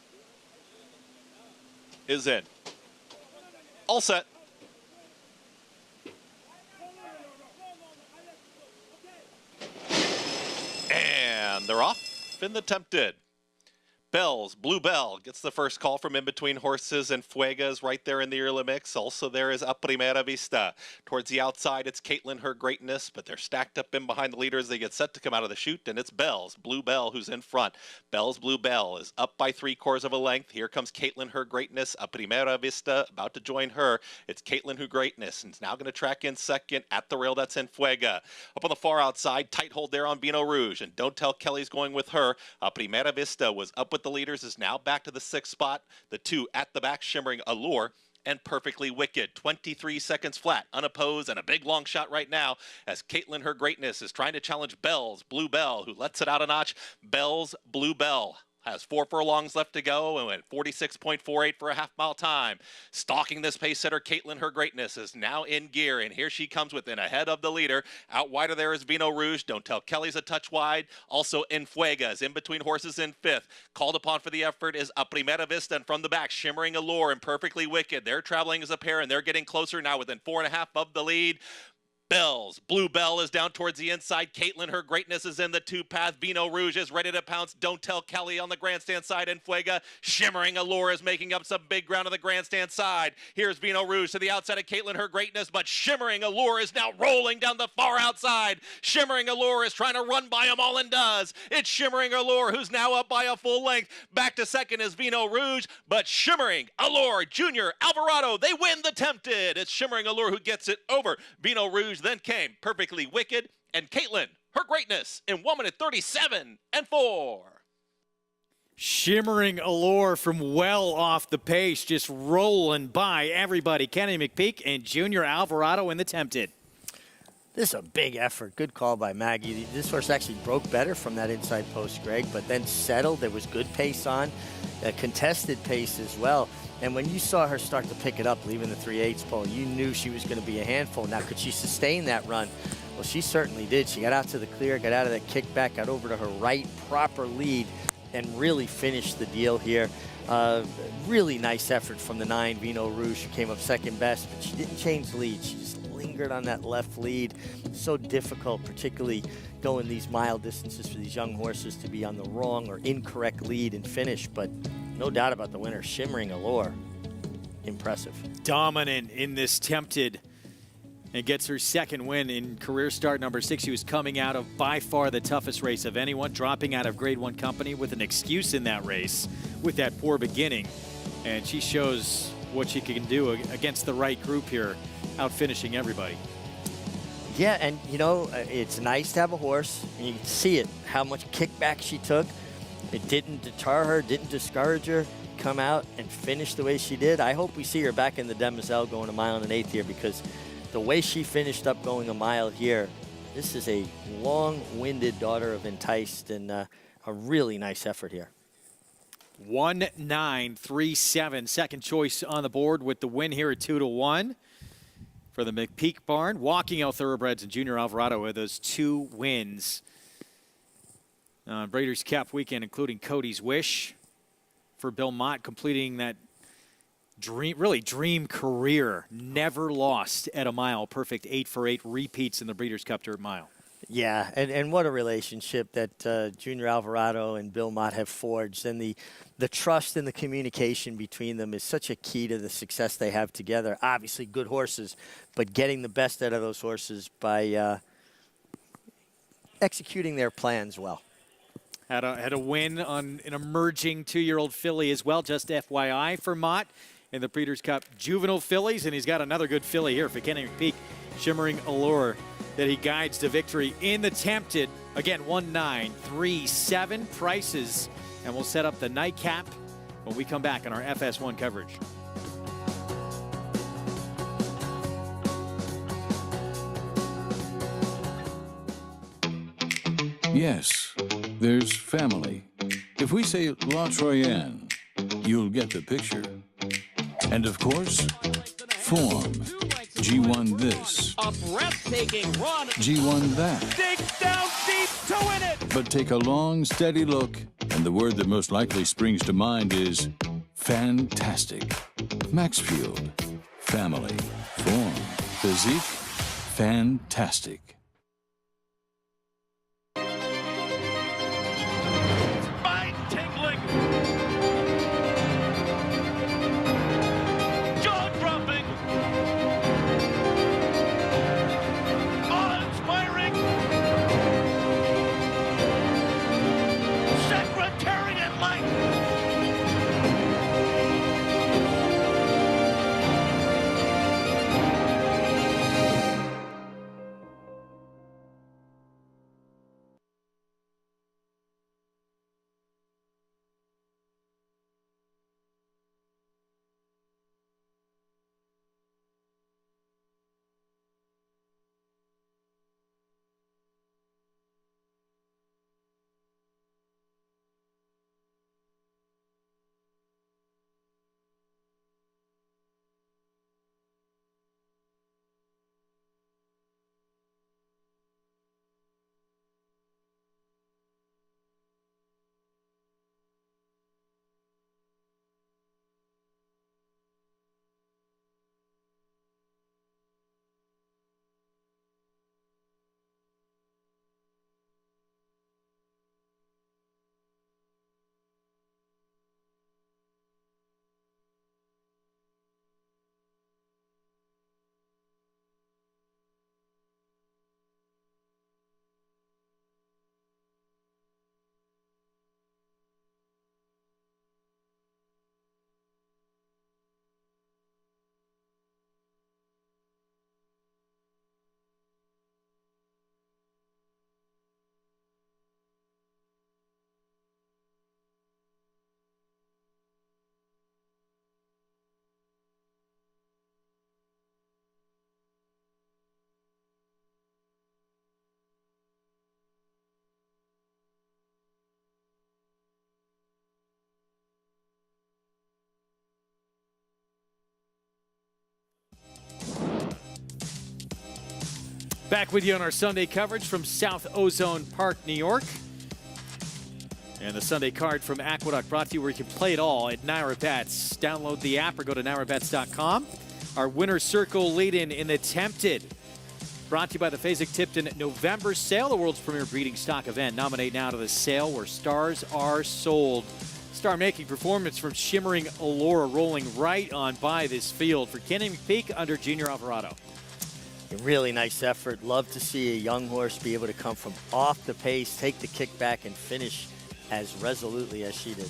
Is in. All set. And they're off. Been attempted. Bell's Blue Bell gets the first call from in between horses, and Fuega's right there in the early mix. Also there is A Primera Vista. Towards the outside, it's Caitlin Her Greatness, but they're stacked up in behind the leaders. They get set to come out of the chute, and it's Bell's Blue Bell who's in front. Bell's Blue Bell is up by 3/4 of a length. Here comes Caitlin Her Greatness. A Primera Vista about to join her. It's Caitlin Her Greatness, and it's now going to track in second at the rail. That's in Fuega. Up on the far outside, tight hold there on Vino Rouge, and Don't Tell Kelly's going with her. A Primera Vista was up with the leaders, is now back to the 6th spot. The 2 at the back, Shimmering Allure and Perfectly Wicked. 23 seconds flat, unopposed, and a big long shot right now as Caitlin Her Greatness is trying to challenge Bell's Blue Bell, who lets it out a notch. Bell's Blue Bell has 4 furlongs left to go and went 46.48 for a half-mile time. Stalking this pace setter, Caitlin Her Greatness is now in gear, and here she comes within ahead of the leader. Out wider there is Vino Rouge. Don't Tell Kelly's a touch wide. Also in Fuega's in between horses in 5th. Called upon for the effort is A Primera Vista, and from the back, Shimmering Allure and Perfectly Wicked. They're traveling as a pair, and they're getting closer now within 4.5 of the lead. Bell's Blue Bell is down towards the inside. Caitlin Her Greatness is in the 2 path. Vino Rouge is ready to pounce. Don't Tell Kelly on the grandstand side in Fuega. Shimmering Allure is making up some big ground on the grandstand side. Here's Vino Rouge to the outside of Caitlin Her Greatness, but Shimmering Allure is now rolling down the far outside. Shimmering Allure is trying to run by them all and does. It's Shimmering Allure who's now up by a full length. Back to second is Vino Rouge, but Shimmering Allure, Junior Alvarado, they win the Tempted. It's Shimmering Allure who gets it over Vino Rouge. Then came Perfectly Wicked and Caitlin Her Greatness in 1 minute 37 and 4. Shimmering Allure from well off the pace, just rolling by everybody. Kenny McPeak and Junior Alvarado in the Tempted. This is a big effort. Good call by Maggie. This horse actually broke better from that inside post, Greg, but then settled. There was good pace on, a contested pace as well. And when you saw her start to pick it up, leaving the 3/8 pole, you knew she was going to be a handful. Now, could she sustain that run? Well, she certainly did. She got out to the clear, got out of that kickback, got over to her right, proper lead, and really finished the deal here. Really nice effort from the 9, Vino Rouge, who came up second best, but she didn't change the lead. She just lingered on that left lead. So difficult, particularly going these mile distances for these young horses, to be on the wrong or incorrect lead and finish, but no doubt about the winner, Shimmering Allure. Impressive. Dominant in this Tempted, and gets her second win in career start number 6. She was coming out of by far the toughest race of anyone, dropping out of Grade 1 company with an excuse in that race with that poor beginning. And she shows what she can do against the right group here, out finishing everybody. Yeah, and you know, it's nice to have a horse. You can see it, how much kickback she took. It didn't deter her, didn't discourage her. Come out and finish the way she did. I hope we see her back in the Demoiselle going a mile and an eighth here, because the way she finished up going a mile here, this is a long-winded daughter of Enticed, and a really nice effort here. 1-9-3-7, second choice on the board with the win here at 2-1 for the McPeak Barn. Walking Out Thoroughbreds and Junior Alvarado with those 2 wins. Breeders' Cup weekend, including Cody's Wish for Bill Mott, completing that dream career. Never lost at a mile. Perfect 8 for 8 repeats in the Breeders' Cup Dirt Mile. Yeah, and what a relationship that Junior Alvarado and Bill Mott have forged. And the trust and the communication between them is such a key to the success they have together. Obviously good horses, but getting the best out of those horses by executing their plans well. Had a win on an emerging 2-year-old filly as well, just FYI for Mott in the Breeders' Cup Juvenile Fillies, and he's got another good filly here for Kenny McPeak, Shimmering Allure, that he guides to victory in the Tempted. Again, 1-9-3-7 prices, and we'll set up the nightcap when we come back on our FS1 coverage. Yes, there's family. If we say La Troyenne, you'll get the picture. And of course, form. G1 this. A breathtaking run. G1 that. Dig down deep to win it. But take a long, steady look, and the word that most likely springs to mind is fantastic. Maxfield. Family. Form. Physique. Fantastic. Spine-tingling. Jaw-dropping. Awe-inspiring. Secretariat-like. Back with you on our Sunday coverage from South Ozone Park, New York. And the Sunday card from Aqueduct brought to you where you can play it all at Naira Bets. Download the app or go to nairabets.com. Our winner's circle lead-in in the Tempted. Brought to you by the Fasig-Tipton November sale, the world's premier breeding stock event. Nominate now to the sale where stars are sold. Star-making performance from Shimmering Allure, rolling right on by this field for Kenny McPeak under Junior Alvarado. A really nice effort. Love to see a young horse be able to come from off the pace, take the kickback, and finish as resolutely as she did.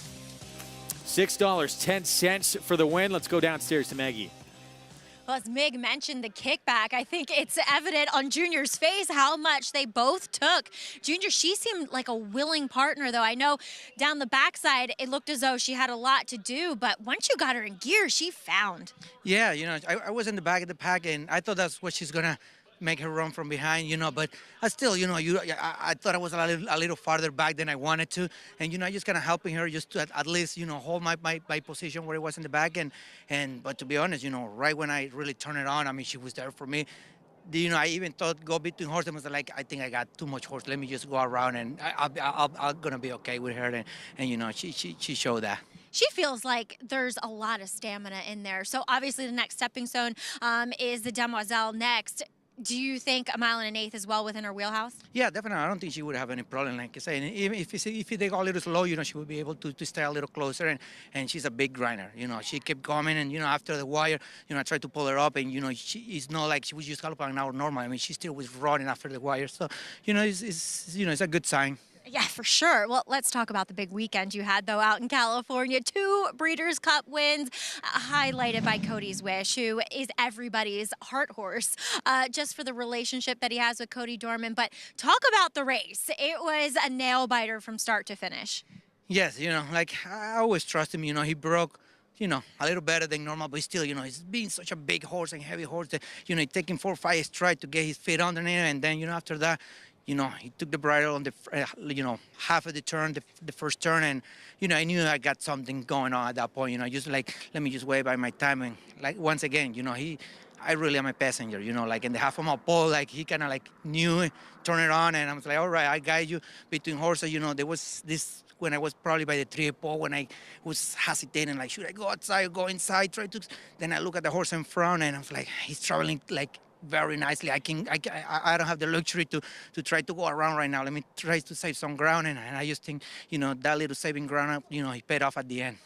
$6.10 for the win. Let's go downstairs to Maggie. Well, as Mig mentioned the kickback, I think it's evident on Junior's face how much they both took. Junior, she seemed like a willing partner, though. I know down the backside, it looked as though she had a lot to do, but once you got her in gear, she found. Yeah, I was in the back of the pack, and I thought that's what she's going to make her run from behind, but I still, I thought I was a little farther back than I wanted to, and I just kind of helping her just to at least, hold my position where it was in the back, but to be honest, right when I really turned it on, I mean, she was there for me. I even thought go between horses and was like, I think I got too much horse. Let me just go around, and I'm gonna be okay with her, and she showed that. She feels like there's a lot of stamina in there. So obviously the next stepping stone is the Demoiselle next. Do you think a 1 1/8 is well within her wheelhouse? Yeah, definitely. I don't think she would have any problem. Like I say, and even if they go a little slow, she would be able to stay a little closer. And she's a big grinder. She kept coming, and after the wire, I tried to pull her up, and it's not like she was just galloping out normal. I mean, she still was running after the wire. So, it's a good sign. Yeah, for sure. Well, let's talk about the big weekend you had, though, out in California. 2 Breeders' Cup wins, highlighted by Cody's Wish, who is everybody's heart horse, just for the relationship that he has with Cody Dorman. But talk about the race. It was a nail-biter from start to finish. Yes, I always trust him. He broke a little better than normal, but still, he's being such a big horse and heavy horse that, it taking 4 or 5 strides to get his feet under there, and then, after that, he took the bridle on the, half of the turn, the first turn, and, I knew I got something going on at that point, just like, let me just wait by my time. And, like, once again, I really am a passenger, like in the half of my pole, like, he kind of, like, knew, turn it on, and I was like, all right, I guide you between horses, there was this, when I was probably by the 3 pole, when I was hesitating, like, should I go outside or go inside, then I look at the horse in front, and I was like, he's traveling, like, very nicely. I don't have the luxury to try to go around right now. Let me try to save some ground, and I just think, that little saving ground, he paid off at the end.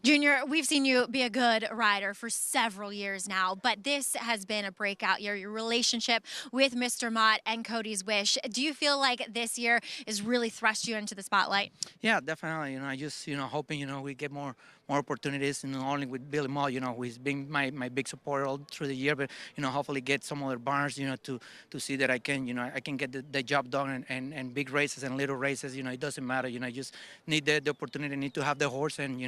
Junior, we've seen you be a good rider for several years now, but this has been a breakout year. Your relationship with Mr. Mott and Cody's Wish. Do you feel like this year has really thrust you into the spotlight? Yeah, definitely. I just, hoping, we get more opportunities, not only with Billy Mott, who's been my big supporter all through the year, but, hopefully get some other barns, to see that I can, I can get the job done and big races and little races, it doesn't matter, I just need the opportunity, need to have the horse, and,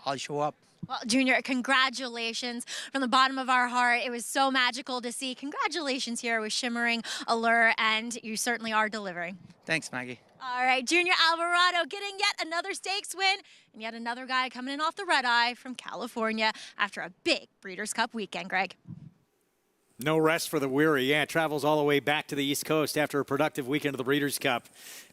I'll show up. Well, Junior, congratulations from the bottom of our heart. It was so magical to see. Congratulations here with Shimmering Allure, and you certainly are delivering. Thanks, Maggie. All right, Junior Alvarado getting yet another stakes win, and yet another guy coming in off the red eye from California after a big Breeders' Cup weekend, Greg. No rest for the weary. Yeah, travels all the way back to the East Coast after a productive weekend of the Breeders' Cup.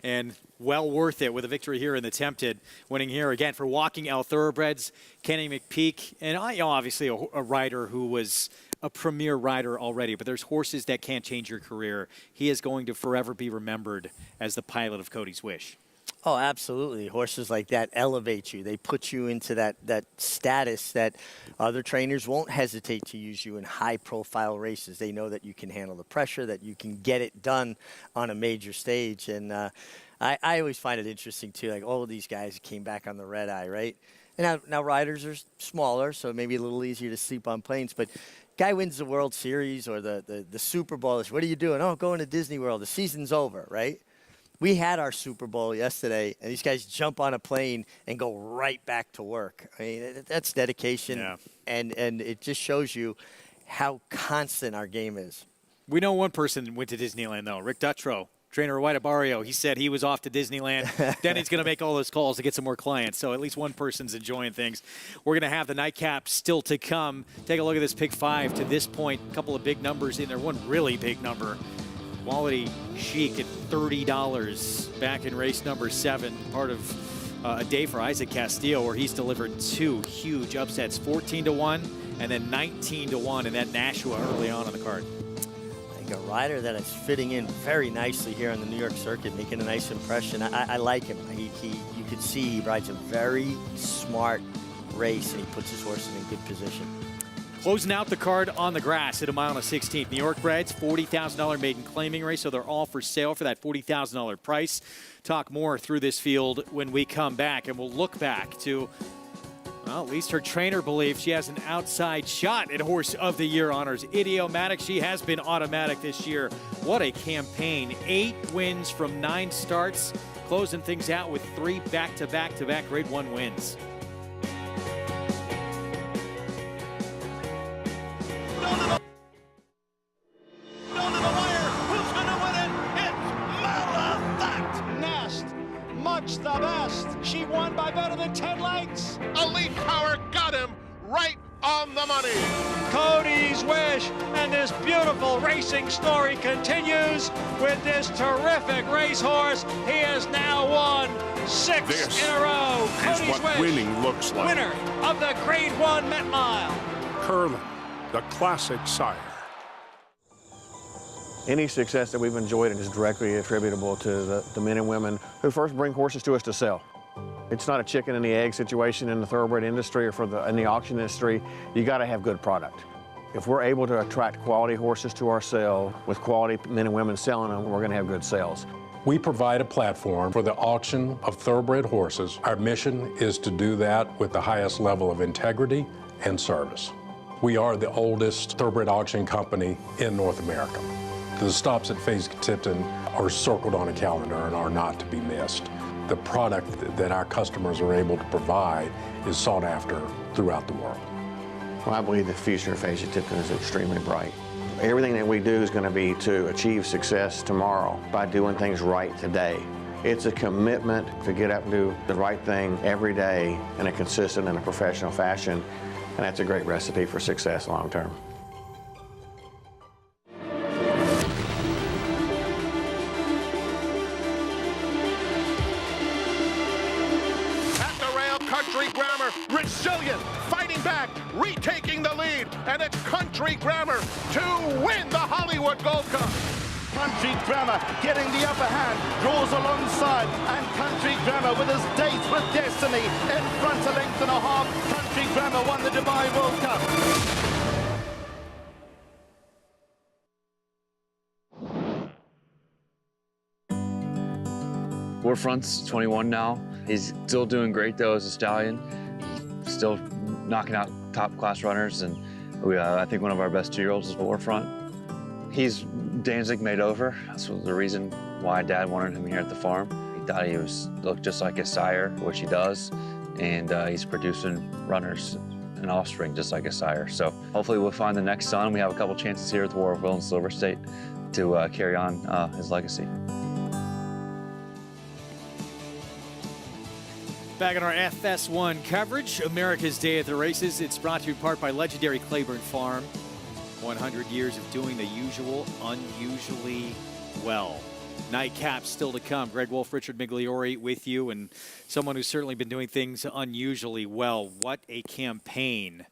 And well worth it with a victory here in the Tempted. Winning here again for Walking L Thoroughbreds, Kenny McPeak. And obviously a rider who was a premier rider already. But there's horses that can't change your career. He is going to forever be remembered as the pilot of Cody's Wish. Oh, absolutely. Horses like that elevate you. They put you into that status that other trainers won't hesitate to use you in high-profile races. They know that you can handle the pressure, that you can get it done on a major stage. And I always find it interesting, too, like all of these guys came back on the red eye, right? And now riders are smaller, so maybe a little easier to sleep on planes. But guy wins the World Series or the Super Bowl. What are you doing? Oh, going to Disney World. The season's over, right? We had our Super Bowl yesterday, and these guys jump on a plane and go right back to work. I mean, that's dedication, and it just shows you how constant our game is. We know one person went to Disneyland, though, Rick Dutrow, trainer of White Barrio. He said he was off to Disneyland. Then he's going to make all those calls to get some more clients. So at least one person's enjoying things. We're going to have the nightcap still to come. Take a look at this pick 5 to this point. A couple of big numbers in there. One really big number. Quality Chic at $30 back in race number 7, part of a day for Isaac Castillo, where he's delivered 2 huge upsets, 14-1 and then 19-1 in that Nashua early on in the card. I think a rider that is fitting in very nicely here on the New York circuit, making a nice impression. I like him. You could see he rides a very smart race, and he puts his horses in good position. Closing out the card on the grass at a mile and a 16th. New York breds, $40,000 maiden claiming race, so they're all for sale for that $40,000 price. Talk more through this field when we come back, and we'll look back to, well, at least her trainer believes she has an outside shot at Horse of the Year honors. Idiomatic, she has been automatic this year. What a campaign. 8 wins from 9 starts, closing things out with 3 back-to-back-to-back Grade 1 wins. The best. She won by better than 10 lengths. Elite Power got him right on the money. Cody's Wish, and this beautiful racing story continues with this terrific racehorse. He has now won 6 This in a row. is Cody's what Wish, winning looks like. winner of the Grade 1 Met Mile. Curlin, the classic sire. Any success that we've enjoyed is directly attributable to the men and women who first bring horses to us to sell. It's not a chicken and the egg situation in the thoroughbred industry or in the auction industry. You got to have good product. If we're able to attract quality horses to our sale with quality men and women selling them, we're going to have good sales. We provide a platform for the auction of thoroughbred horses. Our mission is to do that with the highest level of integrity and service. We are the oldest thoroughbred auction company in North America. The stops at Fayetteville are circled on a calendar and are not to be missed. The product that our customers are able to provide is sought after throughout the world. Well, I believe the future of Fayetteville is extremely bright. Everything that we do is going to be to achieve success tomorrow by doing things right today. It's a commitment to get up and do the right thing every day in a consistent and a professional fashion, and that's a great recipe for success long term. Resilient, fighting back, retaking the lead, and it's Country Grammar to win the Hollywood Gold Cup. Country Grammar getting the upper hand, draws alongside, and Country Grammar with his dates with destiny in front a length and a half. Country Grammar won the Dubai World Cup. Warfront's 21 now. He's still doing great though as a stallion. He's still knocking out top class runners, and I think one of our best 2-year-olds is Warfront. He's Danzig made over. That's the reason why Dad wanted him here at the farm. He thought he looked just like his sire, which he does, and he's producing runners and offspring just like his sire. So hopefully we'll find the next son. We have a couple chances here at the War of Will and Silver State to carry on his legacy. Back on our FS1 coverage, America's Day at the Races. It's brought to you in part by legendary Clayburn Farm. 100 years of doing the usual unusually well. Nightcap still to come. Greg Wolf, Richard Migliori with you, and someone who's certainly been doing things unusually well. What a campaign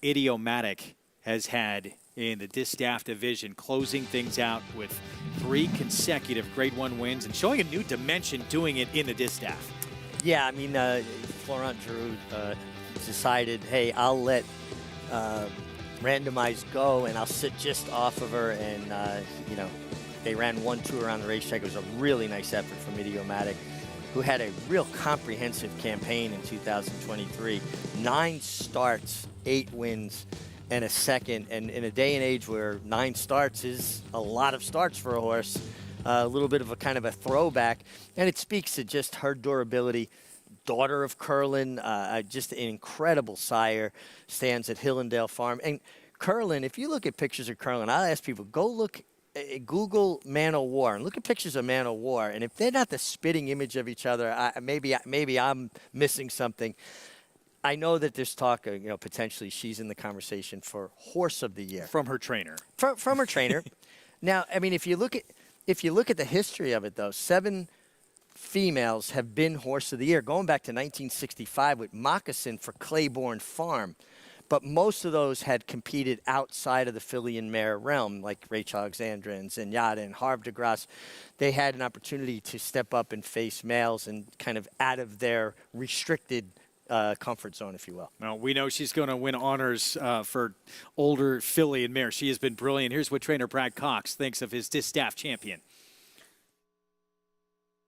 Idiomatic has had in the Distaff division, closing things out with 3 consecutive Grade 1 wins and showing a new dimension doing it in the Distaff. Yeah, I mean, Florent Giroux decided, hey, I'll let Randomized go, and I'll sit just off of her, and, they ran 1-2 around the racetrack. It was a really nice effort from Idiomatic, who had a real comprehensive campaign in 2023. 9 starts, 8 wins, and a second. And in a day and age where 9 starts is a lot of starts for a horse, a little bit of a kind of a throwback, and it speaks to just her durability. Daughter of Curlin, just an incredible sire, stands at Hillendale Farm. And Curlin, if you look at pictures of Curlin, I'll ask people, go look, Google Man o' War, and look at pictures of Man o' War. And if they're not the spitting image of each other, maybe I'm missing something. I know that there's talk, potentially she's in the conversation for Horse of the Year. From her trainer. From her trainer. Now, I mean, if you look at if you look at the history of it, though, 7 females have been Horse of the Year, going back to 1965 with Moccasin for Clayburn Farm. But most of those had competed outside of the filly and mare realm, like Rachel Alexandra and Zenyatta and Harve de Grasse. They had an opportunity to step up and face males and kind of out of their restricted comfort zone, if you will. Well, we know she's going to win honors for older filly and mare. She has been brilliant. Here's what trainer Brad Cox thinks of his distaff champion.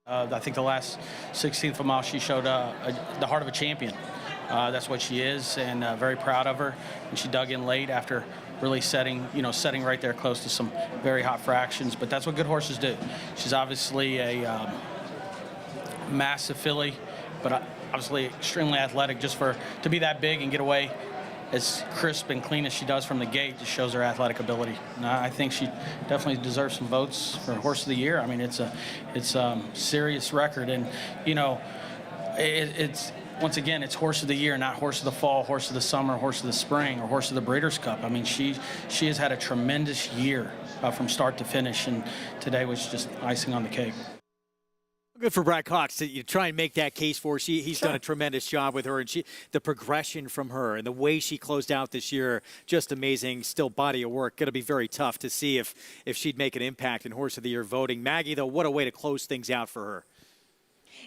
I think the last 16th mile she showed the heart of a champion. That's what she is, and very proud of her. And she dug in late after really setting right there close to some very hot fractions. But that's what good horses do. She's obviously a massive filly, but obviously extremely athletic. Just to be that big and get away as crisp and clean as she does from the gate just shows her athletic ability. And I think she definitely deserves some votes for Horse of the Year. I mean, it's a serious record, and it's once again, it's Horse of the Year, not Horse of the Fall, Horse of the Summer, Horse of the Spring, or Horse of the Breeders' Cup. I mean, she has had a tremendous year from start to finish, and today was just icing on the cake. Good for Brad Cox to try and make that case for her. He's done a tremendous job with her, and the progression from her and the way she closed out this year, just amazing. Still body of work. Going to be very tough to see if she'd make an impact in Horse of the Year voting. Maggie, though, what a way to close things out for her.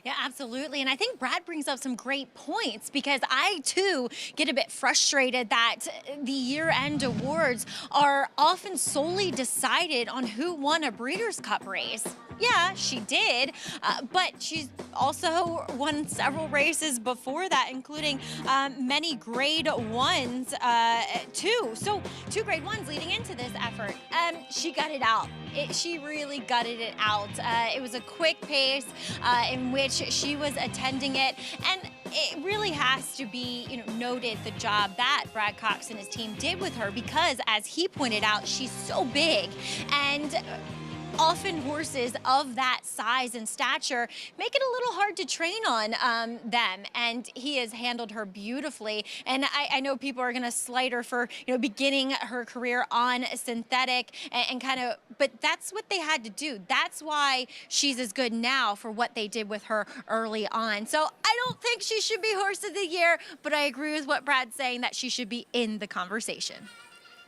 Yeah, absolutely. And I think Brad brings up some great points because I, too, get a bit frustrated that the year-end awards are often solely decided on who won a Breeders' Cup race. Yeah, she did, but she's also won several races before that, including many grade ones, too. So 2 grade ones leading into this effort. She got it out. She really gutted it out. It was a quick pace in which she was attending it, and it really has to be noted the job that Brad Cox and his team did with her because, as he pointed out, she's so big, and often horses of that size and stature make it a little hard to train on them, and he has handled her beautifully. And I know people are going to slight her for beginning her career on synthetic and kind of, but that's what they had to do. That's why she's as good now for what they did with her early on. So I don't think she should be Horse of the Year, but I agree with what Brad's saying that she should be in the conversation.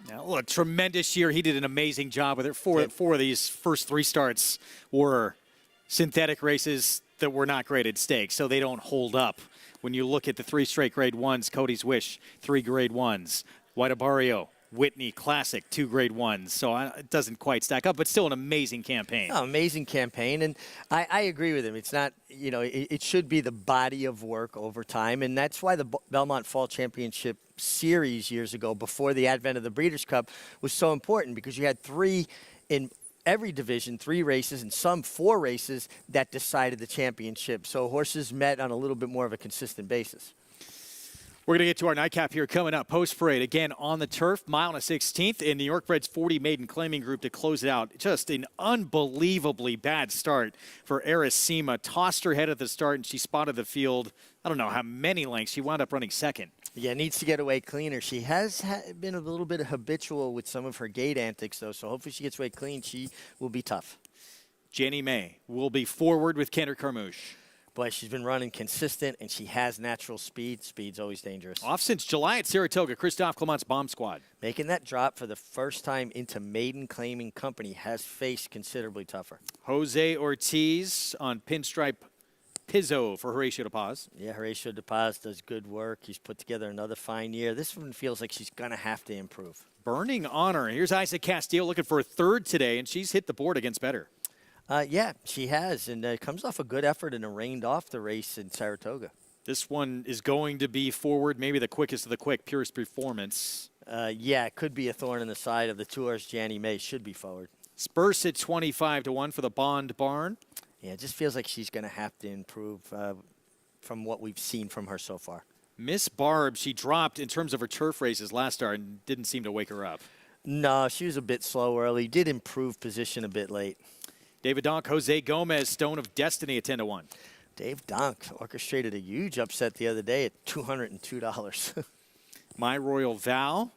Well, a tremendous year. He did an amazing job with it. Four of these first 3 starts were synthetic races that were not graded stakes, so they don't hold up. When you look at the 3 straight grade 1s, Cody's Wish, 3 grade 1s, White Barrio, Whitney Classic, 2 grade 1s. So it doesn't quite stack up, but still an amazing campaign. Oh, amazing campaign, and I agree with him. It's not, it should be the body of work over time, and that's why the Belmont Fall Championship Series years ago, before the advent of the Breeders' Cup, was so important because you had 3 in every division, 3 races, and some 4 races that decided the championship. So horses met on a little bit more of a consistent basis. We're going to get to our nightcap here coming up. Post-parade, again, on the turf, mile and a 16th in New York Bred's 40 maiden claiming group to close it out. Just an unbelievably bad start for Erisima. Tossed her head at the start, and she spotted the field. I don't know how many lengths. She wound up running second. Yeah, needs to get away cleaner. She has been a little bit habitual with some of her gate antics, though, so hopefully she gets away clean. She will be tough. Jenny May will be forward with Kendra Carmouche. Boy, she's been running consistent, and she has natural speed. Speed's always dangerous. Off since July at Saratoga, Christophe Clement's Bomb Squad. Making that drop for the first time into maiden claiming company has faced considerably tougher. Jose Ortiz on Pinstripe Pizzo for Horatio De Paz. Yeah, Horatio De Paz does good work. He's put together another fine year. This one feels like she's going to have to improve. Burning Honor. Here's Isaac Castillo looking for a 3rd today, and she's hit the board against better. Yeah, she has, and comes off a good effort and rained off the race in Saratoga. This one is going to be forward, maybe the quickest of the quick, purest performance. Yeah, it could be a thorn in the side of the 2 horse. Janny May should be forward. Spurs at 25-1 for the Bond Barn. Yeah, it just feels like she's going to have to improve from what we've seen from her so far. Miss Barb, she dropped in terms of her turf races last start and didn't seem to wake her up. No, she was a bit slow early. Did improve position a bit late. David Donk, Jose Gomez, Stone of Destiny at 10-1. Dave Donk orchestrated a huge upset the other day at $202. My Royal Vow,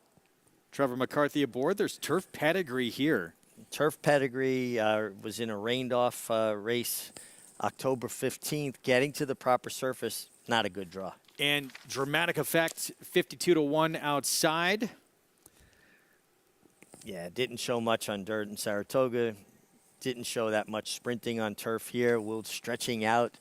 Trevor McCarthy aboard. There's turf pedigree here. turf pedigree, was in a rained-off race October 15th. Getting to the proper surface, not a good draw. And Dramatic Effect, 52-1 outside. Yeah, didn't show much on dirt in Saratoga. Didn't show that much sprinting on turf here. Will stretching out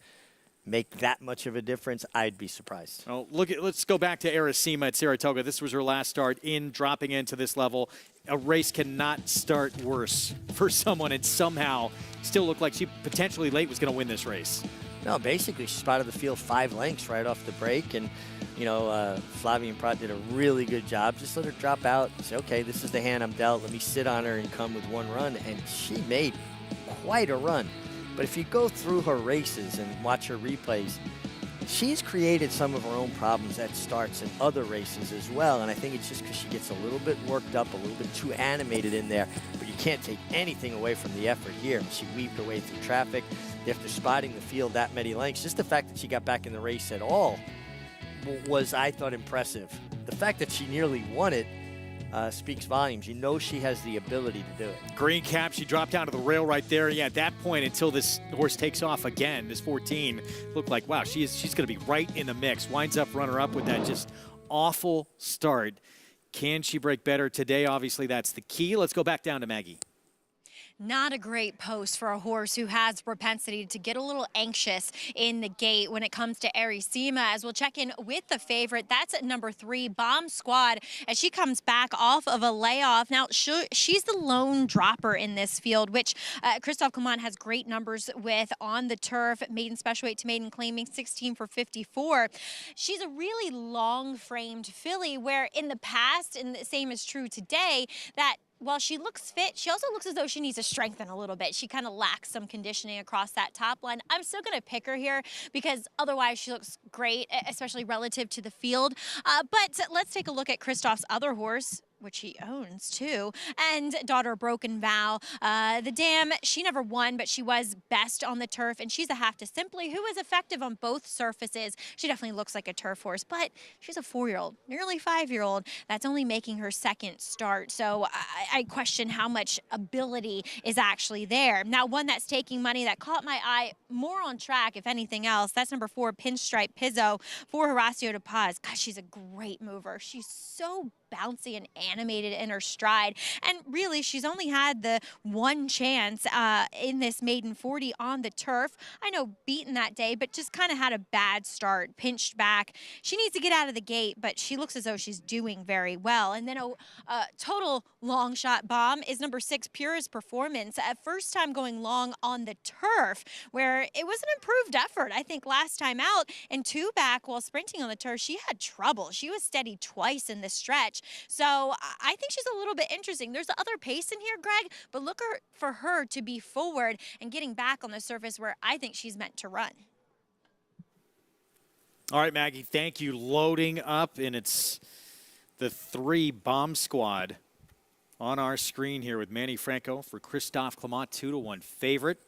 make that much of a difference? I'd be surprised. Oh, let's go back to Aracima at Saratoga. This was her last start in dropping into this level. A race cannot start worse for someone, and somehow still looked like she potentially late was going to win this race. No, basically she spotted the field 5 lengths right off the break, and Flavien Prat did a really good job. Just let her drop out and say, okay, this is the hand I'm dealt. Let me sit on her and come with 1 run, and she made quite a run. But if you go through her races and watch her replays, she's created some of her own problems at starts and other races as well, and I think it's just because she gets a little bit worked up, a little bit too animated in there, but you can't take anything away from the effort here. She weaved her way through traffic after spotting the field that many lengths. Just the fact that she got back in the race at all was, I thought, impressive. The fact that she nearly won it speaks volumes. You know she has the ability to do it. Green cap, she dropped down to the rail right there. Yeah, at that point, until this horse takes off again, this 14, looked like, wow, she's going to be right in the mix. Winds up runner-up with that just awful start. Can she break better today? Obviously, that's the key. Let's go back down to Maggie. Not a great post for a horse who has propensity to get a little anxious in the gate when it comes to Aracima. As we'll check in with the favorite, that's at number 3, Bomb Squad, as she comes back off of a layoff. Now, she's the lone dropper in this field, which Christophe Clement has great numbers with on the turf. Maiden special weight to maiden claiming 16 for 54. She's a really long-framed filly where in the past, and the same is true today, that while she looks fit, she also looks as though she needs to strengthen a little bit. She kind of lacks some conditioning across that top line. I'm still going to pick her here because otherwise she looks great, especially relative to the field. But let's take a look at Christophe's other horse, which he owns too, and Daughter Broken Vow. The dam, she never won, but she was best on the turf, and she's a Half to Simply, who is effective on both surfaces. She definitely looks like a turf horse, but she's a 4-year-old, nearly 5-year-old. That's only making her second start, so I question how much ability is actually there. Now, one that's taking money that caught my eye more on track, if anything else, that's number 4, Pinstripe Pizzo for Horacio de Paz. Gosh, she's a great mover. She's so bouncy and animated in her stride, and really she's only had the one chance in this maiden 40 on the turf. I know beaten that day, but just kind of had a bad start, pinched back. She needs to get out of the gate, but she looks as though she's doing very well. And then a total long shot bomb is number 6, Purest Performance, at first time going long on the turf, where it was an improved effort. I think last time out and 2 back while sprinting on the turf, she had trouble. She was steady twice in the stretch. So I think she's a little bit interesting. There's the other pace in here, Greg, but look for her to be forward and getting back on the surface where I think she's meant to run. All right, Maggie, thank you. Loading up, and it's the 3 Bomb Squad on our screen here with Manny Franco for Christophe Clement, 2-1 favorite.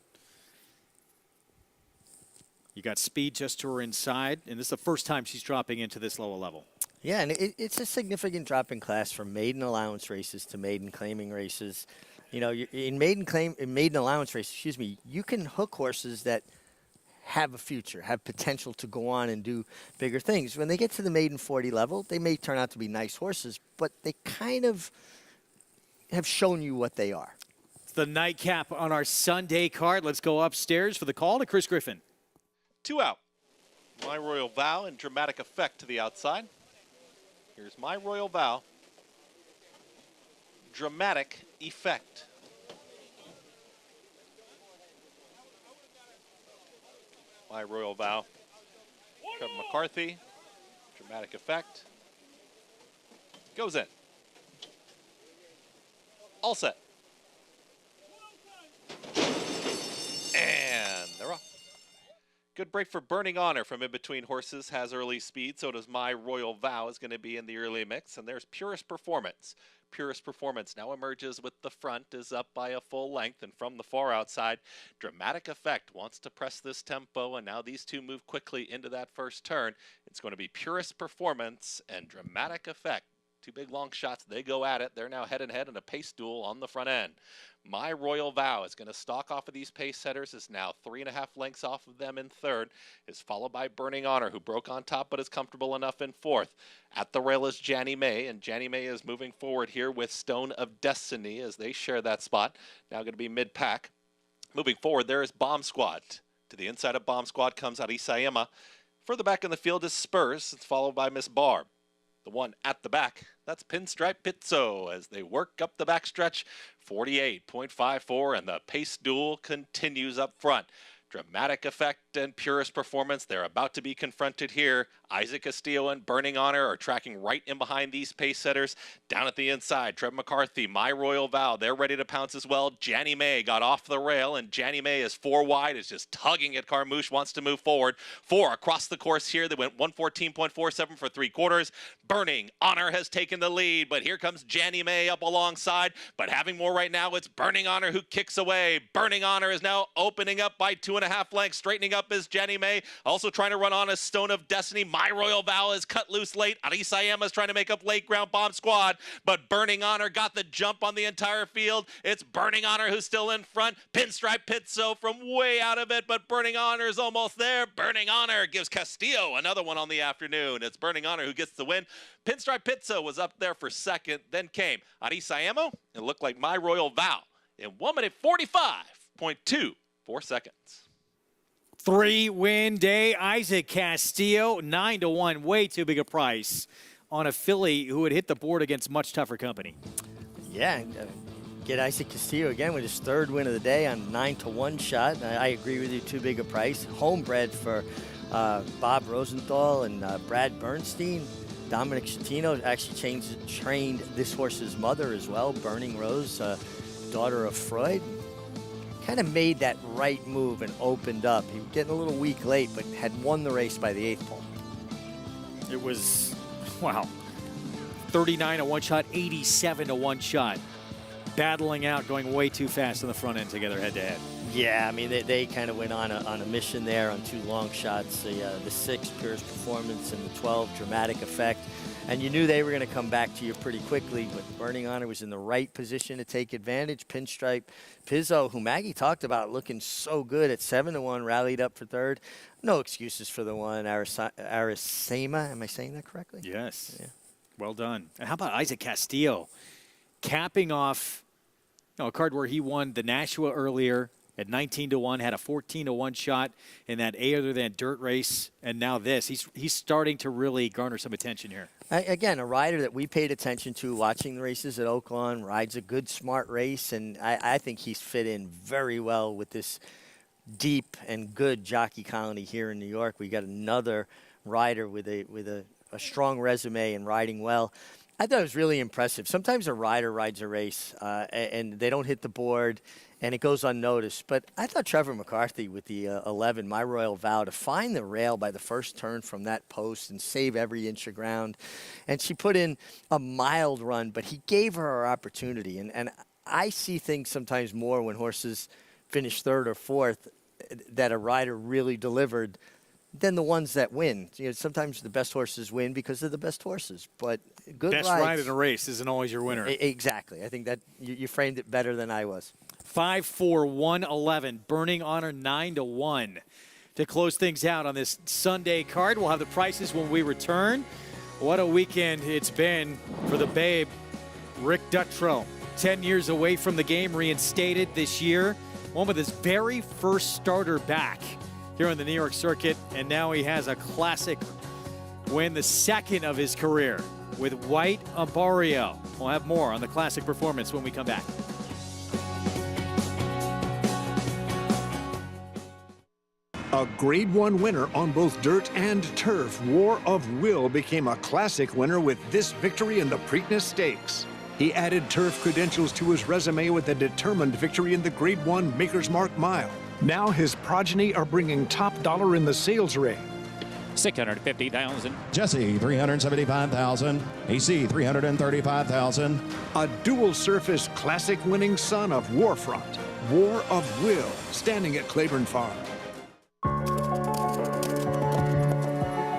You got speed just to her inside, and this is the first time she's dropping into this lower level. Yeah, and it's a significant drop in class from maiden allowance races to maiden claiming races. You know, in maiden allowance races, you can hook horses that have a future, have potential to go on and do bigger things. When they get to the maiden 40 level, they may turn out to be nice horses, but they kind of have shown you what they are. It's the nightcap on our Sunday card. Let's go upstairs for the call to Chris Griffin. 2 out. My Royal Vow and Dramatic Effect to the outside. Here's My Royal Vow. Dramatic Effect. My Royal Vow. Trevor McCarthy. Dramatic Effect. Goes in. All set. And they're off. Good break for Burning Honor from In Between Horses. Has early speed. So does My Royal Vow. Is going to be in the early mix. And there's Purest Performance. Purest Performance now emerges with the front. Is up by a full length. And from the far outside, Dramatic Effect wants to press this tempo. And now these two move quickly into that first turn. It's going to be Purest Performance and Dramatic Effect Two big long shots. They go at it. They're now head and head in a pace duel on the front end. My Royal Vow is going to stalk off of these pace setters, is now 3.5 lengths off of them in third, is followed by Burning Honor, who broke on top but is comfortable enough in fourth. At the rail is Janny May, and Janny May is moving forward here with Stone of Destiny as they share that spot. Now going to be mid-pack. Moving forward, there is Bomb Squad. To the inside of Bomb Squad comes Arisayama. Further back in the field is Spurs. It's followed by Miss Barb. The one at the back, that's Pinstripe Pizzo as they work up the backstretch. 48.54, and the pace duel continues up front. Dramatic Effect and Purest Performance, they're about to be confronted here. Isaac Castillo and Burning Honor are tracking right in behind these pace setters. Down at the inside, Trev McCarthy, My Royal Vow, they're ready to pounce as well. Janny May got off the rail, and Janny May is 4 wide, is just tugging at Carmouche, wants to move forward. 4 across the course here. They went 114.47 for 3/4. Burning Honor has taken the lead, but here comes Janny May up alongside. But having more right now, it's Burning Honor who kicks away. Burning Honor is now opening up by 2.5 lengths. Straightening up is Janny May, also trying to run on a Stone of Destiny. My Royal Vow is cut loose late. Arisayama is trying to make up late ground. Bomb Squad, but Burning Honor got the jump on the entire field. It's Burning Honor who's still in front. Pinstripe Pizzo from way out of it, but Burning Honor is almost there. Burning Honor gives Castillo another one on the afternoon. It's Burning Honor who gets the win. Pinstripe Pizzo was up there for second. Then came Arisayama. It looked like My Royal Vow in 1 minute 45.24 seconds. 3-win day. Isaac Castillo, 9-1, way too big a price on a filly who had hit the board against much tougher company. Yeah, get Isaac Castillo again with his 3rd win of the day on 9-1 shot. I agree with you, too big a price. Homebred for Bob Rosenthal and Brad Bernstein. Dominic Schettino actually trained this horse's mother as well, Burning Rose, daughter of Freud. Kind of made that right move and opened up. He was getting a little weak late, but had won the race by the 8th pole. It was, wow, 39-1 shot, 87-1 shot. Battling out, going way too fast on the front end together head-to-head. Yeah, I mean, they kind of went on a mission there on 2 long shots. The 6, Purest Performance, and the 12, Dramatic Effect. And you knew they were going to come back to you pretty quickly, but Burning Honor was in the right position to take advantage. Pinstripe Pizzo, who Maggie talked about looking so good at 7-1, rallied up for 3rd. No excuses for the one, Arisayama. Am I saying that correctly? Yes. Yeah. Well done. And how about Isaac Castillo capping off a card where he won the Nashua earlier at 19-1, had a 14-1 shot in that other than dirt race, and now this. He's starting to really garner some attention here. Again, a rider that we paid attention to watching the races at Oaklawn, rides a good, smart race, and I think he's fit in very well with this deep and good jockey colony here in New York. We got another rider with a strong resume and riding well. I thought it was really impressive. Sometimes a rider rides a race and they don't hit the board and it goes unnoticed. But I thought Trevor McCarthy with the 11, My Royal Vow, to find the rail by the first turn from that post and save every inch of ground. And she put in a mild run, but he gave her her opportunity. And I see things sometimes more when horses finish 3rd or 4th that a rider really delivered than the ones that win. You know, sometimes the best horses win because they're the best horses. But good best rides, ride in a race isn't always your winner. Exactly. I think that you framed it better than I was. 5-4-1-11. Burning Honor 9-1 to close things out on this Sunday card. We'll have the prices when we return. What a weekend it's been for the babe, Rick Dutrow. 10 years away from the game, reinstated this year. One with his very first starter back here on the New York circuit, and now he has a classic win, the 2nd of his career with White Abario. We'll have more on the classic performance when we come back. A Grade 1 winner on both dirt and turf, War of Will became a classic winner with this victory in the Preakness Stakes. He added turf credentials to his resume with a determined victory in the Grade 1 Maker's Mark Mile. Now his progeny are bringing top dollar in the sales ring. $650,000. Jesse, $375,000. AC, $335,000. A dual-surface classic winning son of Warfront, War of Will, standing at Clayburn Farm.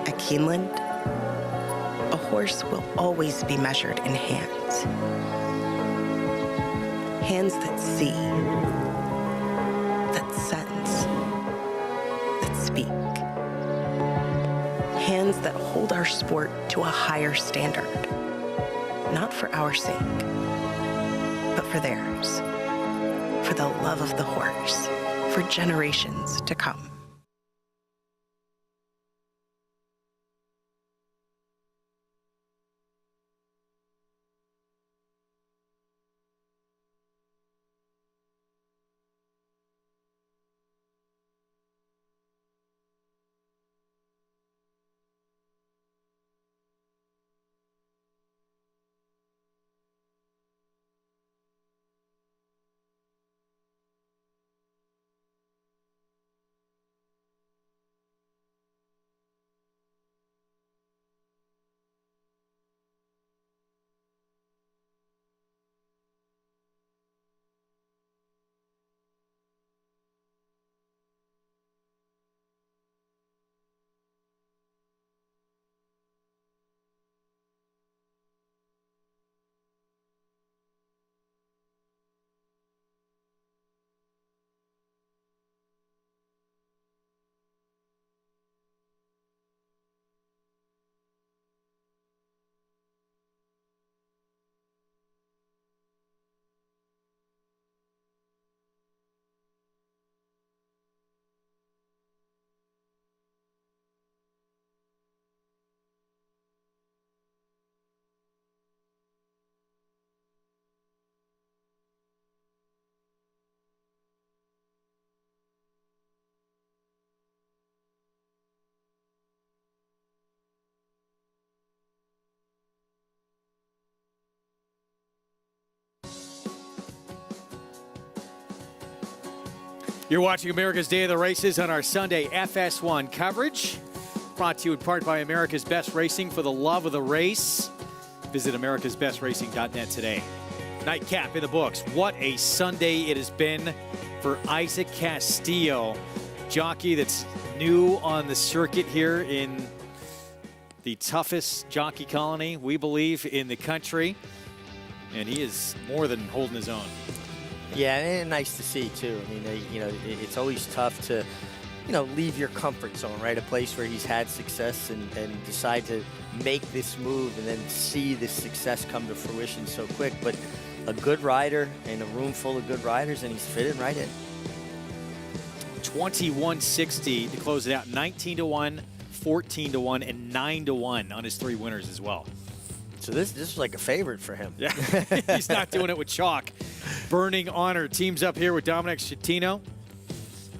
A Keeneland, a horse will always be measured in hands. Hands that see, that sense, that speak. Hands that hold our sport to a higher standard. Not for our sake, but for theirs. For the love of the horse, for generations to come. You're watching America's Day of the Races on our Sunday FS1 coverage. Brought to you in part by America's Best Racing for the love of the race. Visit americasbestracing.net today. Nightcap in the books. What a Sunday it has been for Isaac Castillo. Jockey that's new on the circuit here in the toughest jockey colony, we believe, in the country. And he is more than holding his own. Yeah, and nice to see, too. I mean, it's always tough to, leave your comfort zone, right? A place where he's had success and decide to make this move and then see this success come to fruition so quick. But a good rider and a room full of good riders, and he's fitting right in. 2160 to close it out. 19-1, 14-1, and 9-1 on his 3 winners as well. So this is like a favorite for him. Yeah, he's not doing it with chalk. Burning Honor teams up here with Dominic Schettino.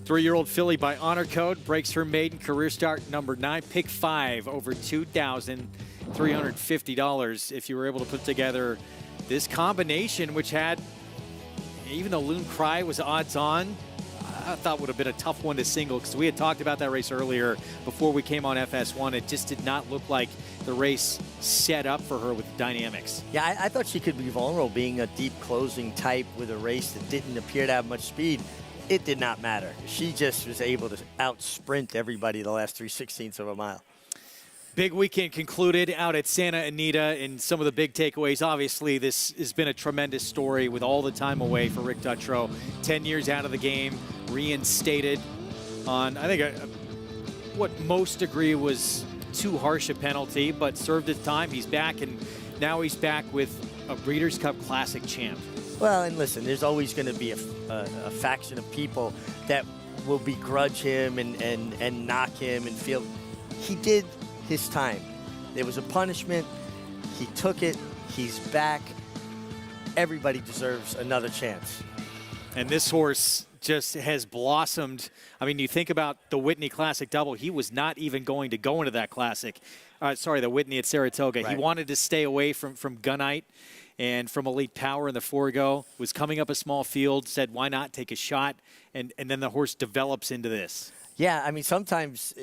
3-year-old filly by Honor Code breaks her maiden career start number 9. Pick 5 over $2,350 if you were able to put together this combination, which had, even though Loon Cry was odds on, I thought would have been a tough one to single because we had talked about that race earlier before we came on FS1. It just did not look like the race set up for her with the dynamics. Yeah, I thought she could be vulnerable being a deep closing type with a race that didn't appear to have much speed. It did not matter. She just was able to out sprint everybody the last 3/16 of a mile. Big weekend concluded out at Santa Anita, and some of the big takeaways. Obviously, this has been a tremendous story with all the time away for Rick Dutrow. 10 years out of the game, reinstated on, I think, what most agree was too harsh a penalty, but served his time. He's back, and now he's back with a Breeders' Cup Classic champ. Well, and listen, there's always going to be a faction of people that will begrudge him and knock him and feel he did his time. There was a punishment. He took it. He's back. Everybody deserves another chance. And this horse just has blossomed. I mean, you think about the Whitney Classic double. He was not even going to go into that Classic. The Whitney at Saratoga. Right. He wanted to stay away from Gunite and from Elite Power in the Forego. Was coming up a small field, said, why not take a shot? And then the horse develops into this. Yeah, I mean, sometimes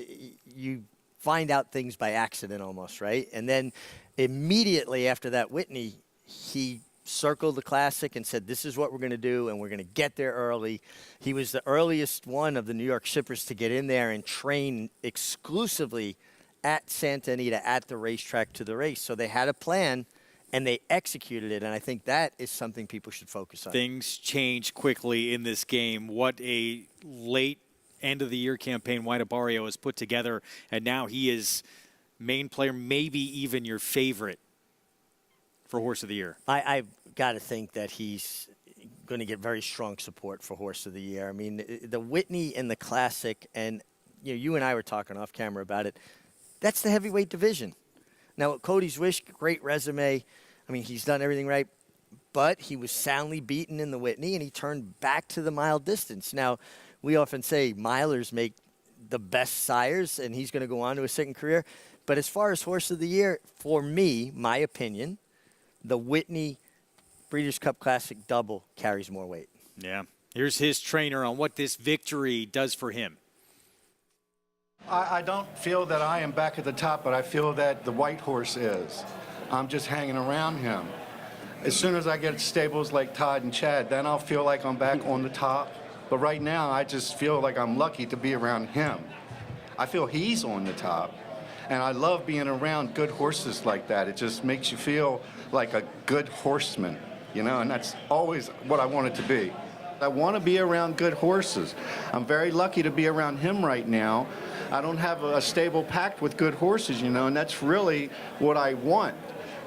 you find out things by accident almost, right? And then immediately after that Whitney, he circled the Classic and said, this is what we're going to do, and we're going to get there early. He was the earliest one of the New York shippers to get in there and train exclusively at Santa Anita at the racetrack to the race. So they had a plan, and they executed it, and I think that is something people should focus on. Things change quickly in this game. What a late end-of-the-year campaign White Barrio has put together, and now he is main player, maybe even your favorite for Horse of the Year. I've got to think that he's going to get very strong support for Horse of the Year. I mean, the Whitney and the Classic, and you and I were talking off camera about it, that's the heavyweight division. Now, Cody's Wish, great resume. I mean, he's done everything right, but he was soundly beaten in the Whitney, and he turned back to the mile distance. Now, we often say milers make the best sires, and he's going to go on to a second career. But as far as Horse of the Year, for me, my opinion, the Whitney Breeders' Cup Classic double carries more weight. Yeah. Here's his trainer on what this victory does for him. I don't feel that I am back at the top, but I feel that the white horse is. I'm just hanging around him. As soon as I get stables like Todd and Chad, then I'll feel like I'm back on the top. But right now, I just feel like I'm lucky to be around him. I feel he's on the top. And I love being around good horses like that. It just makes you feel like a good horseman, you know, and that's always what I want it to be. I want to be around good horses. I'm very lucky to be around him right now. I don't have a stable packed with good horses, you know, and that's really what I want.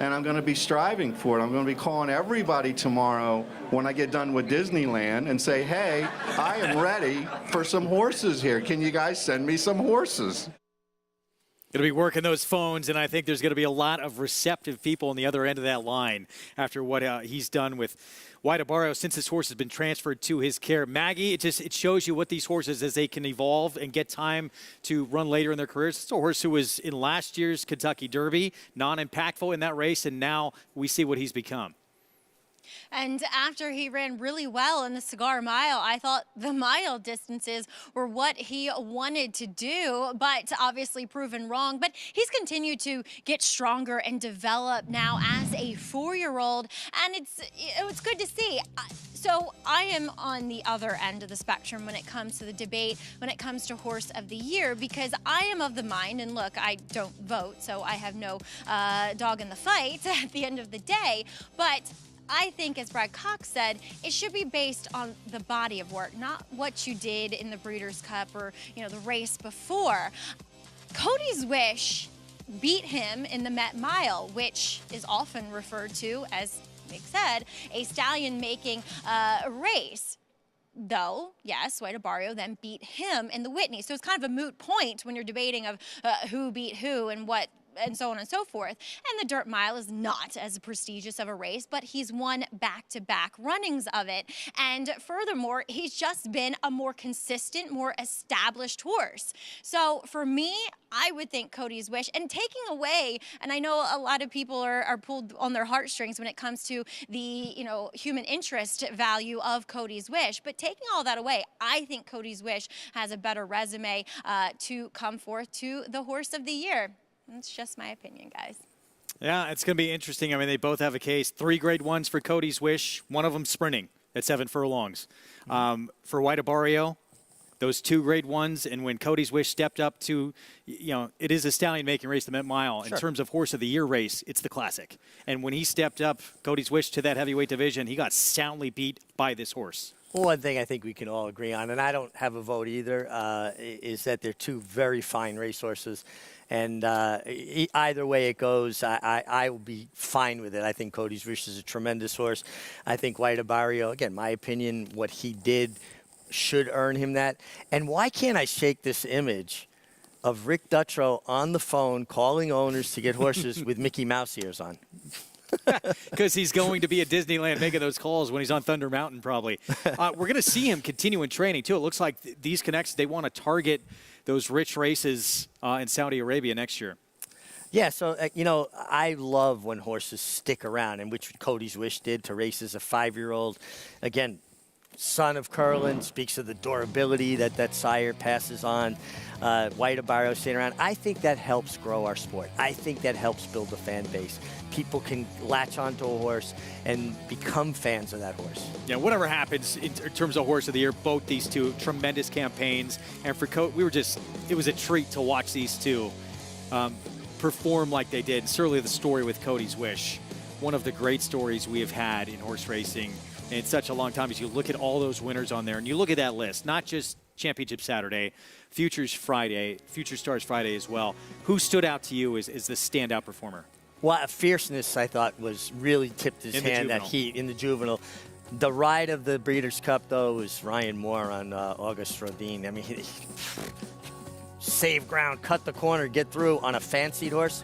And I'm going to be striving for it. I'm going to be calling everybody tomorrow when I get done with Disneyland and say, hey, I am ready for some horses here. Can you guys send me some horses? Going to be working those phones, and I think there's going to be a lot of receptive people on the other end of that line after what he's done with White Barrio since this horse has been transferred to his care. Maggie, it shows you what these horses, as they can evolve and get time to run later in their careers. It's a horse who was in last year's Kentucky Derby, non-impactful in that race, and now we see what he's become. And after he ran really well in the Cigar Mile, I thought the mile distances were what he wanted to do, but obviously proven wrong. But he's continued to get stronger and develop now as a 4-year-old, and it's good to see. So I am on the other end of the spectrum when it comes to the debate, when it comes to Horse of the Year, because I am of the mind, and look, I don't vote, so I have no dog in the fight at the end of the day, but I think, as Brad Cox said, it should be based on the body of work, not what you did in the Breeders' Cup or, you know, the race before. Cody's Wish beat him in the Met Mile, which is often referred to, as Nick said, a stallion making a race. Though, yes, White Barrio then beat him in the Whitney. So it's kind of a moot point when you're debating of who beat who and what, and so on and so forth. And the Dirt Mile is not as prestigious of a race, but he's won back-to-back runnings of it. And furthermore, he's just been a more consistent, more established horse. So for me, I would think Cody's Wish, and taking away, and I know a lot of people are pulled on their heartstrings when it comes to the, you know, human interest value of Cody's Wish, but taking all that away, I think Cody's Wish has a better resume to come forth to the Horse of the Year. It's just my opinion, guys. Yeah, it's going to be interesting. I mean, they both have a case. 3 grade ones for Cody's Wish, one of them sprinting at 7 furlongs. For White Barrio, those 2 grade ones, and when Cody's Wish stepped up to, you know, it is a stallion-making race, the Met Mile. Sure. In terms of Horse of the Year race, it's the Classic. And when he stepped up, Cody's Wish, to that heavyweight division, he got soundly beat by this horse. Well, one thing I think we can all agree on, and I don't have a vote either, is that they're 2 very fine racehorses. And either way it goes, I will be fine with it. I think Cody's Wish is a tremendous horse. I think White Barrio, again, my opinion, what he did should earn him that. And why can't I shake this image of Rick Dutrow on the phone calling owners to get horses with Mickey Mouse ears on? Because he's going to be at Disneyland making those calls when he's on Thunder Mountain, probably. We're going to see him continue in training, too. It looks like these connects, they want to target those rich races in Saudi Arabia next year. Yeah, so, you know, I love when horses stick around, and which Cody's Wish did to race as a 5-year-old. Again, son of Curlin, speaks of the durability that sire passes on. White Barrio staying around. I think that helps grow our sport. I think that helps build a fan base. People can latch onto a horse and become fans of that horse. Yeah, whatever happens in terms of Horse of the Year, both these 2 tremendous campaigns. And for it was a treat to watch these 2 perform like they did. Certainly the story with Cody's Wish, one of the great stories we have had in horse racing in such a long time. As you look at all those winners on there, and you look at that list, not just Championship Saturday, Futures Friday, Future Stars Friday as well. Who stood out to you as the standout performer? Well, fierceness, I thought, was really tipped his hand that heat in the juvenile. The ride of the Breeders' Cup, though, was Ryan Moore on August Rodin. I mean, he save ground, cut the corner, get through on a fancied horse.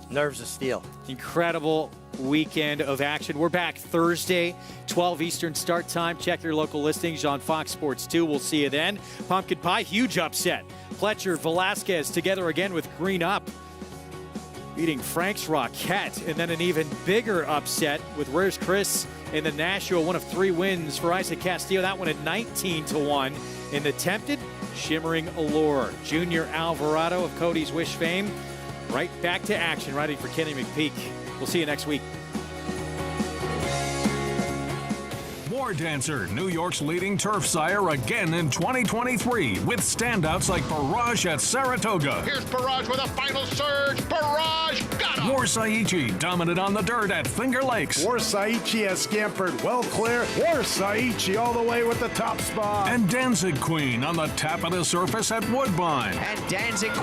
Nerves of steel. Incredible weekend of action. We're back Thursday, 12 Eastern start time. Check your local listings on Fox Sports 2. We'll see you then. Pumpkin Pie, huge upset. Pletcher, Velasquez together again with Green Up, beating Frank's Rocket. And then an even bigger upset with Where's Chris in the Nashua. One of 3 wins for Isaac Castillo. That one at 19-1. In the Tempted, Shimmering Allure. Junior Alvarado of Cody's Wish fame. Right back to action, riding for Kenny McPeak. We'll see you next week. War Dancer, New York's leading turf sire again in 2023 with standouts like Barrage at Saratoga. Here's Barrage with a final surge. Barrage got him. War Saichi dominant on the dirt at Finger Lakes. War Saichi has scampered well clear. War Saichi all the way with the top spot. And Danzig Queen on the tap of the surface at Woodbine. And Danzig